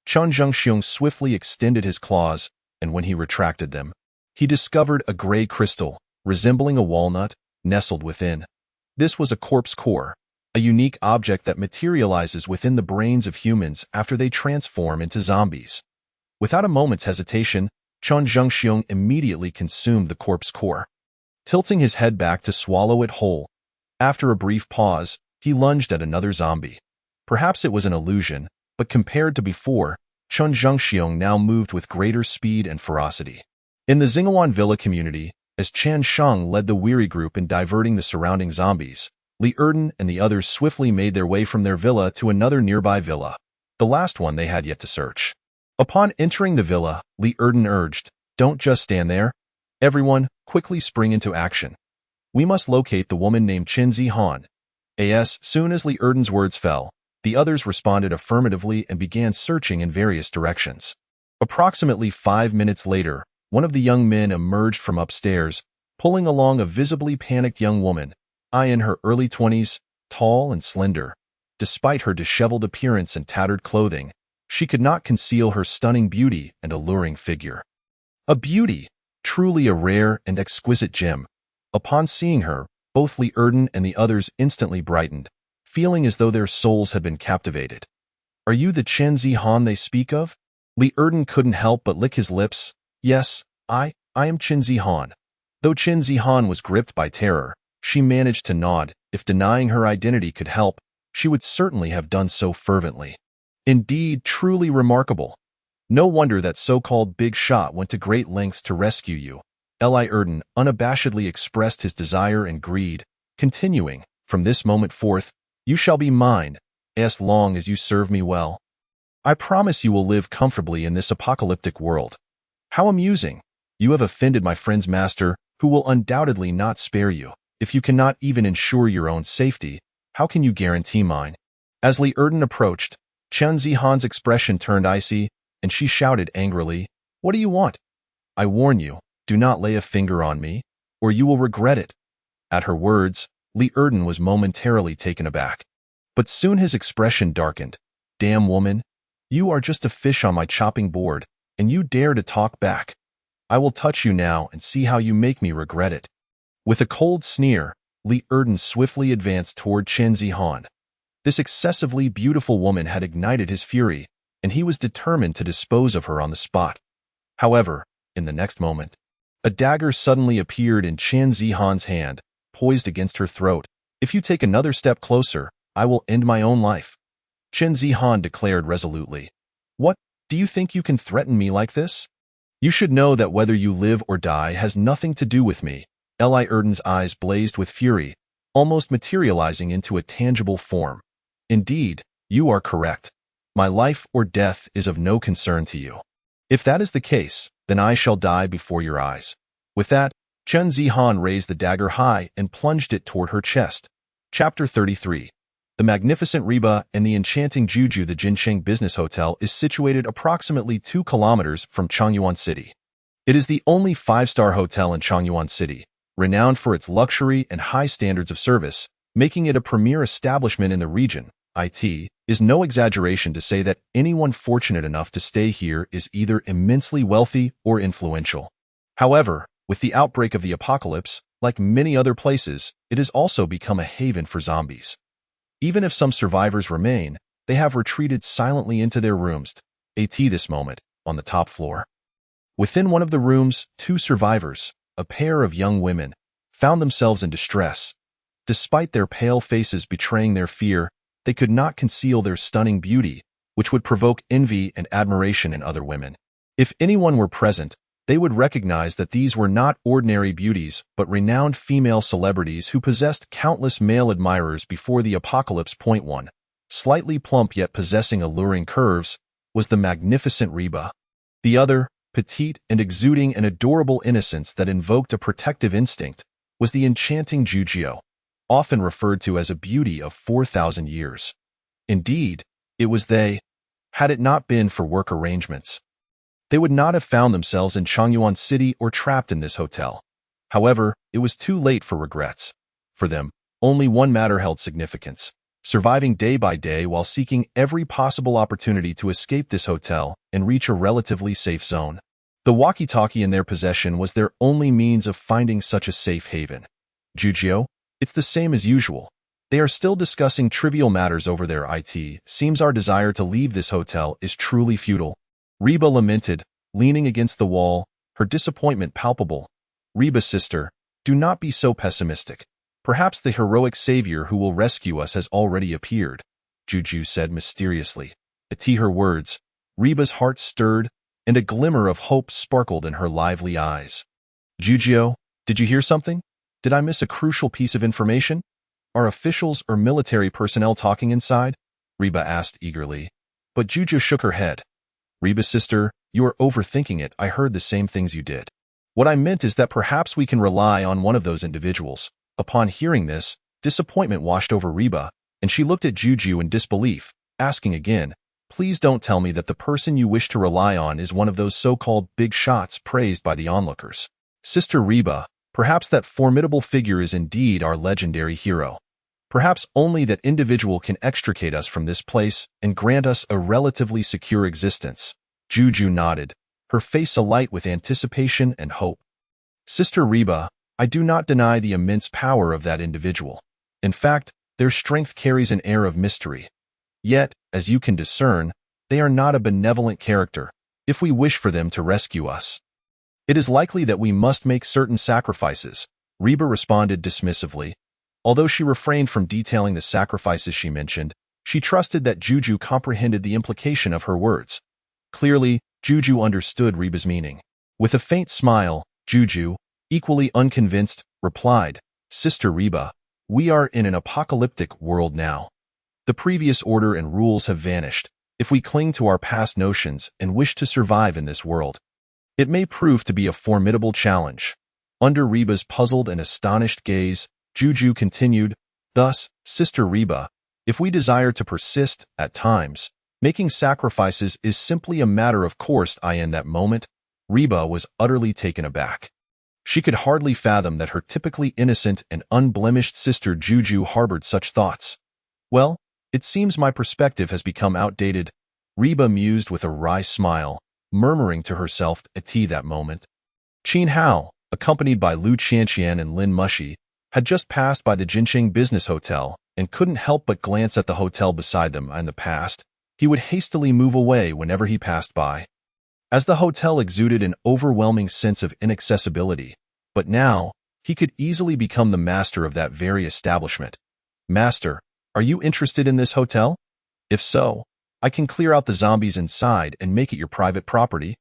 A: Qian Zhengxiang swiftly extended his claws, and when he retracted them, he discovered a gray crystal, resembling a walnut, nestled within. This was a corpse core, a unique object that materializes within the brains of humans after they transform into zombies. Without a moment's hesitation, Qian Zhengxiang immediately consumed the corpse core, tilting his head back to swallow it whole. After a brief pause, he lunged at another zombie. Perhaps it was an illusion, but compared to before, Qian Zhengxiang now moved with greater speed and ferocity. In the Xinghuan Villa community, as Qian Shang led the weary group in diverting the surrounding zombies, Li Erden and the others swiftly made their way from their villa to another nearby villa, the last one they had yet to search. Upon entering the villa, Li Erden urged, "Don't just stand there. Everyone, quickly spring into action. We must locate the woman named Chen Zihan." As soon as Li Erden's words fell, the others responded affirmatively and began searching in various directions. Approximately 5 minutes later, one of the young men emerged from upstairs, pulling along a visibly panicked young woman, in her early 20s, tall and slender. Despite her disheveled appearance and tattered clothing, she could not conceal her stunning beauty and alluring figure. A beauty, truly a rare and exquisite gem. Upon seeing her, both Li Erden and the others instantly brightened, feeling as though their souls had been captivated. "Are you the Chen Zihan they speak of?" Li Erden couldn't help but lick his lips. "Yes, I am Chen Zihan." Though Chen Zihan was gripped by terror, she managed to nod. If denying her identity could help, she would certainly have done so fervently. "Indeed, truly remarkable. No wonder that so-called big shot went to great lengths to rescue you." Li Erden unabashedly expressed his desire and greed, continuing, "From this moment forth, you shall be mine, as long as you serve me well. I promise you will live comfortably in this apocalyptic world." "How amusing. You have offended my friend's master, who will undoubtedly not spare you. If you cannot even ensure your own safety, how can you guarantee mine?" As Li Erden approached, Chen Zihan's expression turned icy, and she shouted angrily, "What do you want? I warn you, do not lay a finger on me, or you will regret it." At her words, Li Erden was momentarily taken aback. But soon his expression darkened. Damn woman, you are just a fish on my chopping board, and you dare to talk back. I will touch you now and see how you make me regret it. With a cold sneer, Li Erden swiftly advanced toward Chen Zihan. This excessively beautiful woman had ignited his fury, and he was determined to dispose of her on the spot. However, in the next moment, a dagger suddenly appeared in Chen Zihan's hand, poised against her throat. If you take another step closer, I will end my own life. Chen Zihan declared resolutely. What, do you think you can threaten me like this? You should know that whether you live or die has nothing to do with me. Li Erden's eyes blazed with fury, almost materializing into a tangible form. Indeed, you are correct. My life or death is of no concern to you. If that is the case, then I shall die before your eyes. With that, Chen Zihan raised the dagger high and plunged it toward her chest. Chapter 33. The magnificent Reba and the enchanting Juju. The Jincheng Business Hotel is situated approximately 2 kilometers from Changyuan City. It is the only 5-star hotel in Changyuan City, renowned for its luxury and high standards of service, making it a premier establishment in the region. It is no exaggeration to say that anyone fortunate enough to stay here is either immensely wealthy or influential. However, with the outbreak of the apocalypse, like many other places, it has also become a haven for zombies. Even if some survivors remain, they have retreated silently into their rooms. This moment, on the top floor. Within one of the rooms, 2 survivors, a pair of young women, found themselves in distress. Despite their pale faces betraying their fear, they could not conceal their stunning beauty, which would provoke envy and admiration in other women. If anyone were present, they would recognize that these were not ordinary beauties, but renowned female celebrities who possessed countless male admirers before the apocalypse. Point 1. Slightly plump yet possessing alluring curves, was the magnificent Reba. The other, petite and exuding an adorable innocence that invoked a protective instinct, was the enchanting Juju, often referred to as a beauty of 4,000 years. Indeed, it was they. Had it not been for work arrangements, they would not have found themselves in Changyuan City or trapped in this hotel. However, it was too late for regrets. For them, only one matter held significance: surviving day by day while seeking every possible opportunity to escape this hotel and reach a relatively safe zone. The walkie-talkie in their possession was their only means of finding such a safe haven. Juju, it's the same as usual. They are still discussing trivial matters over their IT. Seems our desire to leave this hotel is truly futile. Reba lamented, leaning against the wall, her disappointment palpable. Reba's sister, do not be so pessimistic. Perhaps the heroic savior who will rescue us has already appeared, Juju said mysteriously. At her words, Reba's heart stirred, and a glimmer of hope sparkled in her lively eyes. Juju, did you hear something? Did I miss a crucial piece of information? Are officials or military personnel talking inside? Reba asked eagerly. But Juju shook her head. Reba's sister, you are overthinking it. I heard the same things you did. What I meant is that perhaps we can rely on one of those individuals. Upon hearing this, disappointment washed over Reba, and she looked at Juju in disbelief, asking again, please don't tell me that the person you wish to rely on is one of those so-called big shots praised by the onlookers. Sister Reba, perhaps that formidable figure is indeed our legendary hero. Perhaps only that individual can extricate us from this place and grant us a relatively secure existence. Juju nodded, her face alight with anticipation and hope. Sister Reba, I do not deny the immense power of that individual. In fact, their strength carries an air of mystery. Yet, as you can discern, they are not a benevolent character, if we wish for them to rescue us. It is likely that we must make certain sacrifices, Reba responded dismissively. Although she refrained from detailing the sacrifices she mentioned, she trusted that Juju comprehended the implication of her words. Clearly, Juju understood Reba's meaning. With a faint smile, Juju, equally unconvinced, replied, Sister Reba, we are in an apocalyptic world now. The previous order and rules have vanished. If we cling to our past notions and wish to survive in this world, it may prove to be a formidable challenge. Under Reba's puzzled and astonished gaze, Juju continued, thus, Sister Reba, if we desire to persist, at times, making sacrifices is simply a matter of course. In that moment, Reba was utterly taken aback. She could hardly fathom that her typically innocent and unblemished sister Juju harbored such thoughts. Well, It seems my perspective has become outdated, Reba mused with a wry smile, murmuring to herself at that moment. Qin Hao, accompanied by Lu Qianqian and Lin Mushi, had just passed by the Jinqing Business Hotel and couldn't help but glance at the hotel beside them. In the past, he would hastily move away whenever he passed by, as the hotel exuded an overwhelming sense of inaccessibility. But now, he could easily become the master of that very establishment. Master, are you interested in this hotel? If so, I can clear out the zombies inside and make it your private property.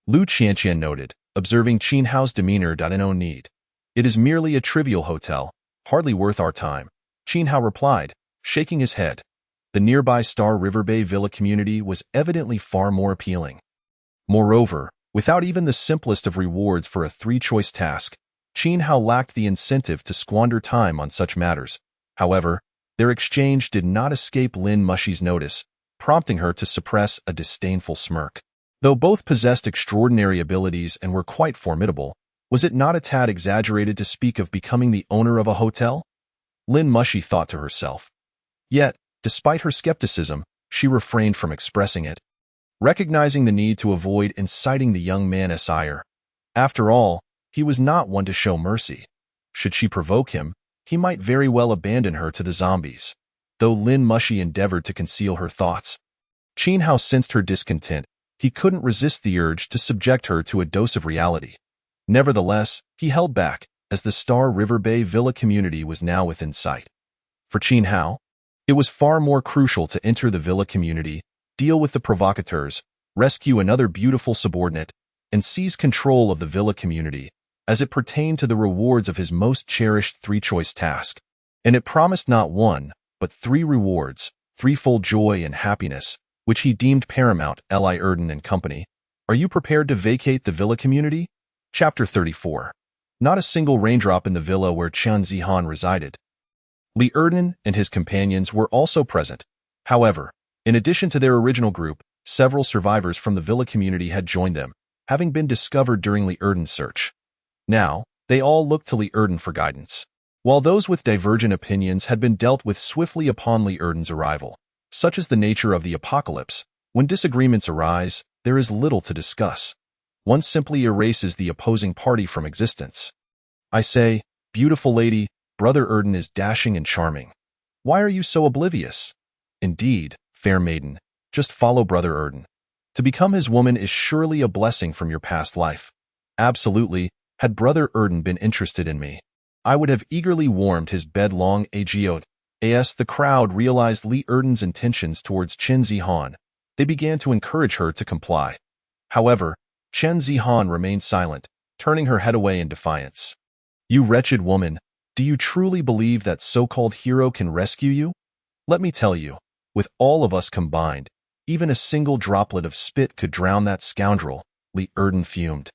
A: Lu Qianqian noted, observing Qin Hao's demeanor. No need. It is merely a trivial hotel, hardly worth our time, Qin Hao replied, shaking his head. The nearby Star River Bay Villa community was evidently far more appealing. Moreover, without even the simplest of rewards for a three-choice task, Qin Hao lacked the incentive to squander time on such matters. However, their exchange did not escape Lin Mushi's notice, prompting her to suppress a disdainful smirk. Though both possessed extraordinary abilities and were quite formidable, was it not a tad exaggerated to speak of becoming the owner of a hotel? Lin Mushi thought to herself. Yet, despite her skepticism, she refrained from expressing it, recognizing the need to avoid inciting the young man's ire. After all, he was not one to show mercy. Should she provoke him, he might very well abandon her to the zombies. Though Lin Mushi endeavored to conceal her thoughts, Qin Hao sensed her discontent. He couldn't resist the urge to subject her to a dose of reality. Nevertheless, he held back, as the Star River Bay Villa community was now within sight. For Qin Hao, it was far more crucial to enter the villa community, deal with the provocateurs, rescue another beautiful subordinate, and seize control of the villa community, as it pertained to the rewards of his most cherished three-choice task. And it promised not one, but three rewards, threefold joy and happiness, which he deemed paramount. Li Erden and Company. Are you prepared to vacate the villa community? Chapter 34. Not a single raindrop in the villa where Qian Zihan resided. Li Erden and his companions were also present. However, in addition to their original group, several survivors from the villa community had joined them, having been discovered during Li Erden's search. Now, they all looked to Li Erden for guidance, while those with divergent opinions had been dealt with swiftly upon Li Erden's arrival. Such is the nature of the apocalypse. When disagreements arise, there is little to discuss. One simply erases the opposing party from existence. I say, beautiful lady, Brother Erden is dashing and charming. Why are you so oblivious? Indeed, fair maiden, just follow Brother Erden. To become his woman is surely a blessing from your past life. Absolutely, had Brother Erden been interested in me, I would have eagerly warmed his bed-long agiot. As the crowd realized Li Erden's intentions towards Chen Zihan, they began to encourage her to comply. However, Chen Zihan remained silent, turning her head away in defiance. You wretched woman, do you truly believe that so-called hero can rescue you? Let me tell you, with all of us combined, even a single droplet of spit could drown that scoundrel, Li Erden fumed,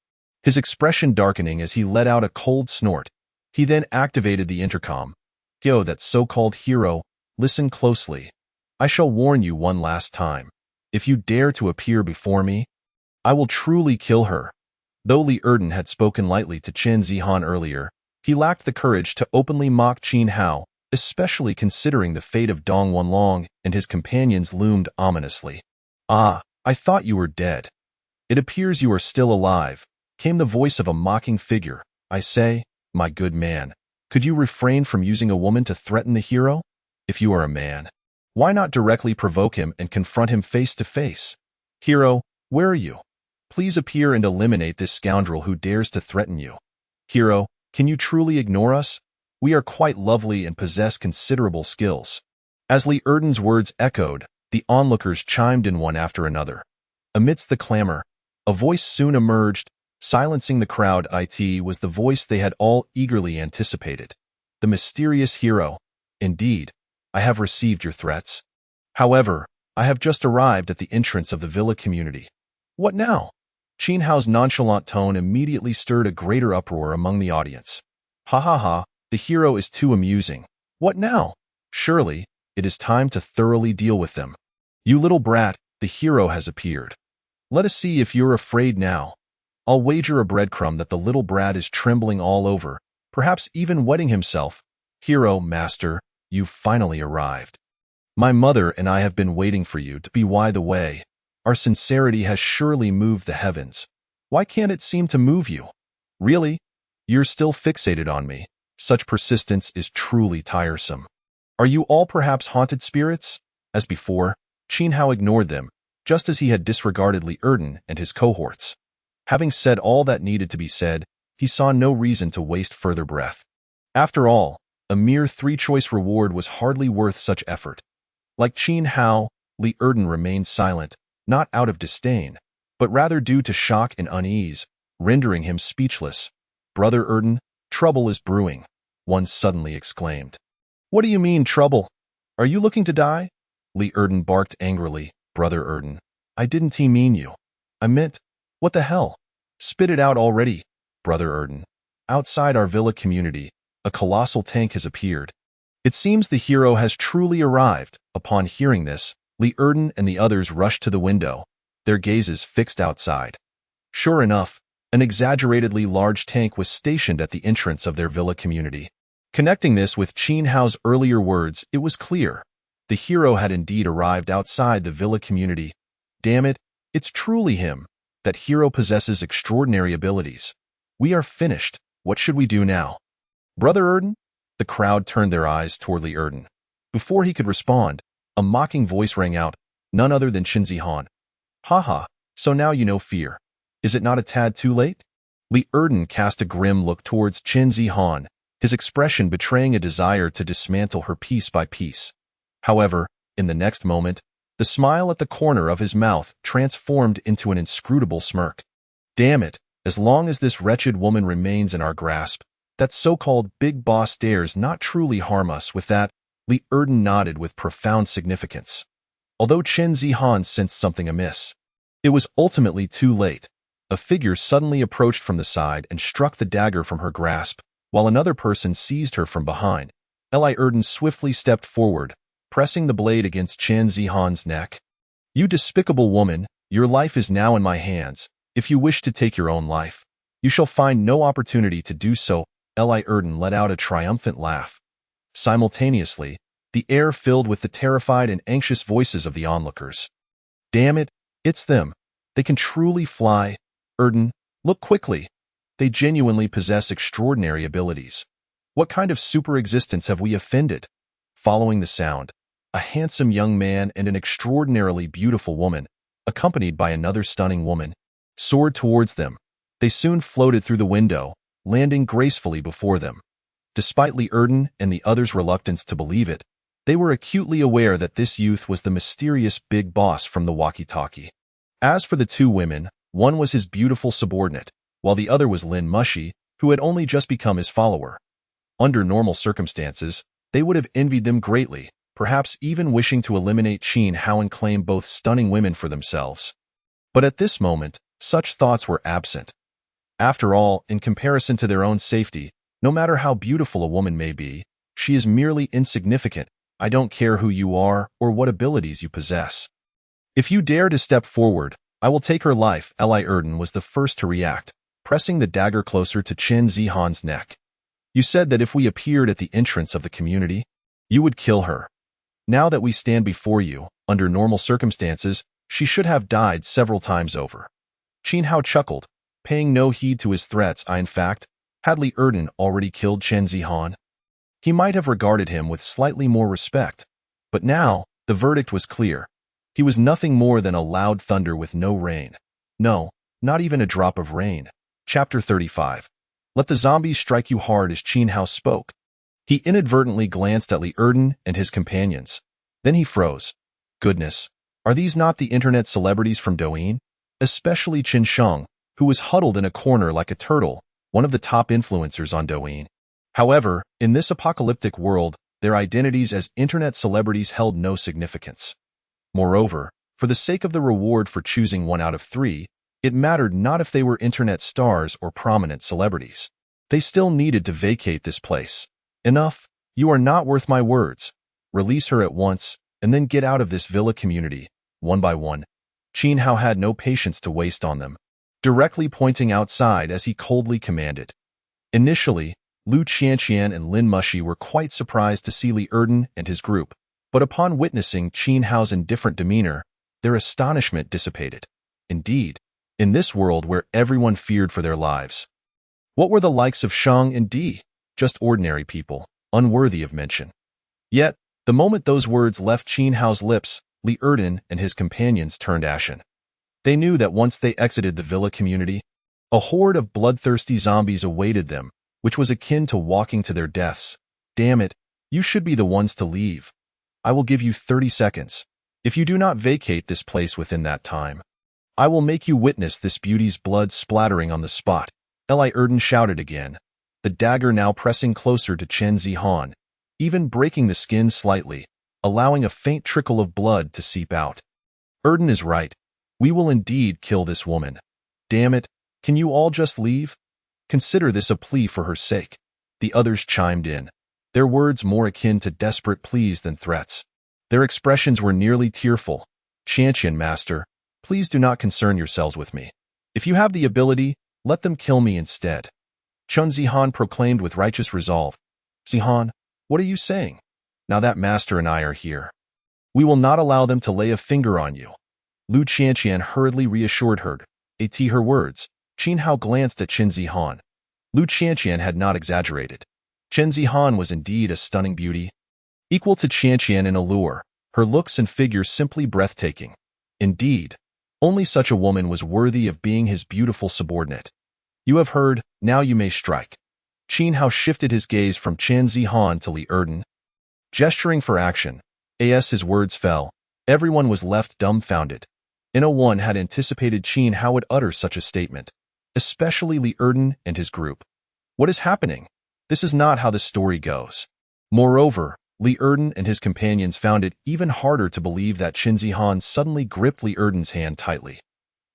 A: his expression darkening as he let out a cold snort. He then activated the intercom. Yo, that so-called hero, listen closely. I shall warn you one last time. If you dare to appear before me, I will truly kill her. Though Li Erden had spoken lightly to Chen Zihan earlier, he lacked the courage to openly mock Qin Hao, especially considering the fate of Dong Wanlong, and his companions loomed ominously. Ah, I thought you were dead. It appears you are still alive, came the voice of a mocking figure. I say, my good man, could you refrain from using a woman to threaten the hero? If you are a man, why not directly provoke him and confront him face to face? Hero, where are you? Please appear and eliminate this scoundrel who dares to threaten you. Hero, can you truly ignore us? We are quite lovely and possess considerable skills. As Li Erden's words echoed, the onlookers chimed in one after another. Amidst the clamor, a voice soon emerged, silencing the crowd. It was the voice they had all eagerly anticipated. The mysterious hero. Indeed, I have received your threats. However, I have just arrived at the entrance of the villa community. What now? Qin Hao's nonchalant tone immediately stirred a greater uproar among the audience. Ha ha ha, the hero is too amusing. What now? Surely, it is time to thoroughly deal with them. You little brat, the hero has appeared. Let us see if you're afraid now. I'll wager a breadcrumb that the little brat is trembling all over, perhaps even wetting himself. Hero, master, you've finally arrived. My mother and I have been waiting for you to be the way. Our sincerity has surely moved the heavens. Why can't it seem to move you? Really? You're still fixated on me. Such persistence is truly tiresome. Are you all perhaps haunted spirits? As before, Qin Hao ignored them, just as he had disregarded Li Erden and his cohorts. Having said all that needed to be said, he saw no reason to waste further breath. After all, a mere three-choice reward was hardly worth such effort. Like Qin Hao, Li Erden remained silent, not out of disdain, but rather due to shock and unease, rendering him speechless. Brother Erden, trouble is brewing, one suddenly exclaimed. What do you mean, trouble? Are you looking to die? Li Erden barked angrily. Brother Erden, I didn't mean you. I meant, what the hell? Spit it out already, Brother Erden. Outside our villa community, a colossal tank has appeared. It seems the hero has truly arrived. Upon hearing this, Li Erden and the others rushed to the window, their gazes fixed outside. Sure enough, an exaggeratedly large tank was stationed at the entrance of their villa community. Connecting this with Qin Hao's earlier words, it was clear. The hero had indeed arrived outside the villa community. Damn it, it's truly him. That hero possesses extraordinary abilities. We are finished. What should we do now? Brother Erden? The crowd turned their eyes toward Li Erden. Before he could respond, a mocking voice rang out, none other than Qin Zihan. Haha, so now you know fear. Is it not a tad too late? Li Erden cast a grim look towards Qin Zihan, his expression betraying a desire to dismantle her piece by piece. However, in the next moment, the smile at the corner of his mouth transformed into an inscrutable smirk. Damn it, as long as this wretched woman remains in our grasp, that so-called big boss dares not truly harm us with that. Li Erden nodded with profound significance. Although Qin Zihan sensed something amiss, it was ultimately too late. A figure suddenly approached from the side and struck the dagger from her grasp, while another person seized her from behind. Li Erden swiftly stepped forward, pressing the blade against Qin Zihan's neck. You despicable woman, your life is now in my hands. If you wish to take your own life, you shall find no opportunity to do so. Li Erden let out a triumphant laugh. Simultaneously, the air filled with the terrified and anxious voices of the onlookers. Damn it, it's them. They can truly fly. Erden, look quickly. They genuinely possess extraordinary abilities. What kind of super existence have we offended? Following the sound, a handsome young man and an extraordinarily beautiful woman, accompanied by another stunning woman, soared towards them. They soon floated through the window, landing gracefully before them. Despite Li Erden and the others' reluctance to believe it, they were acutely aware that this youth was the mysterious big boss from the walkie-talkie. As for the two women, one was his beautiful subordinate, while the other was Lin Mushi, who had only just become his follower. Under normal circumstances, they would have envied them greatly, perhaps even wishing to eliminate Qin Hao and claim both stunning women for themselves. But at this moment, such thoughts were absent. After all, in comparison to their own safety, no matter how beautiful a woman may be, she is merely insignificant. I don't care who you are or what abilities you possess. If you dare to step forward, I will take her life. Li Erden was the first to react, pressing the dagger closer to Qin Zihan's neck. You said that if we appeared at the entrance of the community, you would kill her. Now that we stand before you, under normal circumstances, she should have died several times over. Qin Hao chuckled, paying no heed to his threats. In fact, had Li Erden already killed Qin Zihan, he might have regarded him with slightly more respect. But now, the verdict was clear. He was nothing more than a loud thunder with no rain. No, not even a drop of rain. Chapter 35. Let the zombies strike you hard. As Qin Hao spoke, he inadvertently glanced at Li Erden and his companions. Then he froze. Goodness, are these not the internet celebrities from Douyin? Especially Qin Sheng, who was huddled in a corner like a turtle, one of the top influencers on Douyin. However, in this apocalyptic world, their identities as internet celebrities held no significance. Moreover, for the sake of the reward for choosing one out of three, it mattered not if they were internet stars or prominent celebrities. They still needed to vacate this place. Enough, you are not worth my words. Release her at once, and then get out of this villa community, one by one. Qin Hao had no patience to waste on them, directly pointing outside as he coldly commanded. Initially, Lu Qianqian and Lin Mushi were quite surprised to see Li Erden and his group, But upon witnessing Qin Hao's indifferent demeanor, their astonishment dissipated. Indeed, in this world where everyone feared for their lives, what were the likes of Shang and Di? Just ordinary people, unworthy of mention. Yet, the moment those words left Qin Hao's lips, Li Erden and his companions turned ashen. They knew that once they exited the villa community, a horde of bloodthirsty zombies awaited them, which was akin to walking to their deaths. Damn it, you should be the ones to leave. I will give you 30 seconds. If you do not vacate this place within that time, I will make you witness this beauty's blood splattering on the spot. Li Erden shouted again, the dagger now pressing closer to Chen Zihan, even breaking the skin slightly, allowing a faint trickle of blood to seep out. Erden is right. We will indeed kill this woman. Damn it, can you all just leave? Consider this a plea for her sake. The others chimed in, their words more akin to desperate pleas than threats. Their expressions were nearly tearful. Chantian Master, please do not concern yourselves with me. If you have the ability, let them kill me instead. Chen Zihan proclaimed with righteous resolve. Zihan, what are you saying? Now that Master and I are here, we will not allow them to lay a finger on you. Lu Chantian hurriedly reassured her. At her words, Qin Hao glanced at Chen Zihan. Lu Chantian had not exaggerated. Chen Zihan was indeed a stunning beauty, equal to Chantian in allure, her looks and figure simply breathtaking. Indeed, only such a woman was worthy of being his beautiful subordinate. You have heard, now you may strike. Qin Hao shifted his gaze from Chen Zihan to Li Erden. Gesturing for action, as his words fell, everyone was left dumbfounded. No one had anticipated Qin Hao would utter such a statement, especially Li Erden and his group. What is happening? This is not how the story goes. Moreover, Li Erden and his companions found it even harder to believe that Chen Zihan suddenly gripped Li Erden's hand tightly.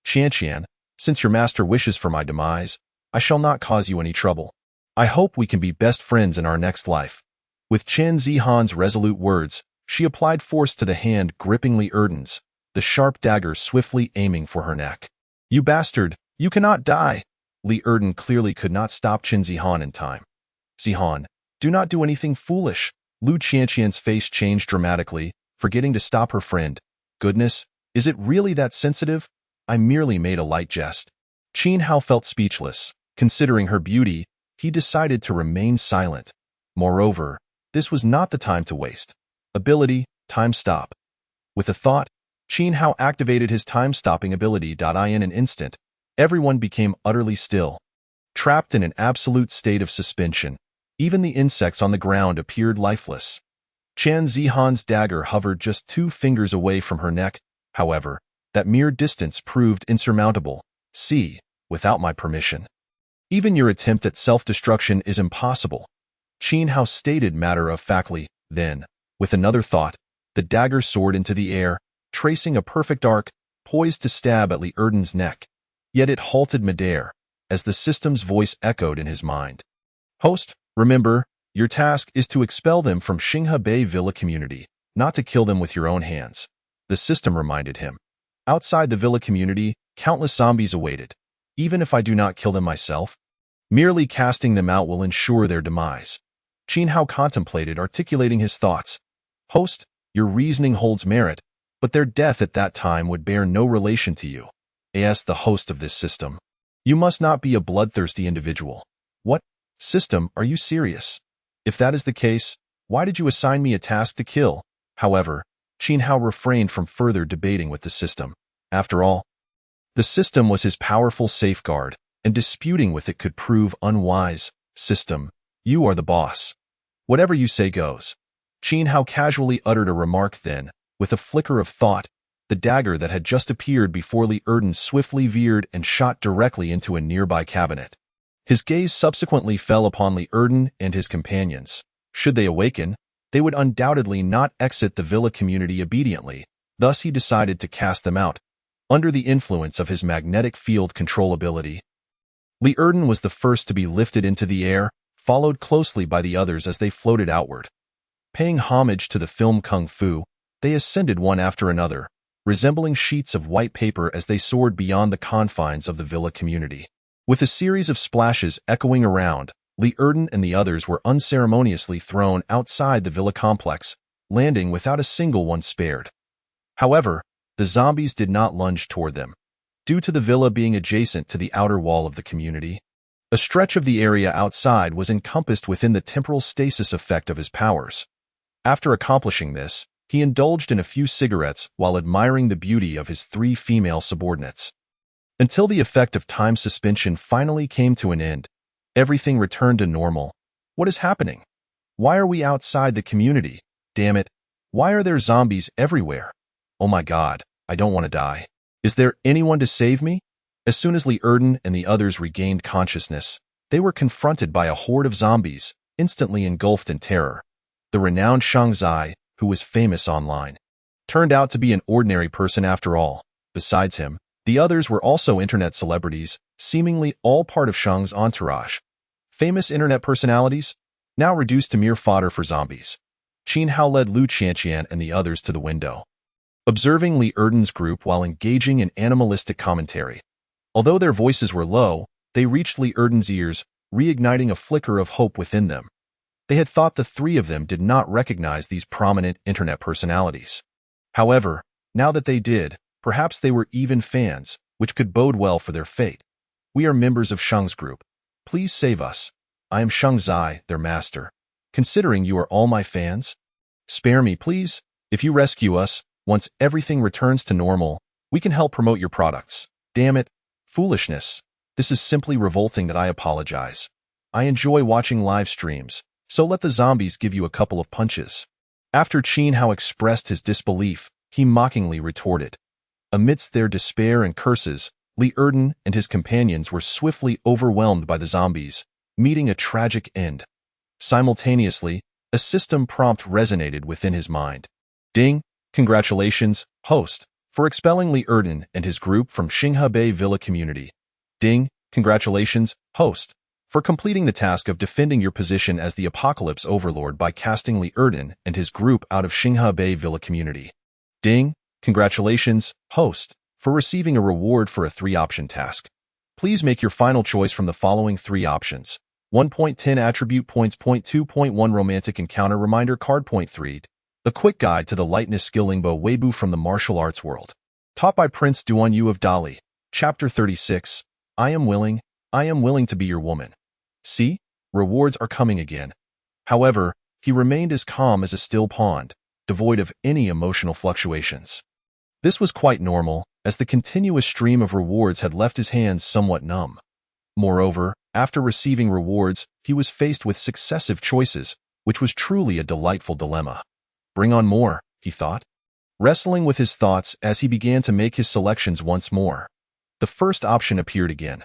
A: Chantian, since your master wishes for my demise, I shall not cause you any trouble. I hope we can be best friends in our next life. With Chen Zihan's resolute words, she applied force to the hand gripping Li Erden's, the sharp dagger swiftly aiming for her neck. You bastard, you cannot die! Li Erden clearly could not stop Chen Zihan in time. Zihan, do not do anything foolish. Lu Chantian's face changed dramatically, forgetting to stop her friend. Goodness, is it really that sensitive? I merely made a light jest. Qin Hao felt speechless. Considering her beauty, he decided to remain silent. Moreover, this was not the time to waste. Ability, time stop. With a thought, Qin Hao activated his time-stopping ability. In an instant, everyone became utterly still. Trapped in an absolute state of suspension, even the insects on the ground appeared lifeless. Chen Zihan's dagger hovered just 2 fingers away from her neck. However, that mere distance proved insurmountable. See, without my permission, even your attempt at self-destruction is impossible. Qin Hao stated matter-of-factly. Then, with another thought, the dagger soared into the air, tracing a perfect arc, poised to stab at Li Erden's neck. Yet it halted midair, as the system's voice echoed in his mind. Host, remember, your task is to expel them from Xinghe Bay Villa community, not to kill them with your own hands. The system reminded him. Outside the villa community, countless zombies awaited. Even if I do not kill them myself, merely casting them out will ensure their demise. Qin Hao contemplated, articulating his thoughts. Host, your reasoning holds merit, but their death at that time would bear no relation to you. As the host of this system, you must not be a bloodthirsty individual. What? System, are you serious? If that is the case, why did you assign me a task to kill? However, Qin Hao refrained from further debating with the system. After all, the system was his powerful safeguard, and disputing with it could prove unwise. System, you are the boss. Whatever you say goes. Qin Hao casually uttered a remark. Then, with a flicker of thought, the dagger that had just appeared before Li Erden swiftly veered and shot directly into a nearby cabinet. His gaze subsequently fell upon Li Erden and his companions. Should they awaken, they would undoubtedly not exit the villa community obediently. Thus he decided to cast them out, under the influence of his magnetic field control ability. Li Erden was the first to be lifted into the air, followed closely by the others as they floated outward. Paying homage to the film Kung Fu, they ascended one after another, resembling sheets of white paper as they soared beyond the confines of the villa community. With a series of splashes echoing around, Li Erden and the others were unceremoniously thrown outside the villa complex, landing without a single one spared. However, the zombies did not lunge toward them. Due to the villa being adjacent to the outer wall of the community, a stretch of the area outside was encompassed within the temporal stasis effect of his powers. After accomplishing this, he indulged in a few cigarettes while admiring the beauty of his 3 female subordinates. Until the effect of time suspension finally came to an end, everything returned to normal. What is happening? Why are we outside the community? Damn it. Why are there zombies everywhere? Oh my God, I don't want to die. Is there anyone to save me? As soon as Li Erden and the others regained consciousness, they were confronted by a horde of zombies, instantly engulfed in terror. The renowned Shang Zai, who was famous online, turned out to be an ordinary person after all. Besides him, the others were also internet celebrities, seemingly all part of Shang's entourage. Famous internet personalities, now reduced to mere fodder for zombies. Qin Hao led Lu Qianqian and the others to the window, observing Li Erden's group while engaging in animalistic commentary. Although their voices were low, they reached Li Erden's ears, reigniting a flicker of hope within them. They had thought the 3 of them did not recognize these prominent internet personalities. However, now that they did, perhaps they were even fans, which could bode well for their fate. We are members of Shang's group. Please save us. I am Shang Zai, their master. Considering you are all my fans, spare me, please. If you rescue us, once everything returns to normal, we can help promote your products. Damn it. Foolishness. This is simply revolting that I apologize. I enjoy watching live streams, so let the zombies give you a couple of punches. After Qin Hao expressed his disbelief, he mockingly retorted. Amidst their despair and curses, Li Erden and his companions were swiftly overwhelmed by the zombies, meeting a tragic end. Simultaneously, a system prompt resonated within his mind. Ding! Congratulations, host, for expelling Li Erden and his group from Xinghe Bay Villa community. Ding! Congratulations, host, for completing the task of defending your position as the Apocalypse Overlord by casting Li Erden and his group out of Xinghe Bay Villa community. Ding! Congratulations, host, for receiving a reward for a 3-option task. Please make your final choice from the following 3 options. 1.10 Attribute Points. 2.1 Romantic Encounter Reminder Card. 3. A Quick Guide to the Lightness Skill Lingbo Weibo from the Martial Arts World. Taught by Prince Duan Yu of Dali. Chapter 36. I am willing to be your woman. See? Rewards are coming again. However, he remained as calm as a still pond, devoid of any emotional fluctuations. This was quite normal, as the continuous stream of rewards had left his hands somewhat numb. Moreover, after receiving rewards, he was faced with successive choices, which was truly a delightful dilemma. Bring on more, he thought, wrestling with his thoughts as he began to make his selections once more. The first option appeared again.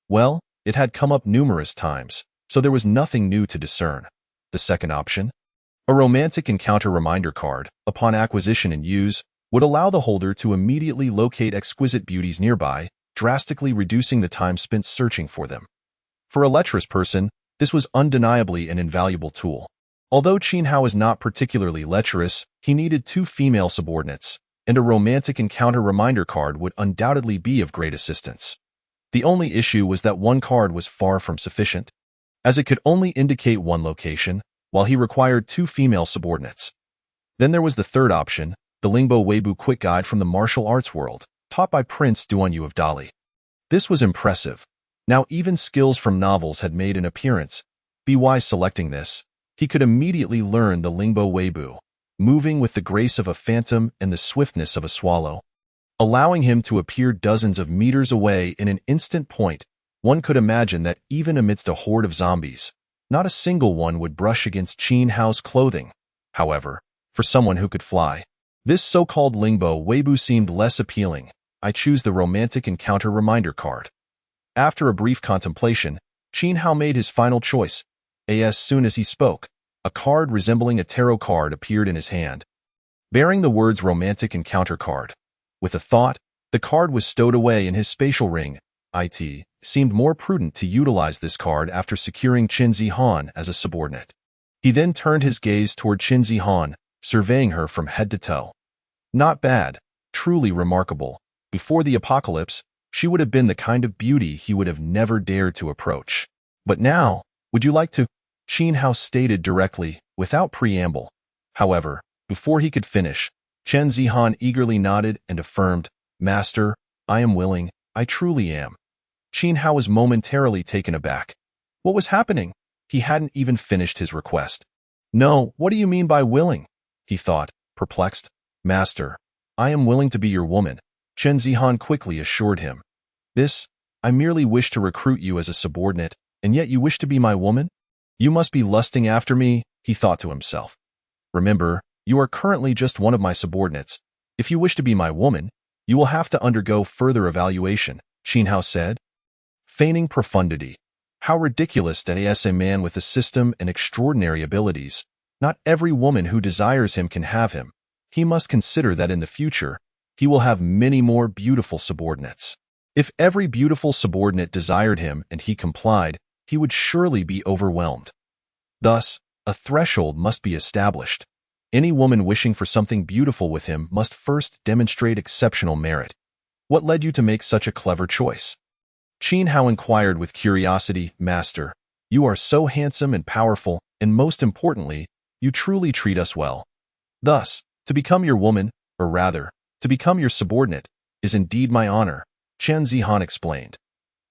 A: Well, it had come up numerous times, so there was nothing new to discern. The second option? A romantic encounter reminder card, upon acquisition and use, would allow the holder to immediately locate exquisite beauties nearby, drastically reducing the time spent searching for them. For a lecherous person, this was undeniably an invaluable tool. Although Qin Hao is not particularly lecherous, he needed 2 female subordinates, and a romantic encounter reminder card would undoubtedly be of great assistance. The only issue was that one card was far from sufficient, as it could only indicate one location, while he required 2 female subordinates. Then there was the third option, the Lingbo Weibo Quick Guide from the Martial Arts World, taught by Prince Duan Yu of Dali. This was impressive. Now even skills from novels had made an appearance. By selecting this, he could immediately learn the Lingbo Weibo, moving with the grace of a phantom and the swiftness of a swallow, allowing him to appear dozens of meters away in an instant point. One could imagine that even amidst a horde of zombies, not a single one would brush against Qin Hao's clothing. However, for someone who could fly, this so-called Lingbo Weibo seemed less appealing. I choose the romantic encounter reminder card. After a brief contemplation, Qin Hao made his final choice. As soon as he spoke, a card resembling a tarot card appeared in his hand, bearing the words romantic encounter card. With a thought, the card was stowed away in his spatial ring. It seemed more prudent to utilize this card after securing Qin Zihan as a subordinate. He then turned his gaze toward Qin Zihan, surveying her from head to toe. Not bad, truly remarkable. Before the apocalypse, she would have been the kind of beauty he would have never dared to approach. But now, would you like to? Qin Hao stated directly, without preamble. However, Before he could finish, Chen Zihan eagerly nodded and affirmed, "Master, I am willing, I truly am." Qin Hao was momentarily taken aback. What was happening? He hadn't even finished his request. "No, what do you mean by willing?" he thought, perplexed. "Master, I am willing to be your woman," Chen Zihan quickly assured him. I merely wish to recruit you as a subordinate, and yet you wish to be my woman? You must be lusting after me," he thought to himself. "Remember, you are currently just one of my subordinates. If you wish to be my woman, you will have to undergo further evaluation," Qin Hao said. Feigning profundity. How ridiculous that as a man with a system and extraordinary abilities, not every woman who desires him can have him. He must consider that in the future, he will have many more beautiful subordinates. If every beautiful subordinate desired him and he complied, he would surely be overwhelmed. Thus, a threshold must be established. Any woman wishing for something beautiful with him must first demonstrate exceptional merit. What led you to make such a clever choice? Qin Hao inquired with curiosity. "Master, you are so handsome and powerful, and most importantly, you truly treat us well. Thus, to become your woman, or rather, to become your subordinate, is indeed my honor," Chen Zihan explained.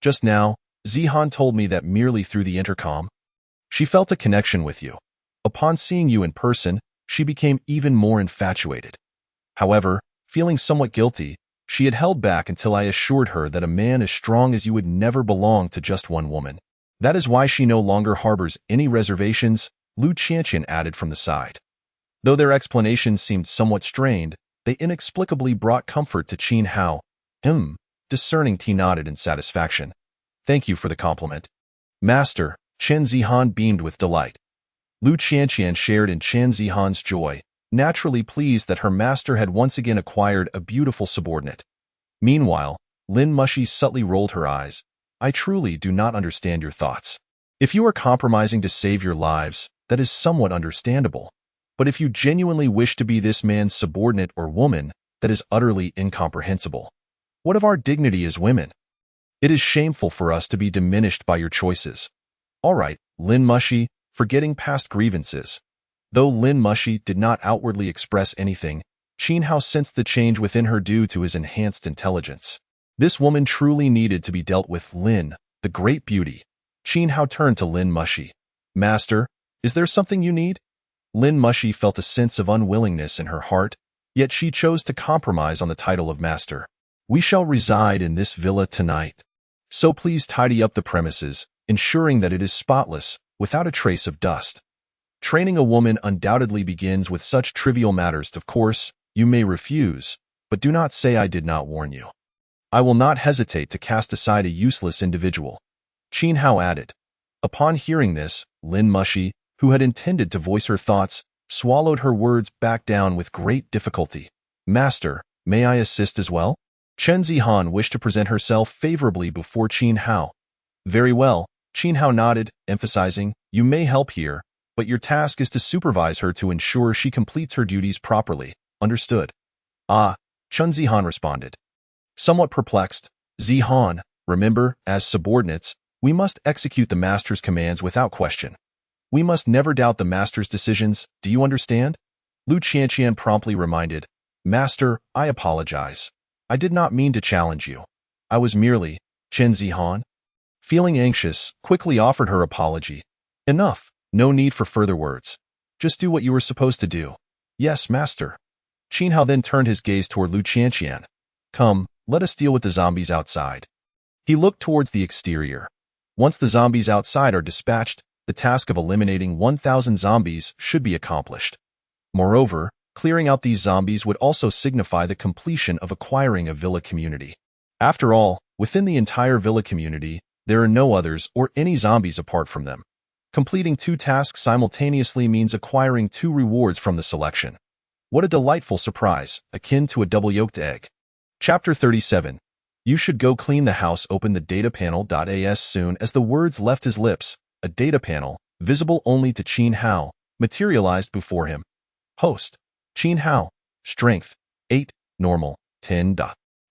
A: "Just now, Zihan told me that merely through the intercom. She felt a connection with you. Upon seeing you in person, she became even more infatuated. However, feeling somewhat guilty, she had held back until I assured her that a man as strong as you would never belong to just one woman. That is why she no longer harbors any reservations," Lu Qianqian added from the side. Though their explanations seemed somewhat strained, they inexplicably brought comfort to Qin Hao. Discerning T nodded in satisfaction. "Thank you for the compliment." "Master," Chen Zihan beamed with delight. Lu Qianqian shared in Chen Zihan's joy, naturally pleased that her master had once again acquired a beautiful subordinate. Meanwhile, Lin Mushi subtly rolled her eyes. "I truly do not understand your thoughts. If you are compromising to save your lives, that is somewhat understandable. But if you genuinely wish to be this man's subordinate or woman, that is utterly incomprehensible. What of our dignity as women? It is shameful for us to be diminished by your choices." "All right, Lin Mushi, forgetting past grievances." Though Lin Mushi did not outwardly express anything, Qin Hao sensed the change within her due to his enhanced intelligence. This woman truly needed to be dealt with. Lin, the great beauty. Qin Hao turned to Lin Mushi. "Master, is there something you need?" Lin Mushi felt a sense of unwillingness in her heart, yet she chose to compromise on the title of master. "We shall reside in this villa tonight. So please tidy up the premises, ensuring that it is spotless, without a trace of dust." Training a woman undoubtedly begins with such trivial matters. Of course, you may refuse, but do not say I did not warn you. I will not hesitate to cast aside a useless individual," Qin Hao added. Upon hearing this, Lin Mushi, who had intended to voice her thoughts, swallowed her words back down with great difficulty. "Master, may I assist as well?" Chen Zihan wished to present herself favorably before Qin Hao. "Very well," Qin Hao nodded, emphasizing, "You may help here, but your task is to supervise her to ensure she completes her duties properly. Understood?" "Ah," Chen Zihan responded. Somewhat perplexed, "Zihan, remember, as subordinates, we must execute the master's commands without question. We must never doubt the master's decisions, do you understand?" Lu Qianqian promptly reminded, "Master, I apologize. I did not mean to challenge you. I was merely..." Chen Zihan, feeling anxious, quickly offered her apology. "Enough, no need for further words. Just do what you were supposed to do." "Yes, master." Qin Hao then turned his gaze toward Lu Qianqian. "Come, let us deal with the zombies outside." He looked towards the exterior. Once the zombies outside are dispatched, the task of eliminating 1,000 zombies should be accomplished. Moreover, clearing out these zombies would also signify the completion of acquiring a villa community. After all, within the entire villa community, there are no others or any zombies apart from them. Completing 2 tasks simultaneously means acquiring 2 rewards from the selection. What a delightful surprise, akin to a double-yolked egg. Chapter 37. You should go clean the house. Open the data panel. As soon as the words left his lips, a data panel, visible only to Qin Hao, materialized before him. Host: Qin Hao. Strength: 8, normal, 10.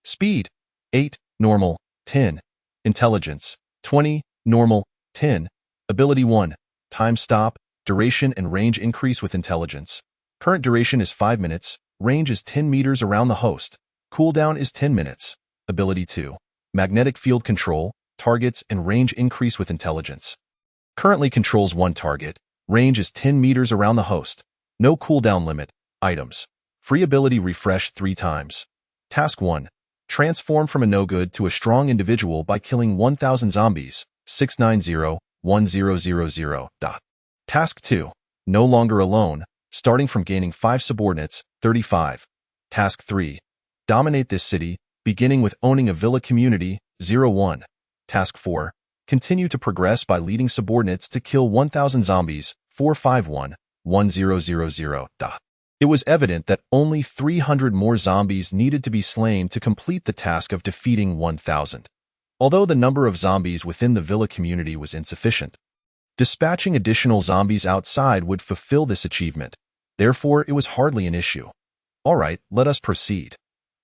A: Speed: 8, normal, 10. Intelligence: 20, normal, 10. Ability 1. Time stop, duration and range increase with intelligence. Current duration is 5 minutes. Range is 10 meters around the host. Cooldown is 10 minutes. Ability 2. Magnetic field control. Targets and range increase with intelligence. Currently controls one target. Range is 10 meters around the host. No cooldown limit. Items. Free ability refresh 3 times. Task 1. Transform from a no-good to a strong individual by killing 1,000 zombies. 690-1000. Task 2. No longer alone, starting from gaining 5 subordinates. 35. Task 3. Dominate this city, beginning with owning a villa community. 01. Task 4. Continue to progress by leading subordinates to kill 1,000 zombies. 451-1000. It was evident that only 300 more zombies needed to be slain to complete the task of defeating 1,000. Although the number of zombies within the villa community was insufficient, dispatching additional zombies outside would fulfill this achievement. Therefore, it was hardly an issue. All right, let us proceed.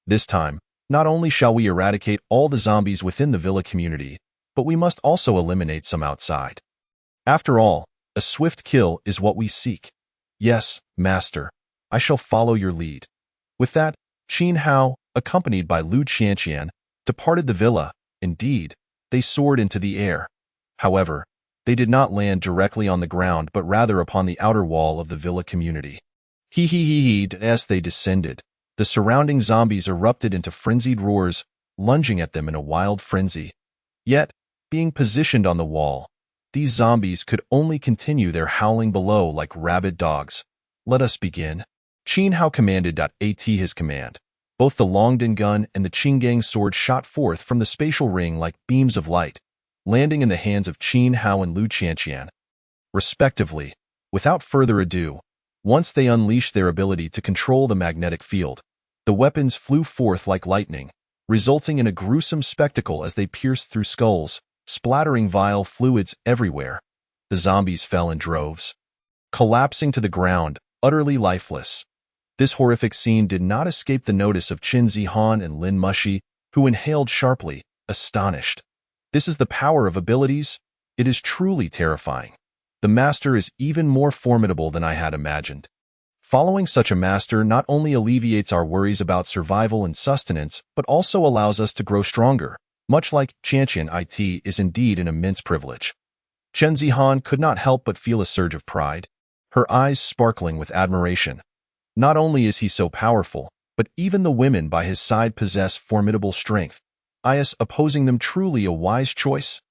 A: This time, not only shall we eradicate all the zombies within the villa community, but we must also eliminate some outside. After all, a swift kill is what we seek. Yes, master, I shall follow your lead. With that, Qin Hao, accompanied by Lu Qianqian, departed the villa. Indeed, they soared into the air. However, they did not land directly on the ground but rather upon the outer wall of the villa community. As they descended, the surrounding zombies erupted into frenzied roars, lunging at them in a wild frenzy. Yet, being positioned on the wall, these zombies could only continue their howling below like rabid dogs. Let us begin. Qin Hao commanded. At his command, both the Longdan gun and the Qinggang sword shot forth from the spatial ring like beams of light, landing in the hands of Qin Hao and Lu Qianqian, respectively. Without further ado, once they unleashed their ability to control the magnetic field, the weapons flew forth like lightning, resulting in a gruesome spectacle as they pierced through skulls, splattering vile fluids everywhere. The zombies fell in droves, collapsing to the ground, utterly lifeless. This horrific scene did not escape the notice of Qin Zihan and Lin Mushi, who inhaled sharply, astonished. This is the power of abilities. It is truly terrifying. The master is even more formidable than I had imagined. Following such a master not only alleviates our worries about survival and sustenance, but also allows us to grow stronger. Much like Qianqian, it is indeed an immense privilege. Chen Zihan could not help but feel a surge of pride, her eyes sparkling with admiration. Not only is he so powerful, but even the women by his side possess formidable strength. Is opposing them truly a wise choice?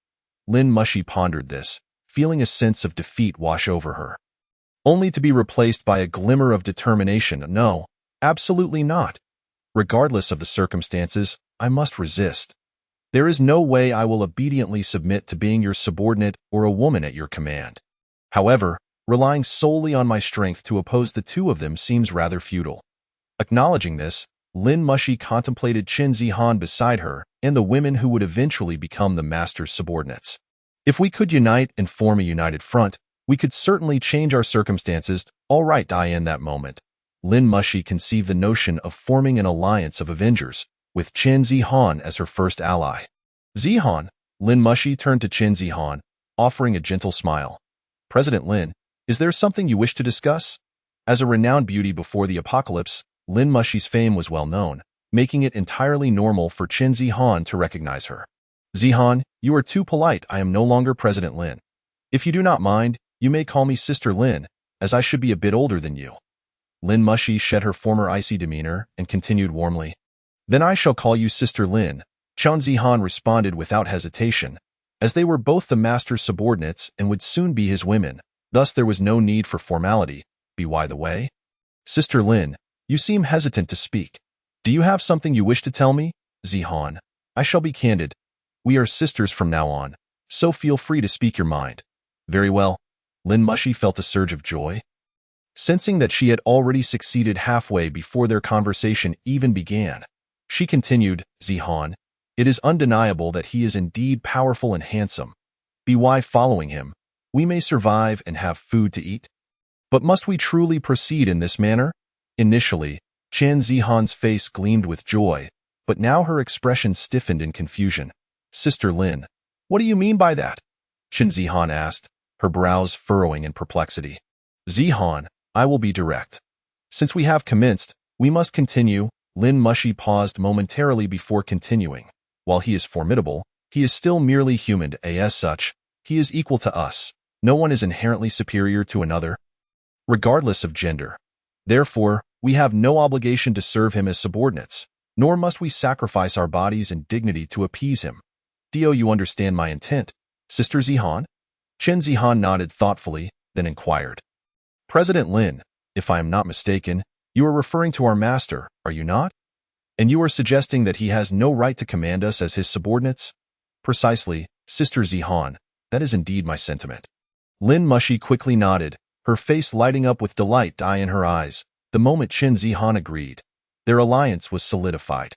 A: Lin Mushi pondered this, feeling a sense of defeat wash over her, only to be replaced by a glimmer of determination. No, absolutely not. Regardless of the circumstances, I must resist. There is no way I will obediently submit to being your subordinate or a woman at your command. However, relying solely on my strength to oppose the two of them seems rather futile. Acknowledging this, Lin Mushi contemplated Qin Zihan beside her and the women who would eventually become the master's subordinates. If we could unite and form a united front, we could certainly change our circumstances. All right, in that moment, Lin Mushi conceived the notion of forming an alliance of Avengers, with Qin Zihan as her first ally. Zihan, Lin Mushi turned to Qin Zihan, offering a gentle smile. President Lin, is there something you wish to discuss? As a renowned beauty before the apocalypse, Lin Mushi's fame was well known, making it entirely normal for Qin Zihan to recognize her. Zihan, you are too polite. I am no longer President Lin. If you do not mind, you may call me Sister Lin, as I should be a bit older than you. Lin Mushi shed her former icy demeanor and continued warmly. Then I shall call you Sister Lin, Qin Zihan responded without hesitation, as they were both the master's subordinates and would soon be his women. Thus there was no need for formality. By the way, Sister Lin, you seem hesitant to speak. Do you have something you wish to tell me? Zihan, I shall be candid. We are sisters from now on, so feel free to speak your mind. Very well. Lin Mushi felt a surge of joy, sensing that she had already succeeded halfway before their conversation even began. She continued, Zihan, it is undeniable that he is indeed powerful and handsome. By following him, we may survive and have food to eat. But must we truly proceed in this manner? Initially, Qin Zihan's face gleamed with joy, but now her expression stiffened in confusion. Sister Lin, what do you mean by that? Qin Zihan asked, her brows furrowing in perplexity. Zihan, I will be direct. Since we have commenced, we must continue. Lin Mushi paused momentarily before continuing. While he is formidable, he is still merely human. As such, he is equal to us. No one is inherently superior to another, regardless of gender. Therefore, we have no obligation to serve him as subordinates, nor must we sacrifice our bodies and dignity to appease him. Do you understand my intent, Sister Zihan? Chen Zihan nodded thoughtfully, then inquired. President Lin, if I am not mistaken, you are referring to our master, are you not? And you are suggesting that he has no right to command us as his subordinates? Precisely, Sister Zihan, that is indeed my sentiment. Lin Mushi quickly nodded, her face lighting up with delight in her eyes, the moment Chen Zihan agreed. Their alliance was solidified.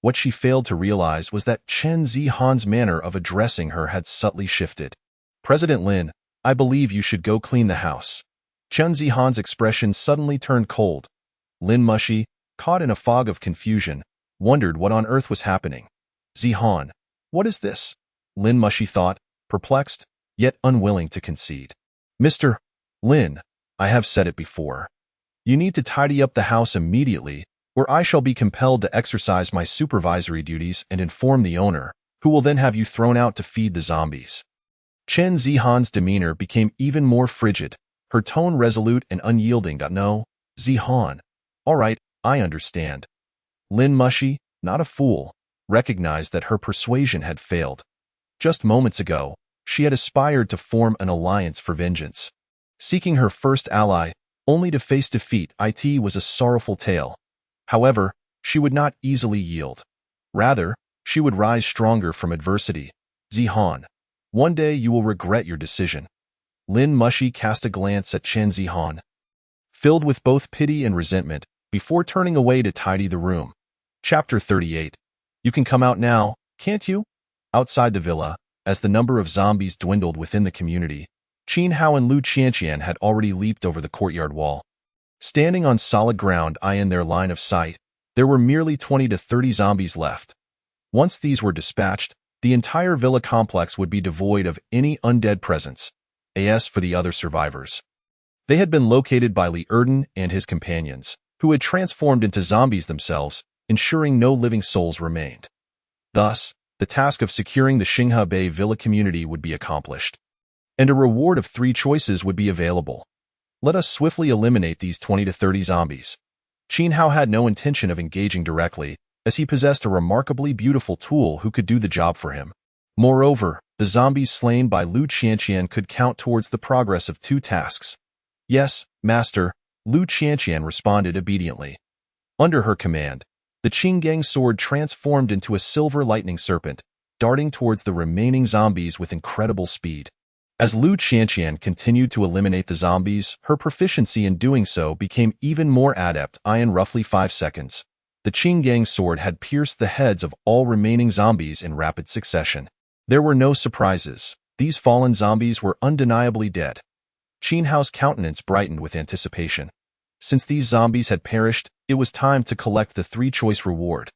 A: What she failed to realize was that Chen Zihan's manner of addressing her had subtly shifted. President Lin, I believe you should go clean the house. Chen Zihan's expression suddenly turned cold. Lin Mushi, caught in a fog of confusion, wondered what on earth was happening. Zihan, what is this? Lin Mushi thought, perplexed, yet unwilling to concede. Mr. Lin, I have said it before. You need to tidy up the house immediately, or I shall be compelled to exercise my supervisory duties and inform the owner, who will then have you thrown out to feed the zombies. Chen Zihan's demeanor became even more frigid, her tone resolute and unyielding. No, Zihan. All right, I understand. Lin Mushi, not a fool, recognized that her persuasion had failed. Just moments ago, she had aspired to form an alliance for vengeance. Seeking her first ally, only to face defeat, it was a sorrowful tale. However, she would not easily yield. Rather, she would rise stronger from adversity. Zihan, one day you will regret your decision. Lin Mushi cast a glance at Chen Zihan, filled with both pity and resentment, before turning away to tidy the room. Chapter 38. You can come out now, can't you? Outside the villa, as the number of zombies dwindled within the community, Qin Hao and Lu Qianqian had already leaped over the courtyard wall. Standing on solid ground in their line of sight, there were merely 20 to 30 zombies left. Once these were dispatched, the entire villa complex would be devoid of any undead presence. As for the other survivors, they had been located by Li Erden and his companions, who had transformed into zombies themselves, ensuring no living souls remained. Thus, the task of securing the Xinghe Bay Villa community would be accomplished, and a reward of 3 choices would be available. Let us swiftly eliminate these 20 to 30 zombies. Qin Hao had no intention of engaging directly, as he possessed a remarkably beautiful tool who could do the job for him. Moreover, the zombies slain by Lu Qianqian could count towards the progress of 2 tasks. Yes, Master, Lu Qianqian responded obediently. Under her command, the Qinggang sword transformed into a silver lightning serpent, darting towards the remaining zombies with incredible speed. As Lu Qianqian continued to eliminate the zombies, her proficiency in doing so became even more adept. In roughly 5 seconds, the Qinggang sword had pierced the heads of all remaining zombies in rapid succession. There were no surprises. These fallen zombies were undeniably dead. Qin Hao's countenance brightened with anticipation. Since these zombies had perished, it was time to collect the 3-choice reward.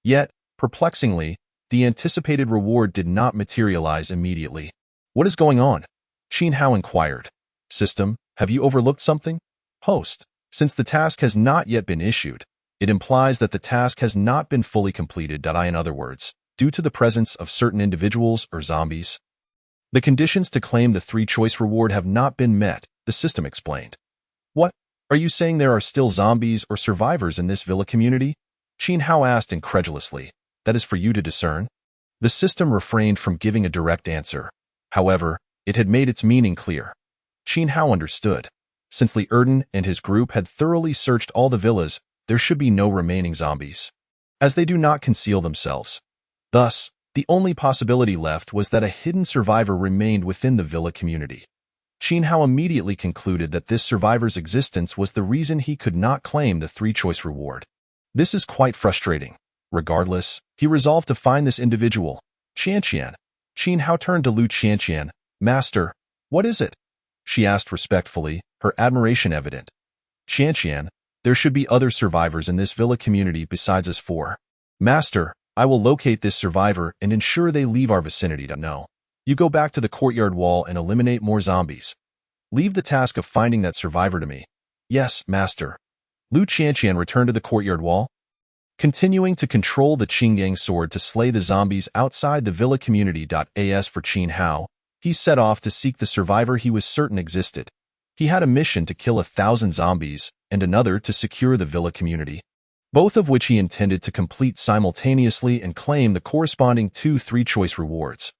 A: Yet, perplexingly, the anticipated reward did not materialize immediately. What is going on? Qin Hao inquired. System, have you overlooked something? Host, since the task has not yet been issued, it implies that the task has not been fully completed. In other words, due to the presence of certain individuals or zombies, the conditions to claim the 3-choice reward have not been met, the system explained. What? Are you saying there are still zombies or survivors in this villa community? Qin Hao asked incredulously. That is for you to discern? The system refrained from giving a direct answer. However, it had made its meaning clear. Qin Hao understood. Since Li Erden and his group had thoroughly searched all the villas, there should be no remaining zombies, as they do not conceal themselves. Thus, the only possibility left was that a hidden survivor remained within the villa community. Qin Hao immediately concluded that this survivor's existence was the reason he could not claim the 3-choice reward. This is quite frustrating. Regardless, he resolved to find this individual. Qianqian. Qin Hao turned to Lu Qianqian. Master, what is it? She asked respectfully, her admiration evident. Qianqian, there should be other survivors in this villa community besides us 4. Master, I will locate this survivor and ensure they leave our vicinity. No. You go back to the courtyard wall and eliminate more zombies. Leave the task of finding that survivor to me. Yes, Master. Lu Qianqian returned to the courtyard wall, continuing to control the Qingyang sword to slay the zombies outside the villa community. As for Qin Hao, he set off to seek the survivor he was certain existed. He had a mission to kill 1,000 zombies and another to secure the villa community, both of which he intended to complete simultaneously and claim the corresponding 2 3-choice rewards.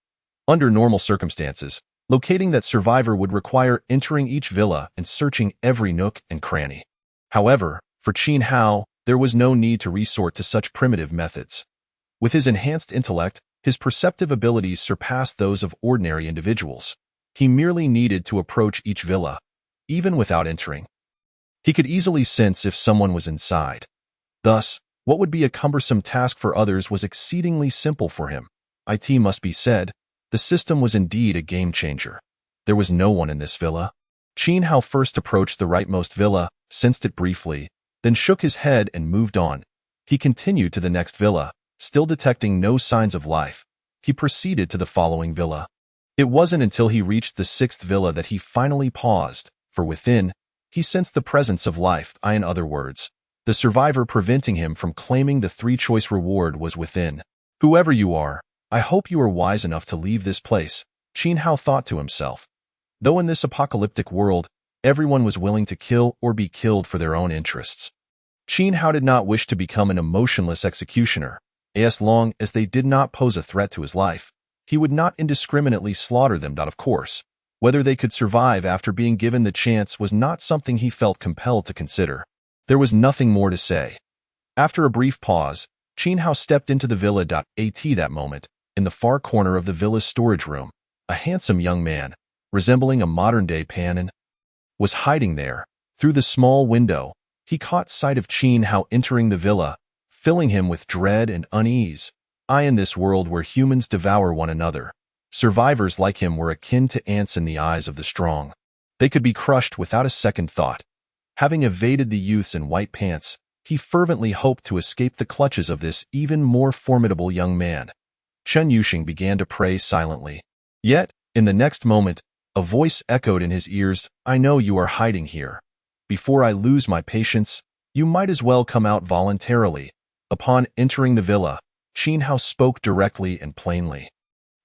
A: Under normal circumstances, locating that survivor would require entering each villa and searching every nook and cranny. However, for Qin Hao, there was no need to resort to such primitive methods. With his enhanced intellect, his perceptive abilities surpassed those of ordinary individuals. He merely needed to approach each villa, even without entering. He could easily sense if someone was inside. Thus, what would be a cumbersome task for others was exceedingly simple for him. It must be said, the system was indeed a game-changer. There was no one in this villa. Qin Hao first approached the rightmost villa, sensed it briefly, then shook his head and moved on. He continued to the next villa, still detecting no signs of life. He proceeded to the following villa. It wasn't until he reached the 6th villa that he finally paused, for within, he sensed the presence of life. In other words, the survivor preventing him from claiming the 3-choice reward was within. Whoever you are, I hope you are wise enough to leave this place, Qin Hao thought to himself. Though in this apocalyptic world, everyone was willing to kill or be killed for their own interests, Qin Hao did not wish to become an emotionless executioner. As long as they did not pose a threat to his life, he would not indiscriminately slaughter them. Of course, whether they could survive after being given the chance was not something he felt compelled to consider. There was nothing more to say. After a brief pause, Qin Hao stepped into the villa. At that moment, in the far corner of the villa's storage room, a handsome young man, resembling a modern-day Panin, was hiding there. Through the small window, he caught sight of Qin Hao entering the villa, filling him with dread and unease. In this world where humans devour one another, survivors like him were akin to ants in the eyes of the strong. They could be crushed without a second thought. Having evaded the youths in white pants, he fervently hoped to escape the clutches of this even more formidable young man. Chen Yuxing began to pray silently. Yet, in the next moment, a voice echoed in his ears, "I know you are hiding here. Before I lose my patience, you might as well come out voluntarily." Upon entering the villa, Qin Hao spoke directly and plainly.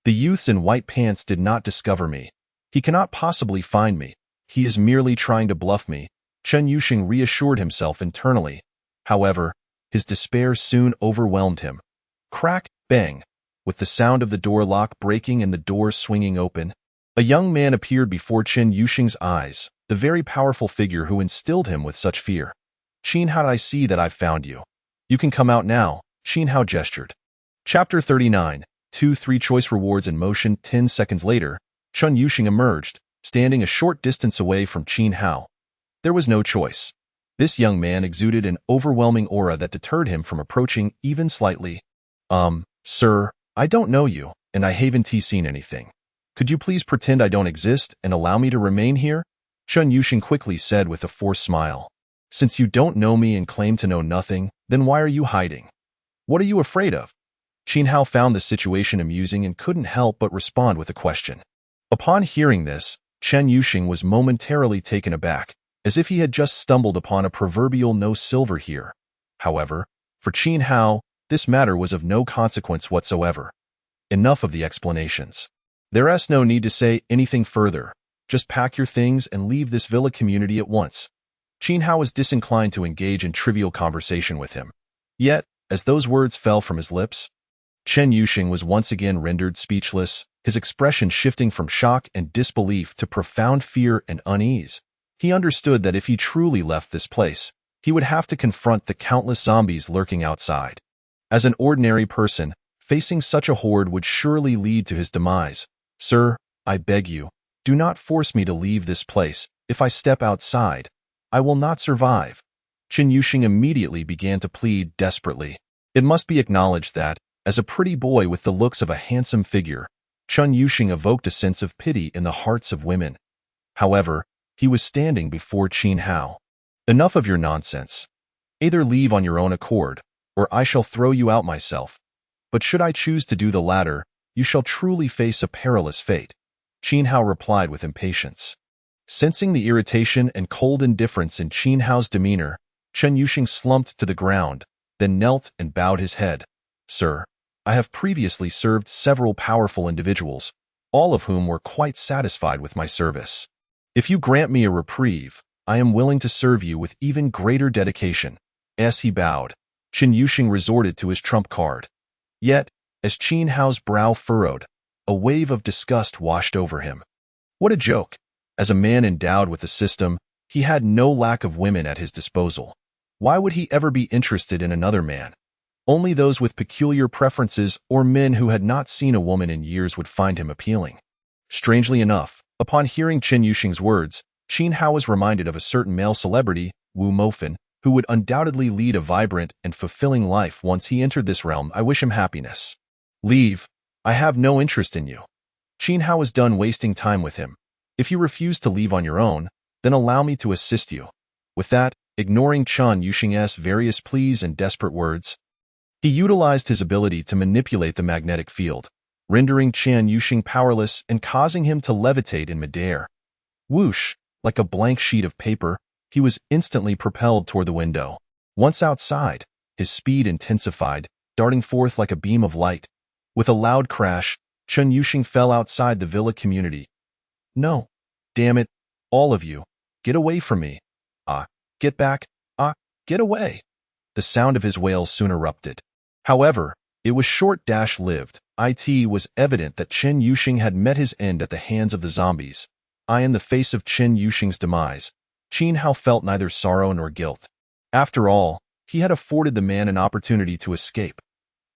A: "The youths in white pants did not discover me. He cannot possibly find me. He is merely trying to bluff me." Chen Yuxing reassured himself internally. However, his despair soon overwhelmed him. Crack, bang! With the sound of the door lock breaking and the door swinging open, a young man appeared before Chen Yuxing's eyes, the very powerful figure who instilled him with such fear. "Qin Hao, I see that I've found you. You can come out now," Qin Hao gestured. Chapter 39, 2 3-choice rewards in motion. 10 seconds later, Chen Yuxing emerged, standing a short distance away from Qin Hao. There was no choice. This young man exuded an overwhelming aura that deterred him from approaching even slightly. Sir, I don't know you, and I haven't seen anything. Could you please pretend I don't exist and allow me to remain here?" Chen Yuxing quickly said with a forced smile. "Since you don't know me and claim to know nothing, then why are you hiding? What are you afraid of?" Qin Hao found the situation amusing and couldn't help but respond with a question. Upon hearing this, Chen Yuxing was momentarily taken aback, as if he had just stumbled upon a proverbial no silver here. However, for Qin Hao, this matter was of no consequence whatsoever. Enough of the explanations. There's no need to say anything further. Just pack your things and leave this villa community at once. Qin Hao was disinclined to engage in trivial conversation with him. Yet, as those words fell from his lips, Chen Yuxing was once again rendered speechless, his expression shifting from shock and disbelief to profound fear and unease. He understood that if he truly left this place, he would have to confront the countless zombies lurking outside. As an ordinary person, facing such a horde would surely lead to his demise. "Sir, I beg you, do not force me to leave this place. If I step outside, I will not survive." Chen Yuxing immediately began to plead desperately. It must be acknowledged that, as a pretty boy with the looks of a handsome figure, Chen Yuxing evoked a sense of pity in the hearts of women. However, he was standing before Qin Hao. "Enough of your nonsense. Either leave on your own accord, or I shall throw you out myself. But should I choose to do the latter, you shall truly face a perilous fate." Qin Hao replied with impatience. Sensing the irritation and cold indifference in Qin Hao's demeanor, Chen Yuxing slumped to the ground, then knelt and bowed his head. Sir, I have previously served several powerful individuals, all of whom were quite satisfied with my service. If you grant me a reprieve, I am willing to serve you with even greater dedication. As he bowed, Chen Yuxing resorted to his trump card. Yet, as Qin Hao's brow furrowed, a wave of disgust washed over him. What a joke! As a man endowed with a system, he had no lack of women at his disposal. Why would he ever be interested in another man? Only those with peculiar preferences or men who had not seen a woman in years would find him appealing. Strangely enough, upon hearing Chen Yuxing's words, Qin Hao was reminded of a certain male celebrity, Wu Mofan, who would undoubtedly lead a vibrant and fulfilling life once he entered this realm. I wish him happiness. Leave. I have no interest in you. Qin Hao was done wasting time with him. If you refuse to leave on your own, then allow me to assist you. With that, ignoring Chen Yuxing's various pleas and desperate words, he utilized his ability to manipulate the magnetic field, rendering Chen Yuxing powerless and causing him to levitate in midair. Whoosh! Like a blank sheet of paper, he was instantly propelled toward the window. Once outside, his speed intensified, darting forth like a beam of light. With a loud crash, Chen Yuxing fell outside the villa community. No. Damn it. All of you. Get away from me. Get back. Get away. The sound of his wails soon erupted. However, it was short-lived. It was evident that Chen Yuxing had met his end at the hands of the zombies. In the face of Chen Yuxing's demise, Qin Hao felt neither sorrow nor guilt. After all, he had afforded the man an opportunity to escape.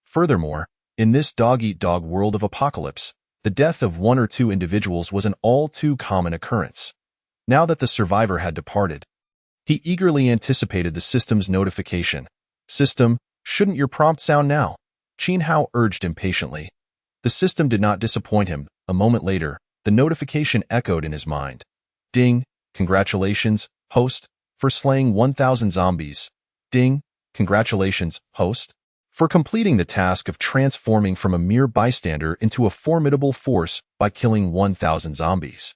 A: Furthermore, in this dog-eat-dog world of apocalypse, the death of one or two individuals was an all-too-common occurrence. Now that the survivor had departed, he eagerly anticipated the system's notification. System, shouldn't your prompt sound now? Qin Hao urged impatiently. The system did not disappoint him. A moment later, the notification echoed in his mind. Ding, congratulations, host, for slaying 1,000 zombies. Ding, congratulations, host, for completing the task of transforming from a mere bystander into a formidable force by killing 1,000 zombies.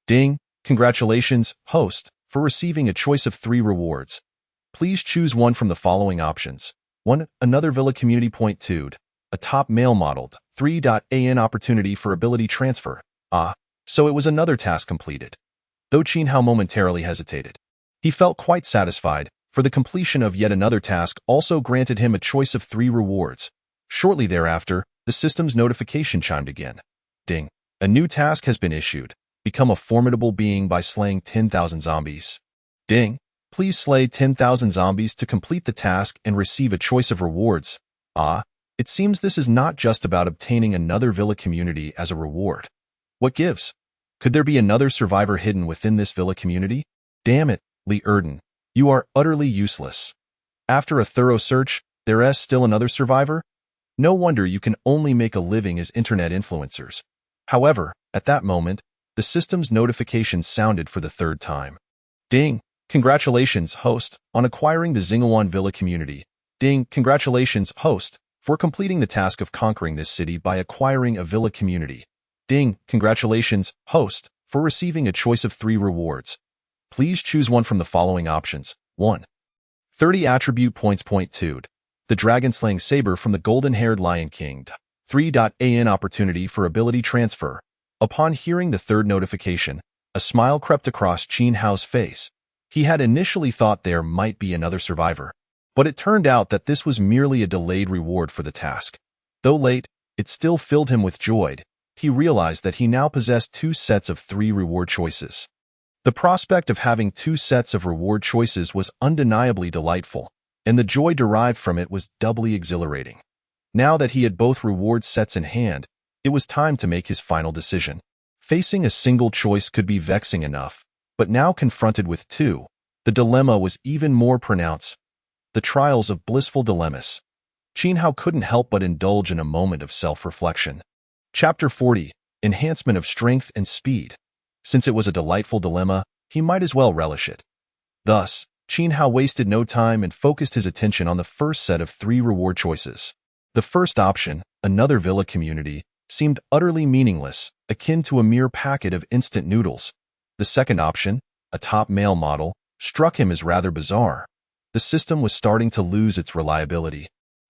A: Ding, congratulations, host, for receiving a choice of 3 rewards. Please choose one from the following options. 1. Another Villa Community Point 2. A top male modeled. 3. An opportunity for ability transfer. So it was another task completed. Though Qin Hao momentarily hesitated, he felt quite satisfied, for the completion of yet another task also granted him a choice of 3 rewards. Shortly thereafter, the system's notification chimed again. Ding. A new task has been issued. Become a formidable being by slaying 10,000 zombies. Ding. Please slay 10,000 zombies to complete the task and receive a choice of rewards. It seems this is not just about obtaining another villa community as a reward. What gives? Could there be another survivor hidden within this villa community? Damn it, Li Erden. You are utterly useless. After a thorough search, there is still another survivor? No wonder you can only make a living as internet influencers. However, at that moment, the system's notification sounded for the 3rd time. Ding! Congratulations, host, on acquiring the Xinghuan Villa community. Ding! Congratulations, host, for completing the task of conquering this city by acquiring a villa community. Ding! Congratulations, host, for receiving a choice of 3 rewards. Please choose one from the following options. 1. 30 attribute points. Point 2. The dragon-slaying saber from the golden-haired Lion King. 3. An opportunity for ability transfer. Upon hearing the 3rd notification, a smile crept across Qin Hao's face. He had initially thought there might be another survivor, but it turned out that this was merely a delayed reward for the task. Though late, it still filled him with joy. He realized that he now possessed 2 sets of 3 reward choices. The prospect of having 2 sets of reward choices was undeniably delightful, and the joy derived from it was doubly exhilarating. Now that he had both reward sets in hand, it was time to make his final decision. Facing a single choice could be vexing enough, but now confronted with 2, the dilemma was even more pronounced. The trials of blissful dilemmas. Qin Hao couldn't help but indulge in a moment of self-reflection. Chapter 40. Enhancement of Strength and Speed. Since it was a delightful dilemma, he might as well relish it. Thus, Qin Hao wasted no time and focused his attention on the first set of 3 reward choices. The first option, another villa community, seemed utterly meaningless, akin to a mere packet of instant noodles. The second option, a top male model, struck him as rather bizarre. the system was starting to lose its reliability.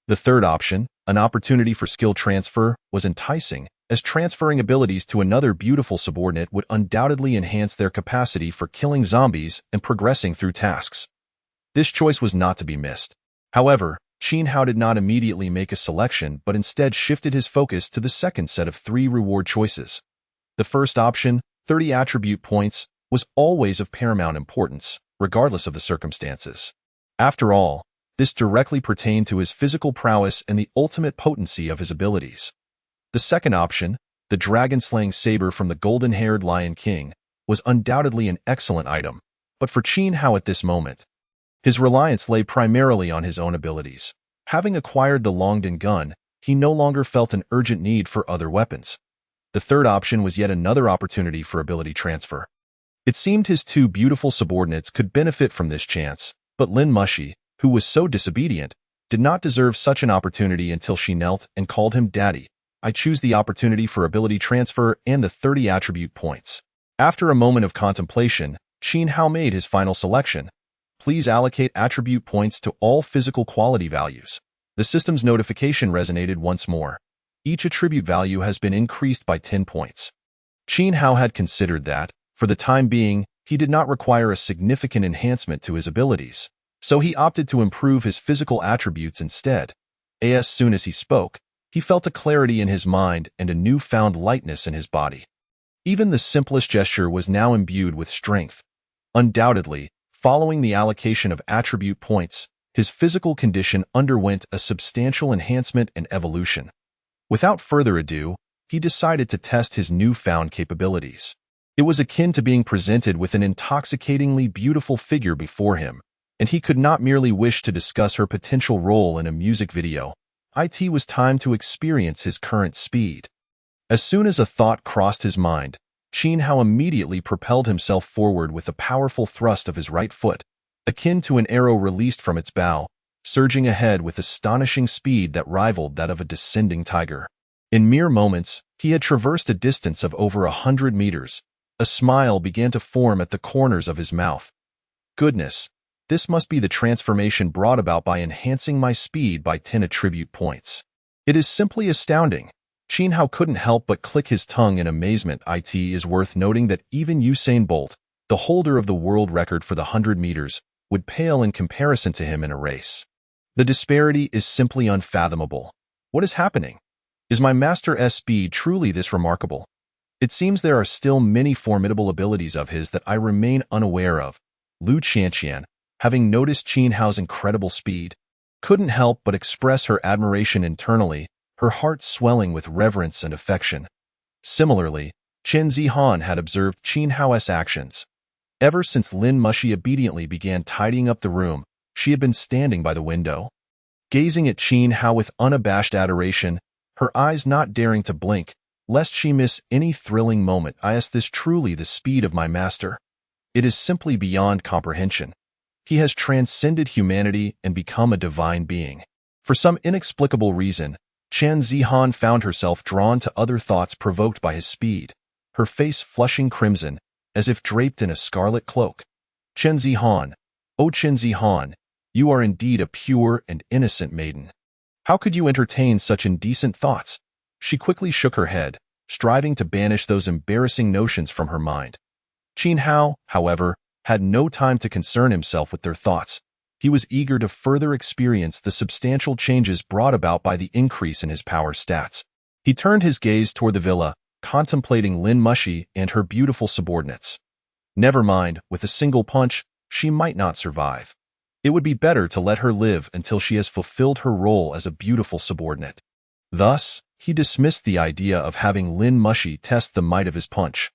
A: The third option, an opportunity for skill transfer, was enticing, as transferring abilities to another beautiful subordinate would undoubtedly enhance their capacity for killing zombies and progressing through tasks. This choice was not to be missed. However, Qin Hao did not immediately make a selection but instead shifted his focus to the second set of 3 reward choices. The first option, 30 attribute points, was always of paramount importance, regardless of the circumstances. After all, this directly pertained to his physical prowess and the ultimate potency of his abilities. The second option, the dragon-slaying saber from the golden-haired Lion King, was undoubtedly an excellent item, but for Qin Hao at this moment, his reliance lay primarily on his own abilities. Having acquired the Longdon gun, he no longer felt an urgent need for other weapons. The third option was yet another opportunity for ability transfer. It seemed his 2 beautiful subordinates could benefit from this chance, but Lin Mushi, who was so disobedient, did not deserve such an opportunity until she knelt and called him daddy. I choose the opportunity for ability transfer and the 30 attribute points. After a moment of contemplation, Qin Hao made his final selection. Please allocate attribute points to all physical quality values. The system's notification resonated once more. Each attribute value has been increased by 10 points. Qin Hao had considered that, for the time being, he did not require a significant enhancement to his abilities, so he opted to improve his physical attributes instead. As soon as he spoke, he felt a clarity in his mind and a newfound lightness in his body. Even the simplest gesture was now imbued with strength. Undoubtedly, following the allocation of attribute points, his physical condition underwent a substantial enhancement and evolution. Without further ado, he decided to test his newfound capabilities. It was akin to being presented with an intoxicatingly beautiful figure before him, and he could not merely wish to discuss her potential role in a music video. It was time to experience his current speed. As soon as a thought crossed his mind, Qin Hao immediately propelled himself forward with a powerful thrust of his right foot, akin to an arrow released from its bow, surging ahead with astonishing speed that rivaled that of a descending tiger. In mere moments, he had traversed a distance of over 100 meters. A smile began to form at the corners of his mouth. Goodness, this must be the transformation brought about by enhancing my speed by 10 attribute points. It is simply astounding. Qin Hao couldn't help but click his tongue in amazement. It is worth noting that even Usain Bolt, the holder of the world record for the 100 meters, would pale in comparison to him in a race. The disparity is simply unfathomable. What is happening? Is my master's speed truly this remarkable? It seems there are still many formidable abilities of his that I remain unaware of. Lu Qianqian, having noticed Qin Hao's incredible speed, couldn't help but express her admiration internally, her heart swelling with reverence and affection. Similarly, Chen Zihan had observed Qin Hao's actions. Ever since Lin Mushi obediently began tidying up the room, she had been standing by the window, gazing at Qin Hao with unabashed adoration, her eyes not daring to blink, lest she miss any thrilling moment. Is this truly the speed of my master? It is simply beyond comprehension. He has transcended humanity and become a divine being. For some inexplicable reason, Chen Zihan found herself drawn to other thoughts provoked by his speed, her face flushing crimson, as if draped in a scarlet cloak. Chen Zihan, oh Chen Zihan, you are indeed a pure and innocent maiden. How could you entertain such indecent thoughts? She quickly shook her head, striving to banish those embarrassing notions from her mind. Qin Hao, however, had no time to concern himself with their thoughts. He was eager to further experience the substantial changes brought about by the increase in his power stats. He turned his gaze toward the villa, contemplating Lin Mushi and her beautiful subordinates. Never mind, with a single punch, she might not survive. It would be better to let her live until she has fulfilled her role as a beautiful subordinate. Thus, he dismissed the idea of having Lin Mushi test the might of his punch.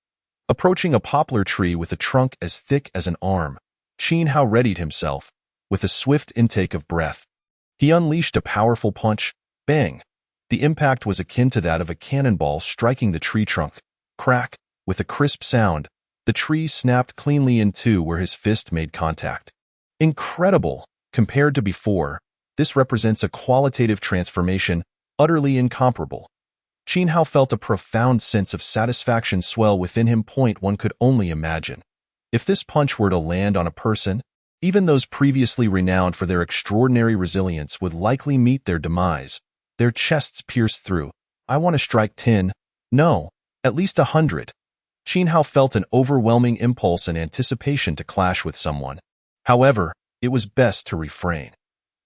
A: Approaching a poplar tree with a trunk as thick as an arm, Qin Hao readied himself. With a swift intake of breath, he unleashed a powerful punch. Bang! The impact was akin to that of a cannonball striking the tree trunk. Crack! With a crisp sound, the tree snapped cleanly in two where his fist made contact. Incredible! Compared to before, this represents a qualitative transformation utterly incomparable. Qin Hao felt a profound sense of satisfaction swell within him. One could only imagine. If this punch were to land on a person, Even those previously renowned for their extraordinary resilience would likely meet their demise, their chests pierced through. I want to strike 10. No, at least 100. Qin Hao felt an overwhelming impulse and anticipation to clash with someone. However, it was best to refrain.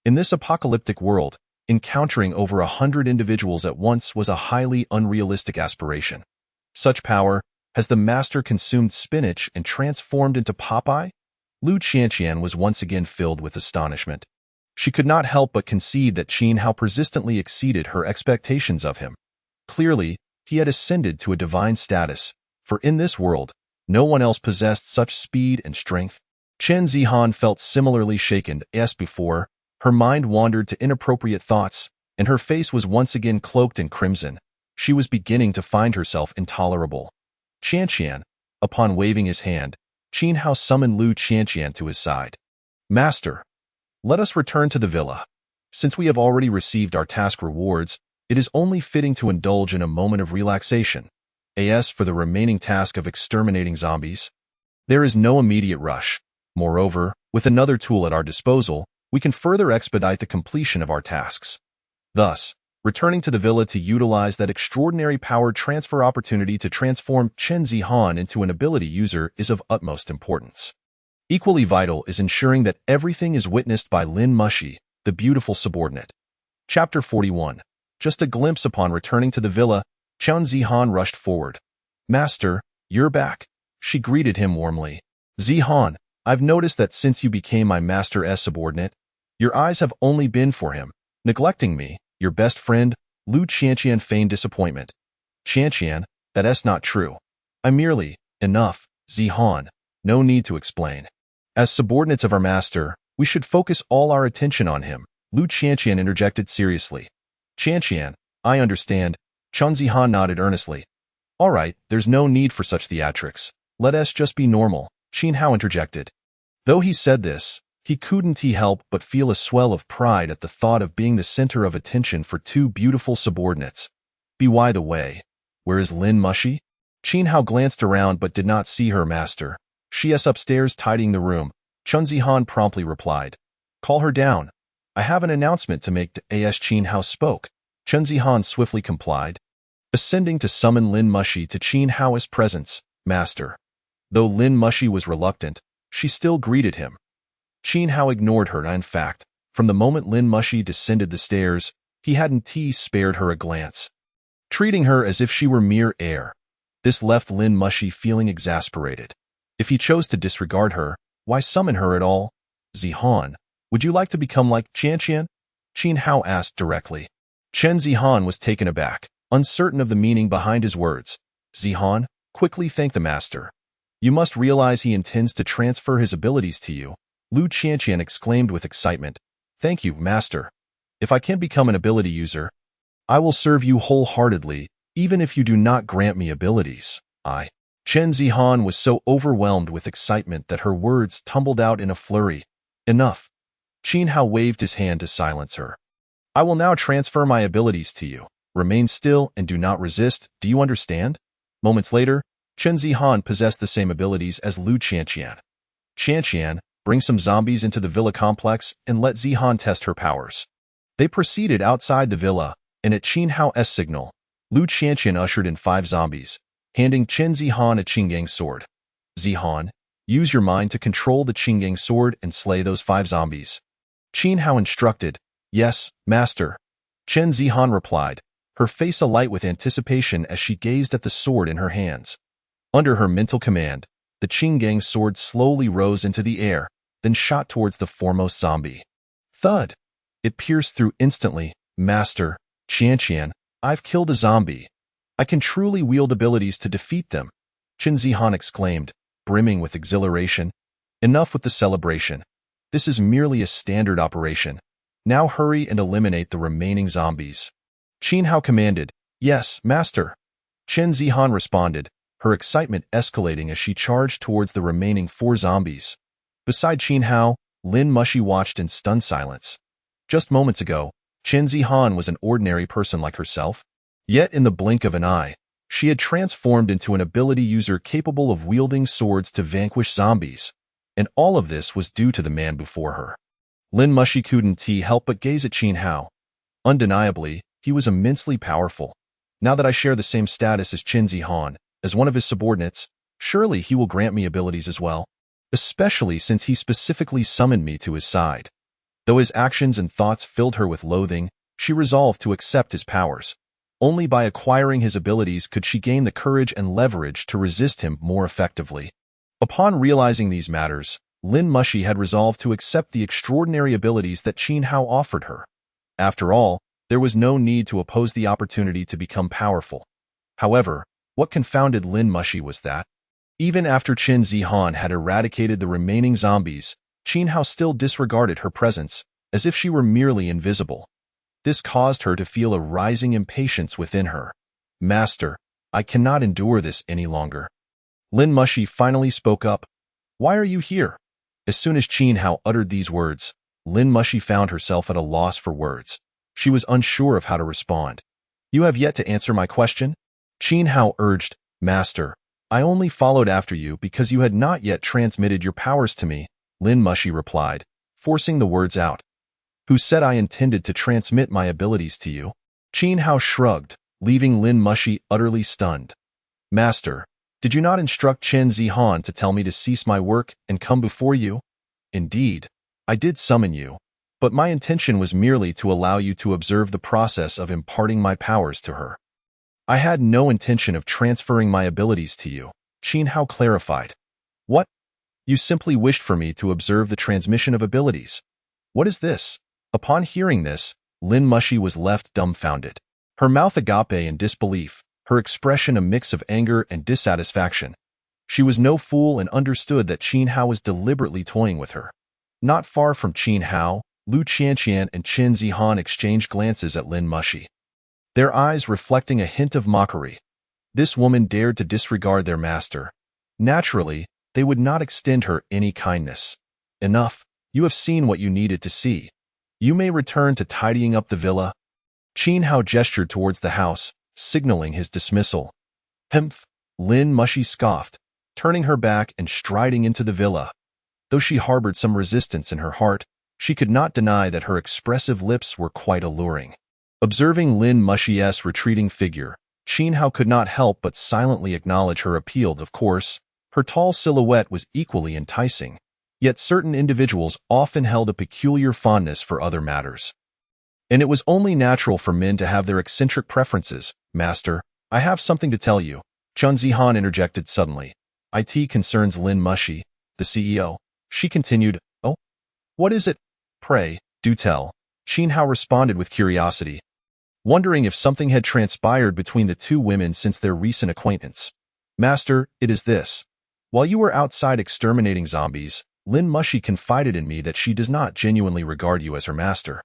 A: In this apocalyptic world, encountering over 100 individuals at once was a highly unrealistic aspiration. Such power, has the master consumed spinach and transformed into Popeye? Lu Qianqian was once again filled with astonishment. She could not help but concede that Qin Hao persistently exceeded her expectations of him. Clearly, he had ascended to a divine status, for in this world, no one else possessed such speed and strength. Chen Zihan felt similarly shaken as before. Her mind wandered to inappropriate thoughts, and her face was once again cloaked in crimson. She was beginning to find herself intolerable. Qianqian, upon waving his hand, Qin Hao summoned Lu Qianqian to his side. Master, let us return to the villa. Since we have already received our task rewards, it is only fitting to indulge in a moment of relaxation. As for the remaining task of exterminating zombies, there is no immediate rush. Moreover, with another tool at our disposal, we can further expedite the completion of our tasks. Thus, returning to the villa to utilize that extraordinary power transfer opportunity to transform Chen Zihan into an ability user is of utmost importance. Equally vital is ensuring that everything is witnessed by Lin Mushi, the beautiful subordinate. Chapter 41. Just a glimpse upon returning to the villa, Chen Zihan rushed forward. Master, you're back. She greeted him warmly. Zihan, I've noticed that since you became my master's subordinate, your eyes have only been for him, neglecting me, your best friend. Lu Qianqian feigned disappointment. Qianqian, that's not true. I merely, enough, Zihan, no need to explain. As subordinates of our master, we should focus all our attention on him, Lu Qianqian interjected seriously. Qianqian, I understand. Chen Zihan nodded earnestly. All right, there's no need for such theatrics. Let us just be normal, Qin Hao interjected. Though he said this, he couldn't help but feel a swell of pride at the thought of being the center of attention for two beautiful subordinates. By the way, where is Lin Mushi? Qin Hao glanced around but did not see her master. She is upstairs tidying the room, Chen Zihan promptly replied. Call her down. I have an announcement to make. As Qin Hao spoke, Chen Zihan swiftly complied, ascending to summon Lin Mushi to Qin Hao's presence. Master. Though Lin Mushi was reluctant, she still greeted him. Qin Hao ignored her, and in fact, from the moment Lin Mushi descended the stairs, he hadn't spared her a glance, treating her as if she were mere air. This left Lin Mushi feeling exasperated. If he chose to disregard her, why summon her at all? Zihan, would you like to become like Qianqian? Qin Hao asked directly. Chen Zihan was taken aback, uncertain of the meaning behind his words. Zihan, quickly thank the master. You must realize he intends to transfer his abilities to you, Lu Qianqian exclaimed with excitement. Thank you, master. If I can become an ability user, I will serve you wholeheartedly, even if you do not grant me abilities. Chen Zihan was so overwhelmed with excitement that her words tumbled out in a flurry. Enough. Qin Hao waved his hand to silence her. I will now transfer my abilities to you. Remain still and do not resist, do you understand? Moments later, Chen Zihan possessed the same abilities as Lu Qianqian. Qianqian, bring some zombies into the villa complex and let Zihan test her powers. They proceeded outside the villa, and at Qin Hao's signal, Lu Qianqian ushered in 5 zombies, handing Chen Zihan a Qinggang sword. Zihan, use your mind to control the Qinggang sword and slay those 5 zombies. Qin Hao instructed. Yes, master. Chen Zihan replied, her face alight with anticipation as she gazed at the sword in her hands. Under her mental command, the Qinggang sword slowly rose into the air, then shot towards the foremost zombie. Thud! It pierced through instantly. Master, Qianqian, I've killed a zombie. I can truly wield abilities to defeat them, Chen Zihan exclaimed, brimming with exhilaration. Enough with the celebration. This is merely a standard operation. Now hurry and eliminate the remaining zombies. Qin Hao commanded. Yes, master. Chen Zihan responded, her excitement escalating as she charged towards the remaining 4 zombies. Beside Qin Hao, Lin Mushi watched in stunned silence. Just moments ago, Chen Zihan was an ordinary person like herself. Yet in the blink of an eye, she had transformed into an ability user capable of wielding swords to vanquish zombies. And all of this was due to the man before her. Lin Mushi couldn't help but gaze at Qin Hao. Undeniably, he was immensely powerful. Now that I share the same status as Qin Zihan, as one of his subordinates, surely he will grant me abilities as well, especially since he specifically summoned me to his side. Though his actions and thoughts filled her with loathing, she resolved to accept his powers. Only by acquiring his abilities could she gain the courage and leverage to resist him more effectively. Upon realizing these matters, Lin Mushi had resolved to accept the extraordinary abilities that Qin Hao offered her. After all, there was no need to oppose the opportunity to become powerful. However, what confounded Lin Mushi was that, even after Qin Zihan had eradicated the remaining zombies, Qin Hao still disregarded her presence, as if she were merely invisible. This caused her to feel a rising impatience within her. "Master, I cannot endure this any longer." Lin Mushi finally spoke up. "Why are you here?" As soon as Qin Hao uttered these words, Lin Mushi found herself at a loss for words. She was unsure of how to respond. "You have yet to answer my question?" Qin Hao urged. "Master, I only followed after you because you had not yet transmitted your powers to me," Lin Mushi replied, forcing the words out. "Who said I intended to transmit my abilities to you?" Qin Hao shrugged, leaving Lin Mushi utterly stunned. "Master, did you not instruct Qin Zihan to tell me to cease my work and come before you?" "Indeed, I did summon you, but my intention was merely to allow you to observe the process of imparting my powers to her. I had no intention of transferring my abilities to you," Qin Hao clarified. "What? You simply wished for me to observe the transmission of abilities? What is this?" Upon hearing this, Lin Mushi was left dumbfounded. Her mouth agape in disbelief, her expression a mix of anger and dissatisfaction. She was no fool and understood that Qin Hao was deliberately toying with her. Not far from Qin Hao, Lu Qianqian and Qin Zihan exchanged glances at Lin Mushi, their eyes reflecting a hint of mockery. This woman dared to disregard their master. Naturally, they would not extend her any kindness. "Enough, you have seen what you needed to see. You may return to tidying up the villa." Qin Hao gestured towards the house, signaling his dismissal. "Humph," Lin Mushi scoffed, turning her back and striding into the villa. Though she harbored some resistance in her heart, she could not deny that her expressive lips were quite alluring. Observing Lin Mushi's retreating figure, Qin Hao could not help but silently acknowledge her appeal. Of course, her tall silhouette was equally enticing, yet certain individuals often held a peculiar fondness for other matters. And it was only natural for men to have their eccentric preferences. "Master, I have something to tell you," Qin Zihan interjected suddenly. "It concerns Lin Mushi, the CEO." She continued, "Oh? What is it? Pray, do tell." Qin Hao responded with curiosity, wondering if something had transpired between the two women since their recent acquaintance. "Master, it is this. While you were outside exterminating zombies, Lin Mushi confided in me that she does not genuinely regard you as her master."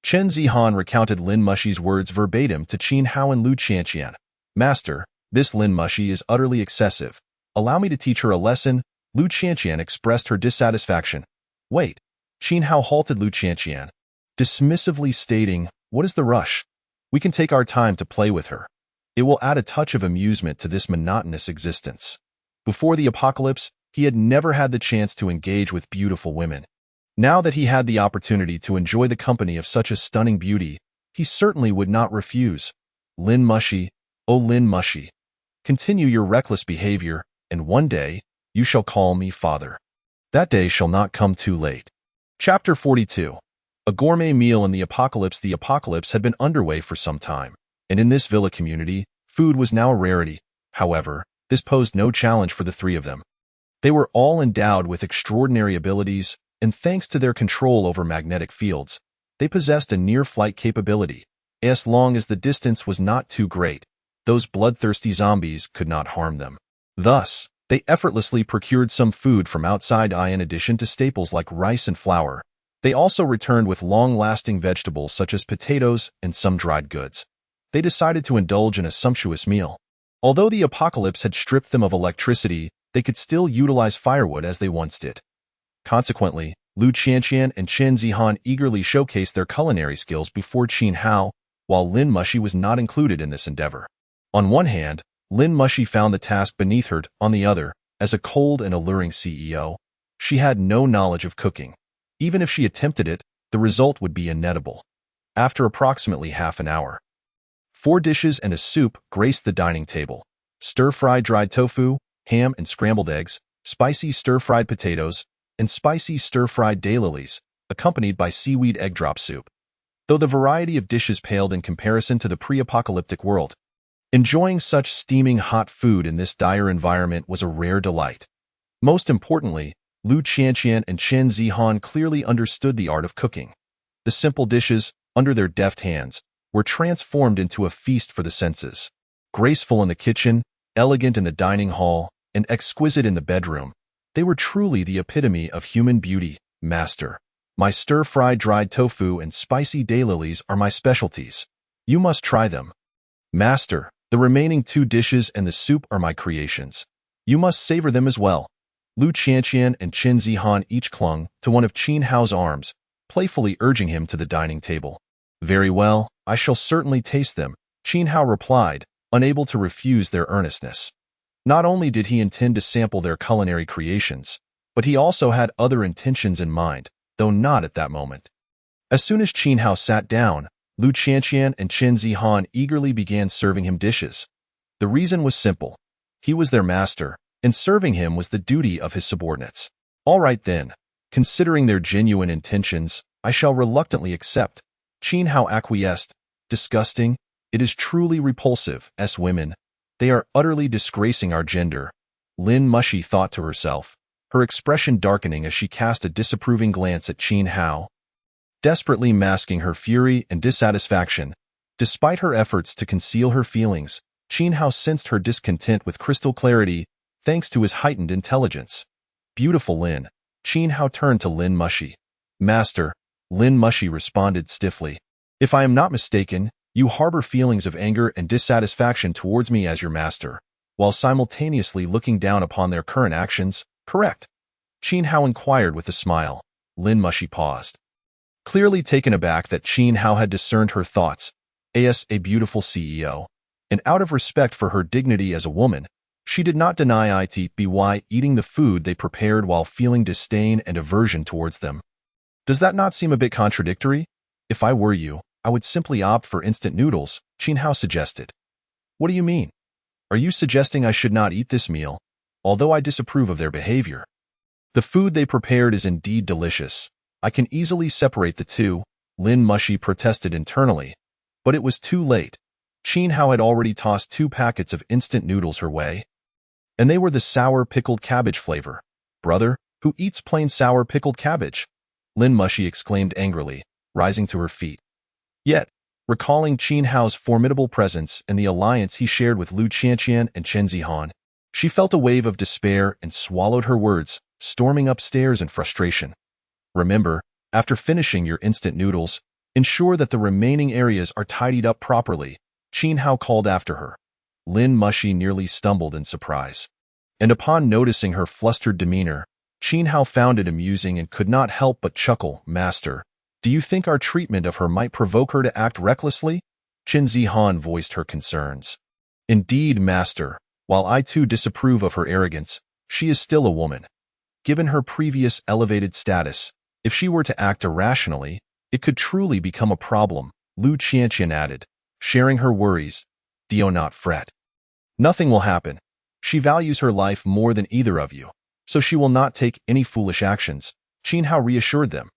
A: Qin Zihan recounted Lin Mushi's words verbatim to Qin Hao and Lu Qianqian. "Master, this Lin Mushi is utterly excessive. Allow me to teach her a lesson." Lu Qianqian expressed her dissatisfaction. "Wait." Qin Hao halted Lu Qianqian, dismissively stating, "What is the rush? We can take our time to play with her. It will add a touch of amusement to this monotonous existence." Before the apocalypse, he had never had the chance to engage with beautiful women. Now that he had the opportunity to enjoy the company of such a stunning beauty, he certainly would not refuse. "Lin Mushi, oh Lin Mushi, continue your reckless behavior, and one day, you shall call me father. That day shall not come too late." Chapter 42. A gourmet meal in the apocalypse. The apocalypse had been underway for some time, and in this villa community, food was now a rarity. However, this posed no challenge for the three of them. They were all endowed with extraordinary abilities, and thanks to their control over magnetic fields, they possessed a near-flight capability. As long as the distance was not too great, those bloodthirsty zombies could not harm them. Thus, they effortlessly procured some food from outside. In addition to staples like rice and flour, they also returned with long-lasting vegetables such as potatoes and some dried goods. They decided to indulge in a sumptuous meal. Although the apocalypse had stripped them of electricity, they could still utilize firewood as they once did. Consequently, Lu Qianqian and Qin Zihan eagerly showcased their culinary skills before Qin Hao, while Lin Mushi was not included in this endeavor. On one hand, Lin Mushi found the task beneath her. On the other, as a cold and alluring CEO, She had no knowledge of cooking. Even if she attempted it, the result would be inedible. After approximately half an hour, 4 dishes and a soup graced the dining table. Stir-fried dried tofu, ham and scrambled eggs, spicy stir-fried potatoes, and spicy stir-fried daylilies, accompanied by seaweed egg drop soup. Though the variety of dishes paled in comparison to the pre-apocalyptic world, enjoying such steaming hot food in this dire environment was a rare delight. Most importantly, Lu Qianqian and Chen Zihan clearly understood the art of cooking. The simple dishes, under their deft hands, were transformed into a feast for the senses. Graceful in the kitchen, elegant in the dining hall, and exquisite in the bedroom, they were truly the epitome of human beauty. Master, my stir-fried dried tofu and spicy daylilies are my specialties. You must try them. Master, the remaining 2 dishes and the soup are my creations. You must savor them as well. Lu Qianqian and Chen Zihan each clung to one of Qin Hao's arms, playfully urging him to the dining table. Very well, I shall certainly taste them, Qin Hao replied, unable to refuse their earnestness. Not only did he intend to sample their culinary creations, but he also had other intentions in mind, though not at that moment. As soon as Qin Hao sat down, Lu Qianqian and Chen Zihan eagerly began serving him dishes. The reason was simple. He was their master, and serving him was the duty of his subordinates. All right then, considering their genuine intentions, I shall reluctantly accept. Qin Hao acquiesced. Disgusting. It is truly repulsive, as women. They are utterly disgracing our gender. Lin Mushi thought to herself, her expression darkening as she cast a disapproving glance at Qin Hao. Desperately masking her fury and dissatisfaction, despite her efforts to conceal her feelings, Qin Hao sensed her discontent with crystal clarity, thanks to his heightened intelligence. Beautiful Lin. Qin Hao turned to Lin Mushi. Master, Lin Mushi responded stiffly. If I am not mistaken, you harbor feelings of anger and dissatisfaction towards me as your master, while simultaneously looking down upon their current actions, correct? Qin Hao inquired with a smile. Lin Mushi paused. Clearly taken aback that Qin Hao had discerned her thoughts, as a beautiful CEO, and out of respect for her dignity as a woman, she did not deny it by eating the food they prepared while feeling disdain and aversion towards them. Does that not seem a bit contradictory? If I were you, I would simply opt for instant noodles, Qin Hao suggested. What do you mean? Are you suggesting I should not eat this meal, although I disapprove of their behavior? The food they prepared is indeed delicious. I can easily separate the two, Lin Mushi protested internally, but it was too late. Qin Hao had already tossed 2 packets of instant noodles her way, and they were the sour pickled cabbage flavor. Brother, who eats plain sour pickled cabbage? Lin Mushi exclaimed angrily, rising to her feet. Yet, recalling Qin Hao's formidable presence and the alliance he shared with Lu Qianqian and Chen Zihan, she felt a wave of despair and swallowed her words, storming upstairs in frustration. Remember, after finishing your instant noodles, ensure that the remaining areas are tidied up properly, Qin Hao called after her. Lin Mushi nearly stumbled in surprise. And upon noticing her flustered demeanor, Qin Hao found it amusing and could not help but chuckle. Master, do you think our treatment of her might provoke her to act recklessly? Chen Zihan voiced her concerns. Indeed, Master, while I too disapprove of her arrogance, she is still a woman. Given her previous elevated status, if she were to act irrationally, it could truly become a problem, Lu Qianqian added, sharing her worries. Do not fret. Nothing will happen. She values her life more than either of you, so she will not take any foolish actions, Qin Hao reassured them.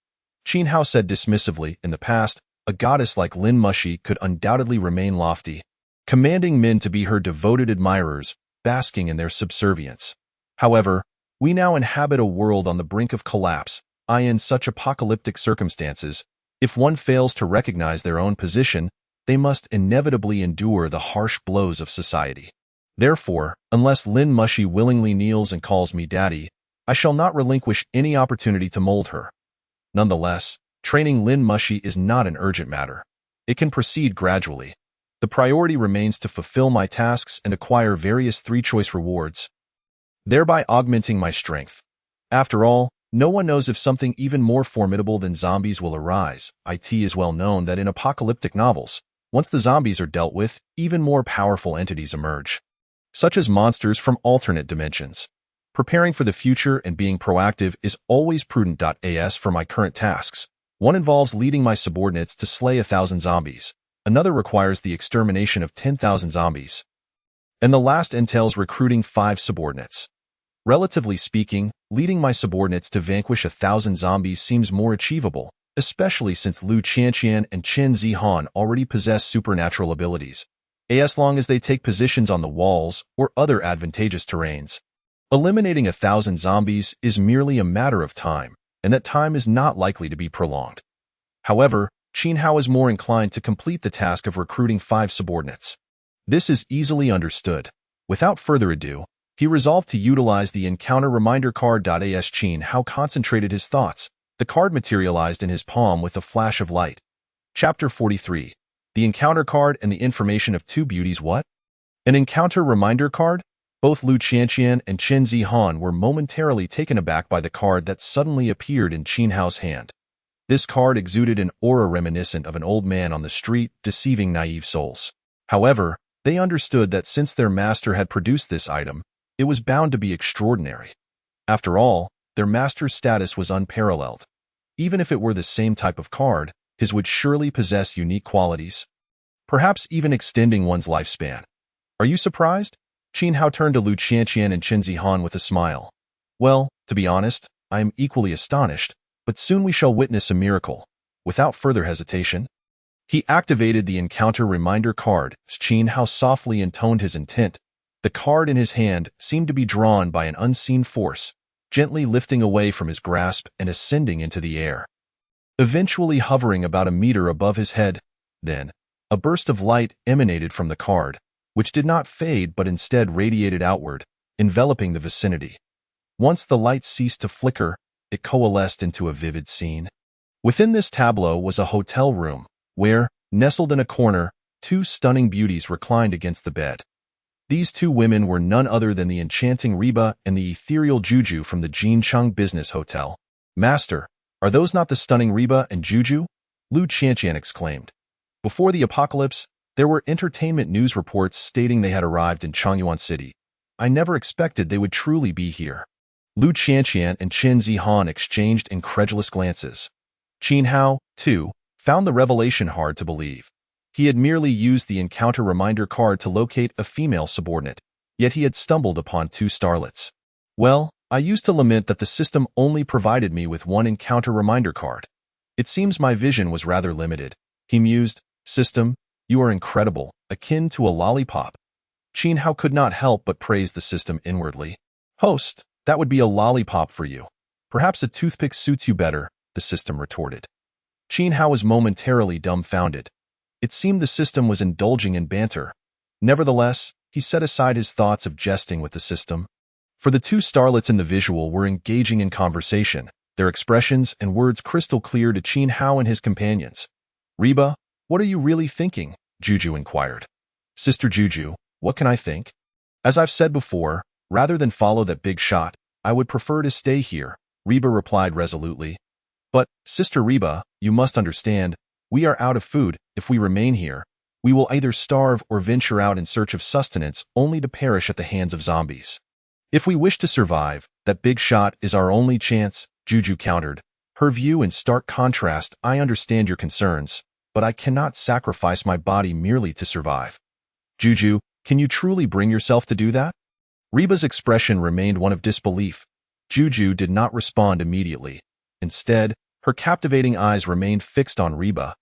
A: Qin Hao said dismissively, in the past, a goddess like Lin Mushi could undoubtedly remain lofty, commanding men to be her devoted admirers, basking in their subservience. However, we now inhabit a world on the brink of collapse, in such apocalyptic circumstances, if one fails to recognize their own position, they must inevitably endure the harsh blows of society. Therefore, unless Lin Mushi willingly kneels and calls me daddy, I shall not relinquish any opportunity to mold her. Nonetheless, training Lin Mushi is not an urgent matter. It can proceed gradually. The priority remains to fulfill my tasks and acquire various 3-choice rewards, thereby augmenting my strength. After all, no one knows if something even more formidable than zombies will arise. It is well known that in apocalyptic novels, once the zombies are dealt with, even more powerful entities emerge, such as monsters from alternate dimensions. Preparing for the future and being proactive is always prudent. As for my current tasks, one involves leading my subordinates to slay 1,000 zombies. Another requires the extermination of 10,000 zombies. And the last entails recruiting 5 subordinates. Relatively speaking, leading my subordinates to vanquish 1,000 zombies seems more achievable, especially since Liu Qianqian and Chen Zihan already possess supernatural abilities, as long as they take positions on the walls or other advantageous terrains. Eliminating 1,000 zombies is merely a matter of time, and that time is not likely to be prolonged. However, Qin Hao is more inclined to complete the task of recruiting 5 subordinates. This is easily understood. Without further ado, he resolved to utilize the encounter reminder card. As Qin Hao concentrated his thoughts, the card materialized in his palm with a flash of light. Chapter 43. The encounter card and the information of 2 beauties. What? An encounter reminder card? Both Liu Qianqian and Chen Zihan were momentarily taken aback by the card that suddenly appeared in Qin Hao's hand. This card exuded an aura reminiscent of an old man on the street, deceiving naive souls. However, they understood that since their master had produced this item, it was bound to be extraordinary. After all, their master's status was unparalleled. Even if it were the same type of card, his would surely possess unique qualities, perhaps even extending one's lifespan. Are you surprised? Qin Hao turned to Liu Qianqian and Chen Zihan with a smile. Well, to be honest, I am equally astonished, but soon we shall witness a miracle. Without further hesitation, he activated the encounter reminder card. As Qin Hao softly intoned his intent, the card in his hand seemed to be drawn by an unseen force, gently lifting away from his grasp and ascending into the air, eventually hovering about a meter above his head. Then, a burst of light emanated from the card, which did not fade but instead radiated outward, enveloping the vicinity. Once the light ceased to flicker, it coalesced into a vivid scene. Within this tableau was a hotel room, where, nestled in a corner, 2 stunning beauties reclined against the bed. These 2 women were none other than the enchanting Reba and the ethereal Juju from the Jincheng Business Hotel. Master, are those not the stunning Reba and Juju? Liu Qianqian exclaimed. Before the apocalypse, there were entertainment news reports stating they had arrived in Changyuan City. I never expected they would truly be here. Liu Qianqian and Chen Zihan exchanged incredulous glances. Qin Hao, too, found the revelation hard to believe. He had merely used the encounter reminder card to locate a female subordinate, yet he had stumbled upon 2 starlets. Well, I used to lament that the system only provided me with 1 encounter reminder card. It seems my vision was rather limited. He mused. System, you are incredible, akin to a lollipop. Qin Hao could not help but praise the system inwardly. Host, that would be a lollipop for you. Perhaps a toothpick suits you better, the system retorted. Qin Hao was momentarily dumbfounded. It seemed the system was indulging in banter. Nevertheless, he set aside his thoughts of jesting with the system. For the 2 starlets in the visual were engaging in conversation, their expressions and words crystal clear to Qin Hao and his companions. Reba, what are you really thinking? Juju inquired. Sister Juju, what can I think? As I've said before, rather than follow that big shot, I would prefer to stay here, Reba replied resolutely. But, Sister Reba, you must understand, we are out of food. If we remain here, we will either starve or venture out in search of sustenance only to perish at the hands of zombies. If we wish to survive, that big shot is our only chance, Juju countered, her view in stark contrast. I understand your concerns, but I cannot sacrifice my body merely to survive. Juju, can you truly bring yourself to do that? Reba's expression remained one of disbelief. Juju did not respond immediately. Instead, her captivating eyes remained fixed on Reba.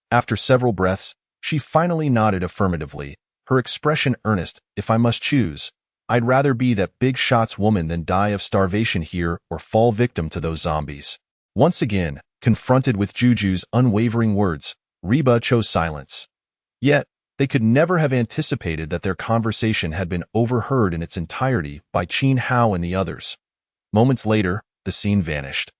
A: After several breaths, she finally nodded affirmatively, her expression earnest. If I must choose, I'd rather be that big shot's woman than die of starvation here or fall victim to those zombies. Once again, confronted with Juju's unwavering words, Reba chose silence. Yet, they could never have anticipated that their conversation had been overheard in its entirety by Qin Hao and the others. Moments later, the scene vanished,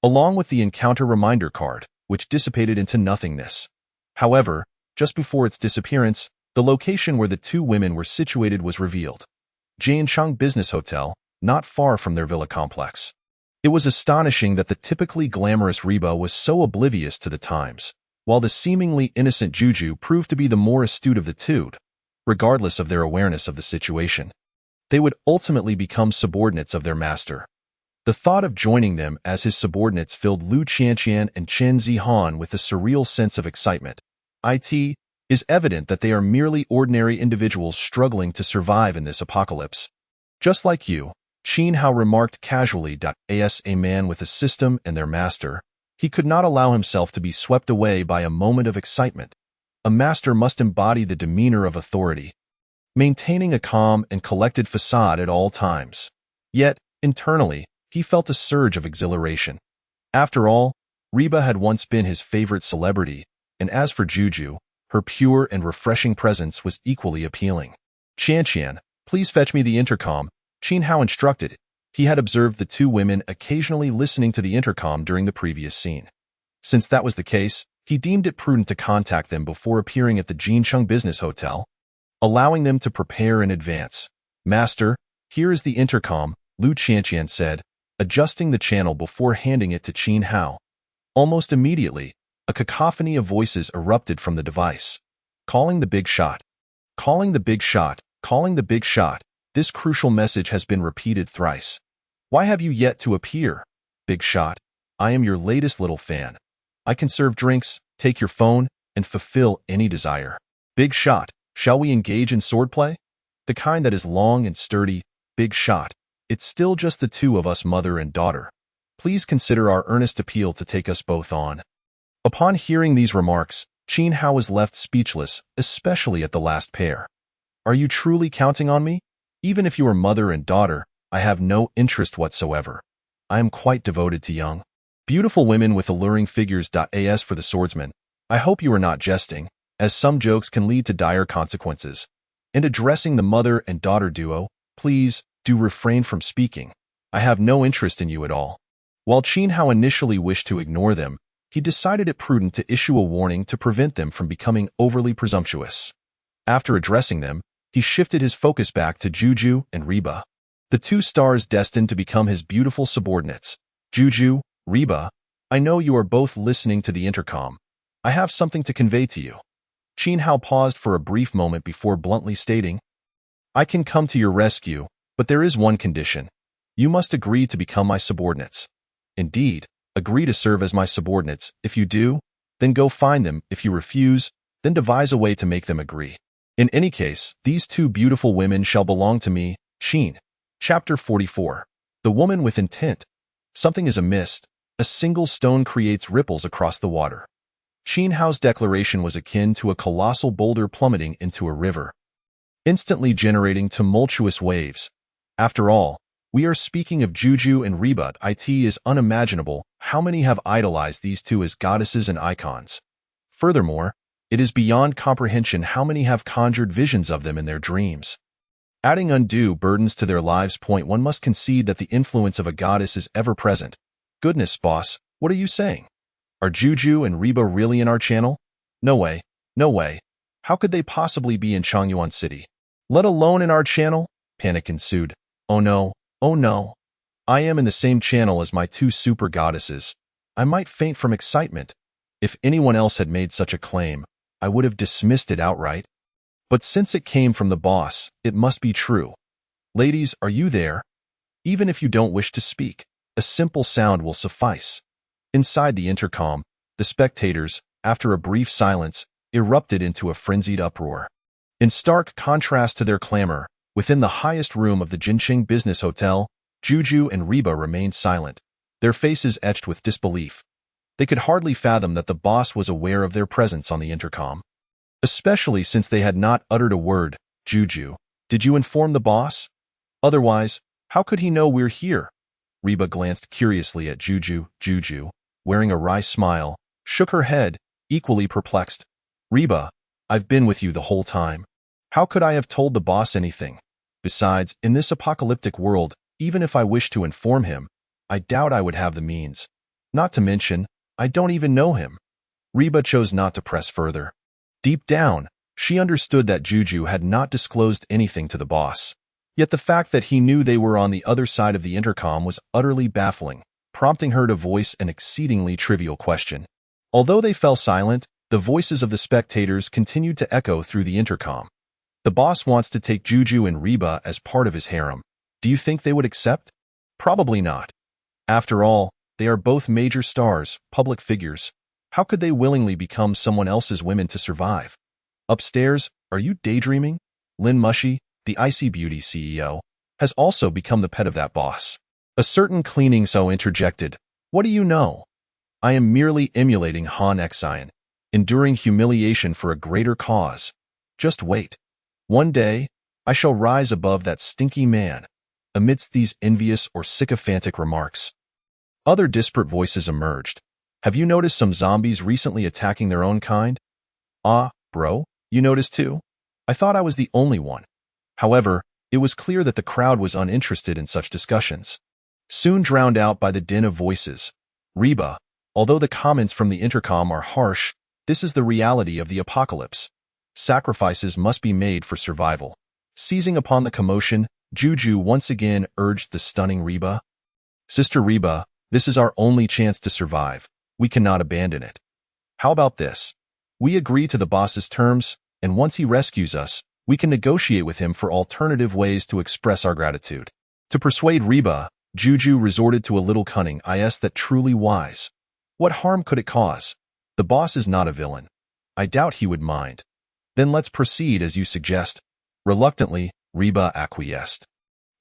A: along with the encounter reminder card, which dissipated into nothingness. However, just before its disappearance, the location where the 2 women were situated was revealed. Jiancheng Business Hotel, not far from their villa complex. It was astonishing that the typically glamorous Reba was so oblivious to the times, while the seemingly innocent Juju proved to be the more astute of the 2, regardless of their awareness of the situation. they would ultimately become subordinates of their master. The thought of joining them as his subordinates filled Lu Qianqian and Chen Zihan with a surreal sense of excitement. It is evident that they are merely ordinary individuals struggling to survive in this apocalypse. Just like you, Qin Hao remarked casually. As a man with a system and their master, he could not allow himself to be swept away by a moment of excitement. A master must embody the demeanor of authority, maintaining a calm and collected facade at all times. Yet, internally, he felt a surge of exhilaration. After all, Reba had once been his favorite celebrity, and as for Juju, her pure and refreshing presence was equally appealing. Qianqian, please fetch me the intercom, Qin Hao instructed. He had observed the two women occasionally listening to the intercom during the previous scene. Since that was the case, he deemed it prudent to contact them before appearing at the Jincheng Business Hotel, allowing them to prepare in advance. Master, here is the intercom, Lu Qianqian said, adjusting the channel before handing it to Qin Hao. Almost immediately, a cacophony of voices erupted from the device. Calling the big shot. Calling the big shot. Calling the big shot. This crucial message has been repeated thrice. Why have you yet to appear? Big shot. I am your latest little fan. I can serve drinks, take your phone, and fulfill any desire. Big shot. Shall we engage in swordplay? The kind that is long and sturdy. Big shot. It's still just the two of us, mother and daughter. Please consider our earnest appeal to take us both on. Upon hearing these remarks, Qin Hao was left speechless, especially at the last pair. Are you truly counting on me? Even if you are mother and daughter, I have no interest whatsoever. I am quite devoted to young, beautiful women with alluring figures. As for the swordsman, I hope you are not jesting, as some jokes can lead to dire consequences. And addressing the mother and daughter duo, please, do refrain from speaking. I have no interest in you at all. While Qin Hao initially wished to ignore them, he decided it prudent to issue a warning to prevent them from becoming overly presumptuous. After addressing them, he shifted his focus back to Juju and Reba, the two stars destined to become his beautiful subordinates. Juju, Reba, I know you are both listening to the intercom. I have something to convey to you. Qin Hao paused for a brief moment before bluntly stating, I can come to your rescue, but there is one condition. You must agree to become my subordinates. Indeed, agree to serve as my subordinates. If you do, then go find them. If you refuse, then devise a way to make them agree. In any case, these two beautiful women shall belong to me. Qin. Chapter 44. The Woman with Intent. Something is amiss. A single stone creates ripples across the water. Qin Hao's declaration was akin to a colossal boulder plummeting into a river, instantly generating tumultuous waves. After all, we are speaking of Juju and Reba. It is unimaginable how many have idolized these two as goddesses and icons. Furthermore, it is beyond comprehension how many have conjured visions of them in their dreams. Adding undue burdens to their lives. One must concede that the influence of a goddess is ever present. Goodness, boss, what are you saying? Are Juju and Reba really in our channel? No way, no way. How could they possibly be in Changyuan City? Let alone in our channel? Panic ensued. Oh no, oh no. I am in the same channel as my two super goddesses. I might faint from excitement. If anyone else had made such a claim, I would have dismissed it outright. But since it came from the boss, it must be true. Ladies, are you there? Even if you don't wish to speak, a simple sound will suffice. Inside the intercom, the spectators, after a brief silence, erupted into a frenzied uproar. In stark contrast to their clamor, within the highest room of the Jincheng Business Hotel, Juju and Reba remained silent, their faces etched with disbelief. They could hardly fathom that the boss was aware of their presence on the intercom, especially since they had not uttered a word. Juju, did you inform the boss? Otherwise, how could he know we're here? Reba glanced curiously at Juju. Juju, wearing a wry smile, shook her head, equally perplexed. Reba, I've been with you the whole time. How could I have told the boss anything? Besides, in this apocalyptic world, even if I wished to inform him, I doubt I would have the means. Not to mention, I don't even know him. Reba chose not to press further. Deep down, she understood that Juju had not disclosed anything to the boss. Yet the fact that he knew they were on the other side of the intercom was utterly baffling, prompting her to voice an exceedingly trivial question. Although they fell silent, the voices of the spectators continued to echo through the intercom. The boss wants to take Juju and Reba as part of his harem. Do you think they would accept? Probably not. After all, they are both major stars, public figures. How could they willingly become someone else's women to survive? Upstairs, are you daydreaming? Lin Mushy, the Icy Beauty CEO, has also become the pet of that boss. A certain cleaning so interjected, "What do you know? I am merely emulating Han Xian, enduring humiliation for a greater cause. Just wait. One day, I shall rise above that stinky man." Amidst these envious or sycophantic remarks, other disparate voices emerged. Have you noticed some zombies recently attacking their own kind? Ah, bro, you noticed too? I thought I was the only one. However, it was clear that the crowd was uninterested in such discussions. Soon drowned out by the din of voices. Reba, although the comments from the intercom are harsh, this is the reality of the apocalypse. Sacrifices must be made for survival. Seizing upon the commotion, Juju once again urged the stunning Reba. Sister Reba, this is our only chance to survive. We cannot abandon it. How about this? We agree to the boss's terms, and once he rescues us, we can negotiate with him for alternative ways to express our gratitude. To persuade Reba, Juju resorted to a little cunning that truly wise. What harm could it cause? The boss is not a villain. I doubt he would mind. Then let's proceed as you suggest. Reluctantly, Reba acquiesced.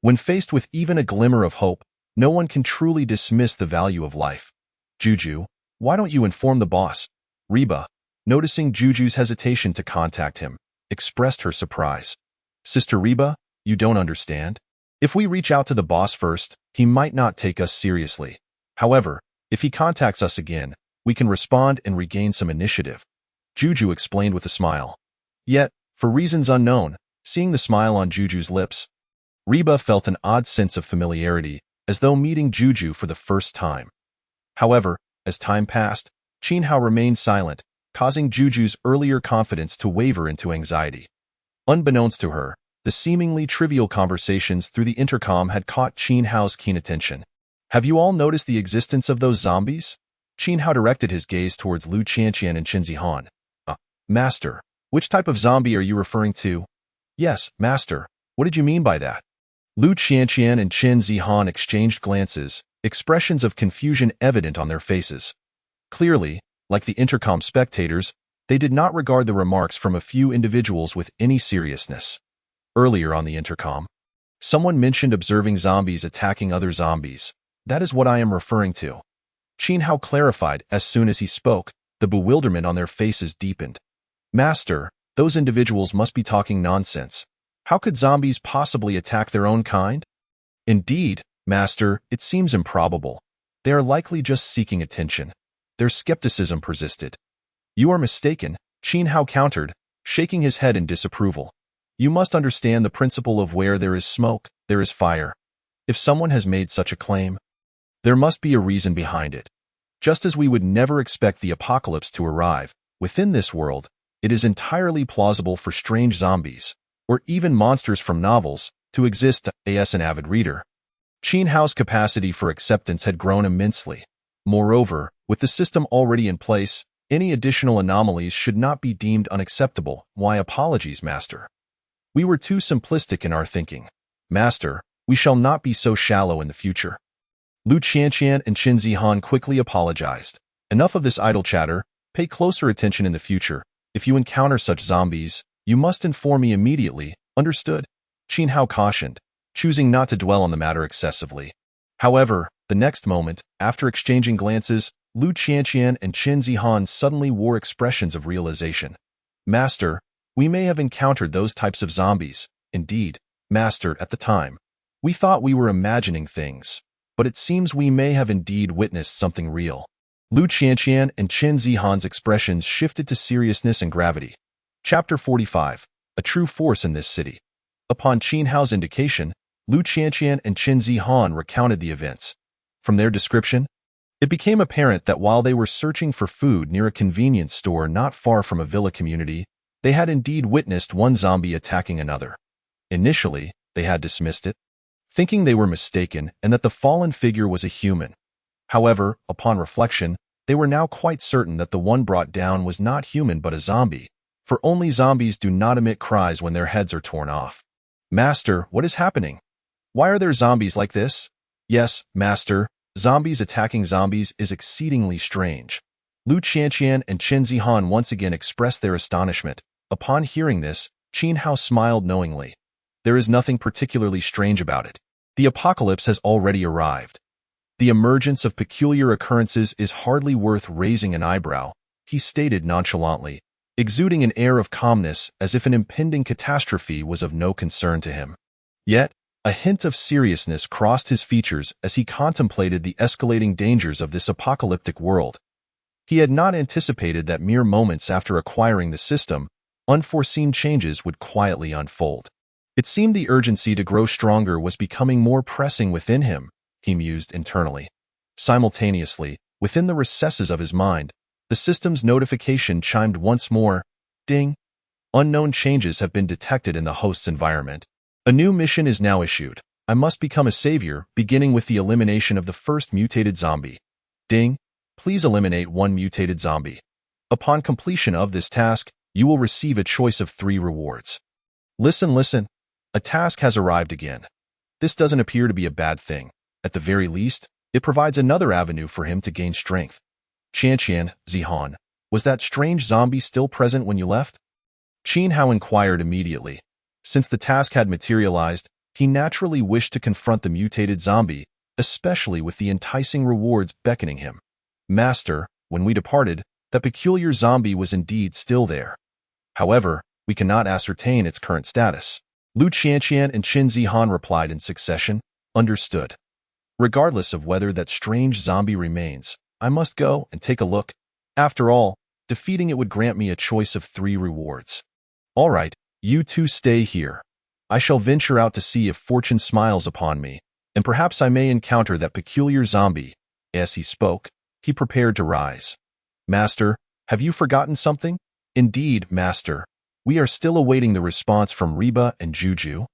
A: When faced with even a glimmer of hope, no one can truly dismiss the value of life. Juju, why don't you inform the boss? Reba, noticing Juju's hesitation to contact him, expressed her surprise. Sister Reba, you don't understand? If we reach out to the boss first, he might not take us seriously. However, if he contacts us again, we can respond and regain some initiative. Juju explained with a smile. Yet, for reasons unknown, seeing the smile on Juju's lips, Reba felt an odd sense of familiarity, as though meeting Juju for the first time. However, as time passed, Qinhao remained silent, causing Juju's earlier confidence to waver into anxiety. Unbeknownst to her, the seemingly trivial conversations through the intercom had caught Qinhao's keen attention. Have you all noticed the existence of those zombies? Qinhao directed his gaze towards Lu Qianqian and Qin Zihan. Master, which type of zombie are you referring to? Yes, Master. What did you mean by that? Lu Qianqian and Qin Zihan exchanged glances, expressions of confusion evident on their faces. Clearly, like the intercom spectators, they did not regard the remarks from a few individuals with any seriousness. Earlier on the intercom, someone mentioned observing zombies attacking other zombies. That is what I am referring to. Qinhao clarified as soon as he spoke, the bewilderment on their faces deepened. Master, those individuals must be talking nonsense. How could zombies possibly attack their own kind? Indeed, Master, it seems improbable. They are likely just seeking attention. Their skepticism persisted. You are mistaken, Qinhao countered, shaking his head in disapproval. You must understand the principle of where there is smoke, there is fire. If someone has made such a claim, there must be a reason behind it. Just as we would never expect the apocalypse to arrive, within this world, it is entirely plausible for strange zombies, or even monsters from novels, to exist. As an avid reader, Qinhao's capacity for acceptance had grown immensely. Moreover, with the system already in place, any additional anomalies should not be deemed unacceptable. Why apologies, Master? We were too simplistic in our thinking. Master, we shall not be so shallow in the future. Lu Qianqian and Qin Zihan quickly apologized. Enough of this idle chatter. Pay closer attention in the future. If you encounter such zombies, you must inform me immediately. Understood? Qinhao cautioned, choosing not to dwell on the matter excessively. However, the next moment, after exchanging glances, Lu Qianqian and Qin Zihan suddenly wore expressions of realization. Master, we may have encountered those types of zombies. Indeed, Master, at the time, we thought we were imagining things, but it seems we may have indeed witnessed something real. Lu Qianqian and Qin Zihan's expressions shifted to seriousness and gravity. Chapter 45. A True Force in This City. Upon Qinhao's indication, Lu Qianqian and Qin Zihan recounted the events. From their description, it became apparent that while they were searching for food near a convenience store not far from a villa community, they had indeed witnessed one zombie attacking another. Initially, they had dismissed it, thinking they were mistaken and that the fallen figure was a human. However, upon reflection, they were now quite certain that the one brought down was not human but a zombie. for only zombies do not emit cries when their heads are torn off. Master, what is happening? Why are there zombies like this? Yes, Master, zombies attacking zombies is exceedingly strange. Lu Qianqian and Qin Zihan once again expressed their astonishment. Upon hearing this, Qin Hao smiled knowingly. There is nothing particularly strange about it. The apocalypse has already arrived. The emergence of peculiar occurrences is hardly worth raising an eyebrow, he stated nonchalantly, exuding an air of calmness as if an impending catastrophe was of no concern to him. Yet, a hint of seriousness crossed his features as he contemplated the escalating dangers of this apocalyptic world. He had not anticipated that mere moments after acquiring the system, unforeseen changes would quietly unfold. It seemed the urgency to grow stronger was becoming more pressing within him, he mused internally. Simultaneously, within the recesses of his mind, the system's notification chimed once more. Ding! Unknown changes have been detected in the host's environment. A new mission is now issued. I must become a savior, beginning with the elimination of the first mutated zombie. Ding! Please eliminate one mutated zombie. Upon completion of this task, you will receive a choice of 3 rewards. Listen. A task has arrived again. This doesn't appear to be a bad thing. At the very least, it provides another avenue for him to gain strength. Qianqian, Zihan, was that strange zombie still present when you left? Qin Hao inquired immediately. Since the task had materialized, he naturally wished to confront the mutated zombie, especially with the enticing rewards beckoning him. Master, when we departed, that peculiar zombie was indeed still there. However, we cannot ascertain its current status. Lu Qianqian and Qin Zihan replied in succession. Understood. Regardless of whether that strange zombie remains, I must go and take a look. After all, defeating it would grant me a choice of 3 rewards. All right, you two stay here. I shall venture out to see if fortune smiles upon me, and perhaps I may encounter that peculiar zombie. As he spoke, he prepared to rise. Master, have you forgotten something? Indeed, Master. We are still awaiting the response from Reba and Juju.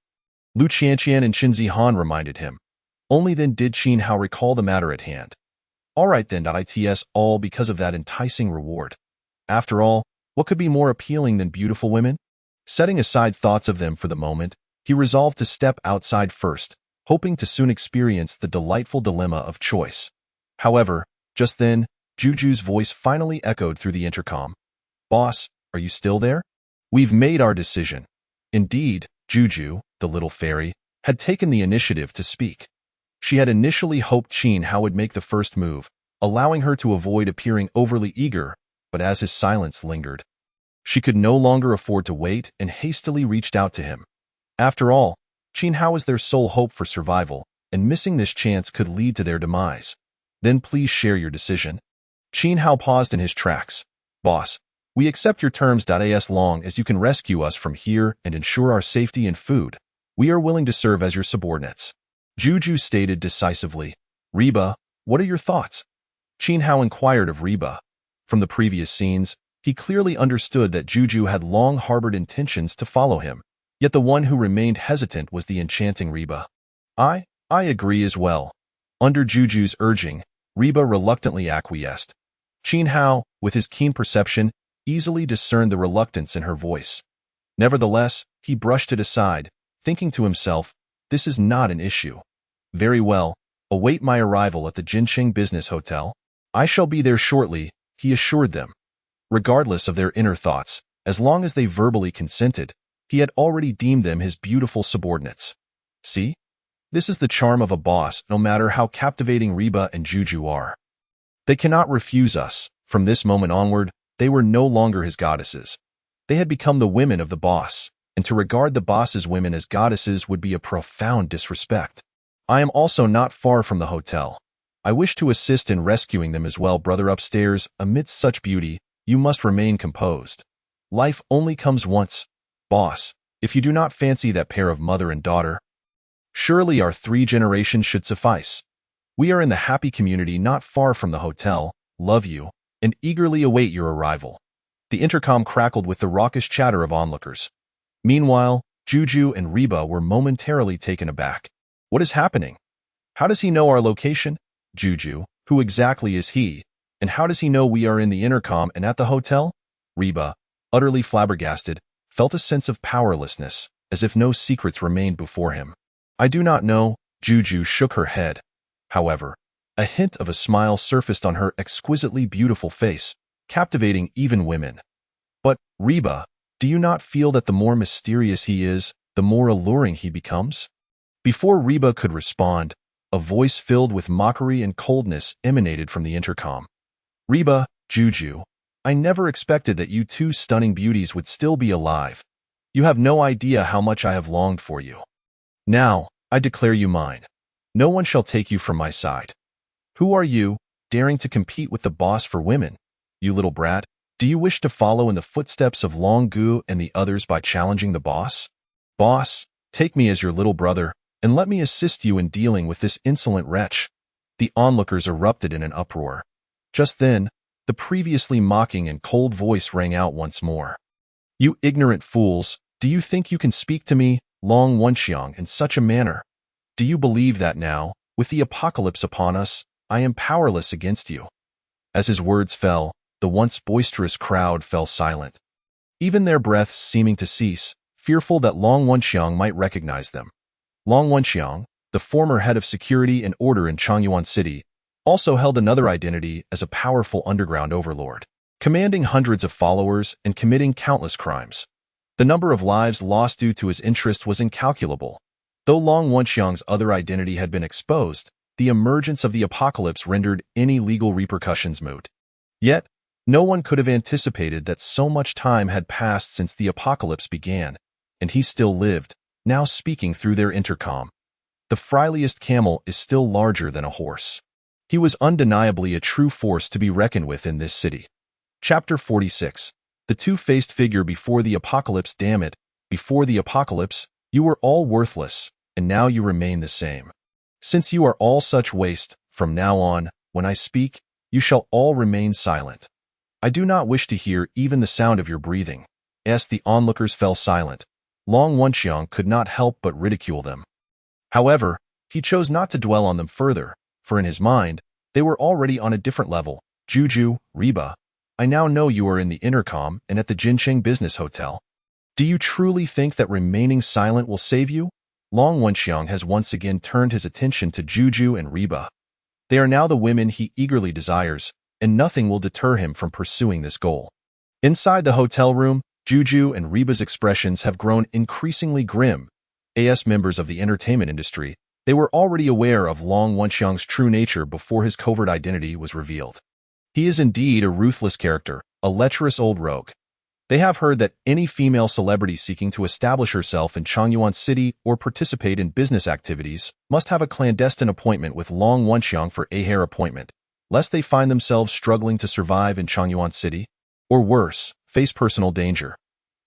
A: Lu Qianqian and Qin Zihan reminded him. Only then did Qin Hao recall the matter at hand. All right then, it's all because of that enticing reward. After all, what could be more appealing than beautiful women? Setting aside thoughts of them for the moment, he resolved to step outside first, hoping to soon experience the delightful dilemma of choice. However, just then, Juju's voice finally echoed through the intercom. Boss, are you still there? We've made our decision. Indeed, Juju, the little fairy, had taken the initiative to speak. She had initially hoped Qin Hao would make the first move, allowing her to avoid appearing overly eager, but as his silence lingered, she could no longer afford to wait and hastily reached out to him. After all, Qin Hao is their sole hope for survival, and missing this chance could lead to their demise. Then please share your decision. Qin Hao paused in his tracks. Boss, we accept your terms. As long as you can rescue us from here and ensure our safety and food, we are willing to serve as your subordinates. Juju stated decisively. Reba, what are your thoughts? Qin Hao inquired of Reba. From the previous scenes, he clearly understood that Juju had long harbored intentions to follow him, yet the one who remained hesitant was the enchanting Reba. I agree as well. Under Juju's urging, Reba reluctantly acquiesced. Qin Hao, with his keen perception, easily discerned the reluctance in her voice. Nevertheless, he brushed it aside, thinking to himself, this is not an issue. Very well, await my arrival at the Jincheng Business Hotel. I shall be there shortly, he assured them. Regardless of their inner thoughts, as long as they verbally consented, he had already deemed them his beautiful subordinates. See? This is the charm of a boss, no matter how captivating Reba and Juju are. They cannot refuse us. From this moment onward, they were no longer his goddesses. They had become the women of the boss, and to regard the boss's women as goddesses would be a profound disrespect. I am also not far from the hotel. I wish to assist in rescuing them as well, brother. Upstairs, amidst such beauty, you must remain composed. Life only comes once. Boss, if you do not fancy that pair of mother and daughter, surely our 3 generations should suffice. We are in the happy community not far from the hotel, love you, and eagerly await your arrival. The intercom crackled with the raucous chatter of onlookers. Meanwhile, Juju and Reba were momentarily taken aback. What is happening? How does he know our location? Juju, who exactly is he? And how does he know we are in the intercom and at the hotel? Reba, utterly flabbergasted, felt a sense of powerlessness, as if no secrets remained before him. I do not know, Juju shook her head. However, a hint of a smile surfaced on her exquisitely beautiful face, captivating even women. But, Reba, do you not feel that the more mysterious he is, the more alluring he becomes? Before Reba could respond, a voice filled with mockery and coldness emanated from the intercom. Reba, Juju, I never expected that you two stunning beauties would still be alive. You have no idea how much I have longed for you. Now, I declare you mine. No one shall take you from my side. Who are you, daring to compete with the boss for women? You little brat, do you wish to follow in the footsteps of Long Gu and the others by challenging the boss? Boss, take me as your little brother, and let me assist you in dealing with this insolent wretch. The onlookers erupted in an uproar. Just then, the previously mocking and cold voice rang out once more. You ignorant fools, do you think you can speak to me, Long Wenxiang, in such a manner? Do you believe that now, with the apocalypse upon us, I am powerless against you? As his words fell, the once boisterous crowd fell silent, even their breaths seeming to cease, fearful that Long Wenxiang might recognize them. Long Wenxiang, the former head of security and order in Changyuan City, also held another identity as a powerful underground overlord, commanding hundreds of followers and committing countless crimes. The number of lives lost due to his interest was incalculable. Though Long Wenxiang's other identity had been exposed, the emergence of the apocalypse rendered any legal repercussions moot. Yet, no one could have anticipated that so much time had passed since the apocalypse began, and he still lived, now speaking through their intercom. The friliest camel is still larger than a horse. He was undeniably a true force to be reckoned with in this city. Chapter 46. The two-faced figure before the apocalypse. Damn it, before the apocalypse, you were all worthless, and now you remain the same. Since you are all such waste, from now on, when I speak, you shall all remain silent. I do not wish to hear even the sound of your breathing. As the onlookers fell silent, Long Wenxiang could not help but ridicule them. However, he chose not to dwell on them further, for in his mind, they were already on a different level. Juju, Reba, I now know you are in the intercom and at the Jincheng Business Hotel. Do you truly think that remaining silent will save you? Long Wenxiang has once again turned his attention to Juju and Reba. They are now the women he eagerly desires, and nothing will deter him from pursuing this goal. Inside the hotel room, Juju and Reba's expressions have grown increasingly grim. As members of the entertainment industry, they were already aware of Long Wenxiang's true nature before his covert identity was revealed. He is indeed a ruthless character, a lecherous old rogue. They have heard that any female celebrity seeking to establish herself in Changyuan City or participate in business activities must have a clandestine appointment with Long Wenxiang for a hair appointment, lest they find themselves struggling to survive in Changyuan City, or worse, face personal danger.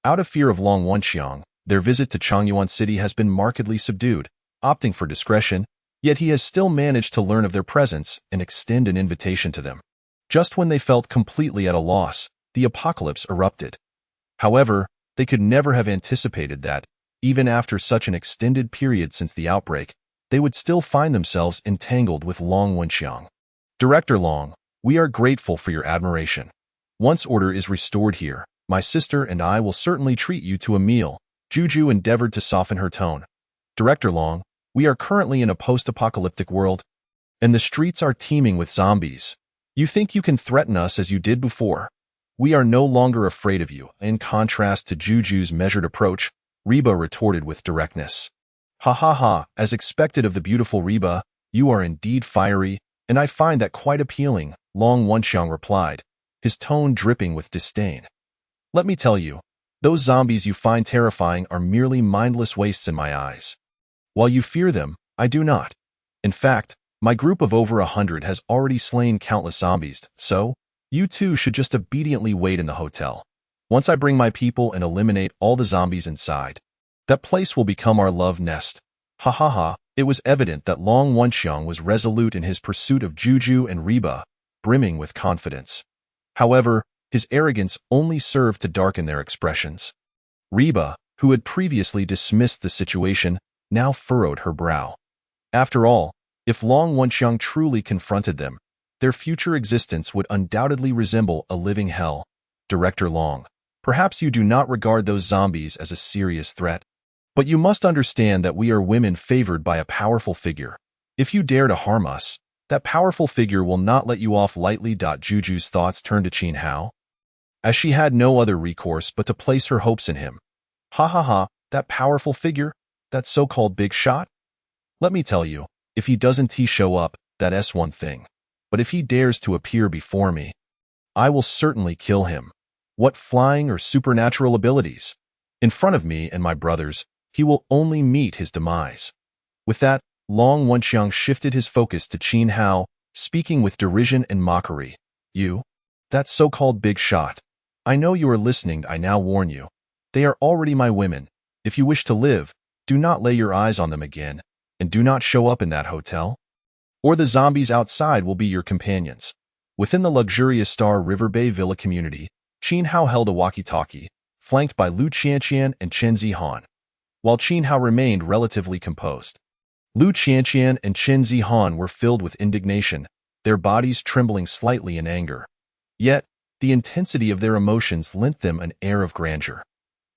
A: Out of fear of Long Wenxiang, their visit to Changyuan City has been markedly subdued, opting for discretion, yet he has still managed to learn of their presence and extend an invitation to them. Just when they felt completely at a loss, the apocalypse erupted. However, they could never have anticipated that, even after such an extended period since the outbreak, they would still find themselves entangled with Long Wenxiang. Director Long, we are grateful for your admiration. Once order is restored here, my sister and I will certainly treat you to a meal. Juju endeavored to soften her tone. Director Long, we are currently in a post-apocalyptic world, and the streets are teeming with zombies. You think you can threaten us as you did before? We are no longer afraid of you. In contrast to Juju's measured approach, Reba retorted with directness. Ha ha ha, as expected of the beautiful Reba, you are indeed fiery, and I find that quite appealing, Long Wenxiang replied, his tone dripping with disdain. Let me tell you, those zombies you find terrifying are merely mindless wastes in my eyes. While you fear them, I do not. In fact, my group of over 100 has already slain countless zombies, so you two should just obediently wait in the hotel. Once I bring my people and eliminate all the zombies inside, that place will become our love nest. Ha ha ha, it was evident that Long Wenxiang was resolute in his pursuit of Juju and Reba, brimming with confidence. However, his arrogance only served to darken their expressions. Reba, who had previously dismissed the situation, now furrowed her brow. After all, if Long Wenxiang truly confronted them, their future existence would undoubtedly resemble a living hell. Director Long, Perhaps you do not regard those zombies as a serious threat, but you must understand that we are women favored by a powerful figure. If you dare to harm us, that powerful figure will not let you off lightly. Juju's thoughts turned to Qin Hao, as she had no other recourse but to place her hopes in him. Ha ha ha, that powerful figure? That so-called big shot? Let me tell you, if he doesn't show up, that's one thing. But if he dares to appear before me, I will certainly kill him. What flying or supernatural abilities? In front of me and my brothers, he will only meet his demise. With that, Long Wenxiang shifted his focus to Qin Hao, speaking with derision and mockery. You? That so-called big shot. I know you are listening. I now warn you. They are already my women. If you wish to live, do not lay your eyes on them again, and do not show up in that hotel, or the zombies outside will be your companions. Within the luxurious Star River Bay Villa community, Qin Hao held a walkie-talkie, flanked by Lu Qianqian and Chen Zihan, while Qin Hao remained relatively composed. Lu Qianqian and Chen Zihan were filled with indignation, their bodies trembling slightly in anger. Yet, the intensity of their emotions lent them an air of grandeur.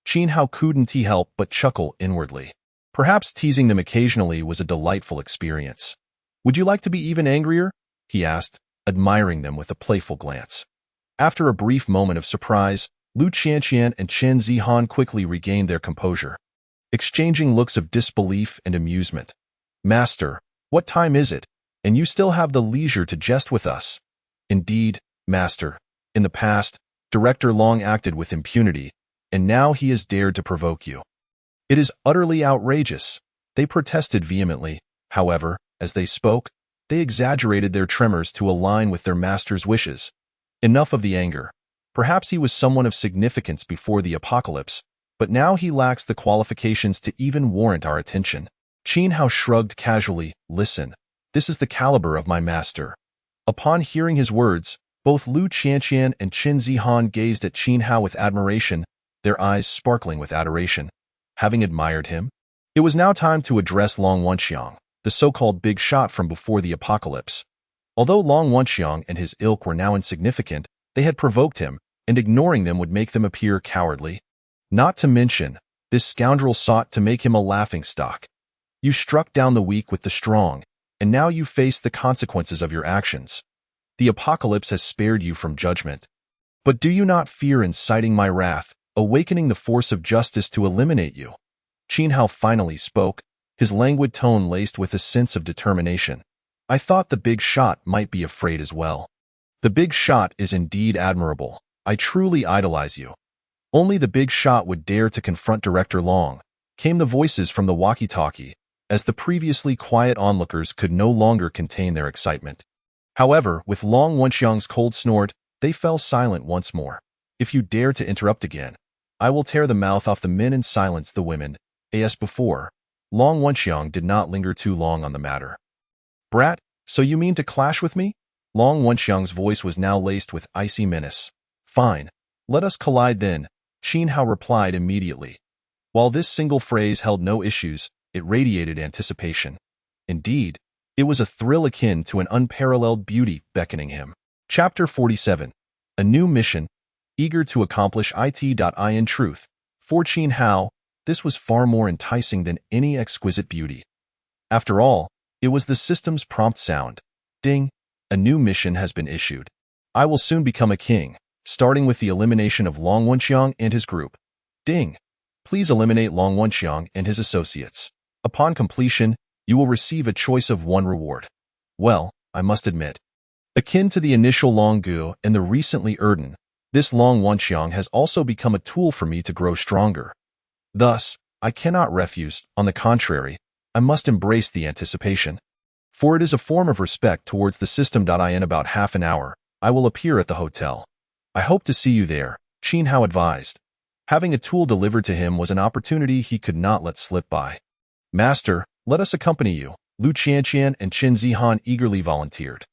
A: Qin Hao couldn't help but chuckle inwardly. Perhaps teasing them occasionally was a delightful experience. Would you like to be even angrier? He asked, admiring them with a playful glance. After a brief moment of surprise, Lu Qianqian and Chen Zihan quickly regained their composure, exchanging looks of disbelief and amusement. Master, what time is it? And you still have the leisure to jest with us? Indeed, Master. In the past, Director Long acted with impunity, and now he has dared to provoke you. It is utterly outrageous. They protested vehemently. However, as they spoke, they exaggerated their tremors to align with their master's wishes. Enough of the anger. Perhaps he was someone of significance before the apocalypse, but now he lacks the qualifications to even warrant our attention. Qin Hao shrugged casually. Listen, this is the caliber of my master. Upon hearing his words, both Lu Qianqian and Chen Zihan gazed at Qin Hao with admiration, their eyes sparkling with adoration. Having admired him, it was now time to address Long Wenxiang, the so-called big shot from before the apocalypse. Although Long Wenxiang and his ilk were now insignificant, they had provoked him, and ignoring them would make them appear cowardly. Not to mention, this scoundrel sought to make him a laughingstock. You struck down the weak with the strong, and now you face the consequences of your actions. The apocalypse has spared you from judgment. But do you not fear inciting my wrath, awakening the force of justice to eliminate you? Qin Hao finally spoke, his languid tone laced with a sense of determination. I thought the big shot might be afraid as well. The big shot is indeed admirable. I truly idolize you. Only the big shot would dare to confront Director Long, came the voices from the walkie-talkie, as the previously quiet onlookers could no longer contain their excitement. However, with Long Wenxiang's cold snort, they fell silent once more. If you dare to interrupt again, I will tear the mouth off the men and silence the women. As before, Long Wenxiang did not linger too long on the matter. Brat, so you mean to clash with me? Long Wenxiang's voice was now laced with icy menace. Fine, let us collide then, Qin Hao replied immediately. While this single phrase held no issues, it radiated anticipation. Indeed, it was a thrill akin to an unparalleled beauty beckoning him. Chapter 47. A new mission. Eager to accomplish it. In truth, for Qin Hao, this was far more enticing than any exquisite beauty. After all, it was the system's prompt sound. Ding! A new mission has been issued. I will soon become a king, starting with the elimination of Long Wenxiang and his group. Ding! Please eliminate Long Wenxiang and his associates. Upon completion, you will receive a choice of one reward. Well, I must admit, akin to the initial Long Gu and the recently Erden, this Long Wenxiang has also become a tool for me to grow stronger. Thus, I cannot refuse, on the contrary, I must embrace the anticipation. For it is a form of respect towards the system. In about half an hour, I will appear at the hotel. I hope to see you there, Qin Hao advised. Having a tool delivered to him was an opportunity he could not let slip by. Master, let us accompany you, Lu Qianqian and Chen Zihan eagerly volunteered.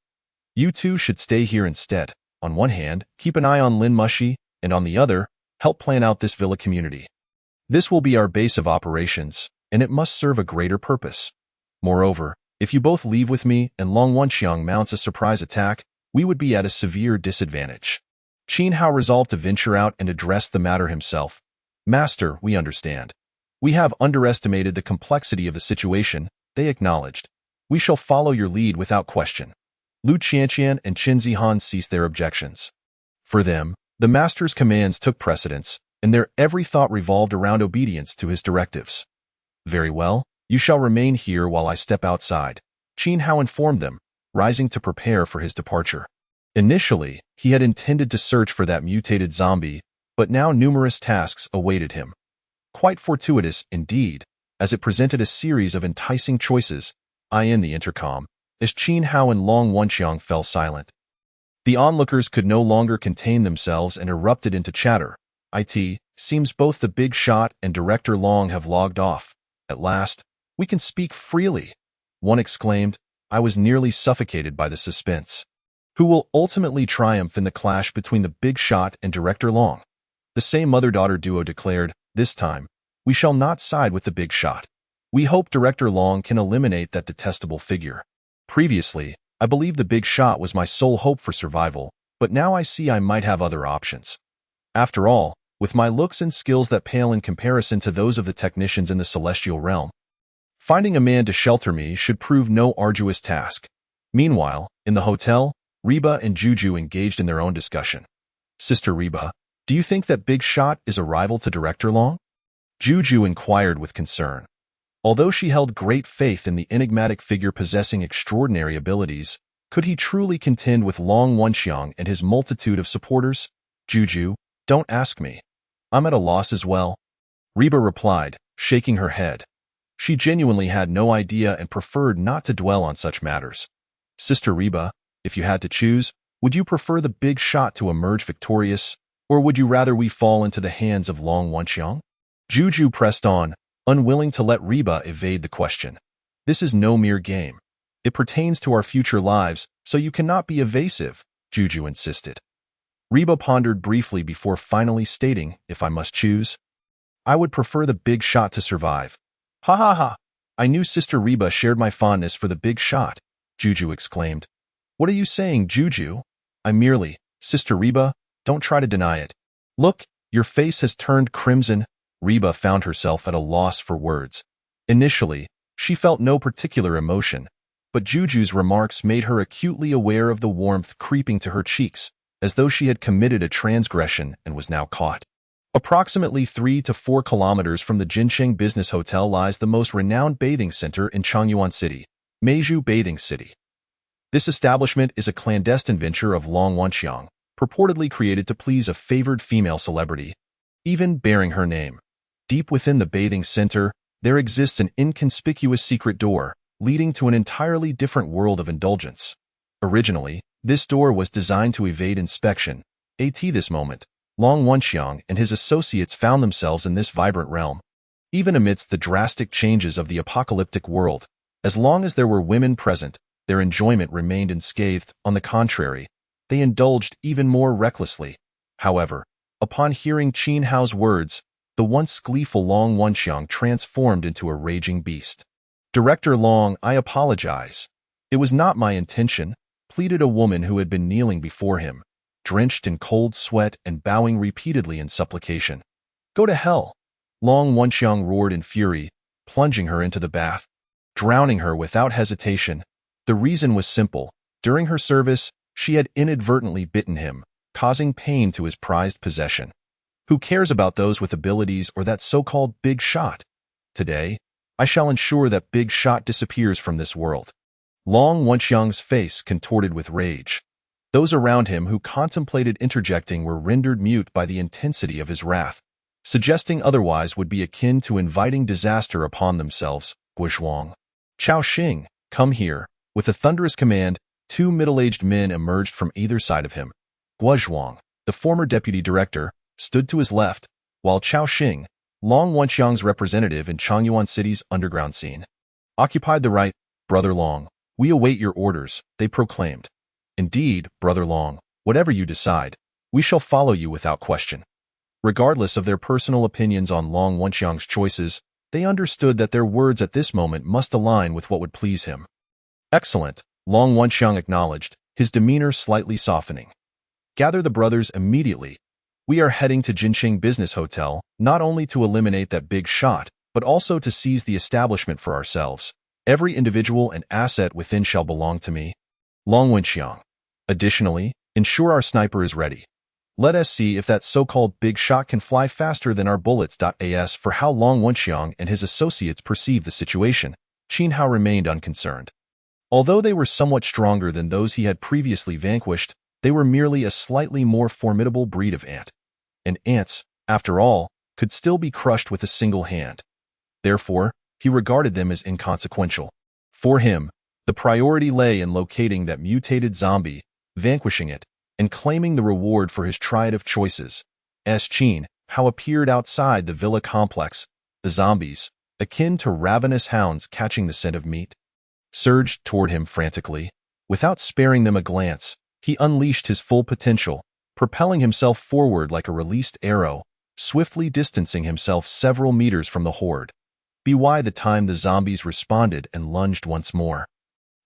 A: You two should stay here instead. On one hand, keep an eye on Lin Mushi, and on the other, help plan out this villa community. This will be our base of operations, and it must serve a greater purpose. Moreover, if you both leave with me and Long Wenxiang mounts a surprise attack, we would be at a severe disadvantage. Qin Hao resolved to venture out and address the matter himself. Master, we understand. We have underestimated the complexity of the situation, they acknowledged. We shall follow your lead without question. Lu Qianqian and Qin Zihan ceased their objections. For them, the master's commands took precedence, and their every thought revolved around obedience to his directives. Very well, you shall remain here while I step outside, Qin Hao informed them, rising to prepare for his departure. Initially, he had intended to search for that mutated zombie, but now numerous tasks awaited him. Quite fortuitous, indeed, as it presented a series of enticing choices, in the intercom, as Qin Hao and Long Wenxiang fell silent. The onlookers could no longer contain themselves and erupted into chatter. It seems both the big shot and Director Long have logged off. At last, we can speak freely. One exclaimed, I was nearly suffocated by the suspense. Who will ultimately triumph in the clash between the big shot and Director Long? The same mother-daughter duo declared, this time, we shall not side with the big shot. We hope Director Long can eliminate that detestable figure. Previously, I believed the big shot was my sole hope for survival, but now I see I might have other options. After all, with my looks and skills that pale in comparison to those of the technicians in the celestial realm, finding a man to shelter me should prove no arduous task. Meanwhile, in the hotel, Reba and Juju engaged in their own discussion. Sister Reba, do you think that Big Shot is a rival to Director Long? Juju inquired with concern. Although she held great faith in the enigmatic figure possessing extraordinary abilities, could he truly contend with Long Wenxiang and his multitude of supporters? Juju, don't ask me. I'm at a loss as well. Reba replied, shaking her head. She genuinely had no idea and preferred not to dwell on such matters. Sister Reba, if you had to choose, would you prefer the Big Shot to emerge victorious, or would you rather we fall into the hands of Long Wenxiang? Juju pressed on, unwilling to let Reba evade the question. This is no mere game. It pertains to our future lives, so you cannot be evasive, Juju insisted. Reba pondered briefly before finally stating, if I must choose, I would prefer the Big Shot to survive. Ha ha ha! I knew Sister Reba shared my fondness for the Big Shot, Juju exclaimed. What are you saying, Juju? I merely, Sister Reba, don't try to deny it. Look, your face has turned crimson. Reba found herself at a loss for words. Initially, she felt no particular emotion, but Juju's remarks made her acutely aware of the warmth creeping to her cheeks, as though she had committed a transgression and was now caught. Approximately 3 to 4 kilometers from the Jincheng Business Hotel lies the most renowned bathing center in Changyuan City, Meizhou Bathing City. This establishment is a clandestine venture of Long Wenxiang, purportedly created to please a favored female celebrity, even bearing her name. Deep within the bathing center, there exists an inconspicuous secret door, leading to an entirely different world of indulgence. Originally, this door was designed to evade inspection. At this moment, Long Wenxiang and his associates found themselves in this vibrant realm. Even amidst the drastic changes of the apocalyptic world, as long as there were women present, their enjoyment remained unscathed. On the contrary, they indulged even more recklessly. However, upon hearing Qin Hao's words, the once gleeful Long Wenxiang transformed into a raging beast. Director Long, I apologize. It was not my intention, pleaded a woman who had been kneeling before him, drenched in cold sweat and bowing repeatedly in supplication. Go to hell! Long Wenxiang roared in fury, plunging her into the bath, drowning her without hesitation. The reason was simple. During her service, she had inadvertently bitten him, causing pain to his prized possession. Who cares about those with abilities or that so-called Big Shot? Today, I shall ensure that Big Shot disappears from this world. Long Wenxiang's face contorted with rage. Those around him who contemplated interjecting were rendered mute by the intensity of his wrath. Suggesting otherwise would be akin to inviting disaster upon themselves. Guizhuang. Chao Xing, come here. With a thunderous command, 2 middle-aged men emerged from either side of him. Guizhuang, the former deputy director, stood to his left, while Chao Xing, Long Wenxiang's representative in Changyuan City's underground scene, occupied the right. Brother Long, we await your orders, they proclaimed. Indeed, Brother Long, whatever you decide, we shall follow you without question. Regardless of their personal opinions on Long Wenxiang's choices, they understood that their words at this moment must align with what would please him. Excellent, Long Wenxiang acknowledged, his demeanor slightly softening. Gather the brothers immediately. We are heading to Jinqing Business Hotel, not only to eliminate that big shot, but also to seize the establishment for ourselves. Every individual and asset within shall belong to me. Long Wenxiang. Additionally, ensure our sniper is ready. Let us see if that so-called big shot can fly faster than our bullets. As for how Long Wenxiang and his associates perceived the situation, Qin Hao remained unconcerned. Although they were somewhat stronger than those he had previously vanquished, they were merely a slightly more formidable breed of ant. And ants, after all, could still be crushed with a single hand. Therefore, he regarded them as inconsequential. For him, the priority lay in locating that mutated zombie, vanquishing it, and claiming the reward for his triad of choices. As Qin Hao appeared outside the villa complex, the zombies, akin to ravenous hounds catching the scent of meat, surged toward him frantically. Without sparing them a glance, he unleashed his full potential, propelling himself forward like a released arrow, swiftly distancing himself several meters from the horde. By the time the zombies responded and lunged once more,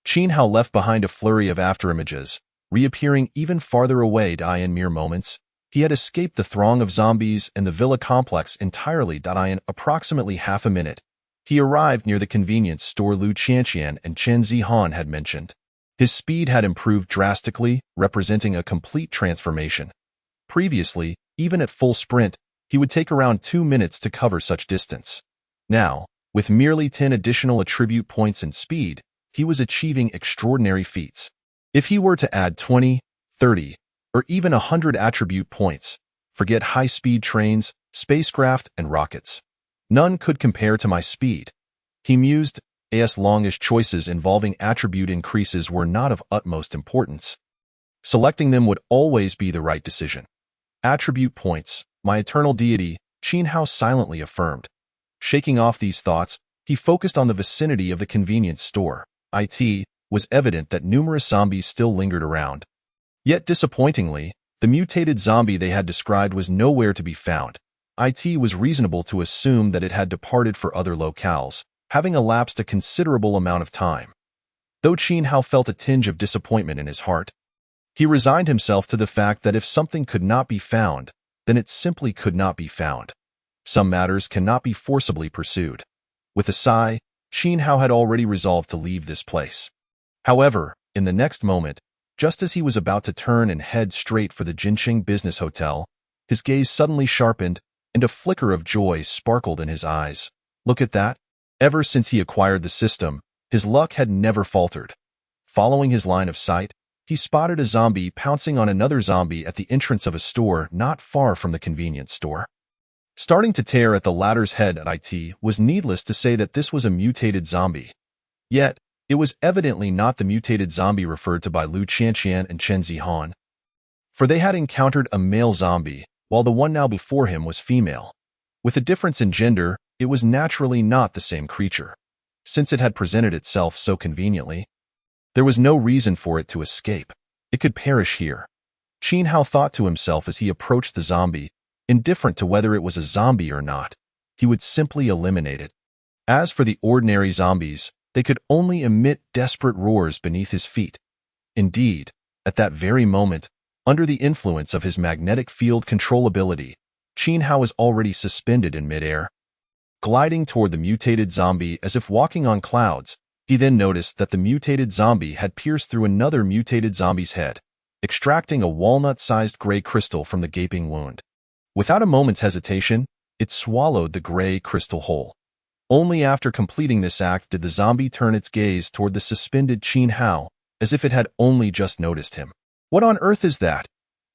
A: Qin Hao left behind a flurry of afterimages, reappearing even farther away. In mere moments, he had escaped the throng of zombies and the villa complex entirely. In approximately half a minute, he arrived near the convenience store Lu Qianqian and Chen Zihan had mentioned. His speed had improved drastically, representing a complete transformation. Previously, even at full sprint, he would take around 2 minutes to cover such distance. Now, with merely 10 additional attribute points in speed, he was achieving extraordinary feats. If he were to add 20, 30, or even 100 attribute points, forget high-speed trains, spacecraft, and rockets. None could compare to my speed. He mused, as long as choices involving attribute increases were not of utmost importance. Selecting them would always be the right decision. Attribute points, my eternal deity, Qin Hao silently affirmed. Shaking off these thoughts, he focused on the vicinity of the convenience store. It was evident that numerous zombies still lingered around. Yet disappointingly, the mutated zombie they had described was nowhere to be found. It was reasonable to assume that it had departed for other locales, having elapsed a considerable amount of time. Though Qin Hao felt a tinge of disappointment in his heart, he resigned himself to the fact that if something could not be found, then it simply could not be found. Some matters cannot be forcibly pursued. With a sigh, Qin Hao had already resolved to leave this place. However, in the next moment, just as he was about to turn and head straight for the Jinqing Business Hotel, his gaze suddenly sharpened, and a flicker of joy sparkled in his eyes. Look at that. Ever since he acquired the system, his luck had never faltered. Following his line of sight, he spotted a zombie pouncing on another zombie at the entrance of a store not far from the convenience store. Starting to tear at the latter's head, it was needless to say that this was a mutated zombie. Yet, it was evidently not the mutated zombie referred to by Lu Qianqian and Chen Zihan, for they had encountered a male zombie, while the one now before him was female. With a difference in gender, it was naturally not the same creature. Since it had presented itself so conveniently, there was no reason for it to escape. It could perish here. Qin Hao thought to himself as he approached the zombie, indifferent to whether it was a zombie or not. He would simply eliminate it. As for the ordinary zombies, they could only emit desperate roars beneath his feet. Indeed, at that very moment, under the influence of his magnetic field control ability, Qin Hao was already suspended in midair. Gliding toward the mutated zombie as if walking on clouds, he then noticed that the mutated zombie had pierced through another mutated zombie's head, extracting a walnut-sized gray crystal from the gaping wound. Without a moment's hesitation, it swallowed the gray crystal whole. Only after completing this act did the zombie turn its gaze toward the suspended Qin Hao, as if it had only just noticed him. What on earth is that?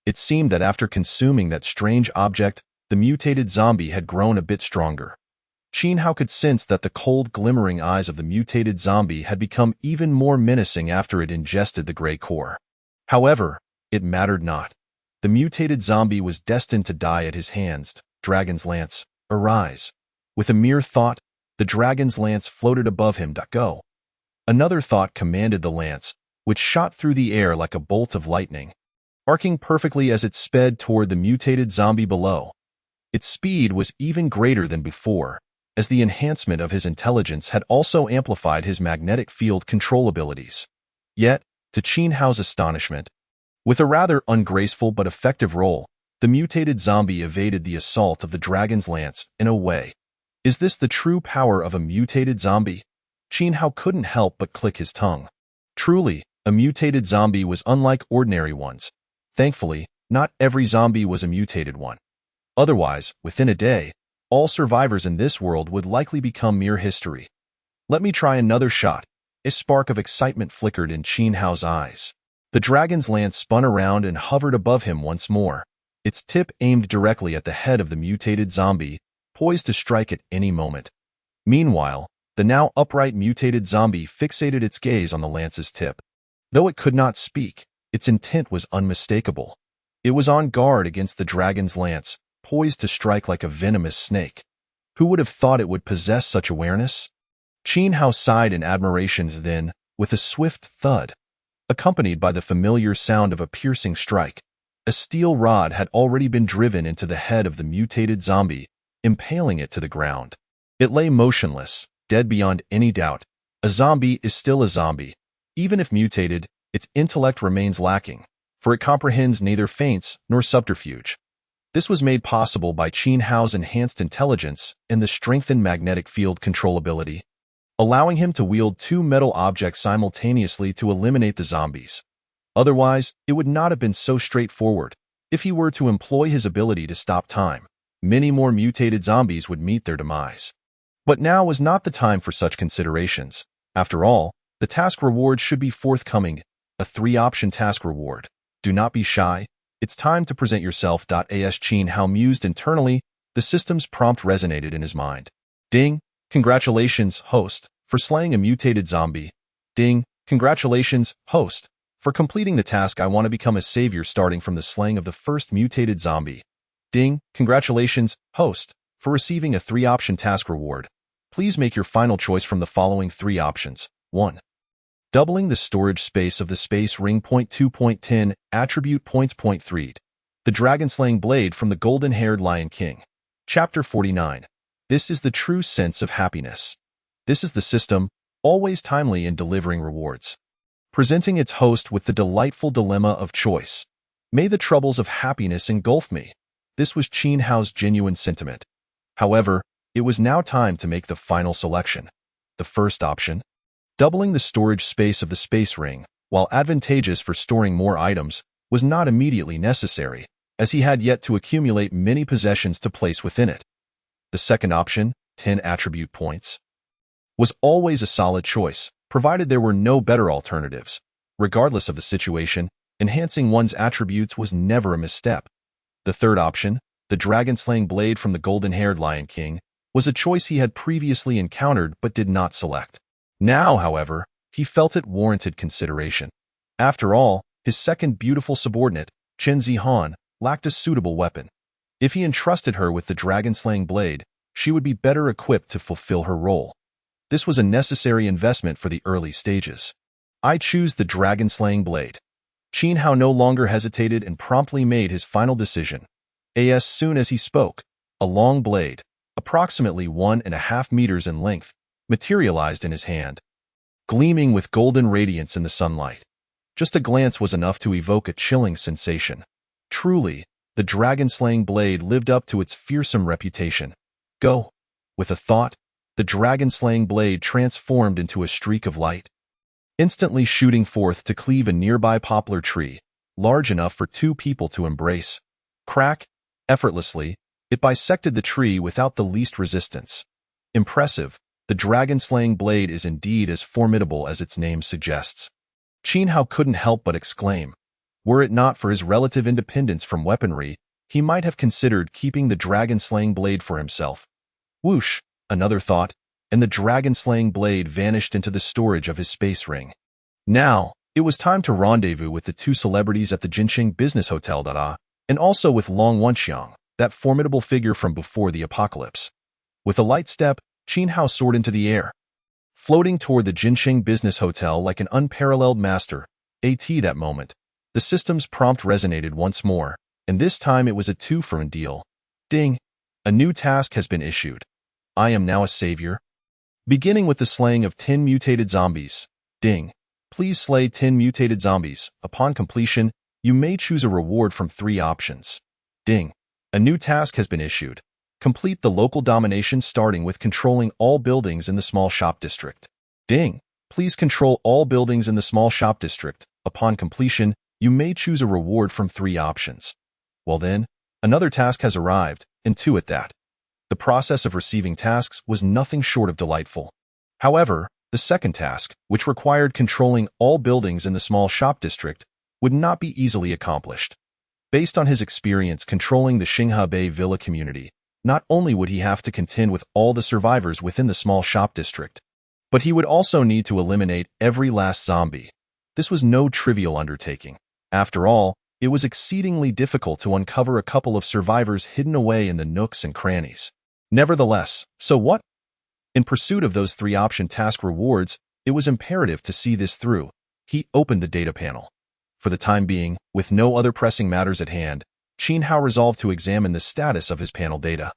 A: It seemed that after consuming that strange object, the mutated zombie had grown a bit stronger. Qin Hao could sense that the cold, glimmering eyes of the mutated zombie had become even more menacing after it ingested the gray core. However, it mattered not. The mutated zombie was destined to die at his hands. Dragon's Lance, arise. With a mere thought, the dragon's lance floated above him. Go. Another thought commanded the lance, which shot through the air like a bolt of lightning, arcing perfectly as it sped toward the mutated zombie below. Its speed was even greater than before, as the enhancement of his intelligence had also amplified his magnetic field control abilities. Yet, to Qin Hao's astonishment, With a rather ungraceful but effective roll, the mutated zombie evaded the assault of the dragon's lance in a way. Is this the true power of a mutated zombie? Qin Hao couldn't help but click his tongue. Truly, a mutated zombie was unlike ordinary ones. Thankfully, not every zombie was a mutated one. Otherwise, within a day, all survivors in this world would likely become mere history. Let me try another shot. A spark of excitement flickered in Qin Hao's eyes. The dragon's lance spun around and hovered above him once more, its tip aimed directly at the head of the mutated zombie, poised to strike at any moment. Meanwhile, the now upright mutated zombie fixated its gaze on the lance's tip. Though it could not speak, its intent was unmistakable. It was on guard against the dragon's lance, poised to strike like a venomous snake. Who would have thought it would possess such awareness? Qin Hao sighed in admiration then, with a swift thud, accompanied by the familiar sound of a piercing strike. A steel rod had already been driven into the head of the mutated zombie, impaling it to the ground. It lay motionless, dead beyond any doubt. A zombie is still a zombie. Even if mutated, its intellect remains lacking, for it comprehends neither feints nor subterfuge. This was made possible by Qin Hao's enhanced intelligence and the strengthened magnetic field controllability, allowing him to wield two metal objects simultaneously to eliminate the zombies. Otherwise, it would not have been so straightforward. If he were to employ his ability to stop time, many more mutated zombies would meet their demise. But now was not the time for such considerations. After all, the task reward should be forthcoming, a 3-option task reward. Do not be shy. It's time to present yourself. As Qin Hao mused internally, the system's prompt resonated in his mind. Ding! Congratulations, host, for slaying a mutated zombie. Ding! Congratulations, host, for completing the task. I want to become a savior starting from the slaying of the first mutated zombie. Ding! Congratulations, host, for receiving a 3-option task reward. Please make your final choice from the following 3 options. 1. Doubling the storage space of the space ring. 2.10 Attribute points. 3. The dragon-slaying blade from the golden-haired Lion King. Chapter 49. This is the true sense of happiness. This is the system, always timely in delivering rewards, presenting its host with the delightful dilemma of choice. May the troubles of happiness engulf me. This was Qin Hao's genuine sentiment. However, it was now time to make the final selection. The first option, doubling the storage space of the space ring, while advantageous for storing more items, was not immediately necessary, as he had yet to accumulate many possessions to place within it. The second option, 10 attribute points, was always a solid choice, provided there were no better alternatives. Regardless of the situation, enhancing one's attributes was never a misstep. The third option, the dragon-slaying blade from the golden-haired Lion King, was a choice he had previously encountered but did not select. Now, however, he felt it warranted consideration. After all, his second beautiful subordinate, Chen Zihan, lacked a suitable weapon. If he entrusted her with the dragon-slaying blade, she would be better equipped to fulfill her role. This was a necessary investment for the early stages. I choose the dragon-slaying blade. Qin Hao no longer hesitated and promptly made his final decision. As soon as he spoke, a long blade, approximately 1.5 meters in length, materialized in his hand, gleaming with golden radiance in the sunlight. Just a glance was enough to evoke a chilling sensation. Truly, the dragon-slaying blade lived up to its fearsome reputation. Go! With a thought, the dragon-slaying blade transformed into a streak of light, instantly shooting forth to cleave a nearby poplar tree, large enough for 2 people to embrace. Crack! Effortlessly, it bisected the tree without the least resistance. Impressive, the dragon-slaying blade is indeed as formidable as its name suggests. Qin Hao couldn't help but exclaim. Were it not for his relative independence from weaponry, he might have considered keeping the dragon-slaying blade for himself. Whoosh! Another thought, and the dragon-slaying blade vanished into the storage of his space ring. Now, it was time to rendezvous with the 2 celebrities at the Jinqing Business Hotel. And also with Long Wenxiang, that formidable figure from before the apocalypse. With a light step, Qin Hao soared into the air, floating toward the Jinqing Business Hotel like an unparalleled master. That moment, the system's prompt resonated once more, and this time it was a 2-for-1 deal. Ding! A new task has been issued. I am now a savior. Beginning with the slaying of 10 mutated zombies. Ding! Please slay 10 mutated zombies. Upon completion, you may choose a reward from 3 options. Ding. A new task has been issued. Complete the local domination starting with controlling all buildings in the small shop district. Ding. Please control all buildings in the small shop district. Upon completion, you may choose a reward from 3 options. Well then, another task has arrived, and 2 at that. The process of receiving tasks was nothing short of delightful. However, the second task, which required controlling all buildings in the small shop district, would not be easily accomplished. Based on his experience controlling the Xinghe Bay Villa community, not only would he have to contend with all the survivors within the small shop district, but he would also need to eliminate every last zombie. This was no trivial undertaking. After all, it was exceedingly difficult to uncover a couple of survivors hidden away in the nooks and crannies. Nevertheless, so what? In pursuit of those 3 option task rewards, it was imperative to see this through. He opened the data panel. For the time being, with no other pressing matters at hand, Qin Hao resolved to examine the status of his panel data.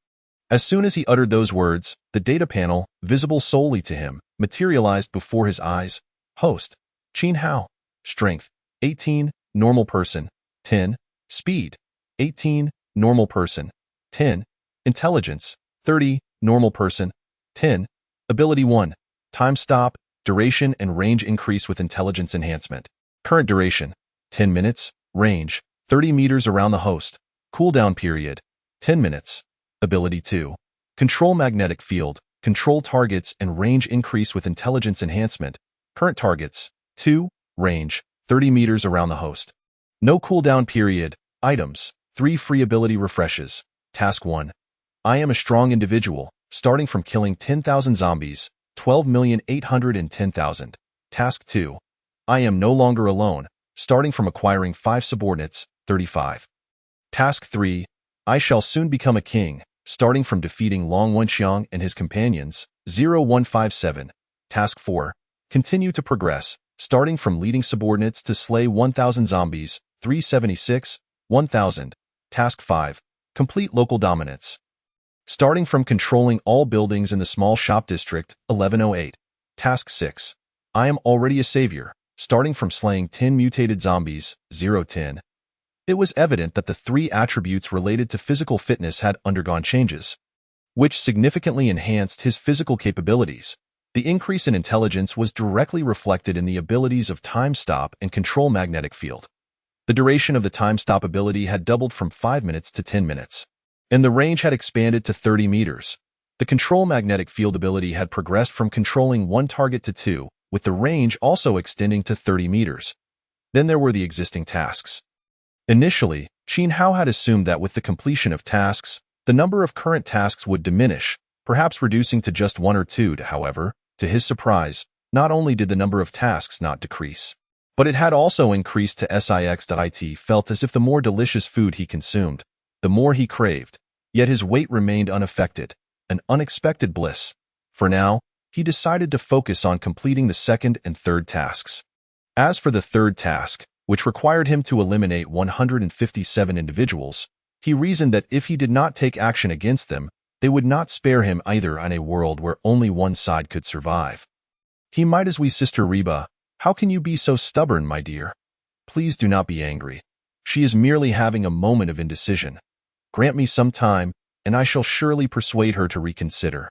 A: As soon as he uttered those words, the data panel, visible solely to him, materialized before his eyes. Host: Qin Hao. Strength: 18, normal person. 10. Speed: 18, normal person. 10. Intelligence: 30, normal person. 10. Ability 1. Time stop, duration and range increase with intelligence enhancement. Current duration: 10 minutes. Range: 30 meters around the host. Cooldown period: 10 minutes. Ability 2. Control magnetic field, control targets and range increase with intelligence enhancement. Current targets: 2. Range: 30 meters around the host. No cooldown period. Items: 3 free ability refreshes. Task 1. I am a strong individual, starting from killing 10,000 zombies, 12,810,000. Task 2. I am no longer alone, starting from acquiring 5 subordinates, 35. Task 3. I shall soon become a king, starting from defeating Long Wenxiang and his companions, 0157. Task 4. Continue to progress, starting from leading subordinates to slay 1,000 zombies, 376, 1,000. Task 5. Complete local dominance. Starting from controlling all buildings in the small shop district, 1108. Task 6. I am already a savior, starting from slaying 10 mutated zombies, 010. It was evident that the 3 attributes related to physical fitness had undergone changes, which significantly enhanced his physical capabilities. The increase in intelligence was directly reflected in the abilities of Time Stop and Control Magnetic Field. The duration of the Time Stop ability had doubled from 5 minutes to 10 minutes, and the range had expanded to 30 meters. The Control Magnetic Field ability had progressed from controlling 1 target to 2, with the range also extending to 30 meters. Then there were the existing tasks. Initially, Qin Hao had assumed that with the completion of tasks, the number of current tasks would diminish, perhaps reducing to just 1 or 2. However, to his surprise, not only did the number of tasks not decrease, but it had also increased to six.it felt as if the more delicious food he consumed, the more he craved, yet his weight remained unaffected, an unexpected bliss. For now, he decided to focus on completing the second and third tasks. As for the third task, which required him to eliminate 157 individuals, he reasoned that if he did not take action against them, they would not spare him either in a world where only one side could survive. He might as we Sister Reba, how can you be so stubborn, my dear? Please do not be angry. She is merely having a moment of indecision. Grant me some time, and I shall surely persuade her to reconsider.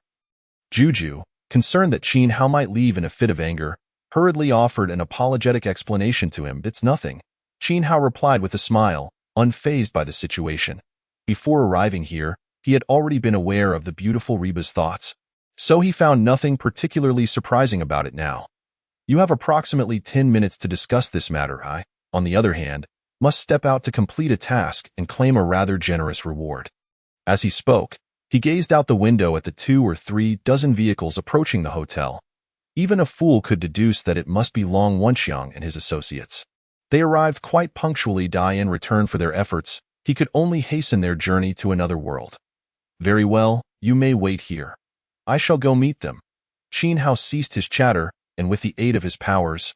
A: Juju, concerned that Qin Hao might leave in a fit of anger, hurriedly offered an apologetic explanation to him. It's nothing. Qin Hao replied with a smile, unfazed by the situation. Before arriving here, he had already been aware of the beautiful Reba's thoughts, so he found nothing particularly surprising about it now. You have approximately 10 minutes to discuss this matter. I, on the other hand, must step out to complete a task and claim a rather generous reward. As he spoke, he gazed out the window at the 2 or 3 dozen vehicles approaching the hotel. Even a fool could deduce that it must be Long Wenxiang and his associates. They arrived quite punctually. In return for their efforts, he could only hasten their journey to another world. Very well, you may wait here. I shall go meet them. Qin Hao ceased his chatter, and with the aid of his powers,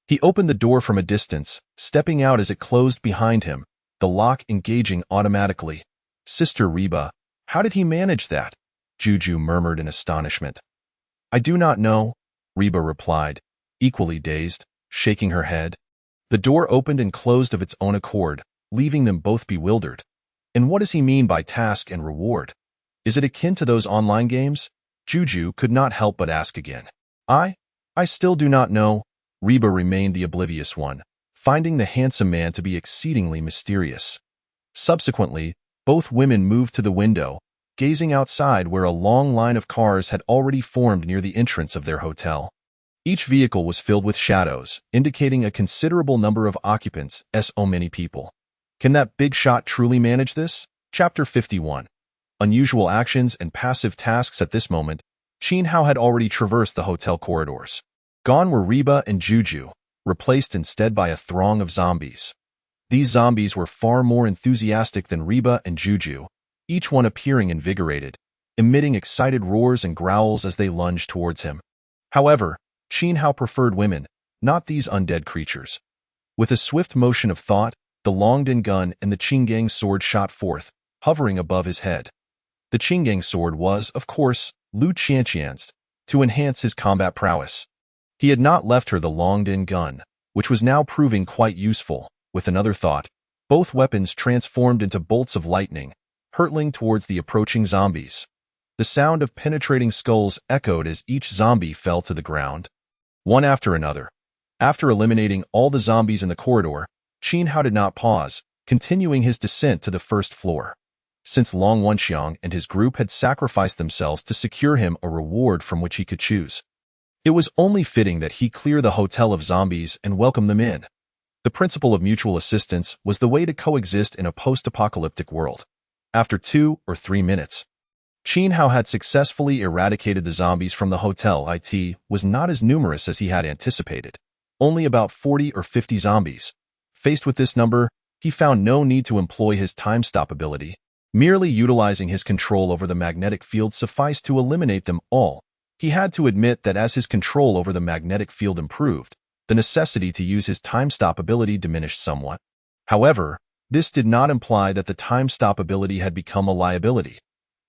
A: he opened the door from a distance, stepping out as it closed behind him, the lock engaging automatically. Sister Reba, how did he manage that? Juju murmured in astonishment. I do not know, Reba replied, equally dazed, shaking her head. The door opened and closed of its own accord, leaving them both bewildered. And what does he mean by task and reward? Is it akin to those online games? Juju could not help but ask again. I still do not know. Reba remained the oblivious one, finding the handsome man to be exceedingly mysterious. Subsequently, both women moved to the window, gazing outside where a long line of cars had already formed near the entrance of their hotel. Each vehicle was filled with shadows, indicating a considerable number of occupants, so many people. Can that big shot truly manage this? Chapter 51. Unusual actions and passive tasks. At this moment, Chin Hao had already traversed the hotel corridors. Gone were Reba and Juju, replaced instead by a throng of zombies. These zombies were far more enthusiastic than Reba and Juju, each one appearing invigorated, emitting excited roars and growls as they lunged towards him. However, Chin Hao preferred women, not these undead creatures. With a swift motion of thought, the Longdan gun and the Qinggang sword shot forth, hovering above his head. The Qinggang sword was, of course, Lu Qianqian's, to enhance his combat prowess. He had not left her the Longdan gun, which was now proving quite useful. With another thought, both weapons transformed into bolts of lightning, hurtling towards the approaching zombies. The sound of penetrating skulls echoed as each zombie fell to the ground, one after another. After eliminating all the zombies in the corridor, Chin Hao did not pause, continuing his descent to the first floor. Since Long Wenxiang and his group had sacrificed themselves to secure him a reward from which he could choose, it was only fitting that he clear the hotel of zombies and welcome them in. The principle of mutual assistance was the way to coexist in a post-apocalyptic world. After 2 or 3 minutes, Chin Hao had successfully eradicated the zombies from the hotel. It was not as numerous as he had anticipated, only about 40 or 50 zombies. Faced with this number, he found no need to employ his time-stop ability. Merely utilizing his control over the magnetic field sufficed to eliminate them all. He had to admit that as his control over the magnetic field improved, the necessity to use his time-stop ability diminished somewhat. However, this did not imply that the time-stop ability had become a liability.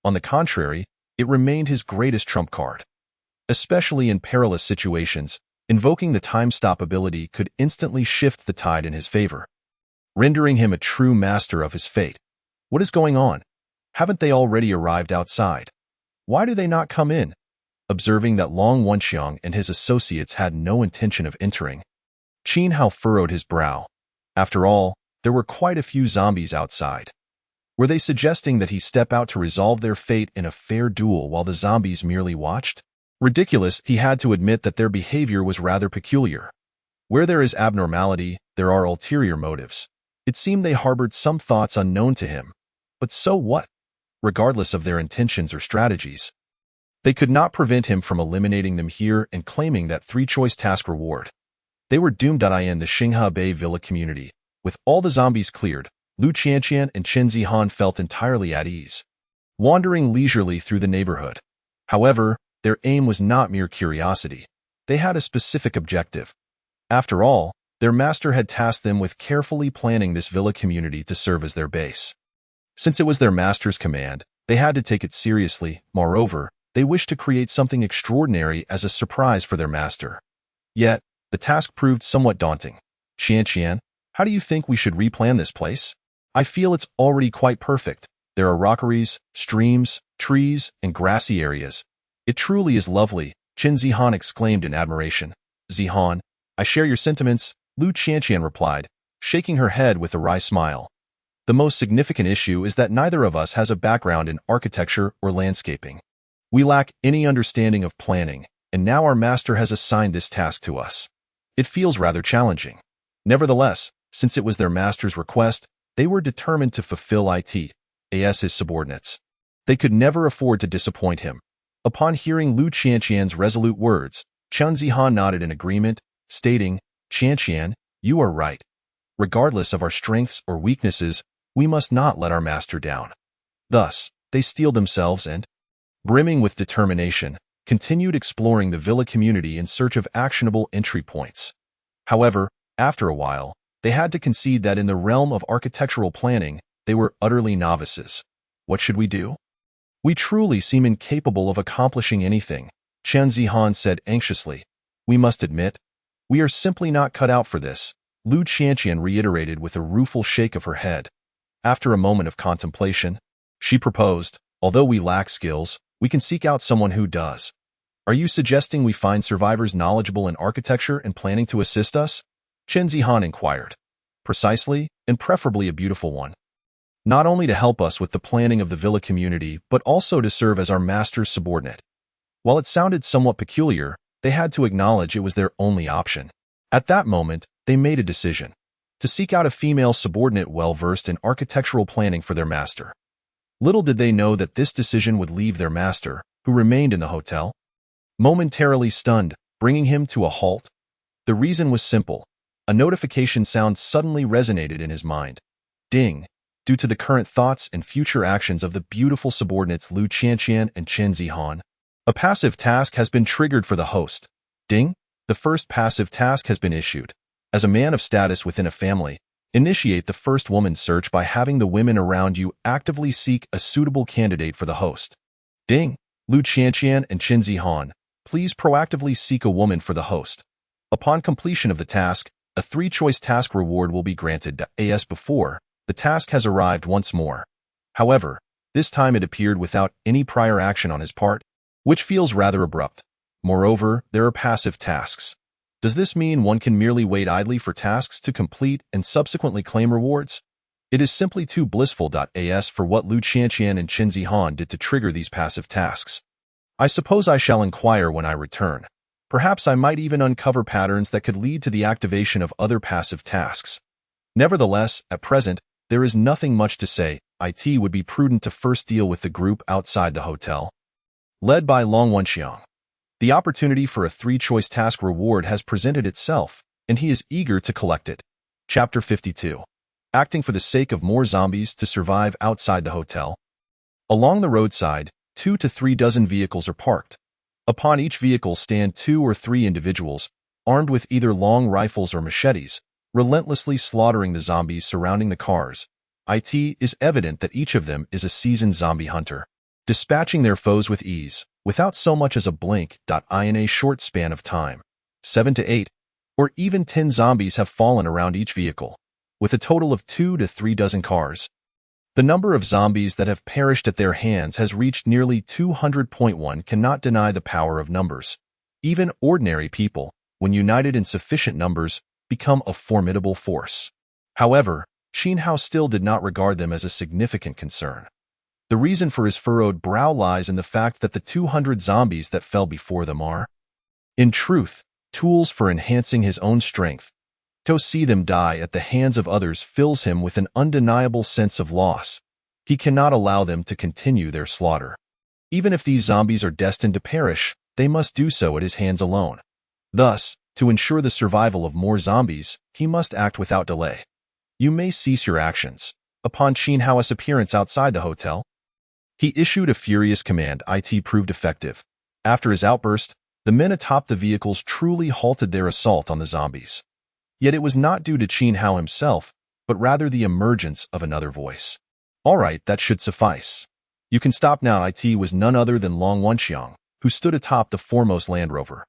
A: On the contrary, it remained his greatest trump card. Especially in perilous situations, invoking the time-stop ability could instantly shift the tide in his favor, rendering him a true master of his fate. What is going on? Haven't they already arrived outside? Why do they not come in? Observing that Long Wenxiang and his associates had no intention of entering, Chin Hao furrowed his brow. After all, there were quite a few zombies outside. Were they suggesting that he step out to resolve their fate in a fair duel while the zombies merely watched? Ridiculous, he had to admit that their behavior was rather peculiar. Where there is abnormality, there are ulterior motives. It seemed they harbored some thoughts unknown to him. But so what? Regardless of their intentions or strategies, they could not prevent him from eliminating them here and claiming that 3-choice task reward. They were doomed. In the Xinghe Bay Villa community, with all the zombies cleared, Lu Qianqian and Chen Zihan felt entirely at ease, wandering leisurely through the neighborhood. However, their aim was not mere curiosity. They had a specific objective. After all, their master had tasked them with carefully planning this villa community to serve as their base. Since it was their master's command, they had to take it seriously. Moreover, they wished to create something extraordinary as a surprise for their master. Yet, the task proved somewhat daunting. Qianqian, how do you think we should replan this place? I feel it's already quite perfect. There are rockeries, streams, trees, and grassy areas. It truly is lovely, Chen Zihan exclaimed in admiration. Zihan, I share your sentiments, Lu Qianqian replied, shaking her head with a wry smile. The most significant issue is that neither of us has a background in architecture or landscaping. We lack any understanding of planning, and now our master has assigned this task to us. It feels rather challenging. Nevertheless, since it was their master's request, they were determined to fulfill it, as his subordinates. They could never afford to disappoint him. Upon hearing Lu Qianqian's resolute words, Chen Zihan nodded in agreement, stating, Qianqian, you are right. Regardless of our strengths or weaknesses, we must not let our master down. Thus, they steeled themselves and, brimming with determination, continued exploring the villa community in search of actionable entry points. However, after a while, they had to concede that in the realm of architectural planning, they were utterly novices. What should we do? We truly seem incapable of accomplishing anything, Chen Zihan said anxiously. We must admit, we are simply not cut out for this. Lu Qianqian reiterated with a rueful shake of her head. After a moment of contemplation, she proposed, although we lack skills, we can seek out someone who does. Are you suggesting we find survivors knowledgeable in architecture and planning to assist us? Chen Zihan inquired. Precisely, and preferably a beautiful one. Not only to help us with the planning of the villa community, but also to serve as our master's subordinate. While it sounded somewhat peculiar, they had to acknowledge it was their only option. At that moment, they made a decision to seek out a female subordinate well-versed in architectural planning for their master. Little did they know that this decision would leave their master, who remained in the hotel, momentarily stunned, bringing him to a halt. The reason was simple. A notification sound suddenly resonated in his mind. Ding! Due to the current thoughts and future actions of the beautiful subordinates Lu Qianqian and Chen Zihan, a passive task has been triggered for the host. Ding! The first passive task has been issued. As a man of status within a family, initiate the first woman search by having the women around you actively seek a suitable candidate for the host. Ding! Lu Qianqian and Chen Zihan, please proactively seek a woman for the host. Upon completion of the task, a 3-choice task reward will be granted. As before, the task has arrived once more. However, this time it appeared without any prior action on his part, which feels rather abrupt. Moreover, there are passive tasks. Does this mean one can merely wait idly for tasks to complete and subsequently claim rewards? It is simply too blissful. As for what Lu Qianqian and Chen Zihan did to trigger these passive tasks, I suppose I shall inquire when I return. Perhaps I might even uncover patterns that could lead to the activation of other passive tasks. Nevertheless, at present, there is nothing much to say. It would be prudent to first deal with the group outside the hotel. Led by Long Wenxiang, the opportunity for a 3-choice task reward has presented itself, and he is eager to collect it. Chapter 52. Acting for the sake of more zombies to survive outside the hotel. Along the roadside, 2 to 3 dozen vehicles are parked. Upon each vehicle stand 2 or 3 individuals, armed with either long rifles or machetes, relentlessly slaughtering the zombies surrounding the cars. It is evident that each of them is a seasoned zombie hunter, dispatching their foes with ease, without so much as a blink. In a short span of time, 7 to 8, or even 10 zombies have fallen around each vehicle, with a total of 2 to 3 dozen cars. The number of zombies that have perished at their hands has reached nearly 200. One cannot deny the power of numbers. Even ordinary people, when united in sufficient numbers, become a formidable force. However, Qin Hao still did not regard them as a significant concern. The reason for his furrowed brow lies in the fact that the 200 zombies that fell before them are, in truth, tools for enhancing his own strength. To see them die at the hands of others fills him with an undeniable sense of loss. He cannot allow them to continue their slaughter. Even if these zombies are destined to perish, they must do so at his hands alone. Thus, to ensure the survival of more zombies, he must act without delay. You may cease your actions. Upon Qin Hao's appearance outside the hotel, he issued a furious command. It proved effective. After his outburst, the men atop the vehicles truly halted their assault on the zombies. Yet it was not due to Qin Hao himself, but rather the emergence of another voice. All right, that should suffice. You can stop now. It was none other than Long Wenxiang, who stood atop the foremost Land Rover.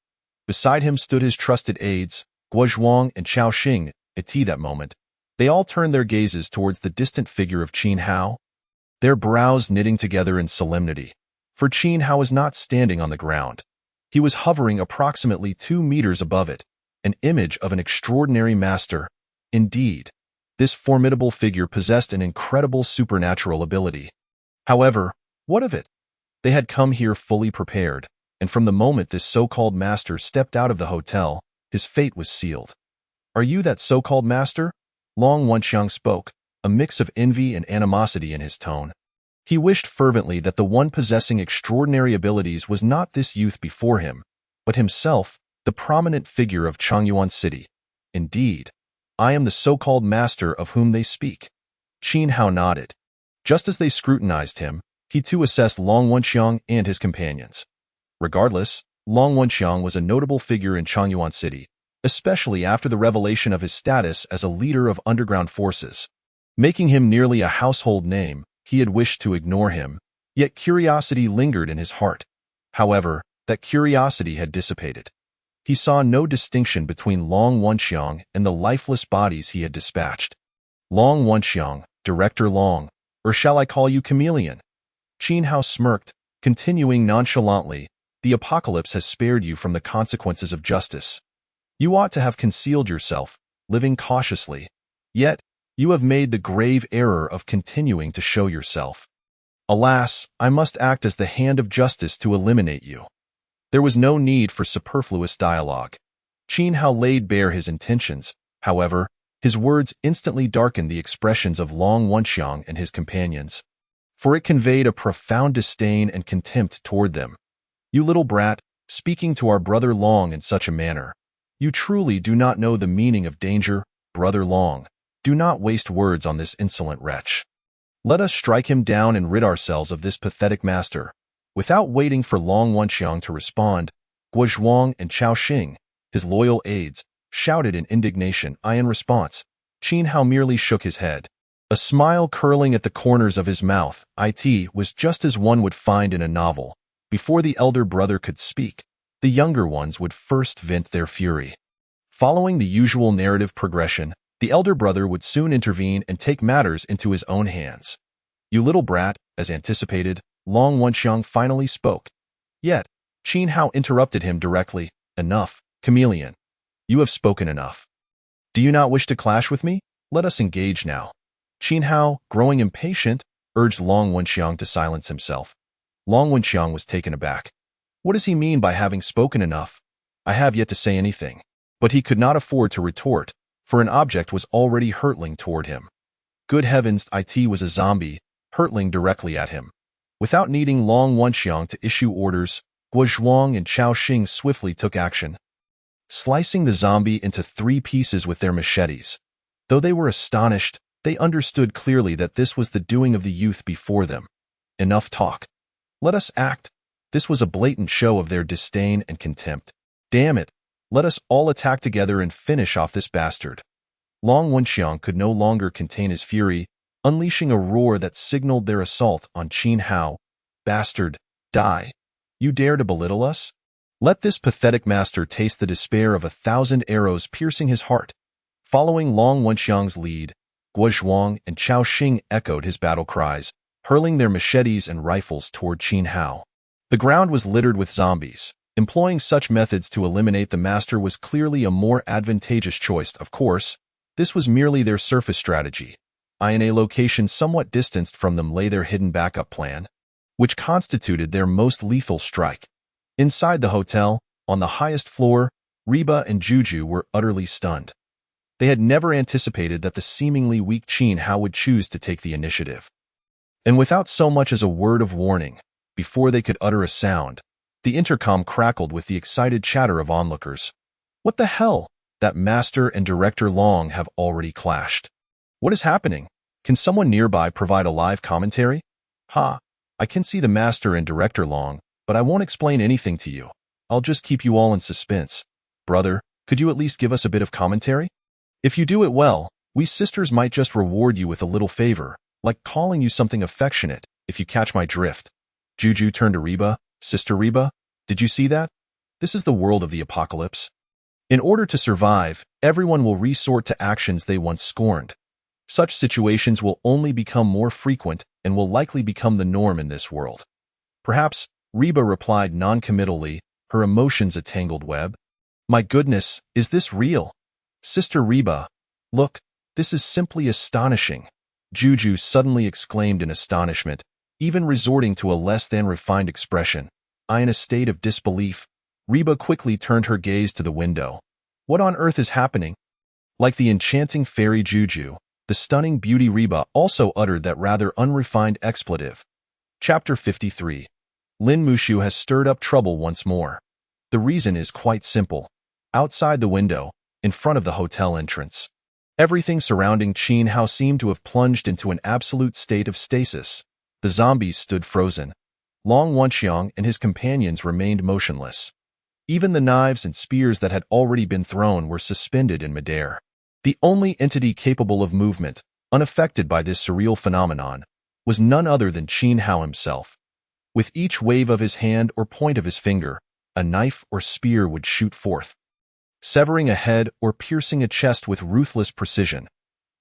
A: Beside him stood his trusted aides, Guo Zhuang and Chao Xing. At that moment, they all turned their gazes towards the distant figure of Qin Hao, their brows knitting together in solemnity. For Qin Hao was not standing on the ground. He was hovering approximately 2 meters above it, an image of an extraordinary master. Indeed, this formidable figure possessed an incredible supernatural ability. However, what of it? They had come here fully prepared, and from the moment this so-called master stepped out of the hotel, his fate was sealed. Are you that so-called master? Long Wenxiang spoke, a mix of envy and animosity in his tone. He wished fervently that the one possessing extraordinary abilities was not this youth before him, but himself, the prominent figure of Changyuan City. Indeed, I am the so-called master of whom they speak. Qin Hao nodded. Just as they scrutinized him, he too assessed Long Wenxiang and his companions. Regardless, Long Wenxiang was a notable figure in Changyuan City, especially after the revelation of his status as a leader of underground forces. Making him nearly a household name, he had wished to ignore him, yet curiosity lingered in his heart. However, that curiosity had dissipated. He saw no distinction between Long Wunxiang and the lifeless bodies he had dispatched. Long Wunxiang, Director Long, or shall I call you Chameleon? Qin Hao smirked, continuing nonchalantly, the apocalypse has spared you from the consequences of justice. You ought to have concealed yourself, living cautiously. Yet, you have made the grave error of continuing to show yourself. Alas, I must act as the hand of justice to eliminate you. There was no need for superfluous dialogue. Qin Hao laid bare his intentions. However, his words instantly darkened the expressions of Long Wunxiang and his companions, for it conveyed a profound disdain and contempt toward them. You little brat, speaking to our brother Long in such a manner. You truly do not know the meaning of danger, brother Long. Do not waste words on this insolent wretch. Let us strike him down and rid ourselves of this pathetic master. Without waiting for Long Wunxiang to respond, Guo Zhuang and Chao Xing, his loyal aides, shouted in indignation. In response, Qin Hao merely shook his head. A smile curling at the corners of his mouth, it was just as one would find in a novel. Before the elder brother could speak, the younger ones would first vent their fury. Following the usual narrative progression, the elder brother would soon intervene and take matters into his own hands. You little brat, as anticipated, Long Wunxiang finally spoke. Yet, Qin Hao interrupted him directly. Enough, Chameleon. You have spoken enough. Do you not wish to clash with me? Let us engage now. Qin Hao, growing impatient, urged Long Wunxiang to silence himself. Long Wunxiang was taken aback. What does he mean by having spoken enough? I have yet to say anything. But he could not afford to retort, for an object was already hurtling toward him. Good heavens, it was a zombie, hurtling directly at him. Without needing Long Wunxiang to issue orders, Guo Zhuang and Chao Xing swiftly took action, slicing the zombie into 3 pieces with their machetes. Though they were astonished, they understood clearly that this was the doing of the youth before them. Enough talk. Let us act. This was a blatant show of their disdain and contempt. Damn it. Let us all attack together and finish off this bastard. Long Wunxiang could no longer contain his fury, unleashing a roar that signaled their assault on Qin Hao. Bastard, die. You dare to belittle us? Let this pathetic master taste the despair of 1,000 arrows piercing his heart. Following Long Wunxiang's lead, Guo Zhuang and Chao Xing echoed his battle cries, hurling their machetes and rifles toward Qin Hao. The ground was littered with zombies. Employing such methods to eliminate the master was clearly a more advantageous choice. Of course, this was merely their surface strategy. In a location somewhat distanced from them lay their hidden backup plan, which constituted their most lethal strike. Inside the hotel, on the highest floor, Reba and Juju were utterly stunned. They had never anticipated that the seemingly weak Qin Hao would choose to take the initiative. And without so much as a word of warning, before they could utter a sound, the intercom crackled with the excited chatter of onlookers. What the hell? That master and Director Long have already clashed. What is happening? Can someone nearby provide a live commentary? I can see the master and Director Long, but I won't explain anything to you. I'll just keep you all in suspense. Brother, could you at least give us a bit of commentary? If you do it well, we sisters might just reward you with a little favor, like calling you something affectionate, if you catch my drift. Juju turned to Reba. Sister Reba, did you see that? This is the world of the apocalypse. In order to survive, everyone will resort to actions they once scorned. Such situations will only become more frequent and will likely become the norm in this world. Perhaps, Reba replied noncommittally, her emotions a tangled web. My goodness, is this real? Sister Reba, look, this is simply astonishing. Juju suddenly exclaimed in astonishment, even resorting to a less than refined expression. In a state of disbelief, Reba quickly turned her gaze to the window. What on earth is happening? Like the enchanting fairy Juju, the stunning beauty Reba also uttered that rather unrefined expletive. Chapter 53. Lin Mushu has stirred up trouble once more. The reason is quite simple. Outside the window, in front of the hotel entrance, everything surrounding Qin Hao seemed to have plunged into an absolute state of stasis. The zombies stood frozen. Long Wunxiang and his companions remained motionless. Even the knives and spears that had already been thrown were suspended in midair. The only entity capable of movement, unaffected by this surreal phenomenon, was none other than Qin Hao himself. With each wave of his hand or point of his finger, a knife or spear would shoot forth. severing a head or piercing a chest with ruthless precision.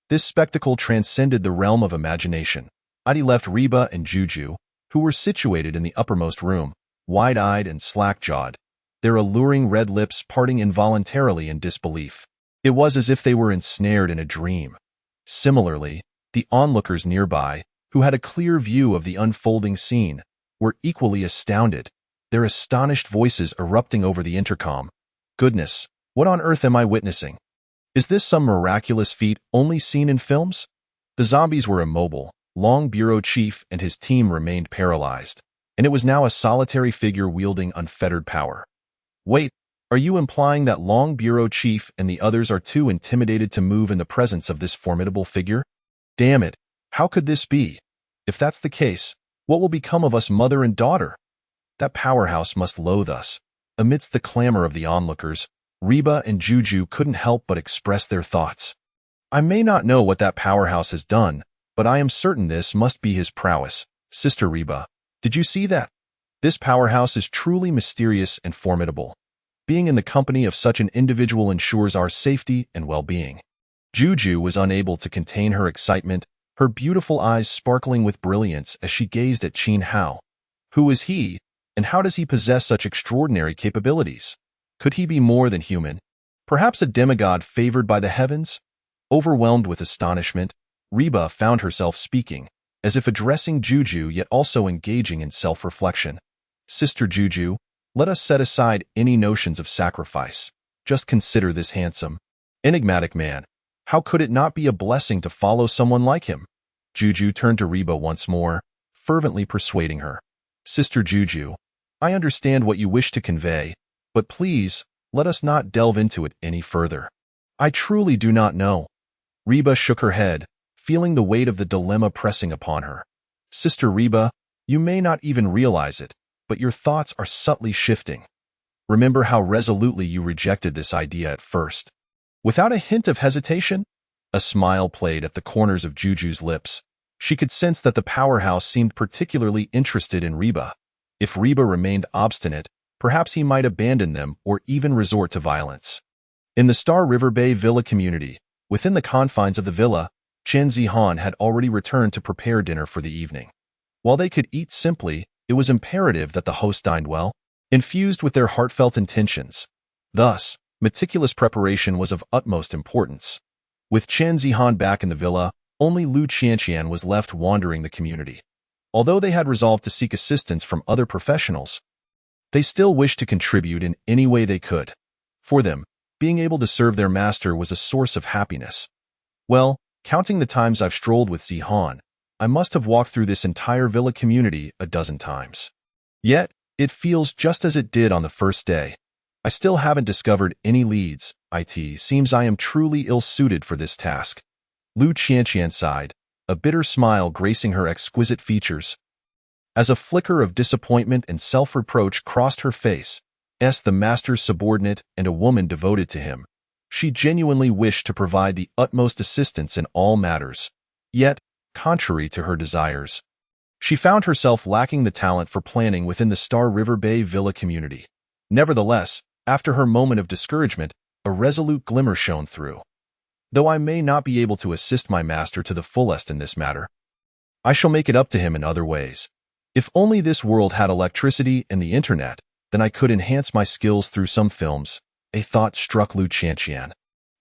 A: This spectacle transcended the realm of imagination. Adi left Reba and Juju, who were situated in the uppermost room, wide-eyed and slack-jawed, their alluring red lips parting involuntarily in disbelief. It was as if they were ensnared in a dream. Similarly, the onlookers nearby, who had a clear view of the unfolding scene, were equally astounded, their astonished voices erupting over the intercom. Goodness, what on earth am I witnessing? Is this some miraculous feat only seen in films? The zombies were immobile. Long Bureau Chief and his team remained paralyzed, and it was now a solitary figure wielding unfettered power. Wait, are you implying that Long Bureau Chief and the others are too intimidated to move in the presence of this formidable figure? Damn it, how could this be? If that's the case, what will become of us mother and daughter? That powerhouse must loathe us. Amidst the clamor of the onlookers, Reba and Juju couldn't help but express their thoughts. I may not know what that powerhouse has done, but I am certain this must be his prowess. Sister Reba, did you see that? This powerhouse is truly mysterious and formidable. Being in the company of such an individual ensures our safety and well-being. Juju was unable to contain her excitement, her beautiful eyes sparkling with brilliance as she gazed at Qin Hao. Who is he, and how does he possess such extraordinary capabilities? Could he be more than human? Perhaps a demigod favored by the heavens? Overwhelmed with astonishment, Reba found herself speaking, as if addressing Juju yet also engaging in self-reflection. Sister Juju, let us set aside any notions of sacrifice. Just consider this handsome, enigmatic man. How could it not be a blessing to follow someone like him? Juju turned to Reba once more, fervently persuading her. Sister Juju, I understand what you wish to convey, but please, let us not delve into it any further. I truly do not know. Reba shook her head, feeling the weight of the dilemma pressing upon her. Sister Reba, you may not even realize it, but your thoughts are subtly shifting. Remember how resolutely you rejected this idea at first. Without a hint of hesitation, a smile played at the corners of Juju's lips. She could sense that the powerhouse seemed particularly interested in Reba. If Reba remained obstinate, perhaps he might abandon them or even resort to violence. In the Star River Bay Villa community, within the confines of the villa, Chen Zihan had already returned to prepare dinner for the evening. While they could eat simply, it was imperative that the host dined well, infused with their heartfelt intentions. Thus, meticulous preparation was of utmost importance. With Chen Zihan back in the villa, only Lu Qianqian was left wandering the community. Although they had resolved to seek assistance from other professionals, they still wished to contribute in any way they could. For them, being able to serve their master was a source of happiness. Well, counting the times I've strolled with Zihan, I must have walked through this entire villa community a dozen times. Yet, it feels just as it did on the first day. I still haven't discovered any leads. It seems I am truly ill-suited for this task. Lu Qianqian sighed, a bitter smile gracing her exquisite features. As a flicker of disappointment and self-reproach crossed her face, the master's subordinate and a woman devoted to him, she genuinely wished to provide the utmost assistance in all matters. Yet, contrary to her desires, she found herself lacking the talent for planning within the Star River Bay Villa community. Nevertheless, after her moment of discouragement, a resolute glimmer shone through. Though I may not be able to assist my master to the fullest in this matter, I shall make it up to him in other ways. If only this world had electricity and the internet, then I could enhance my skills through some films. A thought struck Lu Qianqian.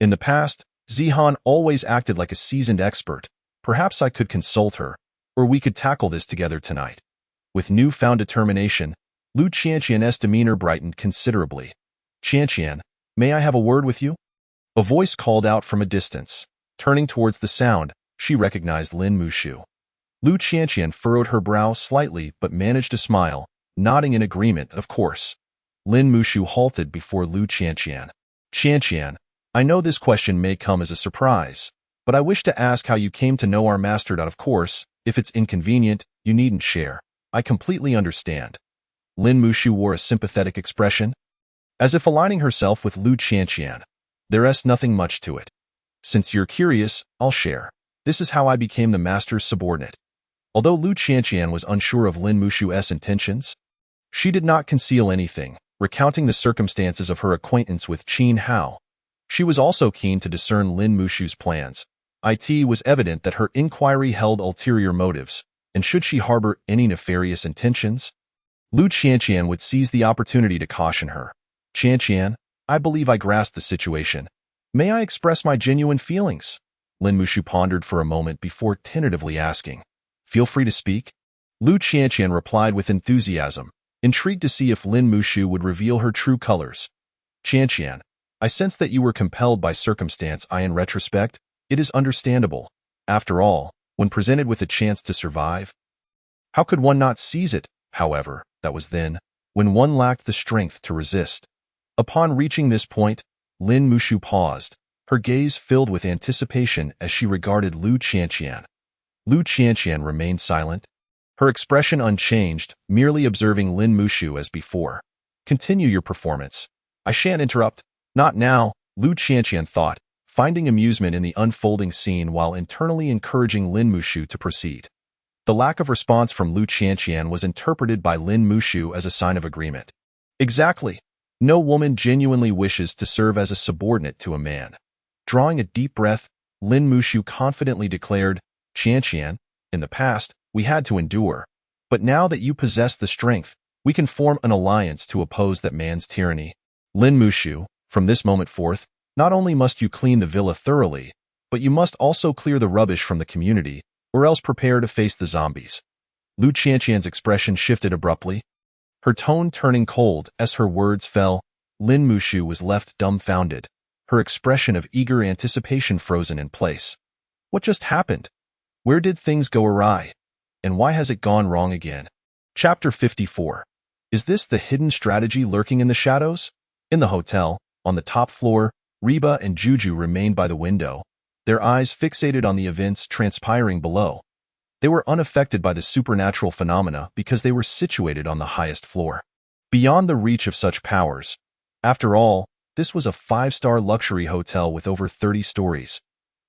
A: In the past, Zihan always acted like a seasoned expert. Perhaps I could consult her, or we could tackle this together tonight. With newfound determination, Lu Qianqian's demeanor brightened considerably. Qianqian, may I have a word with you? A voice called out from a distance. Turning towards the sound, she recognized Lin Mushu. Lu Qianqian furrowed her brow slightly but managed to smile, nodding in agreement, of course. Lin Mushu halted before Lu Qianqian. Qianqian, I know this question may come as a surprise, but I wish to ask how you came to know our master. Of course, if it's inconvenient, you needn't share. I completely understand. Lin Mushu wore a sympathetic expression, as if aligning herself with Lu Qianqian. There's nothing much to it. Since you're curious, I'll share. This is how I became the master's subordinate. Although Lu Qianqian was unsure of Lin Mushu's intentions, she did not conceal anything. recounting the circumstances of her acquaintance with Qin Hao. She was also keen to discern Lin Mushu's plans. It was evident that her inquiry held ulterior motives, and should she harbor any nefarious intentions? Lu Qianqian would seize the opportunity to caution her. Qianqian, I believe I grasp the situation. May I express my genuine feelings? Lin Mushu pondered for a moment before tentatively asking. Feel free to speak. Lu Qianqian replied with enthusiasm, intrigued to see if Lin Mushu would reveal her true colors. Qianqian, I sense that you were compelled by circumstance. In retrospect, it is understandable. After all, when presented with a chance to survive, how could one not seize it? However, that was then, when one lacked the strength to resist. Upon reaching this point, Lin Mushu paused, her gaze filled with anticipation as she regarded Lu Qianqian. Lu Qianqian remained silent, her expression unchanged, merely observing Lin Mushu as before. Continue your performance. I shan't interrupt. Not now, Lu Qianqian thought, finding amusement in the unfolding scene while internally encouraging Lin Mushu to proceed. The lack of response from Lu Qianqian was interpreted by Lin Mushu as a sign of agreement. Exactly. No woman genuinely wishes to serve as a subordinate to a man. Drawing a deep breath, Lin Mushu confidently declared, Qianqian, in the past, we had to endure. But now that you possess the strength, we can form an alliance to oppose that man's tyranny. Lin Mushu, from this moment forth, not only must you clean the villa thoroughly, but you must also clear the rubbish from the community, or else prepare to face the zombies. Lu Qianqian's expression shifted abruptly, her tone turning cold as her words fell. Lin Mushu was left dumbfounded, her expression of eager anticipation frozen in place. What just happened? Where did things go awry? And why has it gone wrong again? Chapter 54. Is this the hidden strategy lurking in the shadows? In the hotel, on the top floor, Reba and Juju remained by the window, their eyes fixated on the events transpiring below. They were unaffected by the supernatural phenomena because they were situated on the highest floor, beyond the reach of such powers. After all, this was a 5-star luxury hotel with over 30 stories.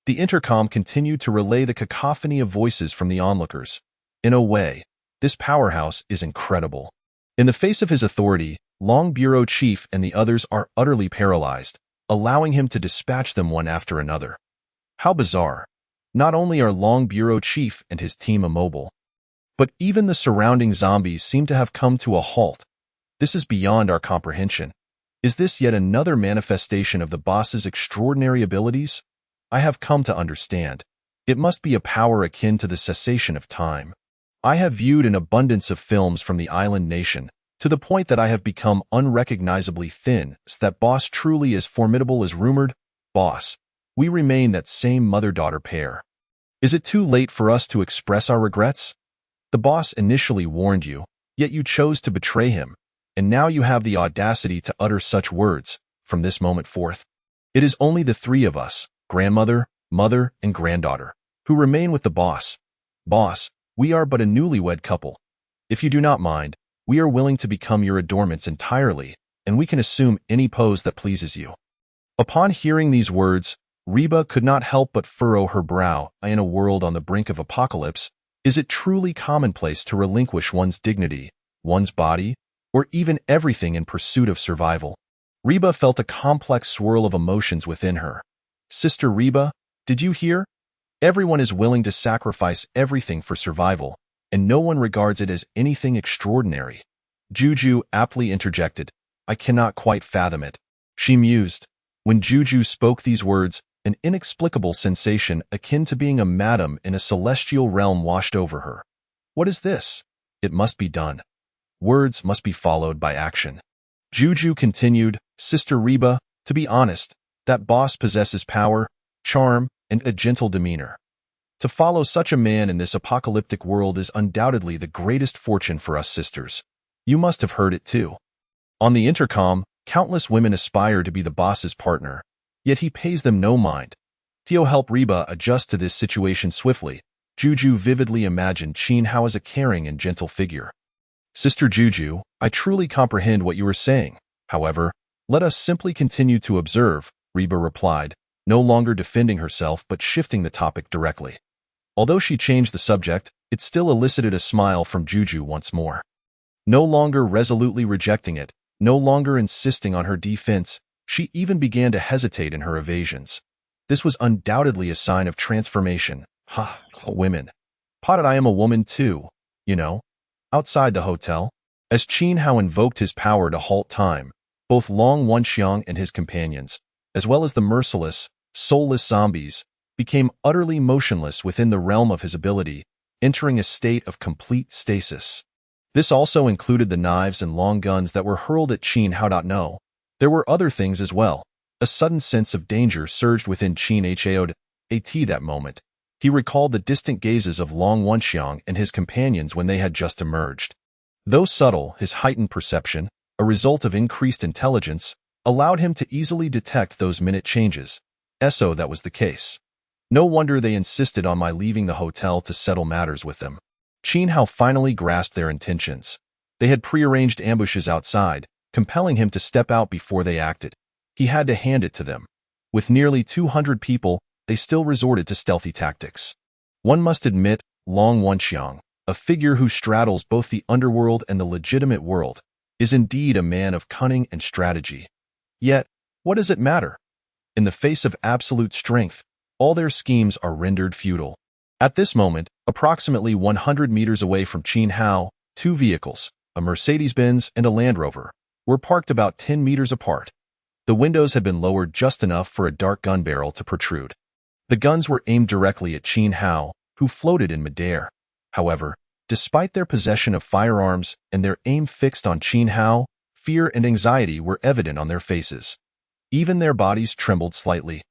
A: The intercom continued to relay the cacophony of voices from the onlookers. In a way, this powerhouse is incredible. In the face of his authority, Long Bureau Chief and the others are utterly paralyzed, allowing him to dispatch them one after another. How bizarre. Not only are Long Bureau Chief and his team immobile, but even the surrounding zombies seem to have come to a halt. This is beyond our comprehension. Is this yet another manifestation of the boss's extraordinary abilities? I have come to understand. It must be a power akin to the cessation of time. I have viewed an abundance of films from the island nation, to the point that I have become unrecognizably thin. Is that boss truly as formidable as rumored? Boss, we remain that same mother-daughter pair. Is it too late for us to express our regrets? The boss initially warned you, yet you chose to betray him, and now you have the audacity to utter such words. From this moment forth, it is only the three of us, grandmother, mother, and granddaughter, who remain with the boss. Boss, we are but a newlywed couple. If you do not mind, we are willing to become your adornments entirely, and we can assume any pose that pleases you. Upon hearing these words, Reba could not help but furrow her brow. In a world on the brink of apocalypse, is it truly commonplace to relinquish one's dignity, one's body, or even everything in pursuit of survival? Reba felt a complex swirl of emotions within her. Sister Reba, did you hear? Everyone is willing to sacrifice everything for survival, and no one regards it as anything extraordinary. Juju aptly interjected, I cannot quite fathom it. She mused. When Juju spoke these words, an inexplicable sensation akin to being a madam in a celestial realm washed over her. What is this? It must be done. Words must be followed by action. Juju continued, Sister Reba, to be honest, that boss possesses power, charm, and a gentle demeanor. To follow such a man in this apocalyptic world is undoubtedly the greatest fortune for us sisters. You must have heard it too. On the intercom, countless women aspire to be the boss's partner, yet he pays them no mind. Tio helped Reba adjust to this situation swiftly. Juju vividly imagined Qin Hao as a caring and gentle figure. Sister Juju, I truly comprehend what you are saying. However, let us simply continue to observe, Reba replied, no longer defending herself but shifting the topic directly. Although she changed the subject, it still elicited a smile from Juju once more. No longer resolutely rejecting it, No longer insisting on her defense, she even began to hesitate in her evasions. This was undoubtedly a sign of transformation. Ha, women. Potted I am a woman too, you know. Outside the hotel, as Qin Hao invoked his power to halt time, both Long Wenxiang and his companions, as well as the merciless, soulless zombies, became utterly motionless within the realm of his ability, entering a state of complete stasis. This also included the knives and long guns that were hurled at Qin Hao. No, there were other things as well. A sudden sense of danger surged within Qin Hao. At that moment, he recalled the distant gazes of Long Wenxiang and his companions when they had just emerged. Though subtle, his heightened perception, a result of increased intelligence, allowed him to easily detect those minute changes. So that was the case. No wonder they insisted on my leaving the hotel to settle matters with them. Qin Hao finally grasped their intentions. They had prearranged ambushes outside, compelling him to step out before they acted. He had to hand it to them. With nearly 200 people, they still resorted to stealthy tactics. One must admit, Long Wenxiang, a figure who straddles both the underworld and the legitimate world, is indeed a man of cunning and strategy. Yet, what does it matter? In the face of absolute strength, all their schemes are rendered futile. At this moment, approximately 100 meters away from Qin Hao, two vehicles, a Mercedes-Benz and a Land Rover, were parked about 10 meters apart. The windows had been lowered just enough for a dark gun barrel to protrude. The guns were aimed directly at Qin Hao, who floated in midair. However, despite their possession of firearms and their aim fixed on Qin Hao, fear and anxiety were evident on their faces. Even their bodies trembled slightly.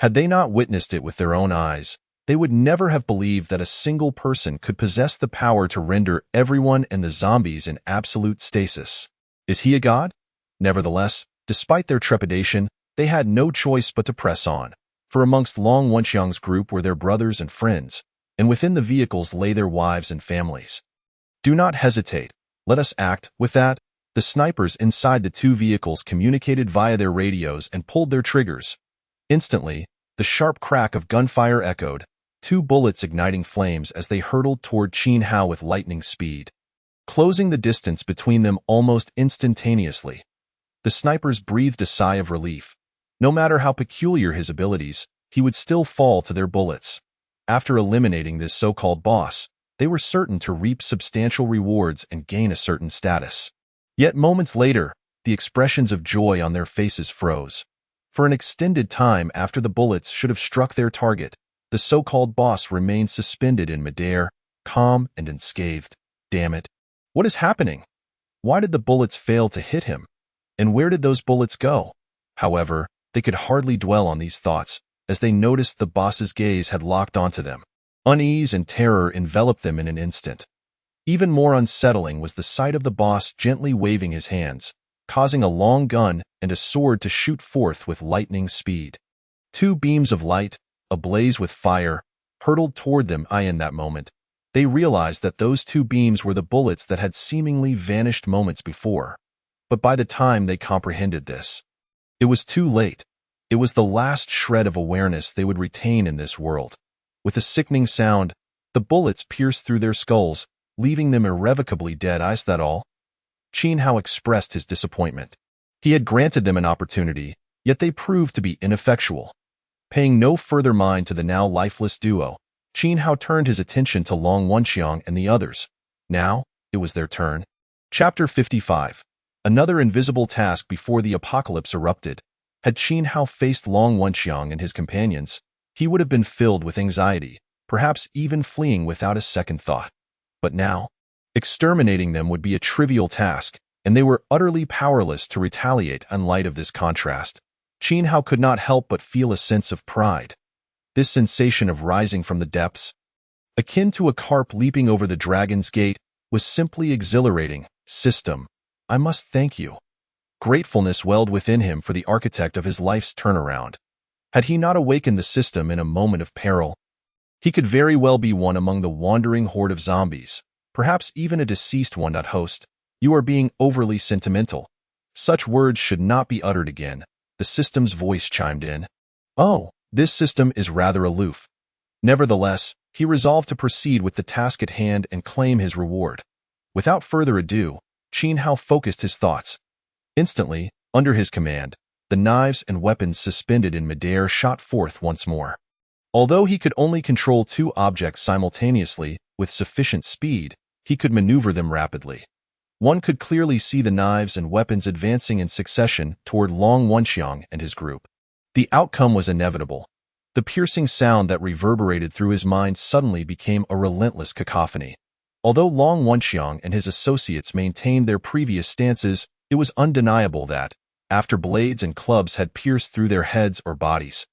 A: Had they not witnessed it with their own eyes, they would never have believed that a single person could possess the power to render everyone and the zombies in absolute stasis. Is he a god? Nevertheless, despite their trepidation, they had no choice but to press on. For amongst Long Wenxiang's group were their brothers and friends, and within the vehicles lay their wives and families. Do not hesitate. Let us act. With that, the snipers inside the two vehicles communicated via their radios and pulled their triggers. Instantly, the sharp crack of gunfire echoed, two bullets igniting flames as they hurtled toward Qin Hao with lightning speed, closing the distance between them almost instantaneously. The snipers breathed a sigh of relief. No matter how peculiar his abilities, he would still fall to their bullets. After eliminating this so-called boss, they were certain to reap substantial rewards and gain a certain status. Yet moments later, the expressions of joy on their faces froze. For an extended time after the bullets should have struck their target, the so-called boss remained suspended in midair, calm and unscathed. Damn it. What is happening? Why did the bullets fail to hit him? And where did those bullets go? However, they could hardly dwell on these thoughts, as they noticed the boss's gaze had locked onto them. Unease and terror enveloped them in an instant. Even more unsettling was the sight of the boss gently waving his hands, causing a long gun and a sword to shoot forth with lightning speed. Two beams of light, ablaze with fire, hurtled toward them. In that moment, they realized that those two beams were the bullets that had seemingly vanished moments before. But by the time they comprehended this, it was too late. It was the last shred of awareness they would retain in this world. With a sickening sound, the bullets pierced through their skulls, leaving them irrevocably dead. Is that all? Qin Hao expressed his disappointment. He had granted them an opportunity, yet they proved to be ineffectual. Paying no further mind to the now lifeless duo, Qin Hao turned his attention to Long Wenxiang and the others. Now, it was their turn. Chapter 55. Another invisible task before the apocalypse erupted. Had Qin Hao faced Long Wenxiang and his companions, he would have been filled with anxiety, perhaps even fleeing without a second thought. But now, exterminating them would be a trivial task, and they were utterly powerless to retaliate. In light of this contrast, Qin Hao could not help but feel a sense of pride. This sensation of rising from the depths, akin to a carp leaping over the dragon's gate, was simply exhilarating. System, I must thank you. Gratefulness welled within him for the architect of his life's turnaround. Had he not awakened the system in a moment of peril, he could very well be one among the wandering horde of zombies, perhaps even a deceased one. Host, you are being overly sentimental. Such words should not be uttered again. The system's voice chimed in. Oh, this system is rather aloof. Nevertheless, he resolved to proceed with the task at hand and claim his reward. Without further ado, Qin Hao focused his thoughts. Instantly, under his command, the knives and weapons suspended in midair shot forth once more. Although he could only control two objects simultaneously with sufficient speed, he could maneuver them rapidly. One could clearly see the knives and weapons advancing in succession toward Long Wenxiang and his group. The outcome was inevitable. The piercing sound that reverberated through his mind suddenly became a relentless cacophony. Although Long Wenxiang and his associates maintained their previous stances, it was undeniable that, after blades and clubs had pierced through their heads or bodies,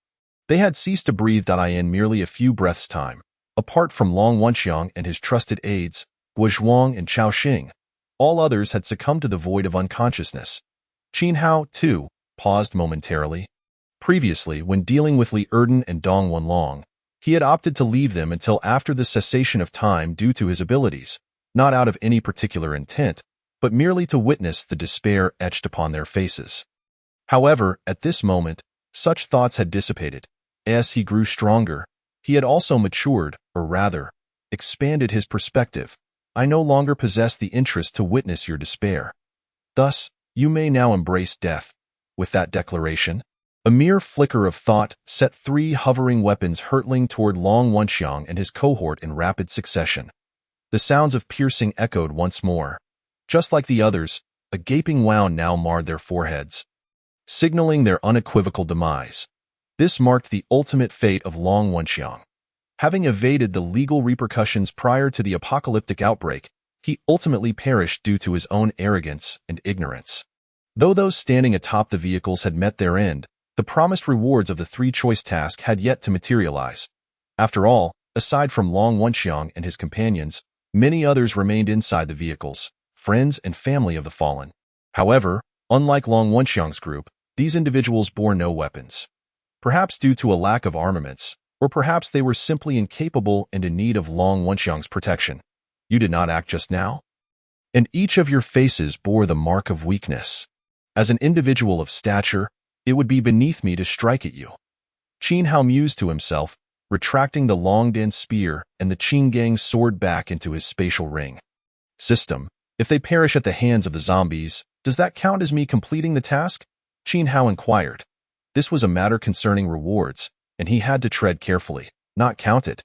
A: they had ceased to breathe in merely a few breaths' time. Apart from Long Wenxiang and his trusted aides, Guozhuang and Chao Xing, all others had succumbed to the void of unconsciousness. Qin Hao, too, paused momentarily. Previously, when dealing with Li Erden and Dong Wenlong, he had opted to leave them until after the cessation of time due to his abilities, not out of any particular intent, but merely to witness the despair etched upon their faces. However, at this moment, such thoughts had dissipated. As he grew stronger, he had also matured, or rather, expanded his perspective. I no longer possess the interest to witness your despair. Thus, you may now embrace death. With that declaration, a mere flicker of thought set three hovering weapons hurtling toward Long Wenxiang and his cohort in rapid succession. The sounds of piercing echoed once more. Just like the others, a gaping wound now marred their foreheads, signaling their unequivocal demise. This marked the ultimate fate of Long Wenxiang. Having evaded the legal repercussions prior to the apocalyptic outbreak, he ultimately perished due to his own arrogance and ignorance. Though those standing atop the vehicles had met their end, the promised rewards of the three-choice task had yet to materialize. After all, aside from Long Wenxiang and his companions, many others remained inside the vehicles, friends and family of the fallen. However, unlike Long Wenxiang's group, these individuals bore no weapons. Perhaps due to a lack of armaments, or perhaps they were simply incapable and in need of Long Wenxiang's protection. You did not act just now? And each of your faces bore the mark of weakness. As an individual of stature, it would be beneath me to strike at you. Qin Hao mused to himself, retracting the Long Dan spear and the Qin Gang's sword back into his spatial ring. System, if they perish at the hands of the zombies, does that count as me completing the task? Qin Hao inquired. This was a matter concerning rewards, and he had to tread carefully, not count it.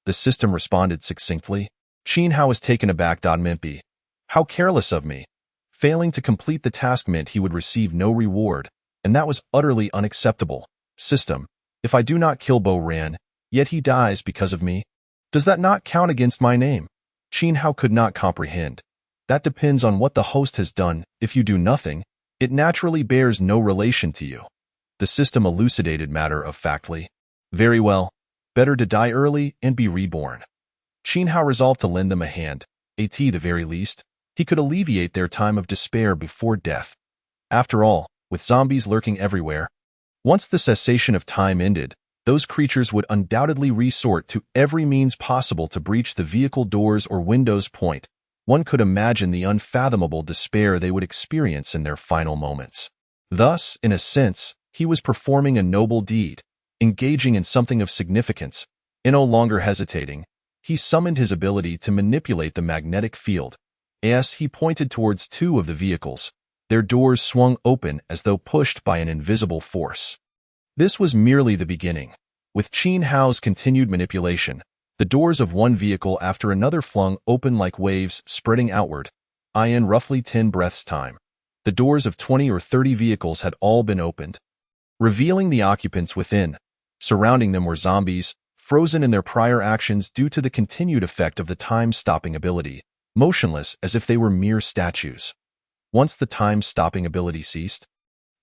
A: The system responded succinctly. Qin Hao was taken aback. Mimpy. How careless of me. Failing to complete the task meant he would receive no reward, and that was utterly unacceptable. System, if I do not kill Bo Ran, yet he dies because of me, does that not count against my name? Qin Hao could not comprehend. That depends on what the host has done. If you do nothing, it naturally bears no relation to you. The system elucidated matter-of-factly. Very well. Better to die early and be reborn. Qin Hao resolved to lend them a hand. At the very least, he could alleviate their time of despair before death. After all, with zombies lurking everywhere, once the cessation of time ended, those creatures would undoubtedly resort to every means possible to breach the vehicle doors or windows. One could imagine the unfathomable despair they would experience in their final moments. Thus, in a sense, he was performing a noble deed, engaging in something of significance. And no longer hesitating, he summoned his ability to manipulate the magnetic field. As he pointed towards two of the vehicles, their doors swung open as though pushed by an invisible force. This was merely the beginning. With Qin Hao's continued manipulation, the doors of one vehicle after another flung open like waves spreading outward. In roughly 10 breaths' time, the doors of 20 or 30 vehicles had all been opened, revealing the occupants within. Surrounding them were zombies, frozen in their prior actions due to the continued effect of the time-stopping ability, motionless as if they were mere statues. Once the time-stopping ability ceased,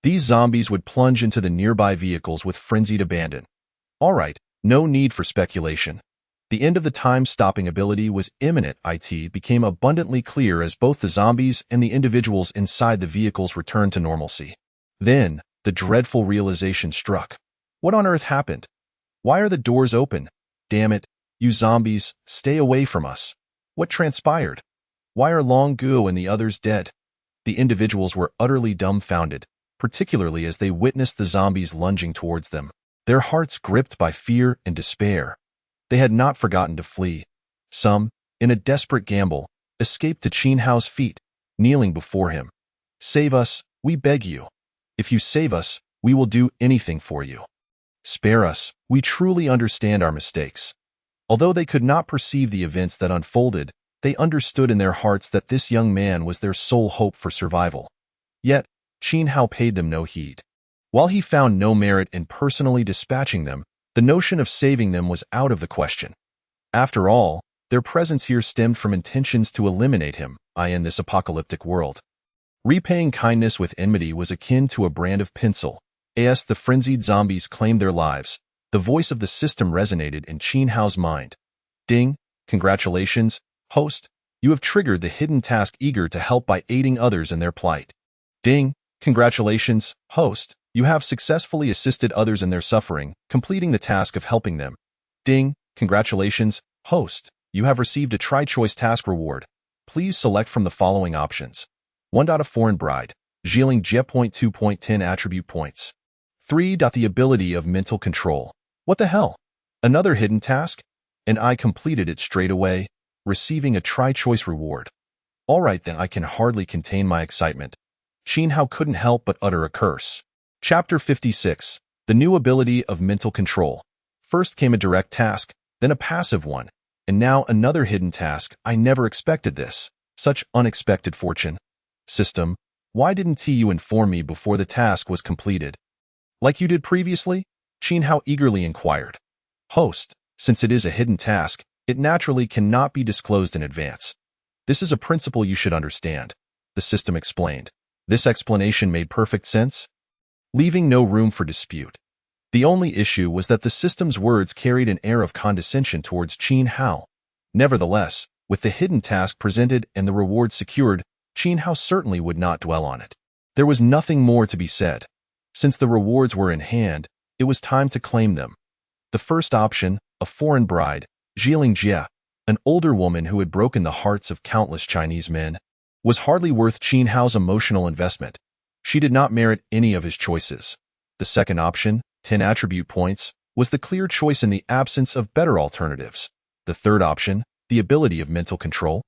A: these zombies would plunge into the nearby vehicles with frenzied abandon. All right, no need for speculation. The end of the time-stopping ability was imminent. It became abundantly clear as both the zombies and the individuals inside the vehicles returned to normalcy. Then, the dreadful realization struck. What on earth happened? Why are the doors open? Damn it, you zombies, stay away from us. What transpired? Why are Long Guo and the others dead? The individuals were utterly dumbfounded, particularly as they witnessed the zombies lunging towards them, their hearts gripped by fear and despair. They had not forgotten to flee. Some, in a desperate gamble, escaped to Qin Hao's feet, kneeling before him. Save us, we beg you. If you save us, we will do anything for you. Spare us, we truly understand our mistakes. Although they could not perceive the events that unfolded, they understood in their hearts that this young man was their sole hope for survival. Yet, Qin Hao paid them no heed. While he found no merit in personally dispatching them, the notion of saving them was out of the question. After all, their presence here stemmed from intentions to eliminate him, in this apocalyptic world. Repaying kindness with enmity was akin to a brand of pencil. As the frenzied zombies claimed their lives, the voice of the system resonated in Qin Hao's mind. Ding, congratulations, host, you have triggered the hidden task eager to help by aiding others in their plight. Ding, congratulations, host, you have successfully assisted others in their suffering, completing the task of helping them. Ding, congratulations, host, you have received a try-choice task reward. Please select from the following options. 1. A foreign bride, Zhiling Jie 2.10 attribute points. 3. The ability of mental control. What the hell? Another hidden task? And I completed it straight away, receiving a try-choice reward. Alright then, I can hardly contain my excitement. Qin Hao couldn't help but utter a curse. Chapter 56. The new ability of mental control. First came a direct task, then a passive one, and now another hidden task. I never expected this. Such unexpected fortune. System, why didn't you inform me before the task was completed? Like you did previously? Qin Hao eagerly inquired. Host, since it is a hidden task, it naturally cannot be disclosed in advance. This is a principle you should understand, the system explained. This explanation made perfect sense, leaving no room for dispute. The only issue was that the system's words carried an air of condescension towards Qin Hao. Nevertheless, with the hidden task presented and the reward secured, Qin Hao certainly would not dwell on it. There was nothing more to be said. Since the rewards were in hand, it was time to claim them. The first option, a foreign bride, Zhiling Jie, an older woman who had broken the hearts of countless Chinese men, was hardly worth Qin Hao's emotional investment. She did not merit any of his choices. The second option, 10 attribute points, was the clear choice in the absence of better alternatives. The third option, the ability of mental control,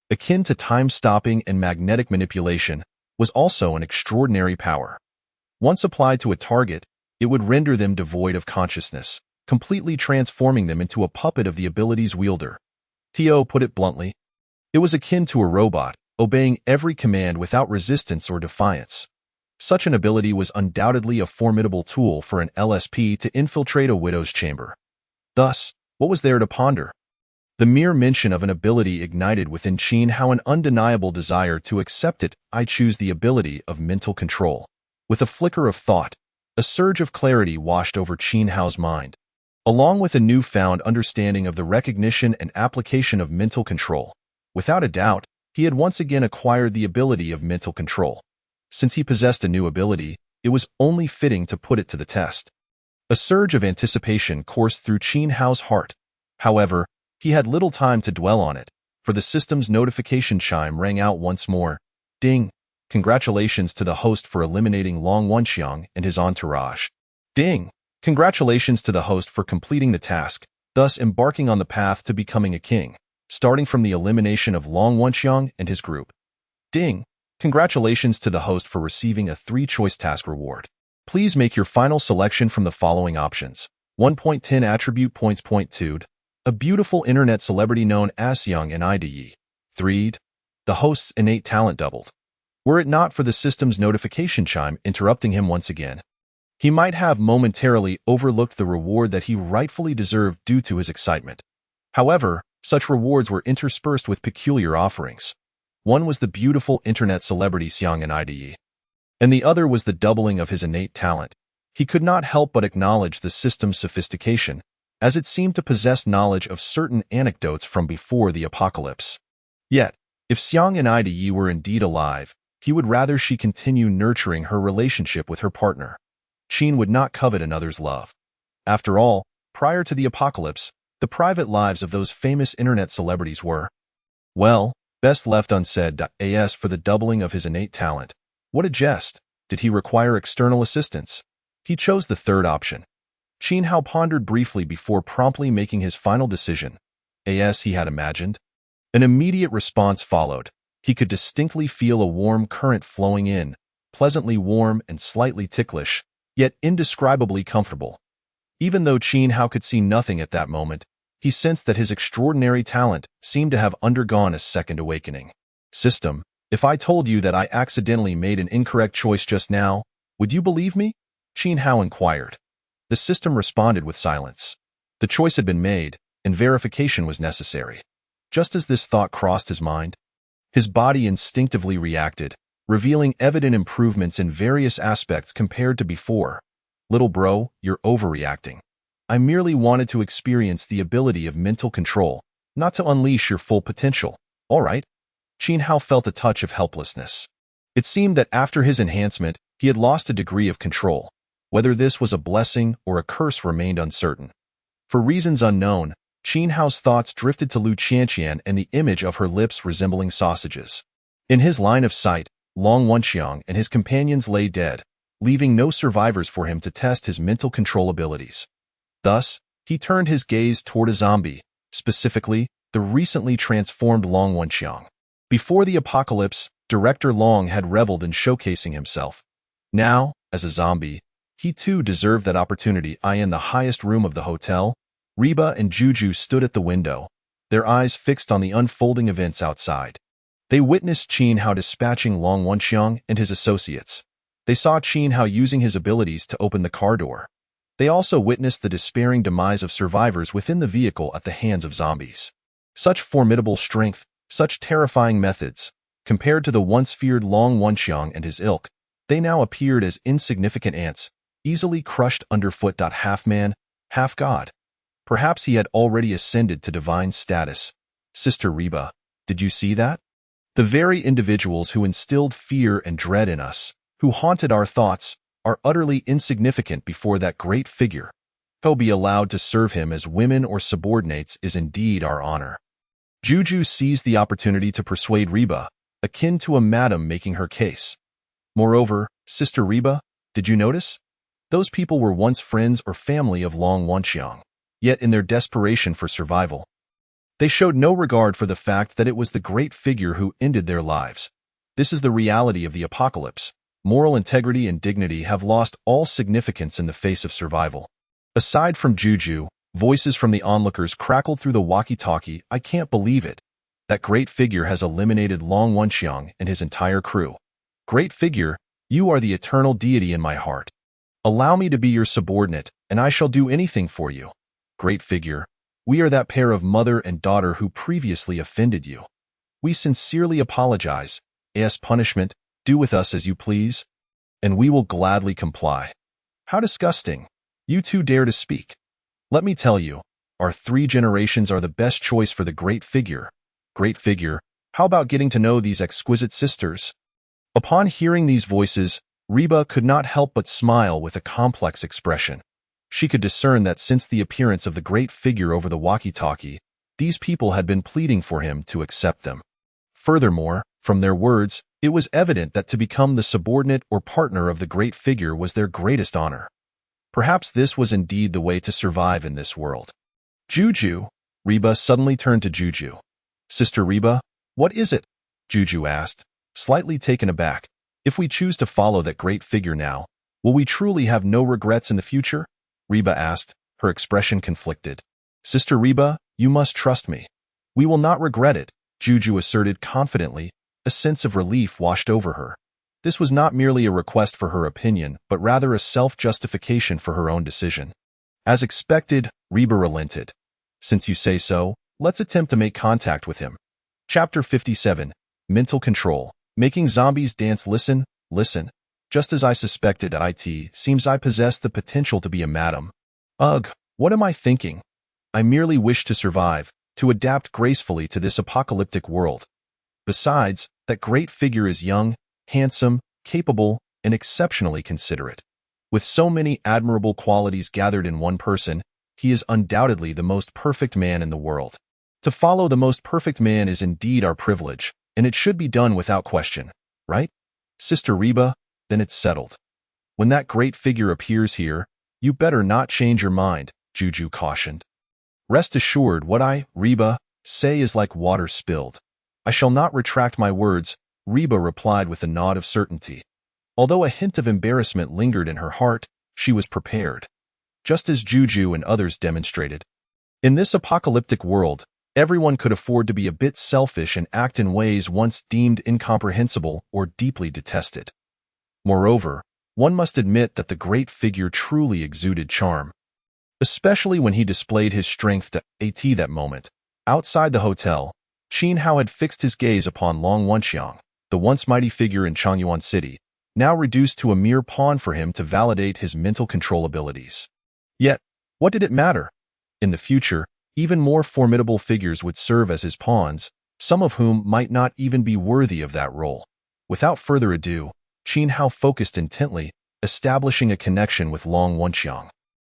A: akin to time-stopping and magnetic manipulation, was also an extraordinary power. Once applied to a target, it would render them devoid of consciousness, completely transforming them into a puppet of the ability's wielder. Tio put it bluntly. It was akin to a robot, obeying every command without resistance or defiance. Such an ability was undoubtedly a formidable tool for an LSP to infiltrate a widow's chamber. Thus, what was there to ponder? The mere mention of an ability ignited within Qin Hao an undeniable desire to accept it. I choose the ability of mental control. With a flicker of thought, a surge of clarity washed over Qin Hao's mind. Along with a newfound understanding of the recognition and application of mental control, without a doubt, he had once again acquired the ability of mental control. Since he possessed a new ability, it was only fitting to put it to the test. A surge of anticipation coursed through Qin Hao's heart. However, he had little time to dwell on it, for the system's notification chime rang out once more. Ding! Congratulations to the host for eliminating Long Wenxiang and his entourage. Ding! Congratulations to the host for completing the task, thus embarking on the path to becoming a king, starting from the elimination of Long Wenxiang and his group. Ding! Congratulations to the host for receiving a 3-choice task reward. Please make your final selection from the following options. 1.10 attribute points. 2. A beautiful internet celebrity known as Young and IDE. 3. The host's innate talent doubled. Were it not for the system's notification chime interrupting him once again, he might have momentarily overlooked the reward that he rightfully deserved due to his excitement. However, such rewards were interspersed with peculiar offerings. One was the beautiful internet celebrity Xiang and IDE, and the other was the doubling of his innate talent. He could not help but acknowledge the system's sophistication, as it seemed to possess knowledge of certain anecdotes from before the apocalypse. Yet, if Xiang and IDE were indeed alive, he would rather she continue nurturing her relationship with her partner. Qin would not covet another's love. After all, prior to the apocalypse, the private lives of those famous internet celebrities were, well, best left unsaid. As for the doubling of his innate talent, what a jest! Did he require external assistance? He chose the third option. Qin Hao pondered briefly before promptly making his final decision. As he had imagined, an immediate response followed. He could distinctly feel a warm current flowing in, pleasantly warm and slightly ticklish, yet indescribably comfortable. Even though Qin Hao could see nothing at that moment, he sensed that his extraordinary talent seemed to have undergone a second awakening. System, if I told you that I accidentally made an incorrect choice just now, would you believe me? Qin Hao inquired. The system responded with silence. The choice had been made, and verification was necessary. Just as this thought crossed his mind, his body instinctively reacted, revealing evident improvements in various aspects compared to before. Little bro, you're overreacting. I merely wanted to experience the ability of mental control, not to unleash your full potential. All right? Qin Hao felt a touch of helplessness. It seemed that after his enhancement, he had lost a degree of control. Whether this was a blessing or a curse remained uncertain. For reasons unknown, Qin Hao's thoughts drifted to Lu Qianqian and the image of her lips resembling sausages. In his line of sight, Long Wenxiang and his companions lay dead, leaving no survivors for him to test his mental control abilities. Thus, he turned his gaze toward a zombie, specifically, the recently transformed Long Wenxiang. Before the apocalypse, Director Long had reveled in showcasing himself. Now, as a zombie, he too deserved that opportunity. In the highest room of the hotel, Reba and Juju stood at the window, their eyes fixed on the unfolding events outside. They witnessed Qin Hao dispatching Long Wenxiang and his associates. They saw Qin Hao using his abilities to open the car door. They also witnessed the despairing demise of survivors within the vehicle at the hands of zombies. Such formidable strength, such terrifying methods. Compared to the once feared Long Wenxiang and his ilk, they now appeared as insignificant ants, easily crushed underfoot. Half man, half god. Perhaps he had already ascended to divine status. Sister Reba, did you see that? The very individuals who instilled fear and dread in us, who haunted our thoughts, are utterly insignificant before that great figure. To be allowed to serve him as women or subordinates is indeed our honor. Juju seized the opportunity to persuade Reba, akin to a madam making her case. Moreover, Sister Reba, did you notice? Those people were once friends or family of Long Wenxiang. Yet in their desperation for survival, they showed no regard for the fact that it was the great figure who ended their lives. This is the reality of the apocalypse. Moral integrity and dignity have lost all significance in the face of survival. Aside from Juju, voices from the onlookers crackled through the walkie-talkie. I can't believe it. That great figure has eliminated Long Wenxiang and his entire crew. Great figure, you are the eternal deity in my heart. Allow me to be your subordinate, and I shall do anything for you. Great figure, we are that pair of mother and daughter who previously offended you. We sincerely apologize. As punishment, do with us as you please, and we will gladly comply. How disgusting. You two dare to speak. Let me tell you, our 3 generations are the best choice for the great figure. Great figure, how about getting to know these exquisite sisters? Upon hearing these voices, Reba could not help but smile with a complex expression. She could discern that since the appearance of the great figure over the walkie-talkie, these people had been pleading for him to accept them. Furthermore, from their words, it was evident that to become the subordinate or partner of the great figure was their greatest honor. Perhaps this was indeed the way to survive in this world. Juju, Reba suddenly turned to Juju. Sister Reba, what is it? Juju asked, slightly taken aback. If we choose to follow that great figure now, will we truly have no regrets in the future? Reba asked, her expression conflicted. Sister Reba, you must trust me. We will not regret it, Juju asserted confidently. A sense of relief washed over her. This was not merely a request for her opinion, but rather a self-justification for her own decision. As expected, Reba relented. Since you say so, let's attempt to make contact with him. Chapter 57, Mental Control. Making zombies dance. Listen. Just as I suspected, it seems I possess the potential to be a madam. Ugh, what am I thinking? I merely wish to survive, to adapt gracefully to this apocalyptic world. Besides, that great figure is young, handsome, capable, and exceptionally considerate. With so many admirable qualities gathered in one person, he is undoubtedly the most perfect man in the world. To follow the most perfect man is indeed our privilege, and it should be done without question, right? Sister Reba, then it's settled. When that great figure appears here, you better not change your mind, Juju cautioned. Rest assured, what I, Reba, say is like water spilled. I shall not retract my words, Reba replied with a nod of certainty. Although a hint of embarrassment lingered in her heart, she was prepared. Just as Juju and others demonstrated. In this apocalyptic world, everyone could afford to be a bit selfish and act in ways once deemed incomprehensible or deeply detested. Moreover, one must admit that the great figure truly exuded charm. Especially when he displayed his strength to AT that moment. Outside the hotel, Qin Hao had fixed his gaze upon Long Wenxiang, the once mighty figure in Changyuan City, now reduced to a mere pawn for him to validate his mental control abilities. Yet, what did it matter? In the future, even more formidable figures would serve as his pawns, some of whom might not even be worthy of that role. Without further ado, Qin Hao focused intently, establishing a connection with Long Wenxiang.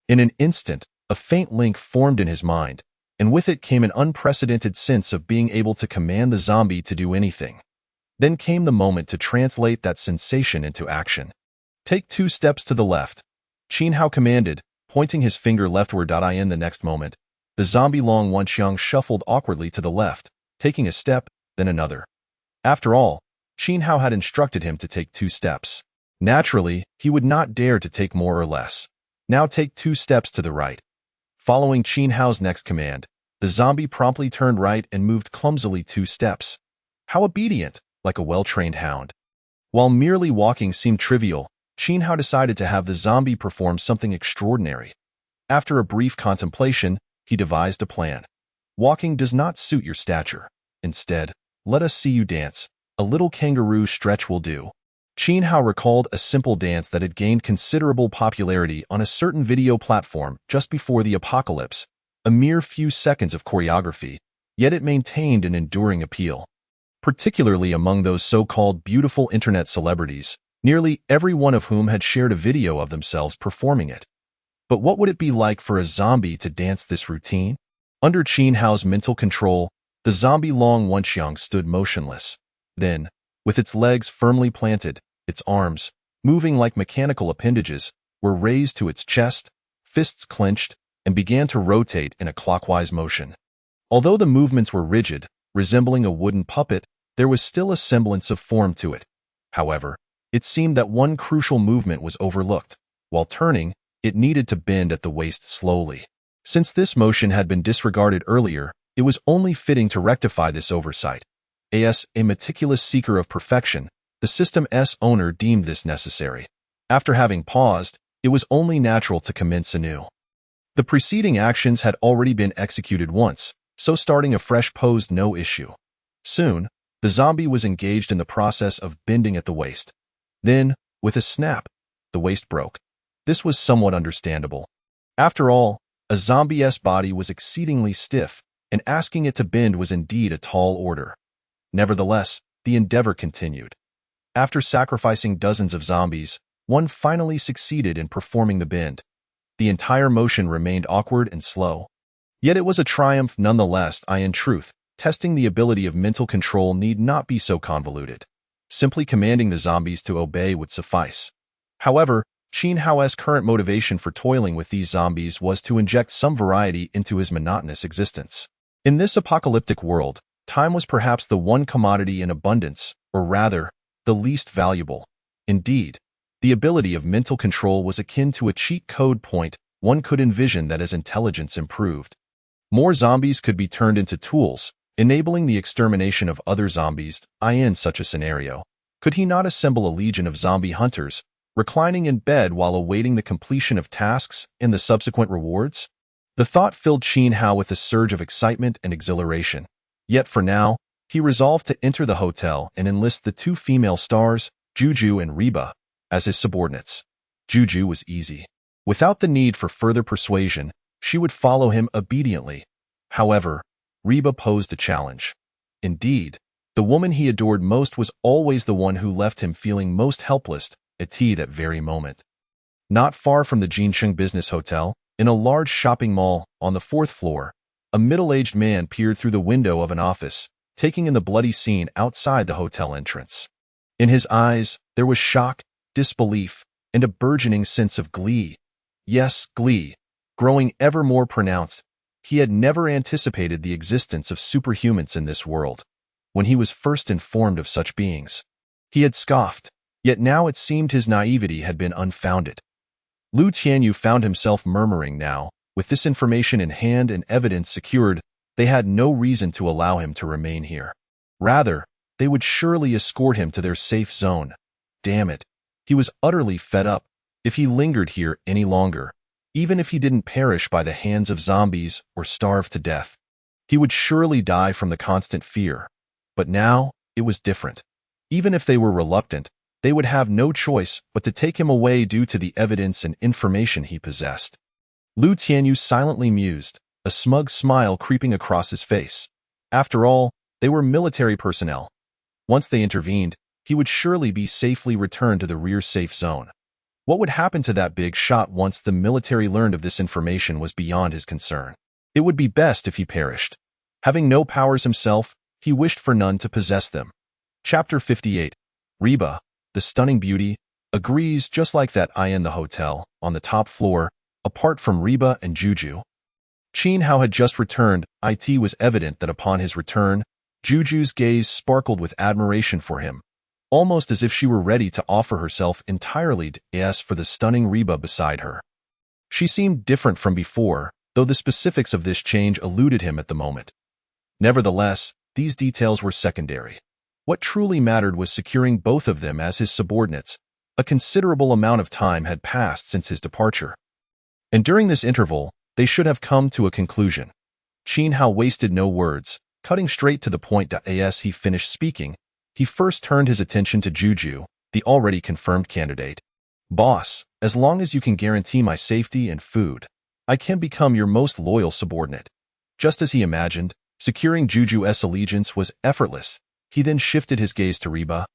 A: In an instant, a faint link formed in his mind, and with it came an unprecedented sense of being able to command the zombie to do anything. Then came the moment to translate that sensation into action. Take 2 steps to the left, Qin Hao commanded, pointing his finger leftward. In the next moment, the zombie Long Wenxiang shuffled awkwardly to the left, taking a step, then another. After all, Qin Hao had instructed him to take 2 steps. Naturally, he would not dare to take more or less. Now take 2 steps to the right. Following Qin Hao's next command, the zombie promptly turned right and moved clumsily 2 steps. How obedient, like a well-trained hound. While merely walking seemed trivial, Qin Hao decided to have the zombie perform something extraordinary. After a brief contemplation, he devised a plan. Walking does not suit your stature. Instead, let us see you dance. A little kangaroo stretch will do. Qin Hao recalled a simple dance that had gained considerable popularity on a certain video platform just before the apocalypse, a mere few seconds of choreography, yet it maintained an enduring appeal. Particularly among those so-called beautiful internet celebrities, nearly every one of whom had shared a video of themselves performing it. But what would it be like for a zombie to dance this routine? Under Qin Hao's mental control, the zombie Long Wenxiang stood motionless. Then, with its legs firmly planted, its arms, moving like mechanical appendages, were raised to its chest, fists clenched, and began to rotate in a clockwise motion. Although the movements were rigid, resembling a wooden puppet, there was still a semblance of form to it. However, it seemed that one crucial movement was overlooked. While turning, it needed to bend at the waist slowly. Since this motion had been disregarded earlier, it was only fitting to rectify this oversight. As a meticulous seeker of perfection, the system's owner deemed this necessary. After having paused, it was only natural to commence anew. The preceding actions had already been executed once, so starting afresh posed no issue. Soon, the zombie was engaged in the process of bending at the waist. Then, with a snap, the waist broke. This was somewhat understandable. After all, a zombie's body was exceedingly stiff, and asking it to bend was indeed a tall order. Nevertheless, the endeavor continued. After sacrificing dozens of zombies, one finally succeeded in performing the bend. The entire motion remained awkward and slow. Yet it was a triumph nonetheless. In truth, testing the ability of mental control need not be so convoluted. Simply commanding the zombies to obey would suffice. However, Qin Hao's current motivation for toiling with these zombies was to inject some variety into his monotonous existence. In this apocalyptic world, time was perhaps the one commodity in abundance, or rather, the least valuable. Indeed, the ability of mental control was akin to a cheat code point. One could envision that as intelligence improved, more zombies could be turned into tools, enabling the extermination of other zombies. In such a scenario, could he not assemble a legion of zombie hunters, reclining in bed while awaiting the completion of tasks and the subsequent rewards? The thought filled Qin Hao with a surge of excitement and exhilaration. Yet for now, he resolved to enter the hotel and enlist the 2 female stars, Juju and Reba, as his subordinates. Juju was easy. Without the need for further persuasion, she would follow him obediently. However, Reba posed a challenge. Indeed, the woman he adored most was always the one who left him feeling most helpless at that very moment. Not far from the Jincheng Business Hotel, in a large shopping mall on the 4th floor, a middle-aged man peered through the window of an office, taking in the bloody scene outside the hotel entrance. In his eyes, there was shock, disbelief, and a burgeoning sense of glee. Yes, glee, growing ever more pronounced. He had never anticipated the existence of superhumans in this world. When he was first informed of such beings, he had scoffed. Yet now it seemed his naivety had been unfounded. Lu Tianyu found himself murmuring now, with this information in hand and evidence secured, they had no reason to allow him to remain here. Rather, they would surely escort him to their safe zone. Damn it. He was utterly fed up. If he lingered here any longer, even if he didn't perish by the hands of zombies or starve to death, he would surely die from the constant fear. But now, it was different. Even if they were reluctant, they would have no choice but to take him away due to the evidence and information he possessed. Lu Tianyu silently mused, a smug smile creeping across his face. After all, they were military personnel. Once they intervened, he would surely be safely returned to the rear safe zone. What would happen to that big shot once the military learned of this information was beyond his concern. It would be best if he perished. Having no powers himself, he wished for none to possess them. Chapter 58. Reba, the stunning beauty, agrees just like that I in the hotel, on the top floor, apart from Reba and Juju. Qin Hao had just returned. It was evident that upon his return, Juju's gaze sparkled with admiration for him, almost as if she were ready to offer herself entirely for the stunning Reba beside her. She seemed different from before, though the specifics of this change eluded him at the moment. Nevertheless, these details were secondary. What truly mattered was securing both of them as his subordinates. A considerable amount of time had passed since his departure, and during this interval, they should have come to a conclusion. Qin Hao wasted no words, cutting straight to the point. As he finished speaking, he first turned his attention to Juju, the already confirmed candidate. Boss, as long as you can guarantee my safety and food, I can become your most loyal subordinate. Just as he imagined, securing Juju's allegiance was effortless. He then shifted his gaze to Reba,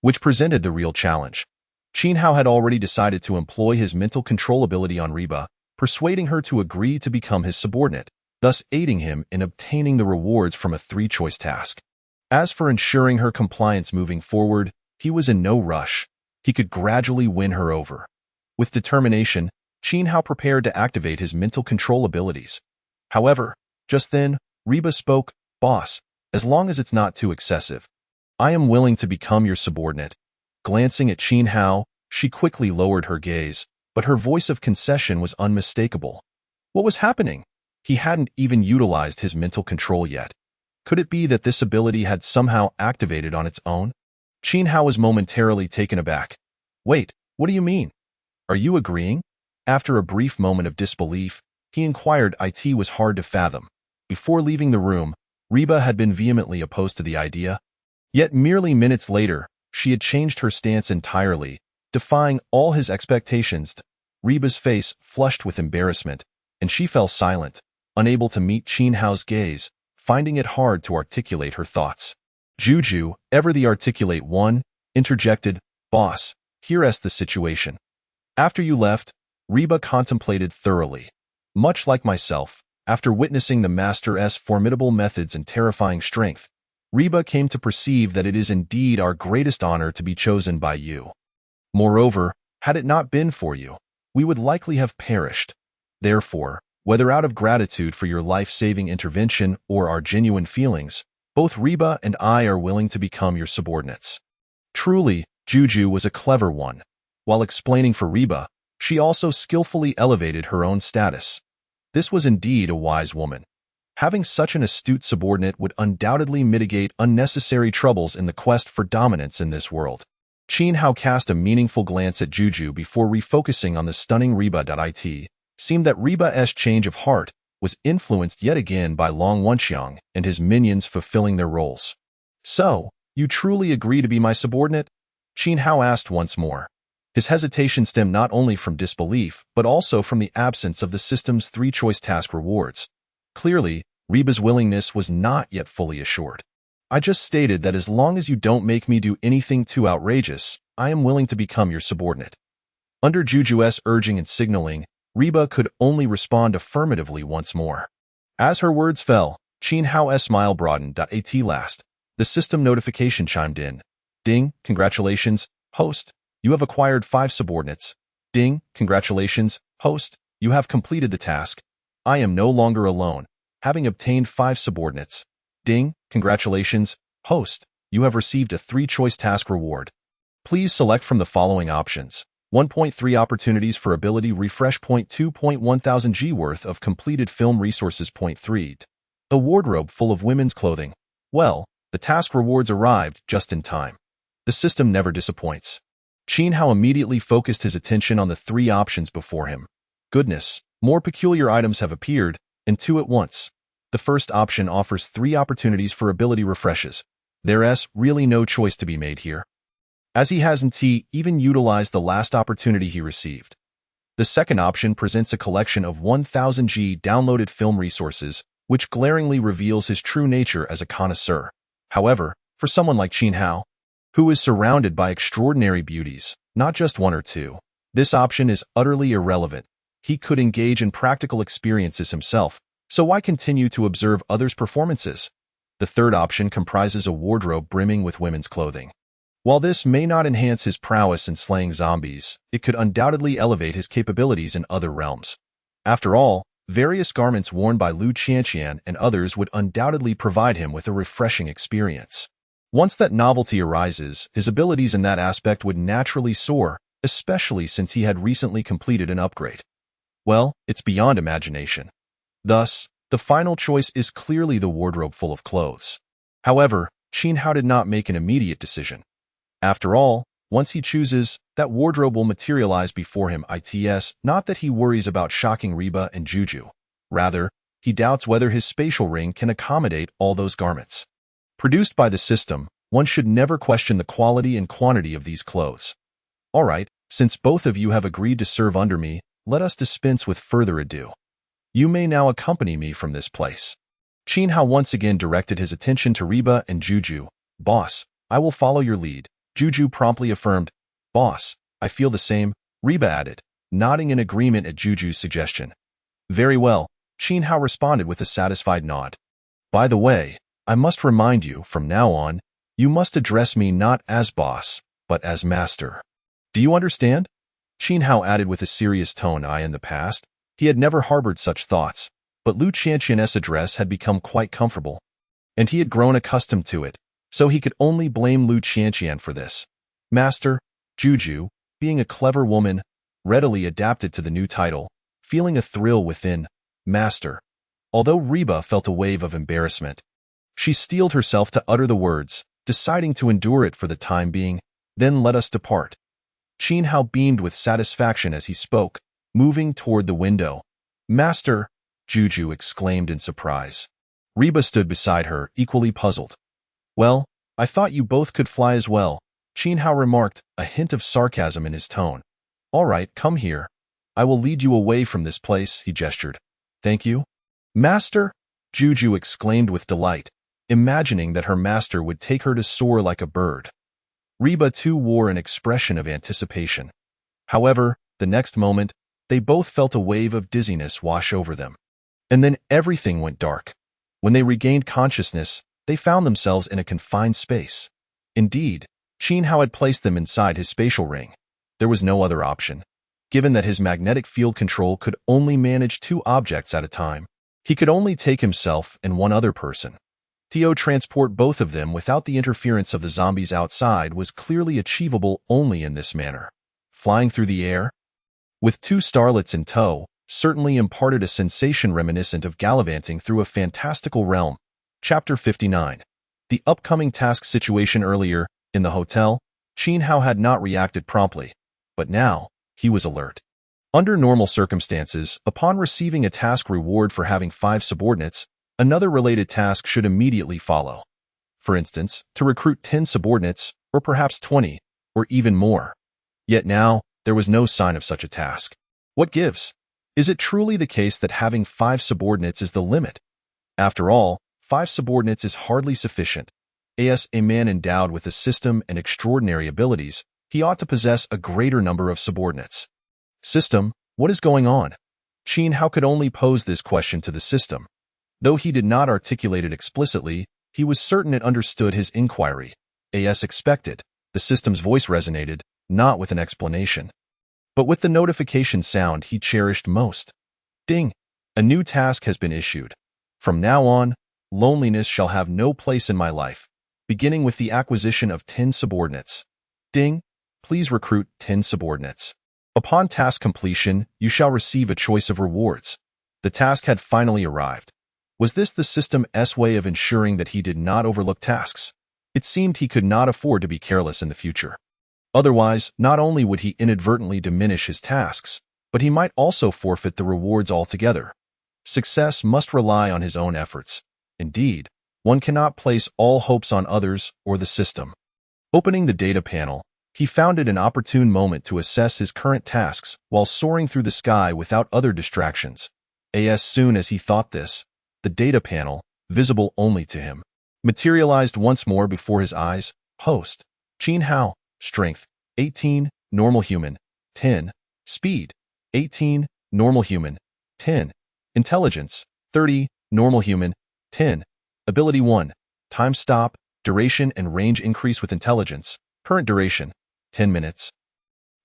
A: which presented the real challenge. Qin Hao had already decided to employ his mental control ability on Reba, persuading her to agree to become his subordinate, thus aiding him in obtaining the rewards from a three-choice task. As for ensuring her compliance moving forward, he was in no rush. He could gradually win her over. With determination, Qin Hao prepared to activate his mental control abilities. However, just then, Reba spoke. Boss, as long as it's not too excessive, I am willing to become your subordinate. Glancing at Qin Hao, she quickly lowered her gaze, but her voice of concession was unmistakable. What was happening? He hadn't even utilized his mental control yet. Could it be that this ability had somehow activated on its own? Qin Hao was momentarily taken aback. Wait, what do you mean? Are you agreeing? After a brief moment of disbelief, he inquired. It was hard to fathom. Before leaving the room, Reba had been vehemently opposed to the idea. Yet merely minutes later, she had changed her stance entirely, defying all his expectations. Reba's face flushed with embarrassment, and she fell silent, unable to meet Qin Hao's gaze, finding it hard to articulate her thoughts. Juju, ever the articulate one, interjected, Boss, here's the situation. After you left, Reba contemplated thoroughly. Much like myself, after witnessing the Master's formidable methods and terrifying strength, Reba came to perceive that it is indeed our greatest honor to be chosen by you. Moreover, had it not been for you, we would likely have perished. Therefore, whether out of gratitude for your life-saving intervention or our genuine feelings, both Reba and I are willing to become your subordinates. Truly, Juju was a clever one. While explaining for Reba, she also skillfully elevated her own status. This was indeed a wise woman. Having such an astute subordinate would undoubtedly mitigate unnecessary troubles in the quest for dominance in this world. Qin Hao cast a meaningful glance at Juju before refocusing on the stunning Reba. It seemed that Reba's change of heart was influenced yet again by Long Wenxiang and his minions fulfilling their roles. So, you truly agree to be my subordinate? Qin Hao asked once more. His hesitation stemmed not only from disbelief, but also from the absence of the system's three-choice task rewards. Clearly, Reba's willingness was not yet fully assured. I just stated that as long as you don't make me do anything too outrageous, I am willing to become your subordinate. Under Juju's urging and signaling, Reba could only respond affirmatively once more. As her words fell, Qin Hao's smile broadened. At last, the system notification chimed in. Ding, congratulations, host. You have acquired 5 subordinates. Ding, congratulations, host. You have completed the task. I am no longer alone, having obtained 5 subordinates. Ding, congratulations, host. You have received a 3-choice task reward. Please select from the following options. 1.3 opportunities for ability refresh. 2.1000 G worth of completed film resources. 3. A wardrobe full of women's clothing. Well, the task rewards arrived just in time. The system never disappoints. Qin Hao immediately focused his attention on the 3 options before him. Goodness, more peculiar items have appeared, and 2 at once. The first option offers 3 opportunities for ability refreshes. There's really no choice to be made here, as he hasn't even utilized the last opportunity he received. The second option presents a collection of 1000 G downloaded film resources, which glaringly reveals his true nature as a connoisseur. However, for someone like Qin Hao, who is surrounded by extraordinary beauties, not just 1 or 2, this option is utterly irrelevant. He could engage in practical experiences himself, so why continue to observe others' performances? The third option comprises a wardrobe brimming with women's clothing. While this may not enhance his prowess in slaying zombies, it could undoubtedly elevate his capabilities in other realms. After all, various garments worn by Lu Qianqian and others would undoubtedly provide him with a refreshing experience. Once that novelty arises, his abilities in that aspect would naturally soar, especially since he had recently completed an upgrade. Well, it's beyond imagination. Thus, the final choice is clearly the wardrobe full of clothes. However, Qin Hao did not make an immediate decision. After all, once he chooses, that wardrobe will materialize before him. It's not that he worries about shocking Reba and Juju. Rather, he doubts whether his spatial ring can accommodate all those garments. Produced by the system, one should never question the quality and quantity of these clothes. All right, since both of you have agreed to serve under me, let us dispense with further ado. You may now accompany me from this place. Qin Hao once again directed his attention to Reba and Juju. Boss, I will follow your lead. Juju promptly affirmed. Boss, I feel the same, Reba added, nodding in agreement at Juju's suggestion. Very well, Qin Hao responded with a satisfied nod. By the way, I must remind you, from now on, you must address me not as boss, but as master. Do you understand? Qin Hao added with a serious tone. In the past, he had never harbored such thoughts, but Lu Qianqian's address had become quite comfortable, and he had grown accustomed to it, so he could only blame Lu Qianqian for this. Master, Juju, being a clever woman, readily adapted to the new title, feeling a thrill within. Master. Although Reba felt a wave of embarrassment, she steeled herself to utter the words, deciding to endure it for the time being. Then let us depart. Qin Hao beamed with satisfaction as he spoke, moving toward the window. Master, Juju exclaimed in surprise. Reba stood beside her, equally puzzled. Well, I thought you both could fly as well, Qin Hao remarked, a hint of sarcasm in his tone. All right, come here. I will lead you away from this place, he gestured. Thank you. Master, Juju exclaimed with delight, imagining that her master would take her to soar like a bird. Reba too wore an expression of anticipation. However, the next moment, they both felt a wave of dizziness wash over them. And then everything went dark. When they regained consciousness, they found themselves in a confined space. Indeed, Qin Hao had placed them inside his spatial ring. There was no other option. Given that his magnetic field control could only manage 2 objects at a time, he could only take himself and one other person. To transport both of them without the interference of the zombies outside was clearly achievable only in this manner. Flying through the air, with 2 starlets in tow, certainly imparted a sensation reminiscent of gallivanting through a fantastical realm. Chapter 59. The upcoming task situation. Earlier, in the hotel, Qin Hao had not reacted promptly, but now, he was alert. Under normal circumstances, upon receiving a task reward for having 5 subordinates, another related task should immediately follow. For instance, to recruit 10 subordinates, or perhaps 20, or even more. Yet now, there was no sign of such a task. What gives? Is it truly the case that having 5 subordinates is the limit? After all, 5 subordinates is hardly sufficient. As a man endowed with a system and extraordinary abilities, he ought to possess a greater number of subordinates. System, what is going on? Qin Hao could only pose this question to the system. Though he did not articulate it explicitly, he was certain it understood his inquiry. As expected, the system's voice resonated, not with an explanation, but with the notification sound he cherished most. Ding! A new task has been issued. From now on, loneliness shall have no place in my life, beginning with the acquisition of 10 subordinates. Ding! please recruit 10 subordinates. Upon task completion, you shall receive a choice of rewards. The task had finally arrived. Was this the system's way of ensuring that he did not overlook tasks? It seemed he could not afford to be careless in the future. Otherwise, not only would he inadvertently diminish his tasks, but he might also forfeit the rewards altogether. Success must rely on his own efforts. Indeed, one cannot place all hopes on others or the system. Opening the data panel, he found it an opportune moment to assess his current tasks while soaring through the sky without other distractions. As soon as he thought this, the data panel, visible only to him, materialized once more before his eyes. Host: Qin Hao. Strength: 18, normal human. 10. Speed: 18, normal human. 10. Intelligence: 30, normal human. 10. Ability 1. Time stop, duration and range increase with intelligence. Current duration: 10 minutes.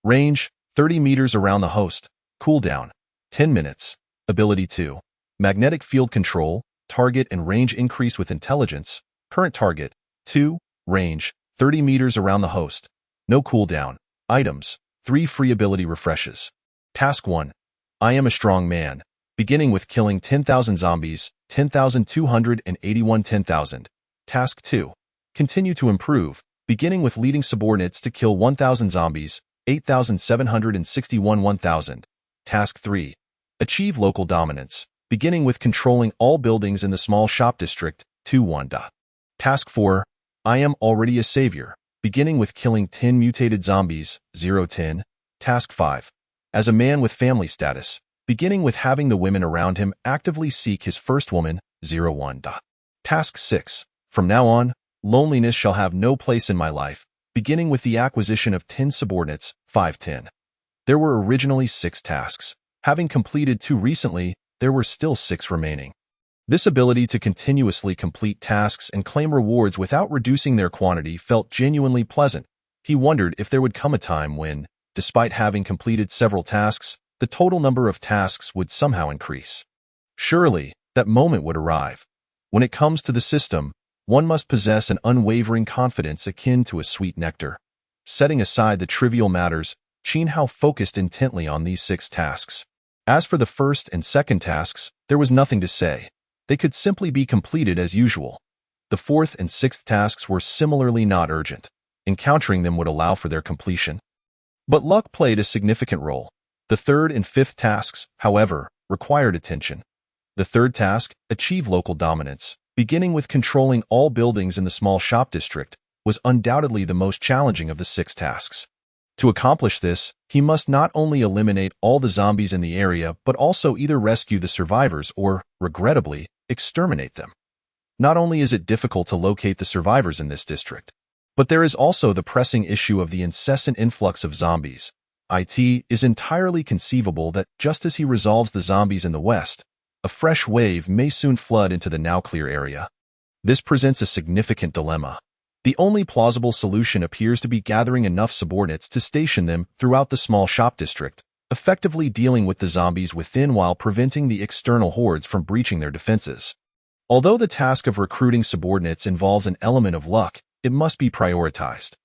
A: Range: 30 meters around the host. Cooldown: 10 minutes. Ability 2. Magnetic field control, target and range increase with intelligence. Current target: 2. Range: 30 meters around the host. No cooldown. Items: 3 free ability refreshes. Task 1. I am a strong man. Beginning with killing 10,000 zombies, 10,281 10,000. Task 2. Continue to improve. Beginning with leading subordinates to kill 1,000 zombies, 8,761 1,000. Task 3. Achieve local dominance. Beginning with controlling all buildings in the small shop district, 2-1. Task 4. I am already a savior. Beginning with killing 10 mutated zombies, 0-10. Task 5. As a man with family status. Beginning with having the women around him actively seek his first woman, 0-1. Task 6. From now on, loneliness shall have no place in my life. Beginning with the acquisition of 10 subordinates, 5-10. There were originally 6 tasks. Having completed 2 recently, there were still 6 remaining. This ability to continuously complete tasks and claim rewards without reducing their quantity felt genuinely pleasant. He wondered if there would come a time when, despite having completed several tasks, the total number of tasks would somehow increase. Surely, that moment would arrive. When it comes to the system, one must possess an unwavering confidence akin to a sweet nectar. Setting aside the trivial matters, Qin Hao focused intently on these 6 tasks. As for the first and second tasks, there was nothing to say. They could simply be completed as usual. The fourth and sixth tasks were similarly not urgent. Encountering them would allow for their completion. But luck played a significant role. The third and fifth tasks, however, required attention. The third task, achieve local dominance, beginning with controlling all buildings in the small shop district, was undoubtedly the most challenging of the 6 tasks. To accomplish this, he must not only eliminate all the zombies in the area but also either rescue the survivors or, regrettably, exterminate them. Not only is it difficult to locate the survivors in this district, but there is also the pressing issue of the incessant influx of zombies. It is entirely conceivable that just as he resolves the zombies in the west, a fresh wave may soon flood into the now clear area. This presents a significant dilemma. The only plausible solution appears to be gathering enough subordinates to station them throughout the small shop district, effectively dealing with the zombies within while preventing the external hordes from breaching their defenses. Although the task of recruiting subordinates involves an element of luck, it must be prioritized.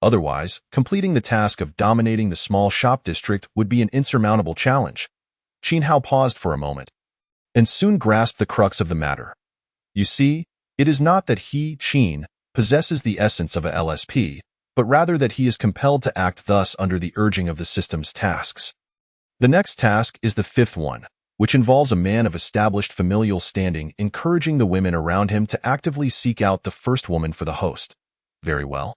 A: Otherwise, completing the task of dominating the small shop district would be an insurmountable challenge. Qin Hao paused for a moment, and soon grasped the crux of the matter. You see, it is not that he, Qin, possesses the essence of a LSP, but rather that he is compelled to act thus under the urging of the system's tasks. The next task is the fifth one, which involves a man of established familial standing encouraging the women around him to actively seek out the first woman for the host. Very well.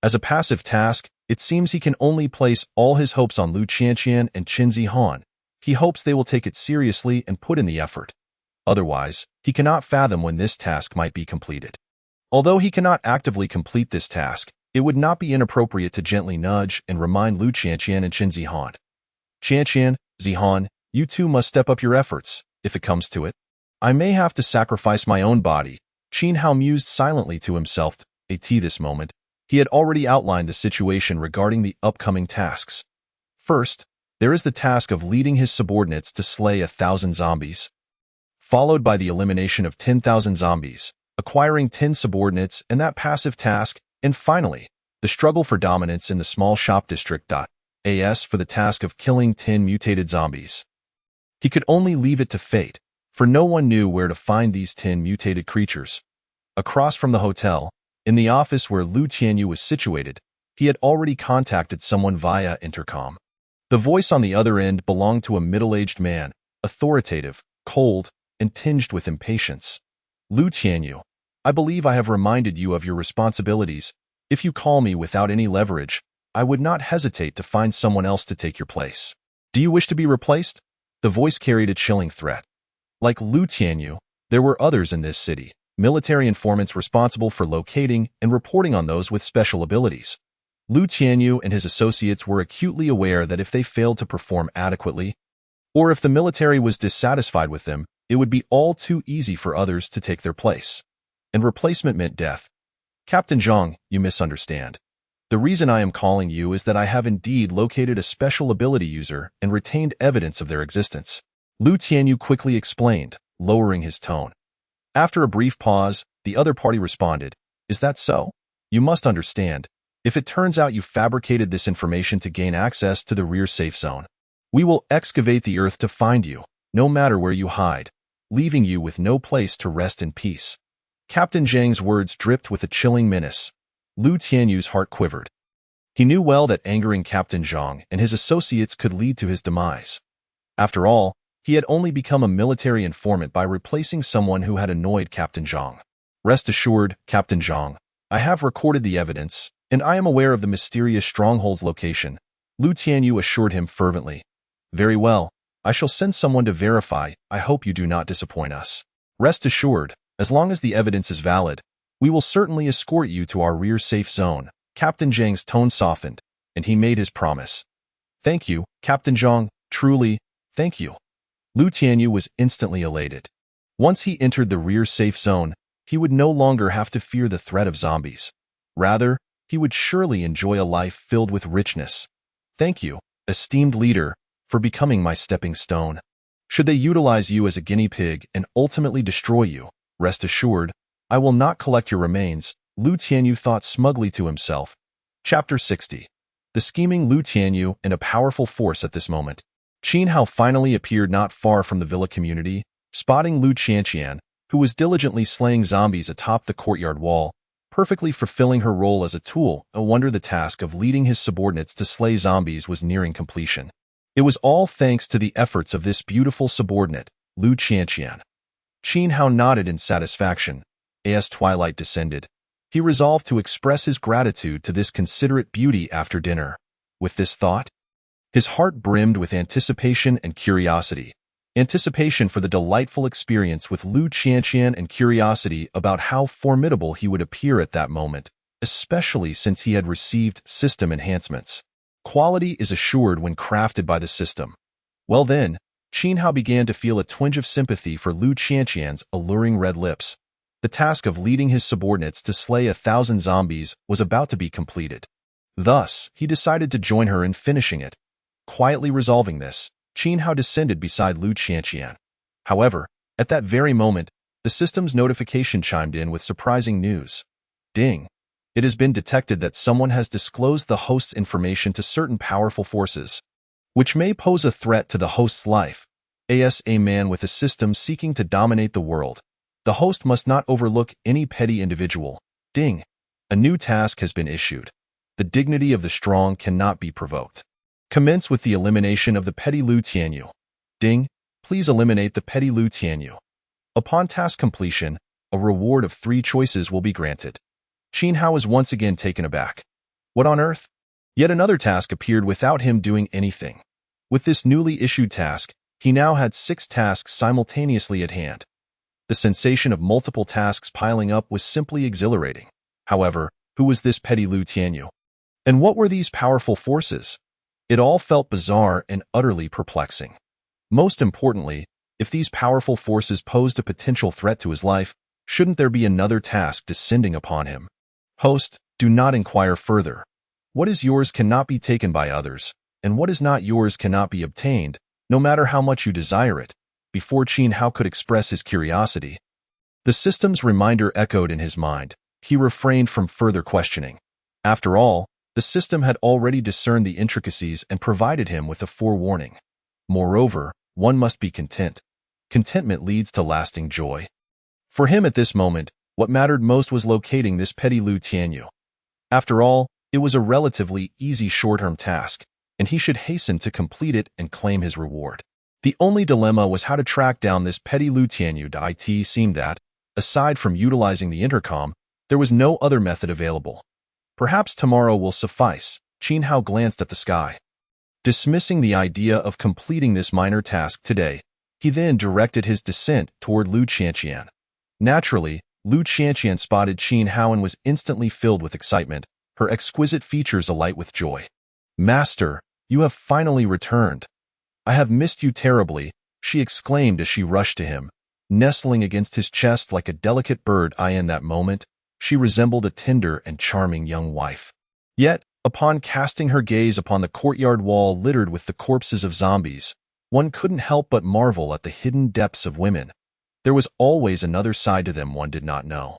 A: As a passive task, it seems he can only place all his hopes on Lu Qianqian and Qin Zihan. He hopes they will take it seriously and put in the effort. Otherwise, he cannot fathom when this task might be completed. Although he cannot actively complete this task, it would not be inappropriate to gently nudge and remind Lu Qianqian and Qin Zihan. Qianqian, Zihan, you two must step up your efforts, if it comes to it. I may have to sacrifice my own body. Qin Hao mused silently to himself. At this moment, he had already outlined the situation regarding the upcoming tasks. First, there is the task of leading his subordinates to slay 1,000 zombies, followed by the elimination of 10,000 zombies, acquiring 10 subordinates and that passive task, and finally, The struggle for dominance in the small shop district. As for the task of killing 10 mutated zombies. He could only leave it to fate, for no one knew where to find these 10 mutated creatures. Across from the hotel, in the office where Lu Tianyu was situated, he had already contacted someone via intercom. The voice on the other end belonged to a middle-aged man, authoritative, cold, and tinged with impatience. Lu Tianyu, I believe I have reminded you of your responsibilities. If you call me without any leverage, I would not hesitate to find someone else to take your place. Do you wish to be replaced? The voice carried a chilling threat. Like Lu Tianyu, there were others in this city, military informants responsible for locating and reporting on those with special abilities. Lu Tianyu and his associates were acutely aware that if they failed to perform adequately, or if the military was dissatisfied with them, it would be all too easy for others to take their place. And replacement meant death. Captain Zhang, you misunderstand. The reason I am calling you is that I have indeed located a special ability user and retained evidence of their existence. Lu Tianyu quickly explained, lowering his tone. After a brief pause, the other party responded, Is that so? You must understand. If it turns out you fabricated this information to gain access to the rear safe zone, we will excavate the earth to find you, no matter where you hide, leaving you with no place to rest in peace. Captain Zhang's words dripped with a chilling menace. Lu Tianyu's heart quivered. He knew well that angering Captain Zhang and his associates could lead to his demise. After all, he had only become a military informant by replacing someone who had annoyed Captain Zhang. Rest assured, Captain Zhang, I have recorded the evidence, and I am aware of the mysterious stronghold's location. Lu Tianyu assured him fervently. Very well, I shall send someone to verify. I hope you do not disappoint us. Rest assured, as long as the evidence is valid, we will certainly escort you to our rear safe zone. Captain Zhang's tone softened, and he made his promise. Thank you, Captain Zhang, truly, thank you. Lu Tianyu was instantly elated. Once he entered the rear safe zone, he would no longer have to fear the threat of zombies. Rather, he would surely enjoy a life filled with richness. Thank you, esteemed leader, for becoming my stepping stone. Should they utilize you as a guinea pig and ultimately destroy you, rest assured, I will not collect your remains, Lu Tianyu thought smugly to himself. Chapter 60. The scheming Lu Tianyu and a powerful force at this moment. Qin Hao finally appeared not far from the villa community, spotting Lu Qianqian, who was diligently slaying zombies atop the courtyard wall, perfectly fulfilling her role as a tool. No wonder the task of leading his subordinates to slay zombies was nearing completion. It was all thanks to the efforts of this beautiful subordinate, Lu Qianqian. Qin Hao nodded in satisfaction. As twilight descended, he resolved to express his gratitude to this considerate beauty after dinner. With this thought, his heart brimmed with anticipation and curiosity. Anticipation for the delightful experience with Lu Qianqian and curiosity about how formidable he would appear at that moment, especially since he had received system enhancements. Quality is assured when crafted by the system. Well then, Qin Hao began to feel a twinge of sympathy for Lu Qianqian's alluring red lips. The task of leading his subordinates to slay 1,000 zombies was about to be completed. Thus, he decided to join her in finishing it. Quietly resolving this, Qin Hao descended beside Lu Qianqian. However, at that very moment, the system's notification chimed in with surprising news. Ding! It has been detected that someone has disclosed the host's information to certain powerful forces, which may pose a threat to the host's life. As a man with a system seeking to dominate the world, the host must not overlook any petty individual. Ding! A new task has been issued. The dignity of the strong cannot be provoked. Commence with the elimination of the petty Lu Tianyu. Ding! Please eliminate the petty Lu Tianyu. Upon task completion, a reward of 3 choices will be granted. Qin Hao was once again taken aback. What on earth? Yet another task appeared without him doing anything. With this newly issued task, he now had 6 tasks simultaneously at hand. The sensation of multiple tasks piling up was simply exhilarating. However, who was this petty Lu Tianyu? And what were these powerful forces? It all felt bizarre and utterly perplexing. Most importantly, if these powerful forces posed a potential threat to his life, shouldn't there be another task descending upon him? Host, do not inquire further. What is yours cannot be taken by others, and what is not yours cannot be obtained, no matter how much you desire it. Before Qin Hao could express his curiosity, the system's reminder echoed in his mind. He refrained from further questioning. After all, the system had already discerned the intricacies and provided him with a forewarning. Moreover, one must be content. Contentment leads to lasting joy. For him at this moment, what mattered most was locating this petty Lu Tianyu. After all, it was a relatively easy short-term task, and he should hasten to complete it and claim his reward. The only dilemma was how to track down this petty Lu Tianyu. It seemed that, aside from utilizing the intercom, there was no other method available. Perhaps tomorrow will suffice. Qin Hao glanced at the sky. Dismissing the idea of completing this minor task today, he then directed his descent toward Lu Qianqian. Naturally, Lu Qianqian spotted Qin Hao and was instantly filled with excitement, her exquisite features alight with joy. "Master, you have finally returned. I have missed you terribly," she exclaimed as she rushed to him, nestling against his chest like a delicate bird. In that moment, she resembled a tender and charming young wife. Yet, upon casting her gaze upon the courtyard wall littered with the corpses of zombies, one couldn't help but marvel at the hidden depths of women. There was always another side to them one did not know.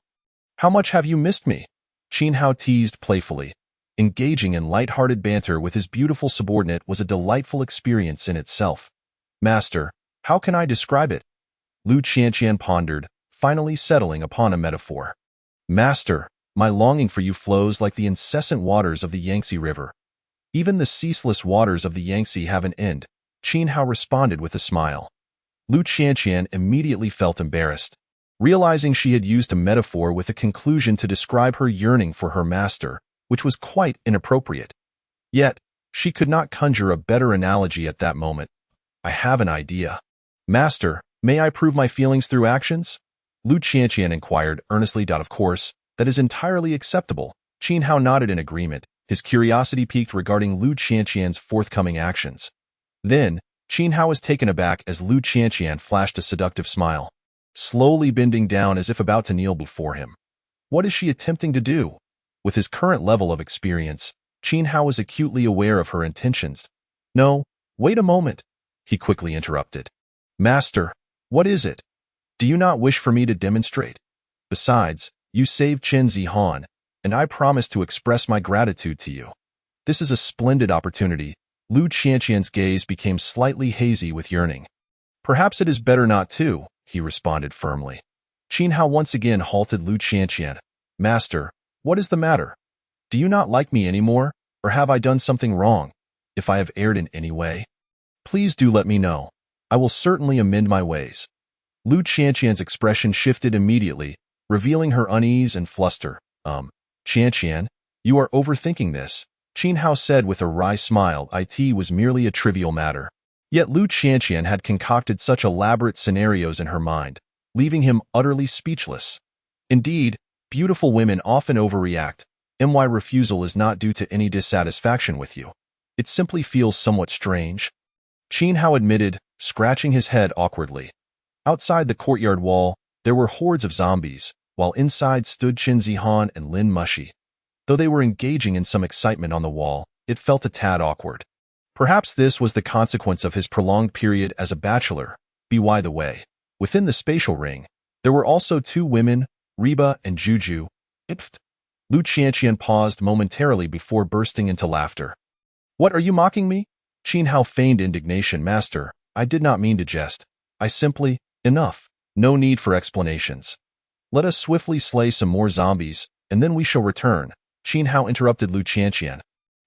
A: "How much have you missed me?" Qin Hao teased playfully. Engaging in light-hearted banter with his beautiful subordinate was a delightful experience in itself. "Master, how can I describe it?" Lu Qianqian pondered, finally settling upon a metaphor. "Master, my longing for you flows like the incessant waters of the Yangtze River. Even the ceaseless waters of the Yangtze have an end," Qin Hao responded with a smile. Lu Qianqian immediately felt embarrassed, realizing she had used a metaphor with a conclusion to describe her yearning for her master, which was quite inappropriate. Yet, she could not conjure a better analogy at that moment. "I have an idea." "Master, may I prove my feelings through actions?" Lu Qianqian inquired earnestly. "Of course, that is entirely acceptable." Qin Hao nodded in agreement, his curiosity piqued regarding Lu Qianqian's forthcoming actions. Then, Qin Hao was taken aback as Lu Qianqian flashed a seductive smile, slowly bending down as if about to kneel before him. What is she attempting to do? With his current level of experience, Qin Hao was acutely aware of her intentions. "No, wait a moment," he quickly interrupted. "Master, what is it? Do you not wish for me to demonstrate? Besides, you saved Chen Zihan, and I promise to express my gratitude to you. This is a splendid opportunity." Lu Qianqian's gaze became slightly hazy with yearning. "Perhaps it is better not to," he responded firmly. Qin Hao once again halted Lu Qianqian. "Master, what is the matter? Do you not like me anymore, or have I done something wrong? If I have erred in any way, please do let me know. I will certainly amend my ways." Lu Qianqian's expression shifted immediately, revealing her unease and fluster. Qianqian, you are overthinking this," Qin Hao said with a wry smile. It was merely a trivial matter. Yet Lu Qianqian had concocted such elaborate scenarios in her mind, leaving him utterly speechless. Indeed, beautiful women often overreact. My refusal is not due to any dissatisfaction with you. It simply feels somewhat strange," Qin Hao admitted, scratching his head awkwardly. Outside the courtyard wall, there were hordes of zombies, while inside stood Chen Zihan and Lin Mushi. Though they were engaging in some excitement on the wall, it felt a tad awkward. Perhaps this was the consequence of his prolonged period as a bachelor. By the way, within the spatial ring, there were also two women, Reba and Juju. Lu Qianqian paused momentarily before bursting into laughter. "What, are you mocking me?" Qin Hao feigned indignation. "Master, I did not mean to jest. I simply... Enough. No need for explanations. Let us swiftly slay some more zombies, and then we shall return," Qin Hao interrupted Lu Qianqian,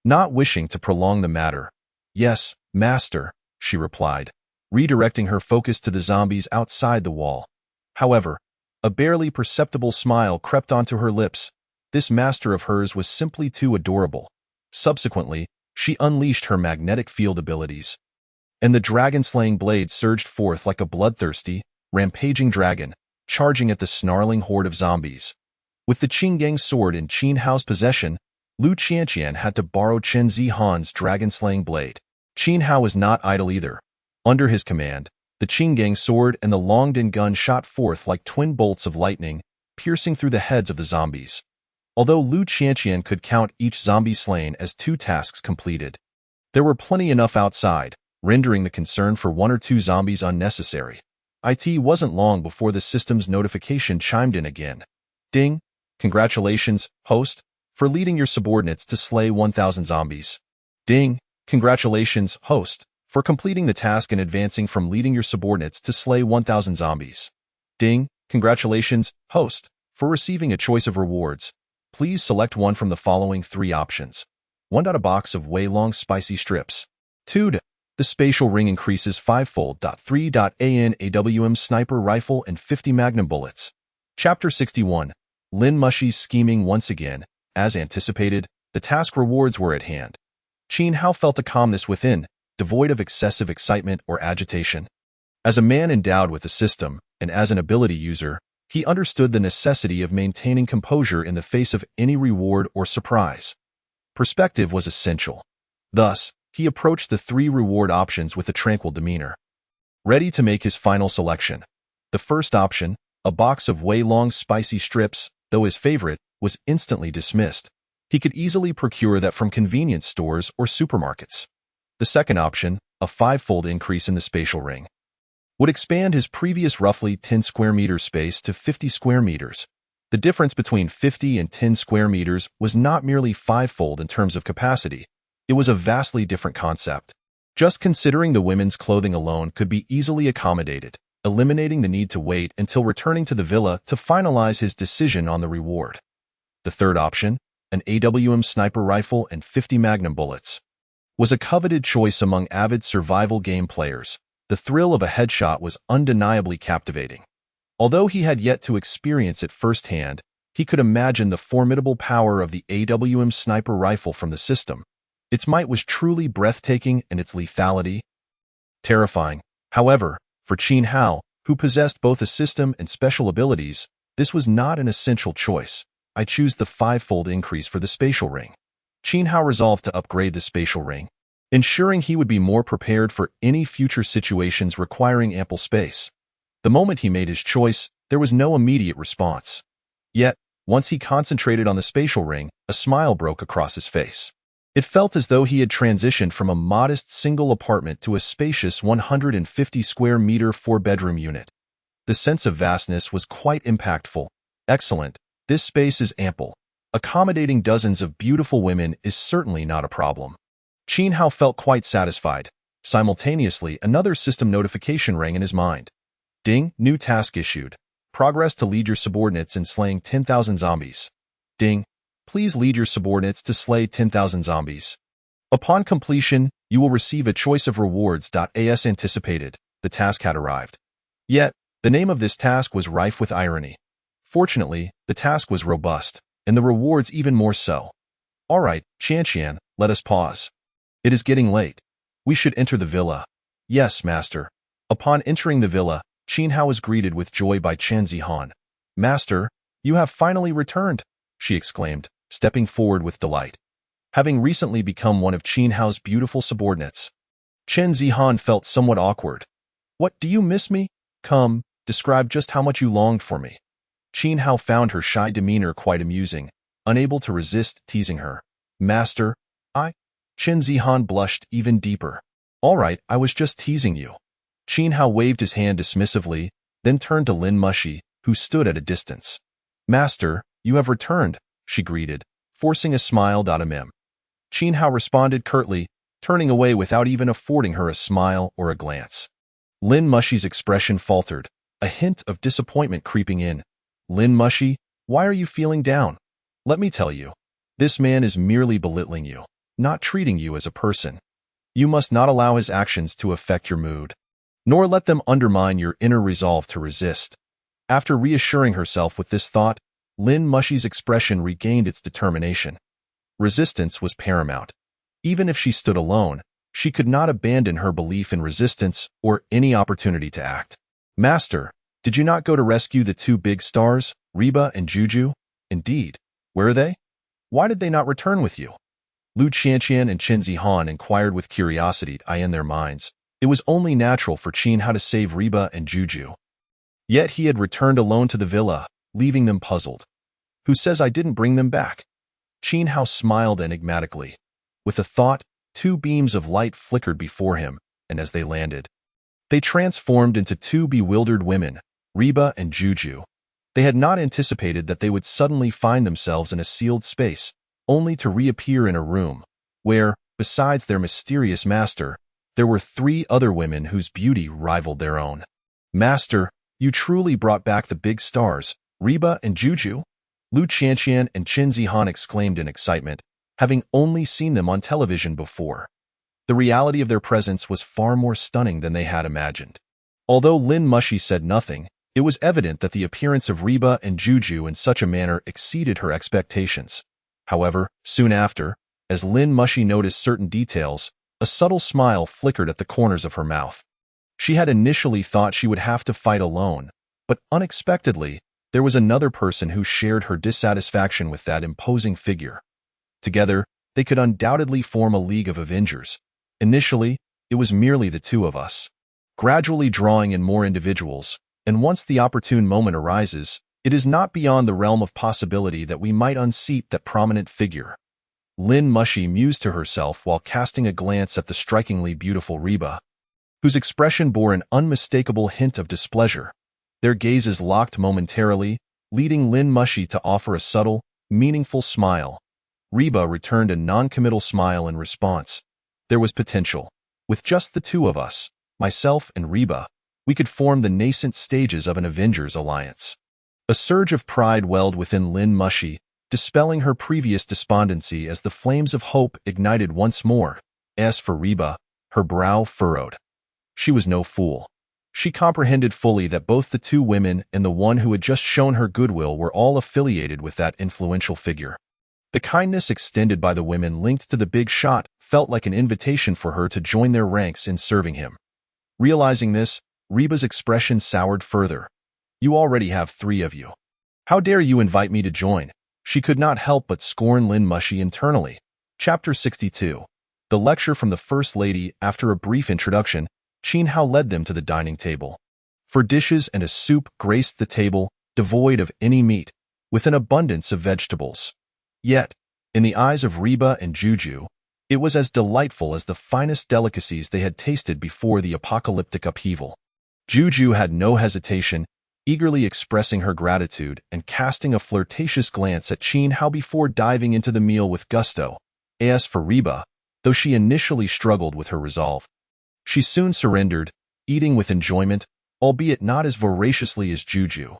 A: not wishing to prolong the matter. "Yes, master," she replied, redirecting her focus to the zombies outside the wall. However, a barely perceptible smile crept onto her lips. This master of hers was simply too adorable. Subsequently, she unleashed her magnetic field abilities, and the dragon-slaying blade surged forth like a bloodthirsty, rampaging dragon, charging at the snarling horde of zombies. With the Qinggang sword in Qin Hao's possession, Lu Qianqian had to borrow Chen Zihan's dragon-slaying blade. Qin Hao was not idle either. Under his command, the Qinggang sword and the Longdin gun shot forth like twin bolts of lightning, piercing through the heads of the zombies. Although Lu Qianqian could count each zombie slain as 2 tasks completed, there were plenty enough outside, rendering the concern for 1 or 2 zombies unnecessary. It wasn't long before the system's notification chimed in again. "Ding! Congratulations, host. for leading your subordinates to slay 1,000 zombies. Ding! Congratulations, host, for completing the task and advancing from leading your subordinates to slay 1,000 zombies. Ding! Congratulations, host, for receiving a choice of rewards. Please select one from the following 3 options. 1. A box of way-long spicy strips. 2. The spatial ring increases 5-fold. 3. An AWM sniper rifle and 50 magnum bullets. Chapter 61. Lin Mushi's scheming once again. As anticipated, the task rewards were at hand. Qin Hao felt a calmness within, devoid of excessive excitement or agitation. As a man endowed with a system, and as an ability user, he understood the necessity of maintaining composure in the face of any reward or surprise. Perspective was essential. Thus, he approached the 3 reward options with a tranquil demeanor. Ready to make his final selection. The first option, a box of way-long spicy strips, though his favorite, was instantly dismissed. He could easily procure that from convenience stores or supermarkets. The second option, a 5-fold increase in the spatial ring, would expand his previous roughly 10 square meter space to 50 square meters. The difference between 50 and 10 square meters was not merely 5-fold in terms of capacity. It was a vastly different concept. Just considering the women's clothing alone could be easily accommodated, eliminating the need to wait until returning to the villa to finalize his decision on the reward. The third option, an AWM sniper rifle and 50 magnum bullets, was a coveted choice among avid survival game players. The thrill of a headshot was undeniably captivating. Although he had yet to experience it firsthand, he could imagine the formidable power of the AWM sniper rifle from the system. Its might was truly breathtaking and its lethality terrifying. However, for Qin Hao, who possessed both a system and special abilities, this was not an essential choice. I choose the 5-fold increase for the spatial ring. Qin Hao resolved to upgrade the spatial ring, ensuring he would be more prepared for any future situations requiring ample space. The moment he made his choice, there was no immediate response. Yet, once he concentrated on the spatial ring, a smile broke across his face. It felt as though he had transitioned from a modest single apartment to a spacious 150 square meter 4-bedroom unit. The sense of vastness was quite impactful. Excellent. This space is ample. Accommodating dozens of beautiful women is certainly not a problem. Qin Hao felt quite satisfied. Simultaneously, another system notification rang in his mind. Ding, new task issued. Progress to lead your subordinates in slaying 10,000 zombies. Ding, please lead your subordinates to slay 10,000 zombies. Upon completion, you will receive a choice of rewards. As anticipated, the task had arrived. Yet, the name of this task was rife with irony. Fortunately, the task was robust, and the rewards even more so. All right, Qian, let us pause. It is getting late. We should enter the villa. Yes, master. Upon entering the villa, Qin Hao was greeted with joy by Chen Zihan. Master, you have finally returned, she exclaimed, stepping forward with delight. Having recently become one of Qin Hao's beautiful subordinates, Chen Zihan felt somewhat awkward. What, do you miss me? Come, describe just how much you longed for me. Qin Hao found her shy demeanor quite amusing, unable to resist teasing her. Master, Chen Zihan blushed even deeper. All right, I was just teasing you. Qin Hao waved his hand dismissively, then turned to Lin Mushi, who stood at a distance. Master, you have returned, she greeted, forcing a smile. Qin Hao responded curtly, turning away without even affording her a smile or a glance. Lin Mushi's expression faltered, a hint of disappointment creeping in. Lin Mushi, why are you feeling down? Let me tell you, this man is merely belittling you, not treating you as a person. You must not allow his actions to affect your mood, nor let them undermine your inner resolve to resist. After reassuring herself with this thought, Lin Mushi's expression regained its determination. Resistance was paramount. Even if she stood alone, she could not abandon her belief in resistance or any opportunity to act. Master, did you not go to rescue the 2 big stars, Reba and Juju? Indeed. Where are they? Why did they not return with you? Lu Qianqian and Chen Zihan inquired with curiosity in their minds. It was only natural for Qin Hao to save Reba and Juju. Yet he had returned alone to the villa, leaving them puzzled. Who says I didn't bring them back? Qin Hao smiled enigmatically. With a thought, 2 beams of light flickered before him, and as they landed, they transformed into 2 bewildered women, Reba and Juju. They had not anticipated that they would suddenly find themselves in a sealed space, only to reappear in a room where, besides their mysterious master, there were 3 other women whose beauty rivaled their own. "Master, you truly brought back the big stars, Reba and Juju?" Lu Qianqian and Qin Zihan exclaimed in excitement, having only seen them on television before. The reality of their presence was far more stunning than they had imagined. Although Lin Mushi said nothing, it was evident that the appearance of Reba and Juju in such a manner exceeded her expectations. However, soon after, as Lin Mushi noticed certain details, a subtle smile flickered at the corners of her mouth. She had initially thought she would have to fight alone, but unexpectedly, there was another person who shared her dissatisfaction with that imposing figure. Together, they could undoubtedly form a league of Avengers. Initially, it was merely the 2 of us. Gradually drawing in more individuals, and once the opportune moment arises, it is not beyond the realm of possibility that we might unseat that prominent figure. Lin Mushi mused to herself while casting a glance at the strikingly beautiful Reba, whose expression bore an unmistakable hint of displeasure. Their gazes locked momentarily, leading Lin Mushi to offer a subtle, meaningful smile. Reba returned a non-committal smile in response. There was potential. With just the 2 of us, myself and Reba, we could form the nascent stages of an Avengers alliance. A surge of pride welled within Lin Mushi, dispelling her previous despondency as the flames of hope ignited once more. As for Reba, her brow furrowed. She was no fool. She comprehended fully that both the 2 women and the one who had just shown her goodwill were all affiliated with that influential figure. The kindness extended by the women linked to the big shot felt like an invitation for her to join their ranks in serving him. Realizing this, Reba's expression soured further. "You already have 3 of you. How dare you invite me to join?" She could not help but scorn Lin Mushi internally. Chapter 62. The lecture from the First Lady. After a brief introduction, Qin Hao led them to the dining table. For dishes and a soup graced the table, devoid of any meat, with an abundance of vegetables. Yet, in the eyes of Reba and Juju, it was as delightful as the finest delicacies they had tasted before the apocalyptic upheaval. Juju had no hesitation, eagerly expressing her gratitude and casting a flirtatious glance at Qin Hao before diving into the meal with gusto. As for Reba, though she initially struggled with her resolve, she soon surrendered, eating with enjoyment, albeit not as voraciously as Juju.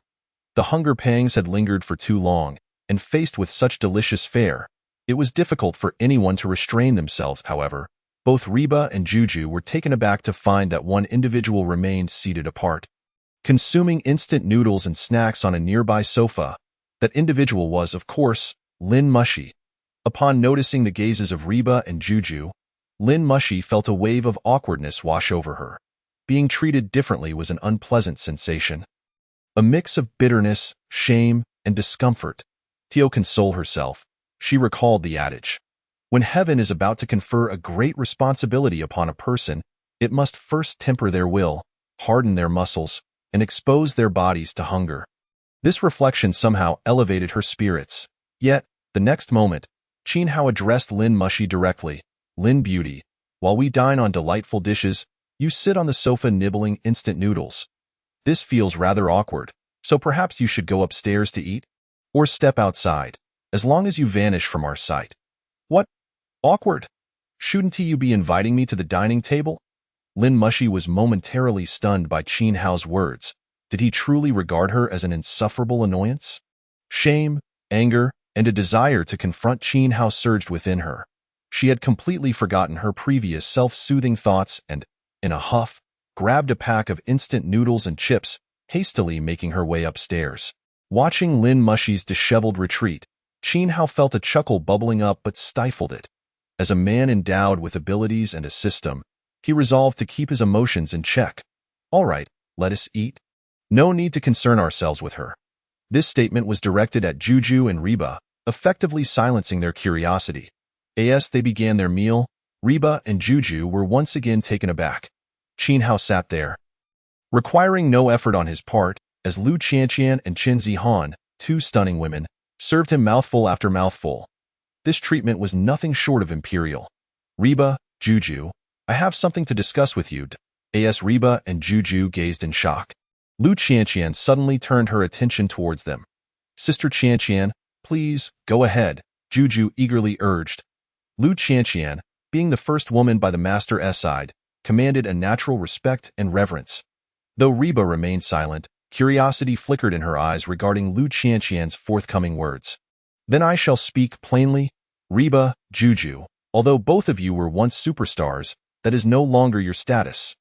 A: The hunger pangs had lingered for too long, and faced with such delicious fare, it was difficult for anyone to restrain themselves. However, both Reba and Juju were taken aback to find that one individual remained seated apart, consuming instant noodles and snacks on a nearby sofa. That individual was, of course, Lin Mushi. Upon noticing the gazes of Reba and Juju, Lin Mushi felt a wave of awkwardness wash over her. Being treated differently was an unpleasant sensation. A mix of bitterness, shame, and discomfort. To console herself, she recalled the adage, "When heaven is about to confer a great responsibility upon a person, it must first temper their will, harden their muscles, and expose their bodies to hunger." This reflection somehow elevated her spirits. Yet, the next moment, Qin Hao addressed Lin Mushi directly. "Lin Beauty, while we dine on delightful dishes, you sit on the sofa nibbling instant noodles. This feels rather awkward, so perhaps you should go upstairs to eat? Or step outside, as long as you vanish from our sight." "What? Awkward? Shouldn't you be inviting me to the dining table?" Lin Mushi was momentarily stunned by Qin Hao's words. Did he truly regard her as an insufferable annoyance? Shame, anger, and a desire to confront Qin Hao surged within her. She had completely forgotten her previous self-soothing thoughts and, in a huff, grabbed a pack of instant noodles and chips, hastily making her way upstairs. Watching Lin Mushi's disheveled retreat, Qin Hao felt a chuckle bubbling up but stifled it. As a man endowed with abilities and a system, he resolved to keep his emotions in check. "All right, let us eat. No need to concern ourselves with her." This statement was directed at Juju and Reba, effectively silencing their curiosity. As they began their meal, Reba and Juju were once again taken aback. Qin Hao sat there, requiring no effort on his part, as Lu Qianqian and Qin Zihan, 2 stunning women, served him mouthful after mouthful. This treatment was nothing short of imperial. "Reba, Juju, I have something to discuss with you." As Reba and Juju gazed in shock, Lu Qianqian suddenly turned her attention towards them. "Sister Qianqian, please, go ahead." Juju eagerly urged. Lu Qianqian, being the first woman by the Master's side, commanded a natural respect and reverence. Though Reba remained silent, curiosity flickered in her eyes regarding Lu Qianqian's forthcoming words. Then I shall speak plainly. Reba, Juju, although both of you were once superstars, that is no longer your status.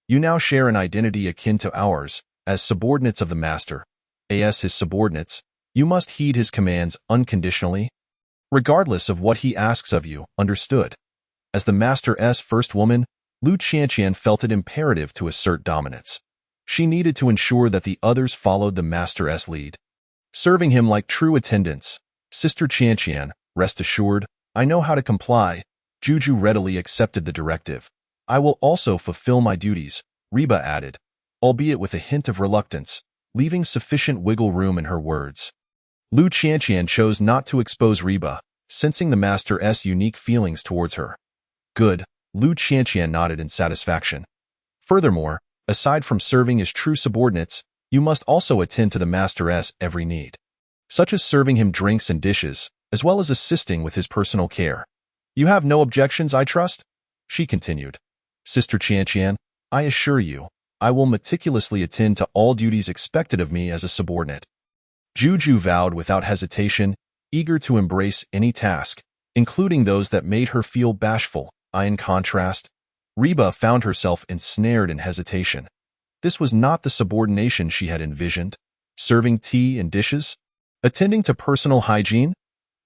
A: You now share an identity akin to ours, as subordinates of the Master. As his subordinates, you must heed his commands unconditionally, regardless of what he asks of you, understood? As the Master's first woman, Lu Qianqian felt it imperative to assert dominance. She needed to ensure that the others followed the Master's lead, serving him like true attendants. Sister Qianqian, rest assured, I know how to comply. Juju readily accepted the directive. I will also fulfill my duties, Reba added, albeit with a hint of reluctance, leaving sufficient wiggle room in her words. Lu Qianqian chose not to expose Reba, sensing the Master's unique feelings towards her. Good, Lu Qianqian nodded in satisfaction. Furthermore, aside from serving as true subordinates, you must also attend to the Master's every need, such as serving him drinks and dishes, as well as assisting with his personal care. You have no objections, I trust? She continued. Sister Qianqian, I assure you, I will meticulously attend to all duties expected of me as a subordinate. Juju vowed without hesitation, eager to embrace any task, including those that made her feel bashful. In contrast, Reba found herself ensnared in hesitation. This was not the subordination she had envisioned. Serving tea and dishes? Attending to personal hygiene?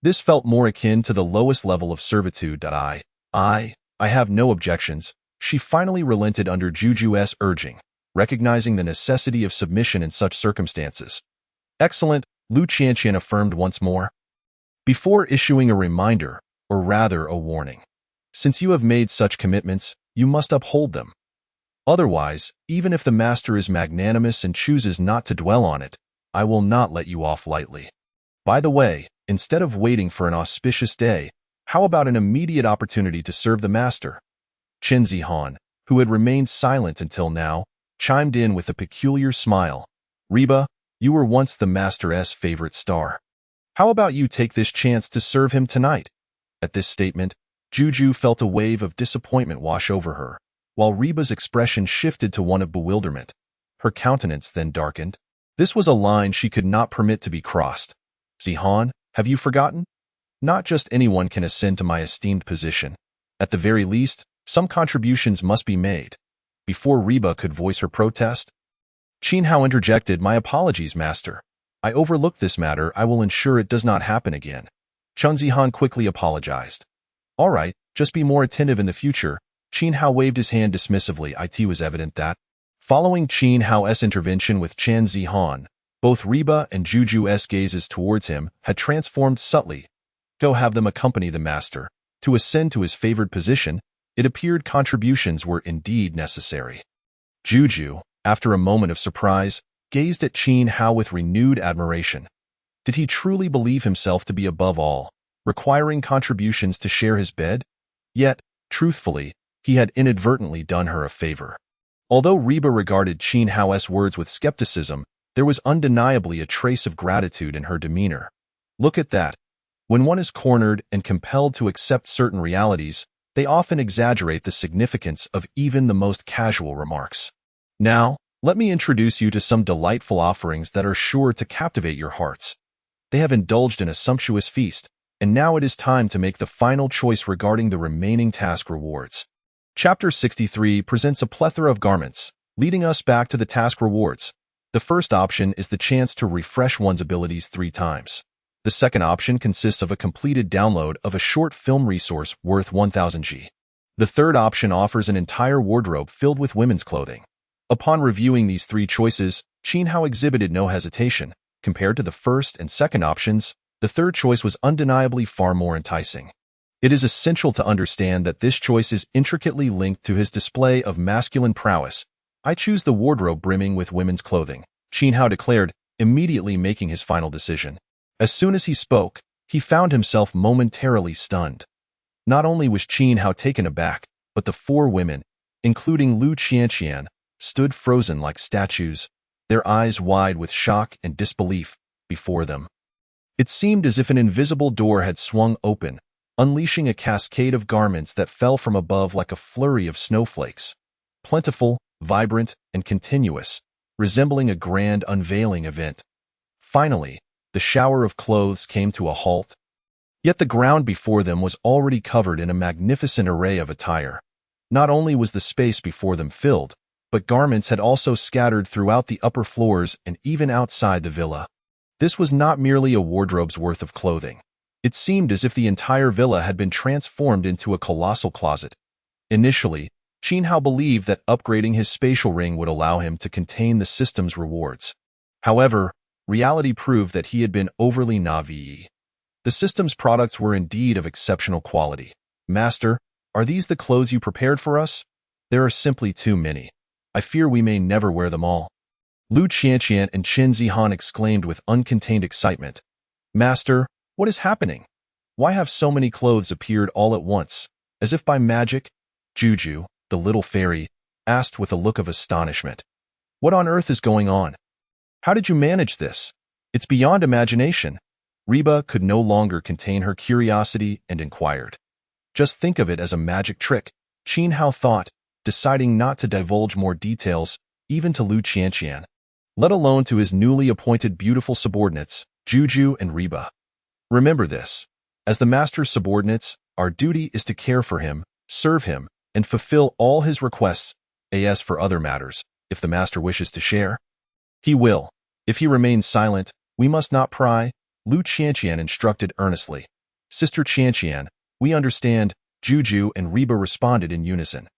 A: This felt more akin to the lowest level of servitude. I have no objections. She finally relented under Juju's urging, recognizing the necessity of submission in such circumstances. Excellent, Lu Qianqian affirmed once more. Before issuing a reminder, or rather a warning. Since you have made such commitments, you must uphold them. Otherwise, even if the Master is magnanimous and chooses not to dwell on it, I will not let you off lightly. By the way, instead of waiting for an auspicious day, how about an immediate opportunity to serve the Master? Chen Zihan, who had remained silent until now, chimed in with a peculiar smile. Reba, you were once the Master's favorite star. How about you take this chance to serve him tonight? At this statement, Juju felt a wave of disappointment wash over her, while Reba's expression shifted to one of bewilderment. Her countenance then darkened. This was a line she could not permit to be crossed. Zihan, have you forgotten? Not just anyone can ascend to my esteemed position. At the very least, some contributions must be made. Before Reba could voice her protest, Qin Hao interjected, My apologies, Master. I overlooked this matter. I will ensure it does not happen again. Chen Zihan quickly apologized. All right, just be more attentive in the future. Qin Hao waved his hand dismissively. It was evident that, following Qin Hao's intervention with Chen Zihan, both Reba and Juju's gazes towards him had transformed subtly. To have them accompany the Master, to ascend to his favored position, it appeared contributions were indeed necessary. Juju, after a moment of surprise, gazed at Qin Hao with renewed admiration. Did he truly believe himself to be above all, requiring contributions to share his bed? Yet, truthfully, he had inadvertently done her a favor. Although Reba regarded Qin Hao's words with skepticism, there was undeniably a trace of gratitude in her demeanor. Look at that. When one is cornered and compelled to accept certain realities, they often exaggerate the significance of even the most casual remarks. Now, let me introduce you to some delightful offerings that are sure to captivate your hearts. They have indulged in a sumptuous feast, and now it is time to make the final choice regarding the remaining task rewards. Chapter 63 presents a plethora of garments, leading us back to the task rewards. The first option is the chance to refresh one's abilities 3 times. The second option consists of a completed download of a short film resource worth 1000 G. The third option offers an entire wardrobe filled with women's clothing. Upon reviewing these 3 choices, Qin Hao exhibited no hesitation. Compared to the first and second options, the third choice was undeniably far more enticing. It is essential to understand that this choice is intricately linked to his display of masculine prowess. I choose the wardrobe brimming with women's clothing, Qin Hao declared, immediately making his final decision. As soon as he spoke, he found himself momentarily stunned. Not only was Qin Hao taken aback, but the 4 women, including Lu Qianqian, stood frozen like statues, their eyes wide with shock and disbelief before them. It seemed as if an invisible door had swung open, unleashing a cascade of garments that fell from above like a flurry of snowflakes. Plentiful, vibrant, and continuous, resembling a grand unveiling event. Finally, the shower of clothes came to a halt. Yet the ground before them was already covered in a magnificent array of attire. Not only was the space before them filled, but garments had also scattered throughout the upper floors and even outside the villa. This was not merely a wardrobe's worth of clothing. It seemed as if the entire villa had been transformed into a colossal closet. Initially, Qin Hao believed that upgrading his spatial ring would allow him to contain the system's rewards. However, reality proved that he had been overly naive. The system's products were indeed of exceptional quality. Master, are these the clothes you prepared for us? There are simply too many. I fear we may never wear them all. Lu Qianqian and Qin Zihan exclaimed with uncontained excitement. Master, what is happening? Why have so many clothes appeared all at once, as if by magic? Juju, the little fairy, asked with a look of astonishment. What on earth is going on? How did you manage this? It's beyond imagination. Reba could no longer contain her curiosity and inquired. Just think of it as a magic trick, Qin Hao thought, deciding not to divulge more details, even to Lu Qianqian, let alone to his newly appointed beautiful subordinates, Juju and Reba. Remember this. As the master's subordinates, our duty is to care for him, serve him, and fulfill all his requests, as for other matters, if the master wishes to share. He will. If he remains silent, we must not pry, Lu Qianqian instructed earnestly. Sister Qianqian, we understand, Juju and Reba responded in unison.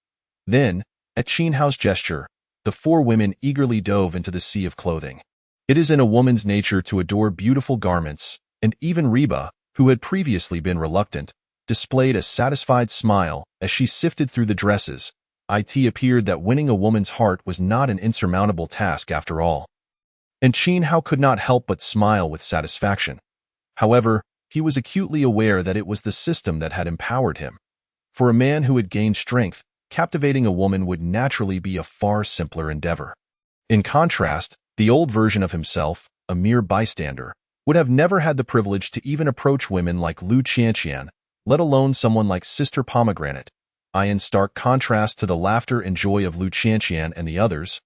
A: Then, at Qin Hao's gesture, the four women eagerly dove into the sea of clothing. It is in a woman's nature to adore beautiful garments, and even Reba, who had previously been reluctant, displayed a satisfied smile as she sifted through the dresses. It appeared that winning a woman's heart was not an insurmountable task after all. And Qin Hao could not help but smile with satisfaction. However, he was acutely aware that it was the system that had empowered him. For a man who had gained strength, captivating a woman would naturally be a far simpler endeavor. In contrast, the old version of himself, a mere bystander, would have never had the privilege to even approach women like Lu Qianqian, let alone someone like Sister Pomegranate. In stark contrast to the laughter and joy of Lu Qianqian and the others,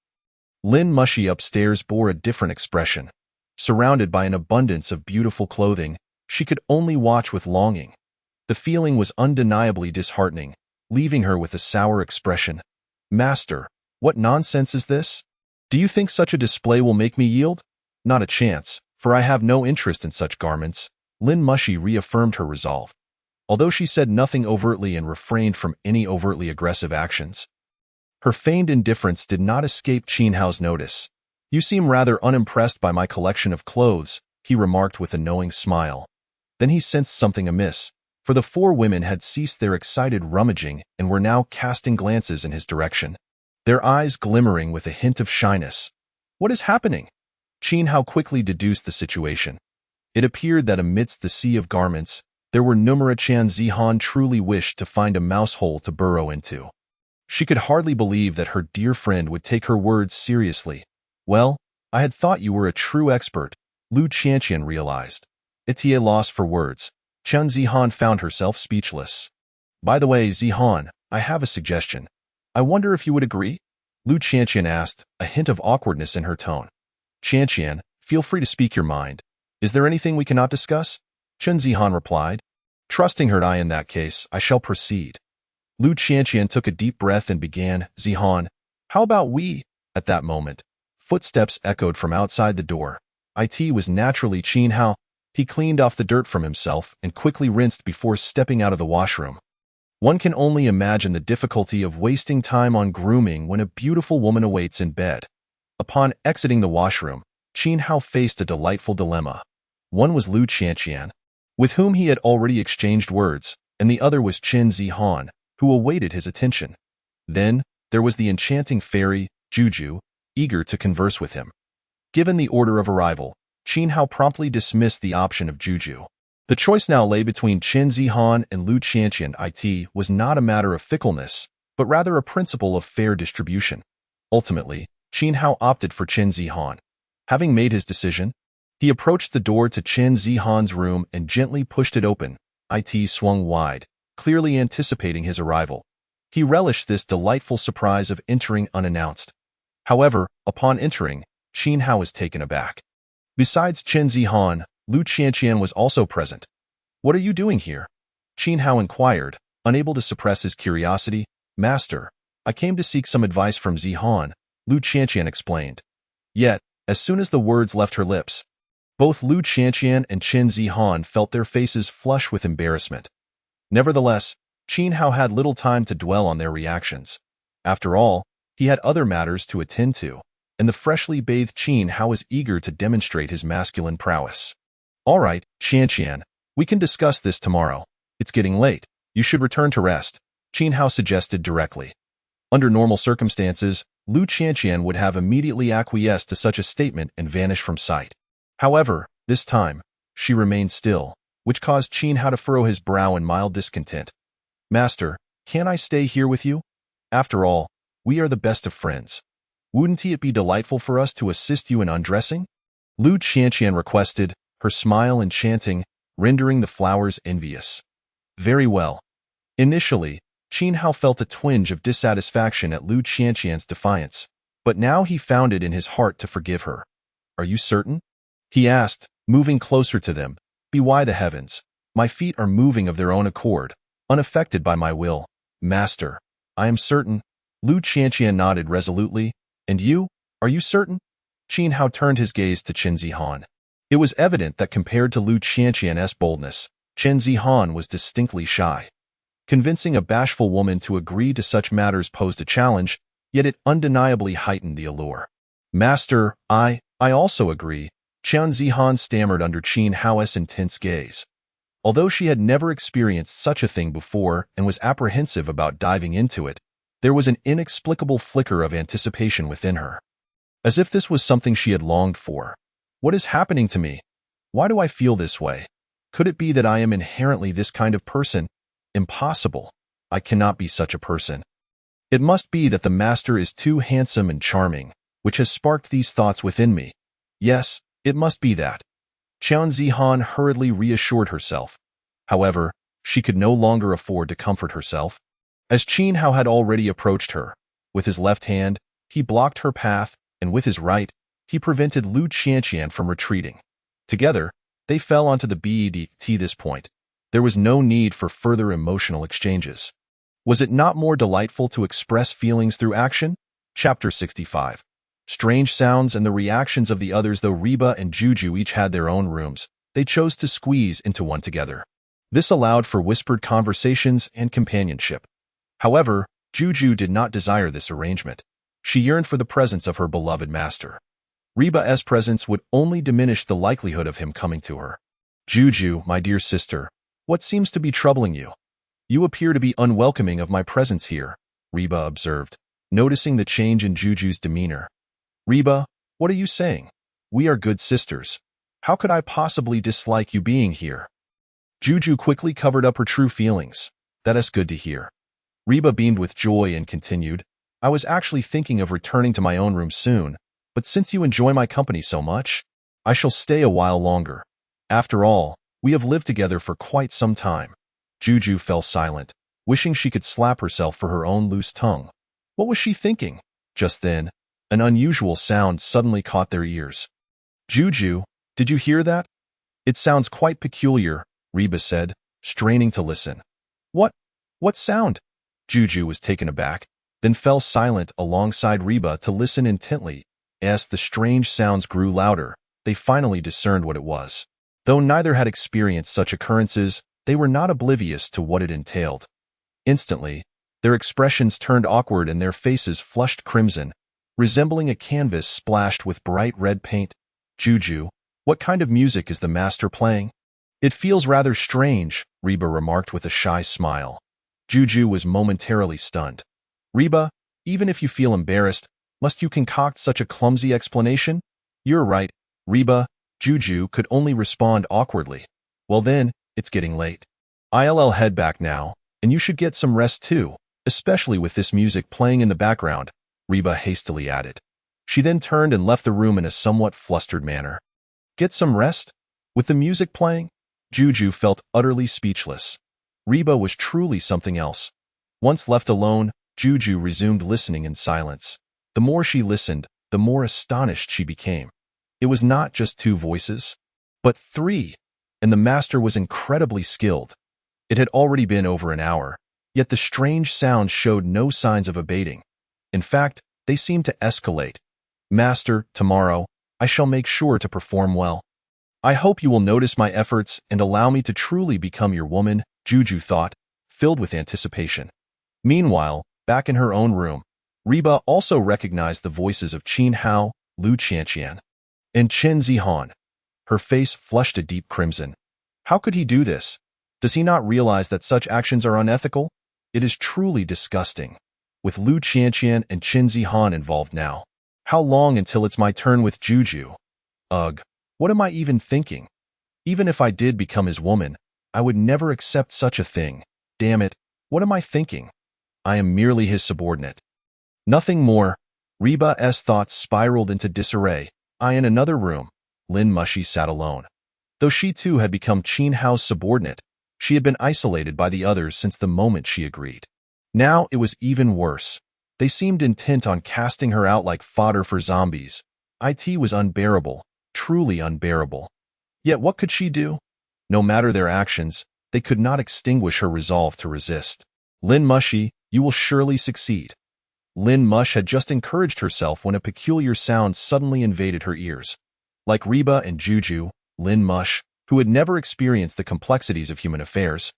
A: Lin Mushi upstairs bore a different expression. Surrounded by an abundance of beautiful clothing, she could only watch with longing. The feeling was undeniably disheartening, leaving her with a sour expression. Master, what nonsense is this? Do you think such a display will make me yield? Not a chance, for I have no interest in such garments. Lin Mushi reaffirmed her resolve. Although she said nothing overtly and refrained from any overtly aggressive actions, her feigned indifference did not escape Qin Hao's notice. You seem rather unimpressed by my collection of clothes, he remarked with a knowing smile. Then he sensed something amiss, for the four women had ceased their excited rummaging and were now casting glances in his direction, their eyes glimmering with a hint of shyness. What is happening? Qin Hao quickly deduced the situation. It appeared that amidst the sea of garments, there were Numera Chan Zihan truly wished to find a mouse hole to burrow into. She could hardly believe that her dear friend would take her words seriously. Well, I had thought you were a true expert, Lu Qianqian realized. At a loss for words, Chen Zihan found herself speechless. By the way, Zihan, I have a suggestion. I wonder if you would agree? Lu Qianqian asked, a hint of awkwardness in her tone. Qianqian, feel free to speak your mind. Is there anything we cannot discuss? Chen Zihan replied. Trusting her in that case, I shall proceed. Lu Qianqian took a deep breath and began, Zihan, how about we? At that moment, footsteps echoed from outside the door. It was naturally Qin Hao. He cleaned off the dirt from himself and quickly rinsed before stepping out of the washroom. One can only imagine the difficulty of wasting time on grooming when a beautiful woman awaits in bed. Upon exiting the washroom, Qin Hao faced a delightful dilemma. One was Lu Qianqian, with whom he had already exchanged words, and the other was Qin Zihan, who awaited his attention. Then, there was the enchanting fairy, Juju, eager to converse with him. Given the order of arrival, Qin Hao promptly dismissed the option of Juju. The choice now lay between Qin Zihan and Lu Qianqian. It was not a matter of fickleness, but rather a principle of fair distribution. Ultimately, Qin Hao opted for Qin Zihan. Having made his decision, He approached the door to Chen Zihan's room and gently pushed it open. It swung wide, clearly anticipating his arrival. He relished this delightful surprise of entering unannounced. However, upon entering, Qin Hao was taken aback. Besides Chen Zihan, Lu Qianqian was also present. "What are you doing here?" Qin Hao inquired, unable to suppress his curiosity. "Master, I came to seek some advice from Zihan," Lu Qianqian explained. Yet, as soon as the words left her lips, both Lu Qianqian and Chen Zihan felt their faces flush with embarrassment. Nevertheless, Qin Hao had little time to dwell on their reactions. After all, he had other matters to attend to, and the freshly bathed Qin Hao was eager to demonstrate his masculine prowess. "All right, Qianqian, we can discuss this tomorrow. It's getting late. You should return to rest," Qin Hao suggested directly. Under normal circumstances, Lu Qianqian would have immediately acquiesced to such a statement and vanished from sight. However, this time, she remained still, which caused Qin Hao to furrow his brow in mild discontent. "Master, can I stay here with you? After all, we are the best of friends. Wouldn't it be delightful for us to assist you in undressing?" Lu Qianqian requested, her smile enchanting, rendering the flowers envious. "Very well." Initially, Qin Hao felt a twinge of dissatisfaction at Lu Qianqian's defiance, but now he found it in his heart to forgive her. "Are you certain?" he asked, moving closer to them. "By the heavens, my feet are moving of their own accord, unaffected by my will. Master, I am certain." Lu Qianqian nodded resolutely. "And you, are you certain?" Qin Hao turned his gaze to Chen Zihan. It was evident that compared to Lu Qianqian's boldness, Chen Zihan was distinctly shy. Convincing a bashful woman to agree to such matters posed a challenge, yet it undeniably heightened the allure. "Master, I also agree," Chen Zihan stammered under Qin Hao's intense gaze. Although she had never experienced such a thing before and was apprehensive about diving into it, there was an inexplicable flicker of anticipation within her. As if this was something she had longed for. "What is happening to me? Why do I feel this way? Could it be that I am inherently this kind of person? Impossible. I cannot be such a person. It must be that the master is too handsome and charming, which has sparked these thoughts within me. Yes, it must be that." Chen Zihan hurriedly reassured herself. However, she could no longer afford to comfort herself. As Qin Hao had already approached her, with his left hand, he blocked her path, and with his right, he prevented Lu Qianqian from retreating. Together, they fell onto the bed. At this point, there was no need for further emotional exchanges. Was it not more delightful to express feelings through action? Chapter 65. Strange sounds and the reactions of the others. Though Reba and Juju each had their own rooms, they chose to squeeze into one together. This allowed for whispered conversations and companionship. However, Juju did not desire this arrangement. She yearned for the presence of her beloved master. Reba's presence would only diminish the likelihood of him coming to her. "Juju, my dear sister, what seems to be troubling you? You appear to be unwelcoming of my presence here," Reba observed, noticing the change in Juju's demeanor. "Reba, what are you saying? We are good sisters. How could I possibly dislike you being here?" Juju quickly covered up her true feelings. "That is good to hear." Reba beamed with joy and continued, "I was actually thinking of returning to my own room soon, but since you enjoy my company so much, I shall stay a while longer. After all, we have lived together for quite some time." Juju fell silent, wishing she could slap herself for her own loose tongue. What was she thinking? Just then, an unusual sound suddenly caught their ears. "Juju, did you hear that? It sounds quite peculiar," Reba said, straining to listen. What sound?" Juju was taken aback, then fell silent alongside Reba to listen intently. As the strange sounds grew louder, they finally discerned what it was. Though neither had experienced such occurrences, they were not oblivious to what it entailed. Instantly, their expressions turned awkward and their faces flushed crimson, resembling a canvas splashed with bright red paint. "Juju, what kind of music is the master playing?" "It feels rather strange," Reba remarked with a shy smile. Juju was momentarily stunned. "Reba, even if you feel embarrassed, must you concoct such a clumsy explanation?" "You're right, Reba," Juju could only respond awkwardly. "Well then, it's getting late. I'll head back now, and you should get some rest too, especially with this music playing in the background," Reba hastily added. She then turned and left the room in a somewhat flustered manner. Get some rest? With the music playing, Juju felt utterly speechless. Reba was truly something else. Once left alone, Juju resumed listening in silence. The more she listened, the more astonished she became. It was not just two voices, but three, and the master was incredibly skilled. It had already been over an hour, yet the strange sounds showed no signs of abating. In fact, they seemed to escalate. Master, tomorrow, I shall make sure to perform well. I hope you will notice my efforts and allow me to truly become your woman, Juju thought, filled with anticipation. Meanwhile, back in her own room, Reba also recognized the voices of Qin Hao, Lu Qianqian, and Chen Zihan. Her face flushed a deep crimson. How could he do this? Does he not realize that such actions are unethical? It is truly disgusting. With Lu Qianqian and Chen Zihan involved now. How long until it's my turn with Juju? Ugh, what am I even thinking? Even if I did become his woman, I would never accept such a thing. Damn it, what am I thinking? I am merely his subordinate. Nothing more. Reba's thoughts spiraled into disarray. In another room, Lin Mushi sat alone. Though she too had become Qin Hao's subordinate, she had been isolated by the others since the moment she agreed. Now it was even worse. They seemed intent on casting her out like fodder for zombies. It was unbearable, truly unbearable. Yet what could she do? No matter their actions, they could not extinguish her resolve to resist. Lin Mushi, you will surely succeed. Lin Mush had just encouraged herself when a peculiar sound suddenly invaded her ears. Like Reba and Juju, Lin Mush, who had never experienced the complexities of human affairs,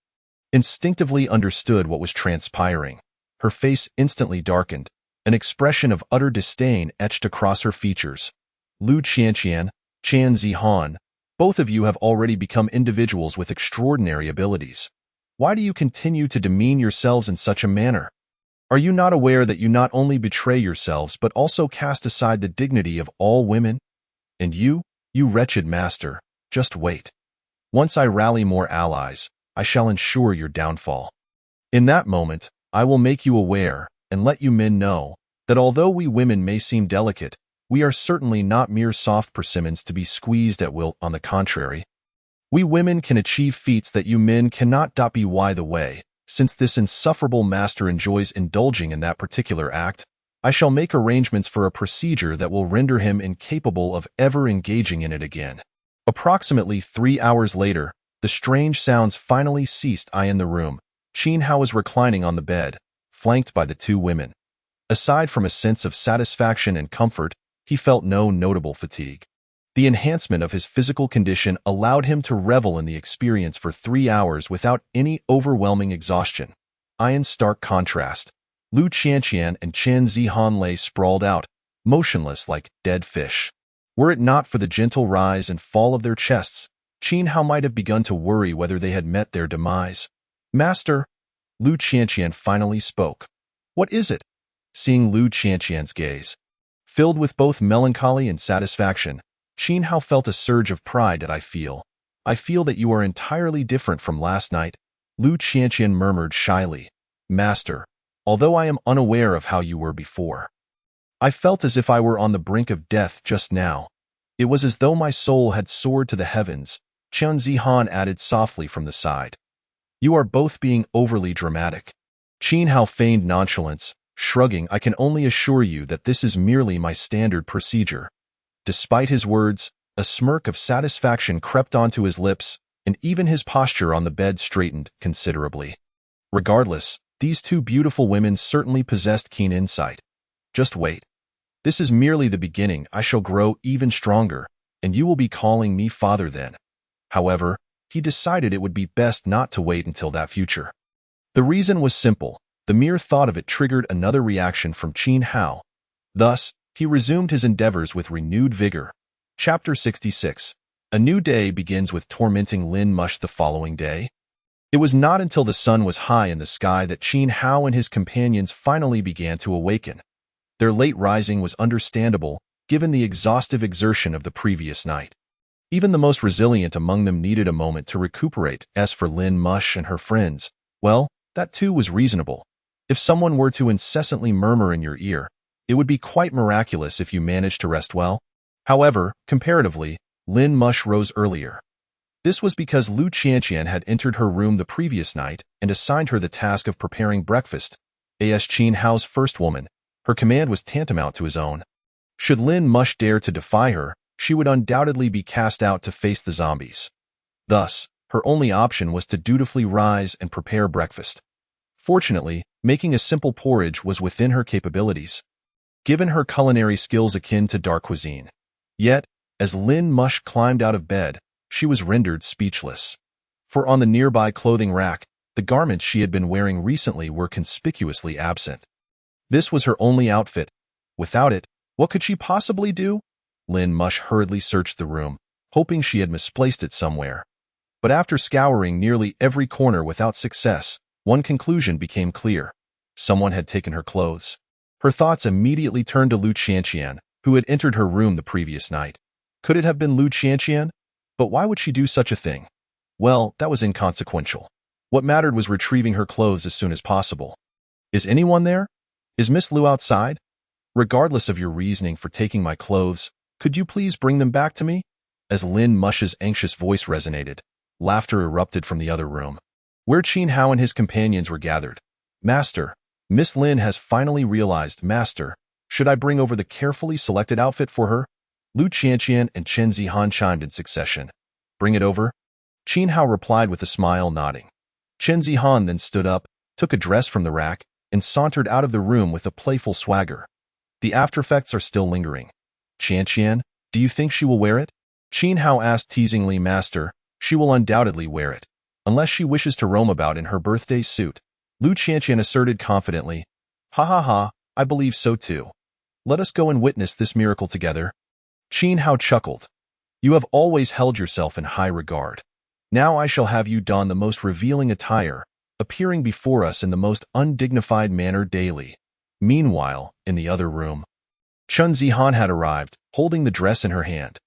A: instinctively understood what was transpiring. Her face instantly darkened. An expression of utter disdain etched across her features. Lu Qianqian, Chen Zihan, both of you have already become individuals with extraordinary abilities. Why do you continue to demean yourselves in such a manner? Are you not aware that you not only betray yourselves but also cast aside the dignity of all women? And you wretched master, just wait. Once I rally more allies, I shall ensure your downfall. In that moment, I will make you aware and let you men know that although we women may seem delicate, we are certainly not mere soft persimmons to be squeezed at will. On the contrary, we women can achieve feats that you men cannot. By the way, since this insufferable master enjoys indulging in that particular act, I shall make arrangements for a procedure that will render him incapable of ever engaging in it again. Approximately 3 hours later, the strange sounds finally ceased. In the room, Qin Hao was reclining on the bed, flanked by the two women. Aside from a sense of satisfaction and comfort, he felt no notable fatigue. The enhancement of his physical condition allowed him to revel in the experience for 3 hours without any overwhelming exhaustion. In stark contrast, Lu Qianqian and Chen Zihan lay sprawled out, motionless like dead fish. Were it not for the gentle rise and fall of their chests, Qin Hao might have begun to worry whether they had met their demise. Master, Lu Qianqian finally spoke. What is it? Seeing Lu Qianqian's gaze, filled with both melancholy and satisfaction, Qin Hao felt a surge of pride. I feel that you are entirely different from last night, Lu Qianqian murmured shyly. Master, although I am unaware of how you were before, I felt as if I were on the brink of death just now. It was as though my soul had soared to the heavens, Chen Zihan added softly from the side. You are both being overly dramatic. Qin Hao feigned nonchalance, shrugging. I can only assure you that this is merely my standard procedure. Despite his words, a smirk of satisfaction crept onto his lips, and even his posture on the bed straightened considerably. Regardless, these two beautiful women certainly possessed keen insight. Just wait. This is merely the beginning. I shall grow even stronger, and you will be calling me father then. However, he decided it would be best not to wait until that future. The reason was simple. The mere thought of it triggered another reaction from Qin Hao. Thus, he resumed his endeavors with renewed vigor. Chapter 66. A new day begins with tormenting Lin Mush the following day. It was not until the sun was high in the sky that Qin Hao and his companions finally began to awaken. Their late rising was understandable, given the exhaustive exertion of the previous night. Even the most resilient among them needed a moment to recuperate. As for Lin Mush and her friends, well, that too was reasonable. If someone were to incessantly murmur in your ear, it would be quite miraculous if you managed to rest well. However, comparatively, Lin Mush rose earlier. This was because Lu Qianqian had entered her room the previous night and assigned her the task of preparing breakfast. As Qin Hao's first woman, her command was tantamount to his own. Should Lin Mush dare to defy her, she would undoubtedly be cast out to face the zombies. Thus, her only option was to dutifully rise and prepare breakfast. Fortunately, making a simple porridge was within her capabilities, given her culinary skills akin to dark cuisine. Yet, as Lin Mush climbed out of bed, she was rendered speechless. For on the nearby clothing rack, the garments she had been wearing recently were conspicuously absent. This was her only outfit. Without it, what could she possibly do? Lin Mush hurriedly searched the room, hoping she had misplaced it somewhere. But after scouring nearly every corner without success, one conclusion became clear. Someone had taken her clothes. Her thoughts immediately turned to Lu Qianqian, who had entered her room the previous night. Could it have been Lu Qianqian? But why would she do such a thing? Well, that was inconsequential. What mattered was retrieving her clothes as soon as possible. Is anyone there? Is Miss Lu outside? Regardless of your reasoning for taking my clothes, could you please bring them back to me? As Lin Mush's anxious voice resonated, laughter erupted from the other room, where Qin Hao and his companions were gathered. Master, Miss Lin has finally realized. Master, should I bring over the carefully selected outfit for her? Lu Qianqian and Chen Zihan chimed in succession. Bring it over? Qin Hao replied with a smile, nodding. Chen Zihan then stood up, took a dress from the rack, and sauntered out of the room with a playful swagger. The aftereffects are still lingering. Qianqian, do you think she will wear it? Qin Hao asked teasingly. Master, she will undoubtedly wear it, unless she wishes to roam about in her birthday suit. Lu Qianqian asserted confidently. Ha ha ha, I believe so too. Let us go and witness this miracle together. Qin Hao chuckled. You have always held yourself in high regard. Now I shall have you don the most revealing attire, appearing before us in the most undignified manner daily. Meanwhile, in the other room, Chen Zihan had arrived, holding the dress in her hand.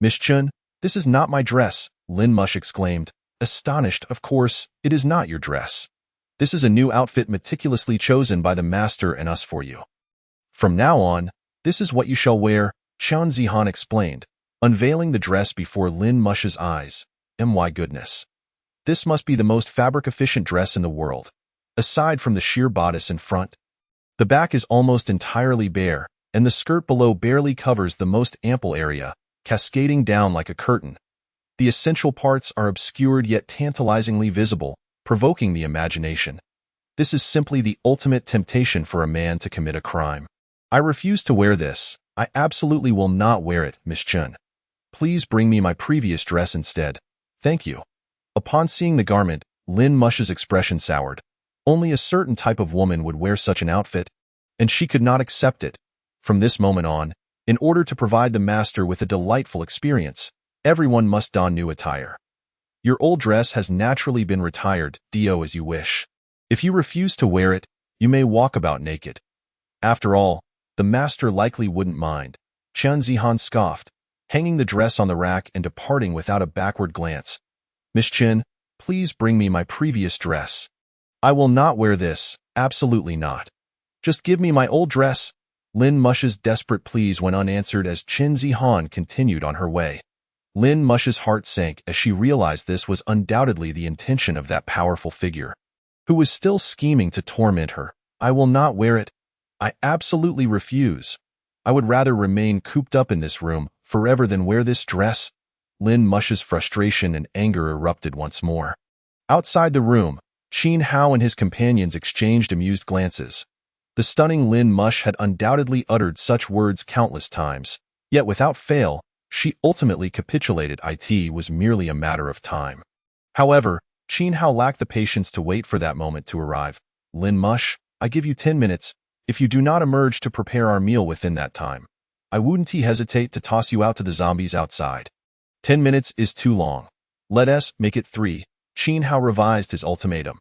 A: Miss Chen, this is not my dress, Lin Mush exclaimed, astonished. Of course, it is not your dress. This is a new outfit meticulously chosen by the master and us for you. From now on, this is what you shall wear, Chen Zihan explained, unveiling the dress before Lin Mush's eyes. My goodness. This must be the most fabric-efficient dress in the world. Aside from the sheer bodice in front, the back is almost entirely bare, and the skirt below barely covers the most ample area, cascading down like a curtain. The essential parts are obscured yet tantalizingly visible, provoking the imagination. This is simply the ultimate temptation for a man to commit a crime. I refuse to wear this. I absolutely will not wear it, Miss Chen. Please bring me my previous dress instead. Thank you. Upon seeing the garment, Lin Mush's expression soured. Only a certain type of woman would wear such an outfit, and she could not accept it. From this moment on, in order to provide the master with a delightful experience, everyone must don new attire. Your old dress has naturally been retired, do as you wish. If you refuse to wear it, you may walk about naked. After all, the master likely wouldn't mind. Chen Zihan scoffed, hanging the dress on the rack and departing without a backward glance. Miss Chen, please bring me my previous dress. I will not wear this, absolutely not. Just give me my old dress. Lin Mush's desperate pleas went unanswered as Chen Zihan continued on her way. Lin Mush's heart sank as she realized this was undoubtedly the intention of that powerful figure, who was still scheming to torment her. I will not wear it. I absolutely refuse. I would rather remain cooped up in this room forever than wear this dress. Lin Mush's frustration and anger erupted once more. Outside the room, Qin Hao and his companions exchanged amused glances. The stunning Lin Mush had undoubtedly uttered such words countless times, yet without fail, she ultimately capitulated. It was merely a matter of time. However, Qin Hao lacked the patience to wait for that moment to arrive. Lin Mush, I give you 10 minutes. If you do not emerge to prepare our meal within that time, I wouldn't hesitate to toss you out to the zombies outside. 10 minutes is too long. Let us make it 3. Qin Hao revised his ultimatum.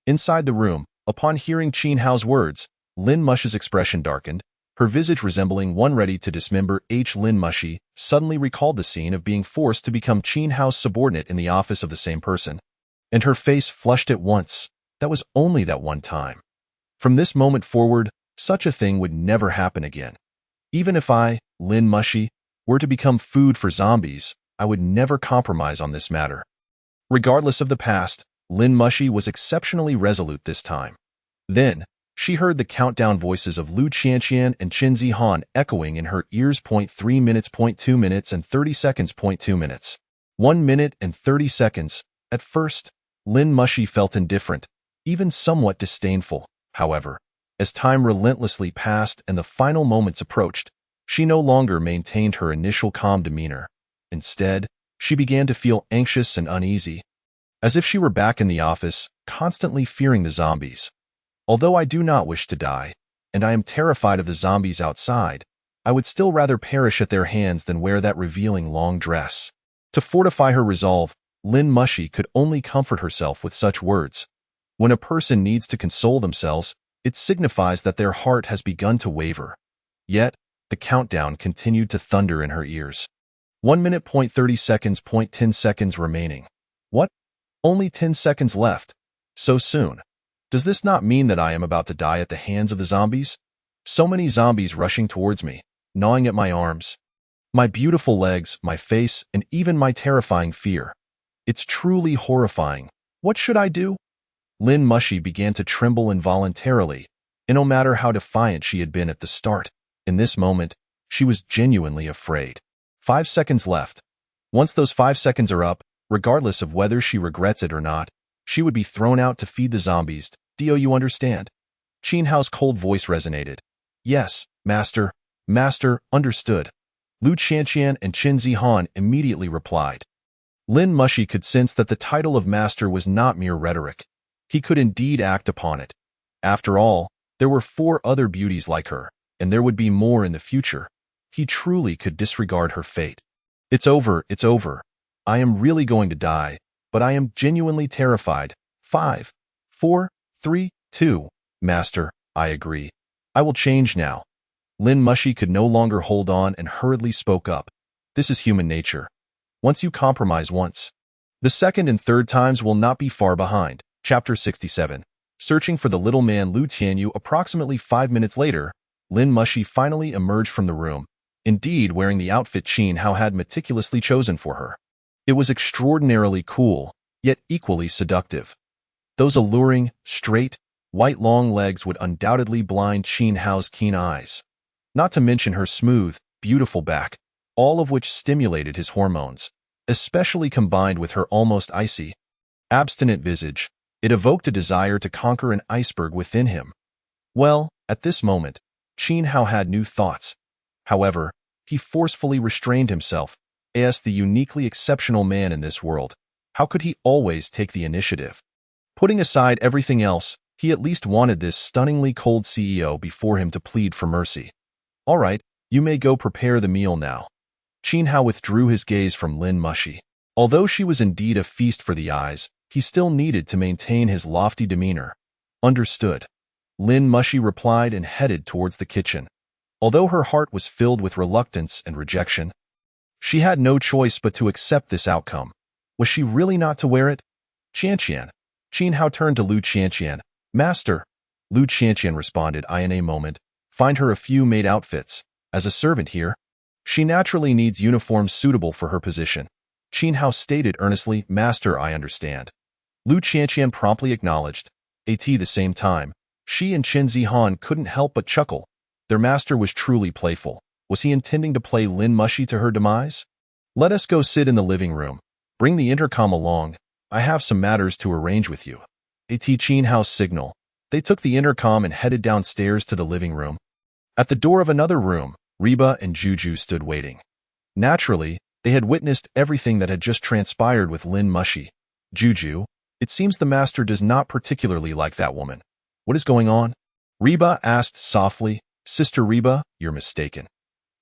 A: Inside the room, upon hearing Qin Hao's words, Lin Mush's expression darkened, her visage resembling one ready to dismember. Lin Mushi suddenly recalled the scene of being forced to become Qin Hao's subordinate in the office of the same person, and her face flushed at once. That was only that one time. From this moment forward, such a thing would never happen again. Even if I, Lin Mushi, were to become food for zombies, I would never compromise on this matter. Regardless of the past, Lin Mushi was exceptionally resolute this time. Then, she heard the countdown voices of Lu Qianqian and Qin Zihan echoing in her ears. 3 minutes, 2 minutes, and 30 seconds. 2 minutes. 1 minute and 30 seconds. At first, Lin Mushi felt indifferent, even somewhat disdainful. However, as time relentlessly passed and the final moments approached, she no longer maintained her initial calm demeanor. Instead, she began to feel anxious and uneasy, as if she were back in the office, constantly fearing the zombies. Although I do not wish to die, and I am terrified of the zombies outside, I would still rather perish at their hands than wear that revealing long dress. To fortify her resolve, Lin Mushi could only comfort herself with such words. When a person needs to console themselves, it signifies that their heart has begun to waver. Yet, the countdown continued to thunder in her ears. 1 minute, 30 seconds, 10 seconds remaining. What? Only 10 seconds left. So soon. Does this not mean that I am about to die at the hands of the zombies? So many zombies rushing towards me, gnawing at my arms, my beautiful legs, my face, and even my terrifying fear. It's truly horrifying. What should I do? Lin Mushi began to tremble involuntarily, and no matter how defiant she had been at the start, in this moment, she was genuinely afraid. 5 seconds left. Once those 5 seconds are up, regardless of whether she regrets it or not, she would be thrown out to feed the zombies. Do you understand? Qin Hao's cold voice resonated. Yes, master. Master, understood. Lu Qianqian and Qin Zihan immediately replied. Lin Mushi could sense that the title of master was not mere rhetoric. He could indeed act upon it. After all, there were 4 other beauties like her, and there would be more in the future. He truly could disregard her fate. It's over, it's over. I am really going to die, but I am genuinely terrified. 5, 4, 3, 2. Master, I agree. I will change now. Lin Mushi could no longer hold on and hurriedly spoke up. This is human nature. Once you compromise once, the second and third times will not be far behind. Chapter 67. Searching for the little man Lu Tianyu. Approximately 5 minutes later, Lin Mushi finally emerged from the room, indeed wearing the outfit Qin Hao had meticulously chosen for her. It was extraordinarily cool, yet equally seductive. Those alluring, straight, white long legs would undoubtedly blind Qin Hao's keen eyes. Not to mention her smooth, beautiful back, all of which stimulated his hormones, especially combined with her almost icy, abstinent visage. It evoked a desire to conquer an iceberg within him. Well, at this moment, Qin Hao had new thoughts. However, he forcefully restrained himself. As the uniquely exceptional man in this world, how could he always take the initiative? Putting aside everything else, he at least wanted this stunningly cold CEO before him to plead for mercy. All right, you may go prepare the meal now. Qin Hao withdrew his gaze from Lin Mushi. Although she was indeed a feast for the eyes, he still needed to maintain his lofty demeanor. Understood. Lin Mushi replied and headed towards the kitchen. Although her heart was filled with reluctance and rejection, she had no choice but to accept this outcome. Was she really not to wear it? Qianqian. Qin Hao turned to Lu Qianqian. Master. Lu Qianqian responded, I in a moment. Find her a few maid outfits. As a servant here, she naturally needs uniforms suitable for her position. Qin Hao stated earnestly, Master, I understand. Lu Qianqian promptly acknowledged. At the same time, she and Qin Zihan couldn't help but chuckle. Their master was truly playful. Was he intending to play Lin Mushi to her demise? Let us go sit in the living room. Bring the intercom along. I have some matters to arrange with you. At Qin Hao's signal, they took the intercom and headed downstairs to the living room. At the door of another room, Reba and Juju stood waiting. Naturally, they had witnessed everything that had just transpired with Lin Mushi. Juju, it seems the master does not particularly like that woman. What is going on? Reba asked softly. Sister Reba, you're mistaken.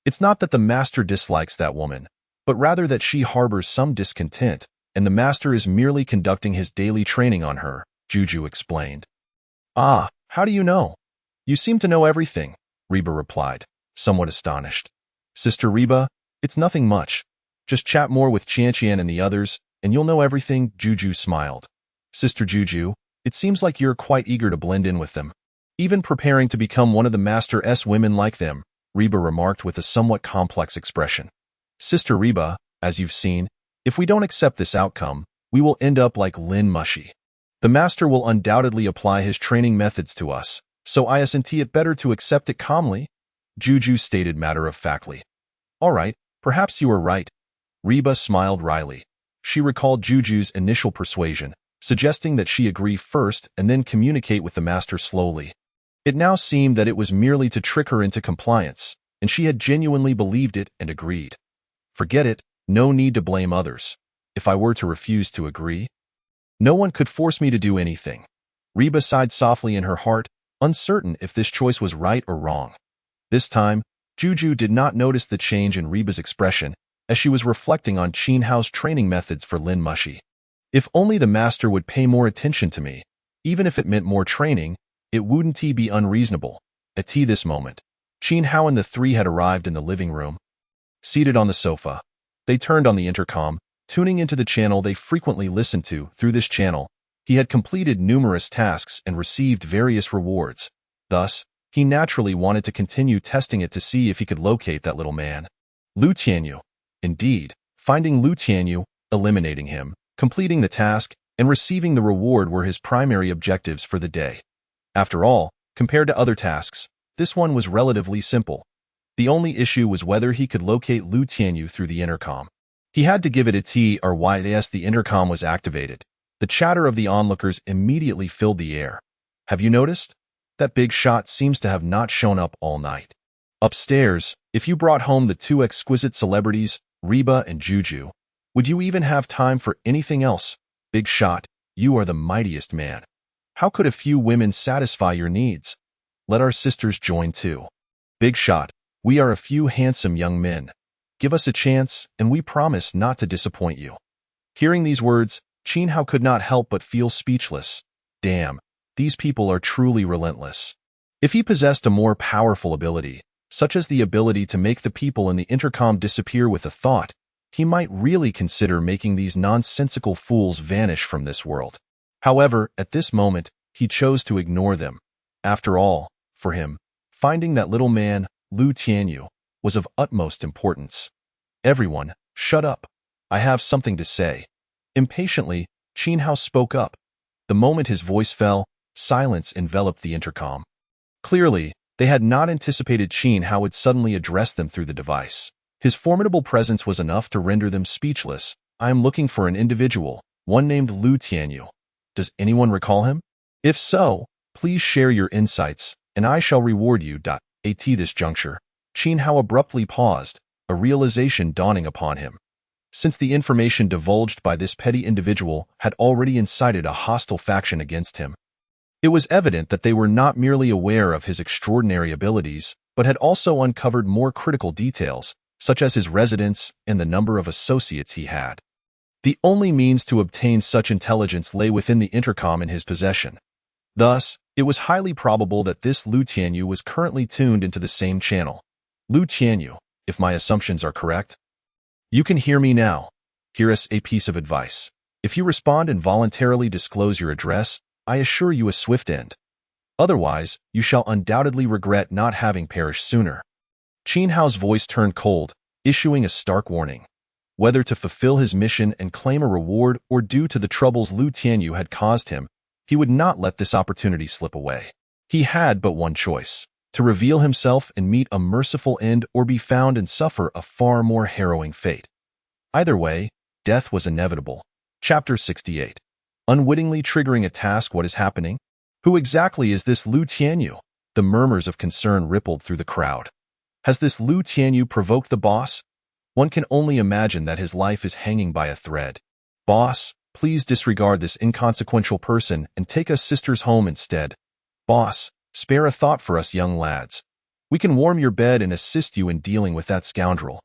A: It's not that the master dislikes that woman, but rather that she harbors some discontent, and the master is merely conducting his daily training on her, Juju explained. Ah, how do you know? You seem to know everything, Reba replied, somewhat astonished. Sister Reba, it's nothing much. Just chat more with Qianqian and the others, and you'll know everything, Juju smiled. Sister Juju, it seems like you're quite eager to blend in with them. Even preparing to become one of the master's women like them, Reba remarked with a somewhat complex expression. Sister Reba, As you've seen, if we don't accept this outcome, we will end up like Lin Mushy. The master will undoubtedly apply his training methods to us, so isn't it better to accept it calmly? Juju stated matter-of-factly. All right, perhaps you are right. Reba smiled wryly. She recalled Juju's initial persuasion, suggesting that she agree first and then communicate with the master slowly. It now seemed that it was merely to trick her into compliance, and she had genuinely believed it and agreed. Forget it, no need to blame others. If I were to refuse to agree, no one could force me to do anything. Reba sighed softly in her heart, uncertain if this choice was right or wrong. This time, Juju did not notice the change in Reba's expression as she was reflecting on Qin Hao's training methods for Lin Mushy. If only the master would pay more attention to me, even if it meant more training, it wouldn't be unreasonable. At this moment, Qin Hao and the three had arrived in the living room. Seated on the sofa, they turned on the intercom, tuning into the channel they frequently listened to. Through this channel, he had completed numerous tasks and received various rewards. Thus, he naturally wanted to continue testing it to see if he could locate that little man. Lu Tianyu. Indeed, finding Lu Tianyu, eliminating him, completing the task, and receiving the reward were his primary objectives for the day. After all, compared to other tasks, this one was relatively simple. The only issue was whether he could locate Lu Tianyu through the intercom. He had to give it a T or YS. The intercom was activated. The chatter of the onlookers immediately filled the air. Have you noticed? That big shot seems to have not shown up all night. Upstairs, if you brought home the two exquisite celebrities, Reba and Juju, would you even have time for anything else? Big shot, you are the mightiest man. How could a few women satisfy your needs? Let our sisters join too. Big shot, we are a few handsome young men. Give us a chance, and we promise not to disappoint you. Hearing these words, Qin Hao could not help but feel speechless. Damn, these people are truly relentless. If he possessed a more powerful ability, such as the ability to make the people in the intercom disappear with a thought, he might really consider making these nonsensical fools vanish from this world. However, at this moment, he chose to ignore them. After all, for him, finding that little man, Lu Tianyu, was of utmost importance. Everyone, shut up. I have something to say. Impatiently, Qin Hao spoke up. The moment his voice fell, silence enveloped the intercom. Clearly, they had not anticipated Qin Hao would suddenly address them through the device. His formidable presence was enough to render them speechless. I am looking for an individual, one named Lu Tianyu. Does anyone recall him? If so, please share your insights, and I shall reward you. At this juncture, Qin Hao abruptly paused, a realization dawning upon him. Since the information divulged by this petty individual had already incited a hostile faction against him, it was evident that they were not merely aware of his extraordinary abilities, but had also uncovered more critical details, such as his residence and the number of associates he had. The only means to obtain such intelligence lay within the intercom in his possession. Thus, it was highly probable that this Lu Tianyu was currently tuned into the same channel. Lu Tianyu, if my assumptions are correct. You can hear me now. Here is a piece of advice. If you respond and voluntarily disclose your address, I assure you a swift end. Otherwise, you shall undoubtedly regret not having perished sooner. Qin Hao's voice turned cold, issuing a stark warning. Whether to fulfill his mission and claim a reward or due to the troubles Lu Tianyu had caused him, he would not let this opportunity slip away. He had but one choice: to reveal himself and meet a merciful end, or be found and suffer a far more harrowing fate. Either way, death was inevitable. Chapter 68. Unwittingly triggering a task. What is happening? Who exactly is this Lu Tianyu? The murmurs of concern rippled through the crowd. Has this Lu Tianyu provoked the boss? One can only imagine that his life is hanging by a thread. Boss, please disregard this inconsequential person and take us sisters home instead. Boss, spare a thought for us young lads. We can warm your bed and assist you in dealing with that scoundrel.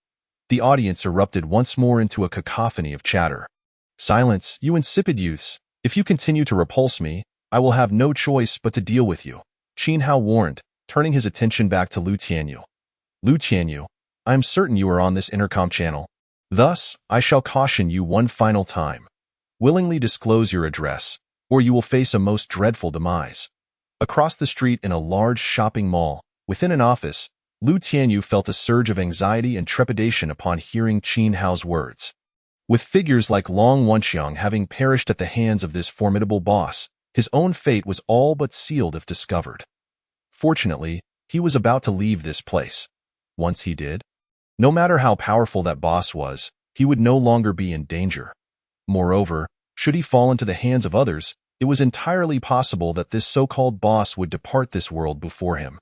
A: The audience erupted once more into a cacophony of chatter. Silence, you insipid youths. If you continue to repulse me, I will have no choice but to deal with you. Qin Hao warned, turning his attention back to Lu Tianyu. Lu Tianyu, I am certain you are on this intercom channel. Thus, I shall caution you one final time. Willingly disclose your address, or you will face a most dreadful demise. Across the street in a large shopping mall, within an office, Lu Tianyu felt a surge of anxiety and trepidation upon hearing Qin Hao's words. With figures like Long Wenxiang having perished at the hands of this formidable boss, his own fate was all but sealed if discovered. Fortunately, he was about to leave this place. Once he did, no matter how powerful that boss was, he would no longer be in danger. Moreover, should he fall into the hands of others, it was entirely possible that this so-called boss would depart this world before him.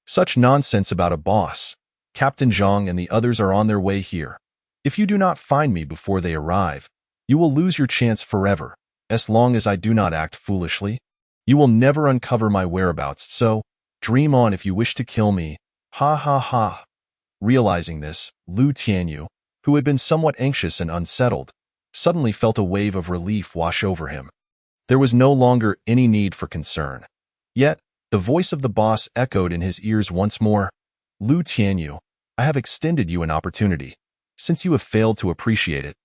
A: Such nonsense about a boss. Captain Zhang and the others are on their way here. If you do not find me before they arrive, you will lose your chance forever. As long as I do not act foolishly, you will never uncover my whereabouts, so dream on if you wish to kill me. Ha ha ha. Realizing this, Lu Tianyu, who had been somewhat anxious and unsettled, suddenly felt a wave of relief wash over him. There was no longer any need for concern. Yet, the voice of the boss echoed in his ears once more. Lu Tianyu, I have extended you an opportunity. Since you have failed to appreciate it,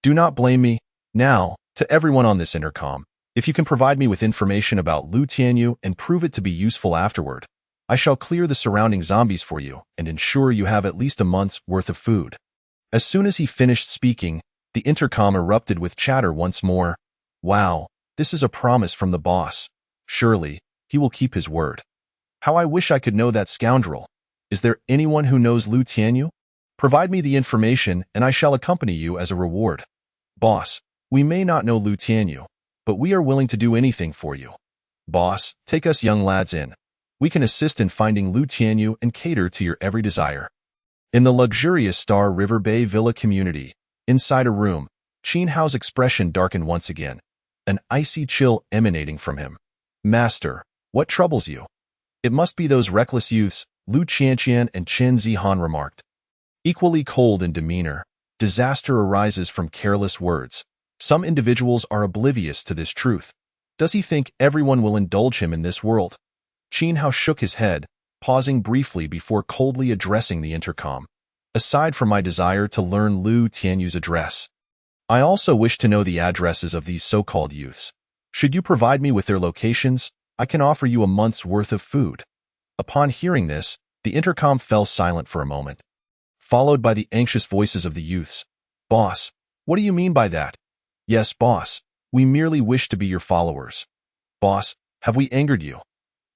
A: do not blame me. Now, to everyone on this intercom, if you can provide me with information about Lu Tianyu and prove it to be useful afterward, I shall clear the surrounding zombies for you and ensure you have at least a month's worth of food. As soon as he finished speaking, the intercom erupted with chatter once more. Wow, this is a promise from the boss. Surely, he will keep his word. How I wish I could know that scoundrel. Is there anyone who knows Lu Tianyu? Provide me the information and I shall accompany you as a reward. Boss, we may not know Lu Tianyu, but we are willing to do anything for you. Boss, take us young lads in. We can assist in finding Lu Tianyu and cater to your every desire. In the luxurious Star River Bay Villa community, inside a room, Qin Hao's expression darkened once again, an icy chill emanating from him. Master, what troubles you? It must be those reckless youths, Lu Qianqian and Chen Zihan remarked. Equally cold in demeanor, disaster arises from careless words. Some individuals are oblivious to this truth. Does he think everyone will indulge him in this world? Qin Hao shook his head, pausing briefly before coldly addressing the intercom. Aside from my desire to learn Lu Tianyu's address, I also wish to know the addresses of these so-called youths. Should you provide me with their locations, I can offer you a month's worth of food. Upon hearing this, the intercom fell silent for a moment, followed by the anxious voices of the youths. Boss, what do you mean by that? Yes, boss, we merely wish to be your followers. Boss, have we angered you?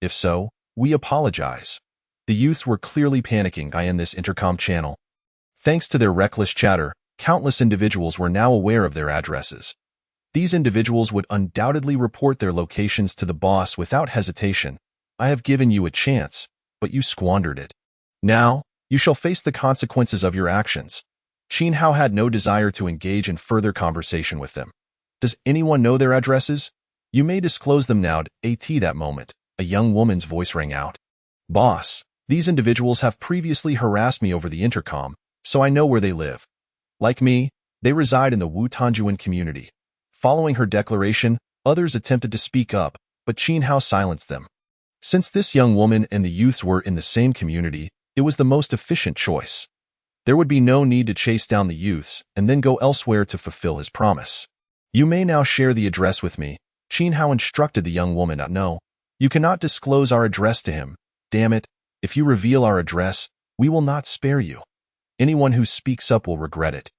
A: If so, we apologize. The youths were clearly panicking in this intercom channel. Thanks to their reckless chatter, countless individuals were now aware of their addresses. These individuals would undoubtedly report their locations to the boss without hesitation. I have given you a chance, but you squandered it. Now, you shall face the consequences of your actions. Qin Hao had no desire to engage in further conversation with them. Does anyone know their addresses? You may disclose them now. At that moment, a young woman's voice rang out. Boss, these individuals have previously harassed me over the intercom, so I know where they live. Like me, they reside in the Wutanjuan community. Following her declaration, others attempted to speak up, but Qin Hao silenced them. Since this young woman and the youths were in the same community, it was the most efficient choice. There would be no need to chase down the youths and then go elsewhere to fulfill his promise. You may now share the address with me. Qin Hao instructed the young woman. No, you cannot disclose our address to him. Damn it, if you reveal our address, we will not spare you. Anyone who speaks up will regret it.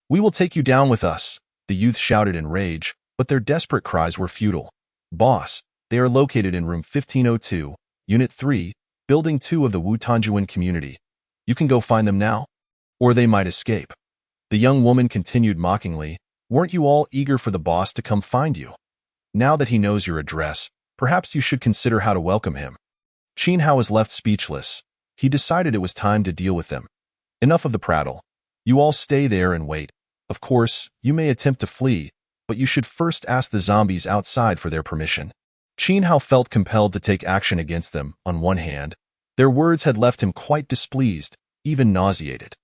A: We will take you down with us, the youth shouted in rage, but their desperate cries were futile. Boss, they are located in room 1502, Unit 3, Building 2 of the Wutanjuan community. You can go find them now, or they might escape. The young woman continued mockingly, weren't you all eager for the boss to come find you? Now that he knows your address, perhaps you should consider how to welcome him. Qin Hao was left speechless. He decided it was time to deal with them. Enough of the prattle. You all stay there and wait. Of course, you may attempt to flee, but you should first ask the zombies outside for their permission. Qin Hao felt compelled to take action against them. On one hand, their words had left him quite displeased, even nauseated.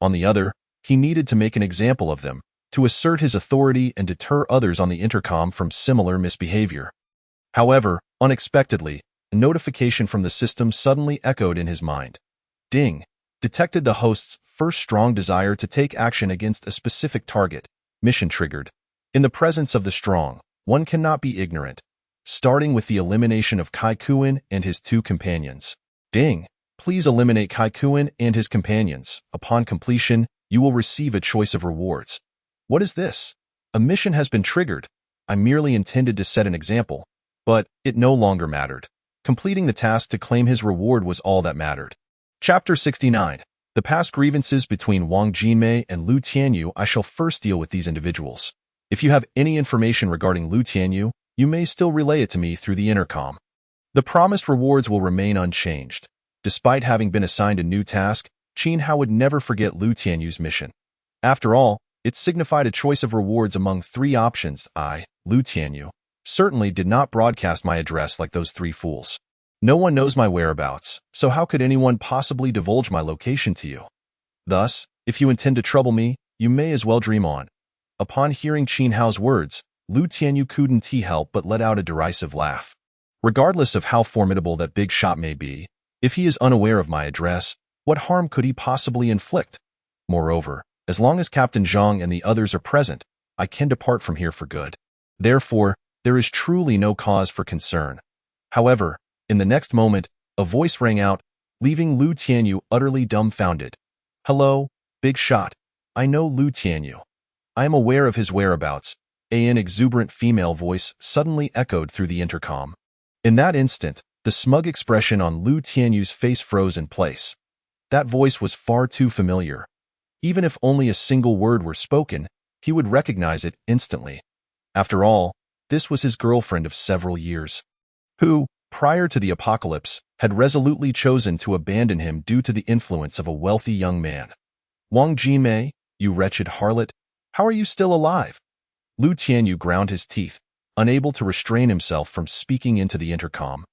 A: On the other, he needed to make an example of them, to assert his authority and deter others on the intercom from similar misbehavior. However, unexpectedly, a notification from the system suddenly echoed in his mind. Ding! Detected the host's first strong desire to take action against a specific target. Mission triggered. In the presence of the strong, one cannot be ignorant. Starting with the elimination of Kai Kuan and his two companions. Ding! Please eliminate Kaikuin and his companions. Upon completion, you will receive a choice of rewards. What is this? A mission has been triggered. I merely intended to set an example, but it no longer mattered. Completing the task to claim his reward was all that mattered. Chapter 69. The past grievances between Wang Jinmei and Lu Tianyu. I shall first deal with these individuals. If you have any information regarding Lu Tianyu, you may still relay it to me through the intercom. The promised rewards will remain unchanged. Despite having been assigned a new task, Qin Hao would never forget Lu Tianyu's mission. After all, it signified a choice of rewards among 3 options. I, Lu Tianyu, certainly did not broadcast my address like those 3 fools. No one knows my whereabouts, so how could anyone possibly divulge my location to you? Thus, if you intend to trouble me, you may as well dream on. Upon hearing Qin Hao's words, Lu Tianyu couldn't help but let out a derisive laugh. Regardless of how formidable that big shot may be, if he is unaware of my address, what harm could he possibly inflict? Moreover, as long as Captain Zhang and the others are present, I can depart from here for good. Therefore, there is truly no cause for concern. However, in the next moment, a voice rang out, leaving Lu Tianyu utterly dumbfounded. Hello, big shot. I know Lu Tianyu. I am aware of his whereabouts. An exuberant female voice suddenly echoed through the intercom. In that instant, the smug expression on Lu Tianyu's face froze in place. That voice was far too familiar. Even if only a single word were spoken, he would recognize it instantly. After all, this was his girlfriend of several years, who, prior to the apocalypse, had resolutely chosen to abandon him due to the influence of a wealthy young man. Wang Jinmei, you wretched harlot, how are you still alive? Lu Tianyu ground his teeth, unable to restrain himself from speaking into the intercom.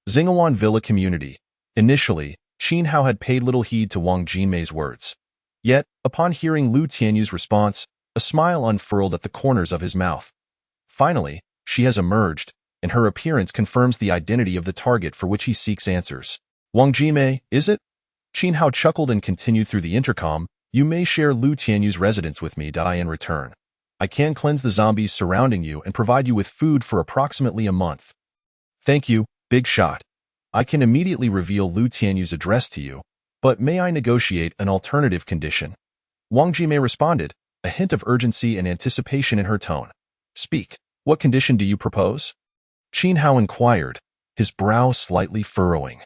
A: Xinghuan Villa Community. Initially, Qin Hao had paid little heed to Wang Jinmei's words. Yet, upon hearing Lu Tianyu's response, a smile unfurled at the corners of his mouth. Finally, she has emerged, and her appearance confirms the identity of the target for which he seeks answers. Wang Jinmei, is it? Qin Hao chuckled and continued through the intercom. You may share Lu Tianyu's residence with me. In return, I can cleanse the zombies surrounding you and provide you with food for approximately a month. Thank you, big shot. I can immediately reveal Lu Tianyu's address to you, but may I negotiate an alternative condition? Wang Jinmei responded, a hint of urgency and anticipation in her tone. Speak, what condition do you propose? Qin Hao inquired, his brow slightly furrowing.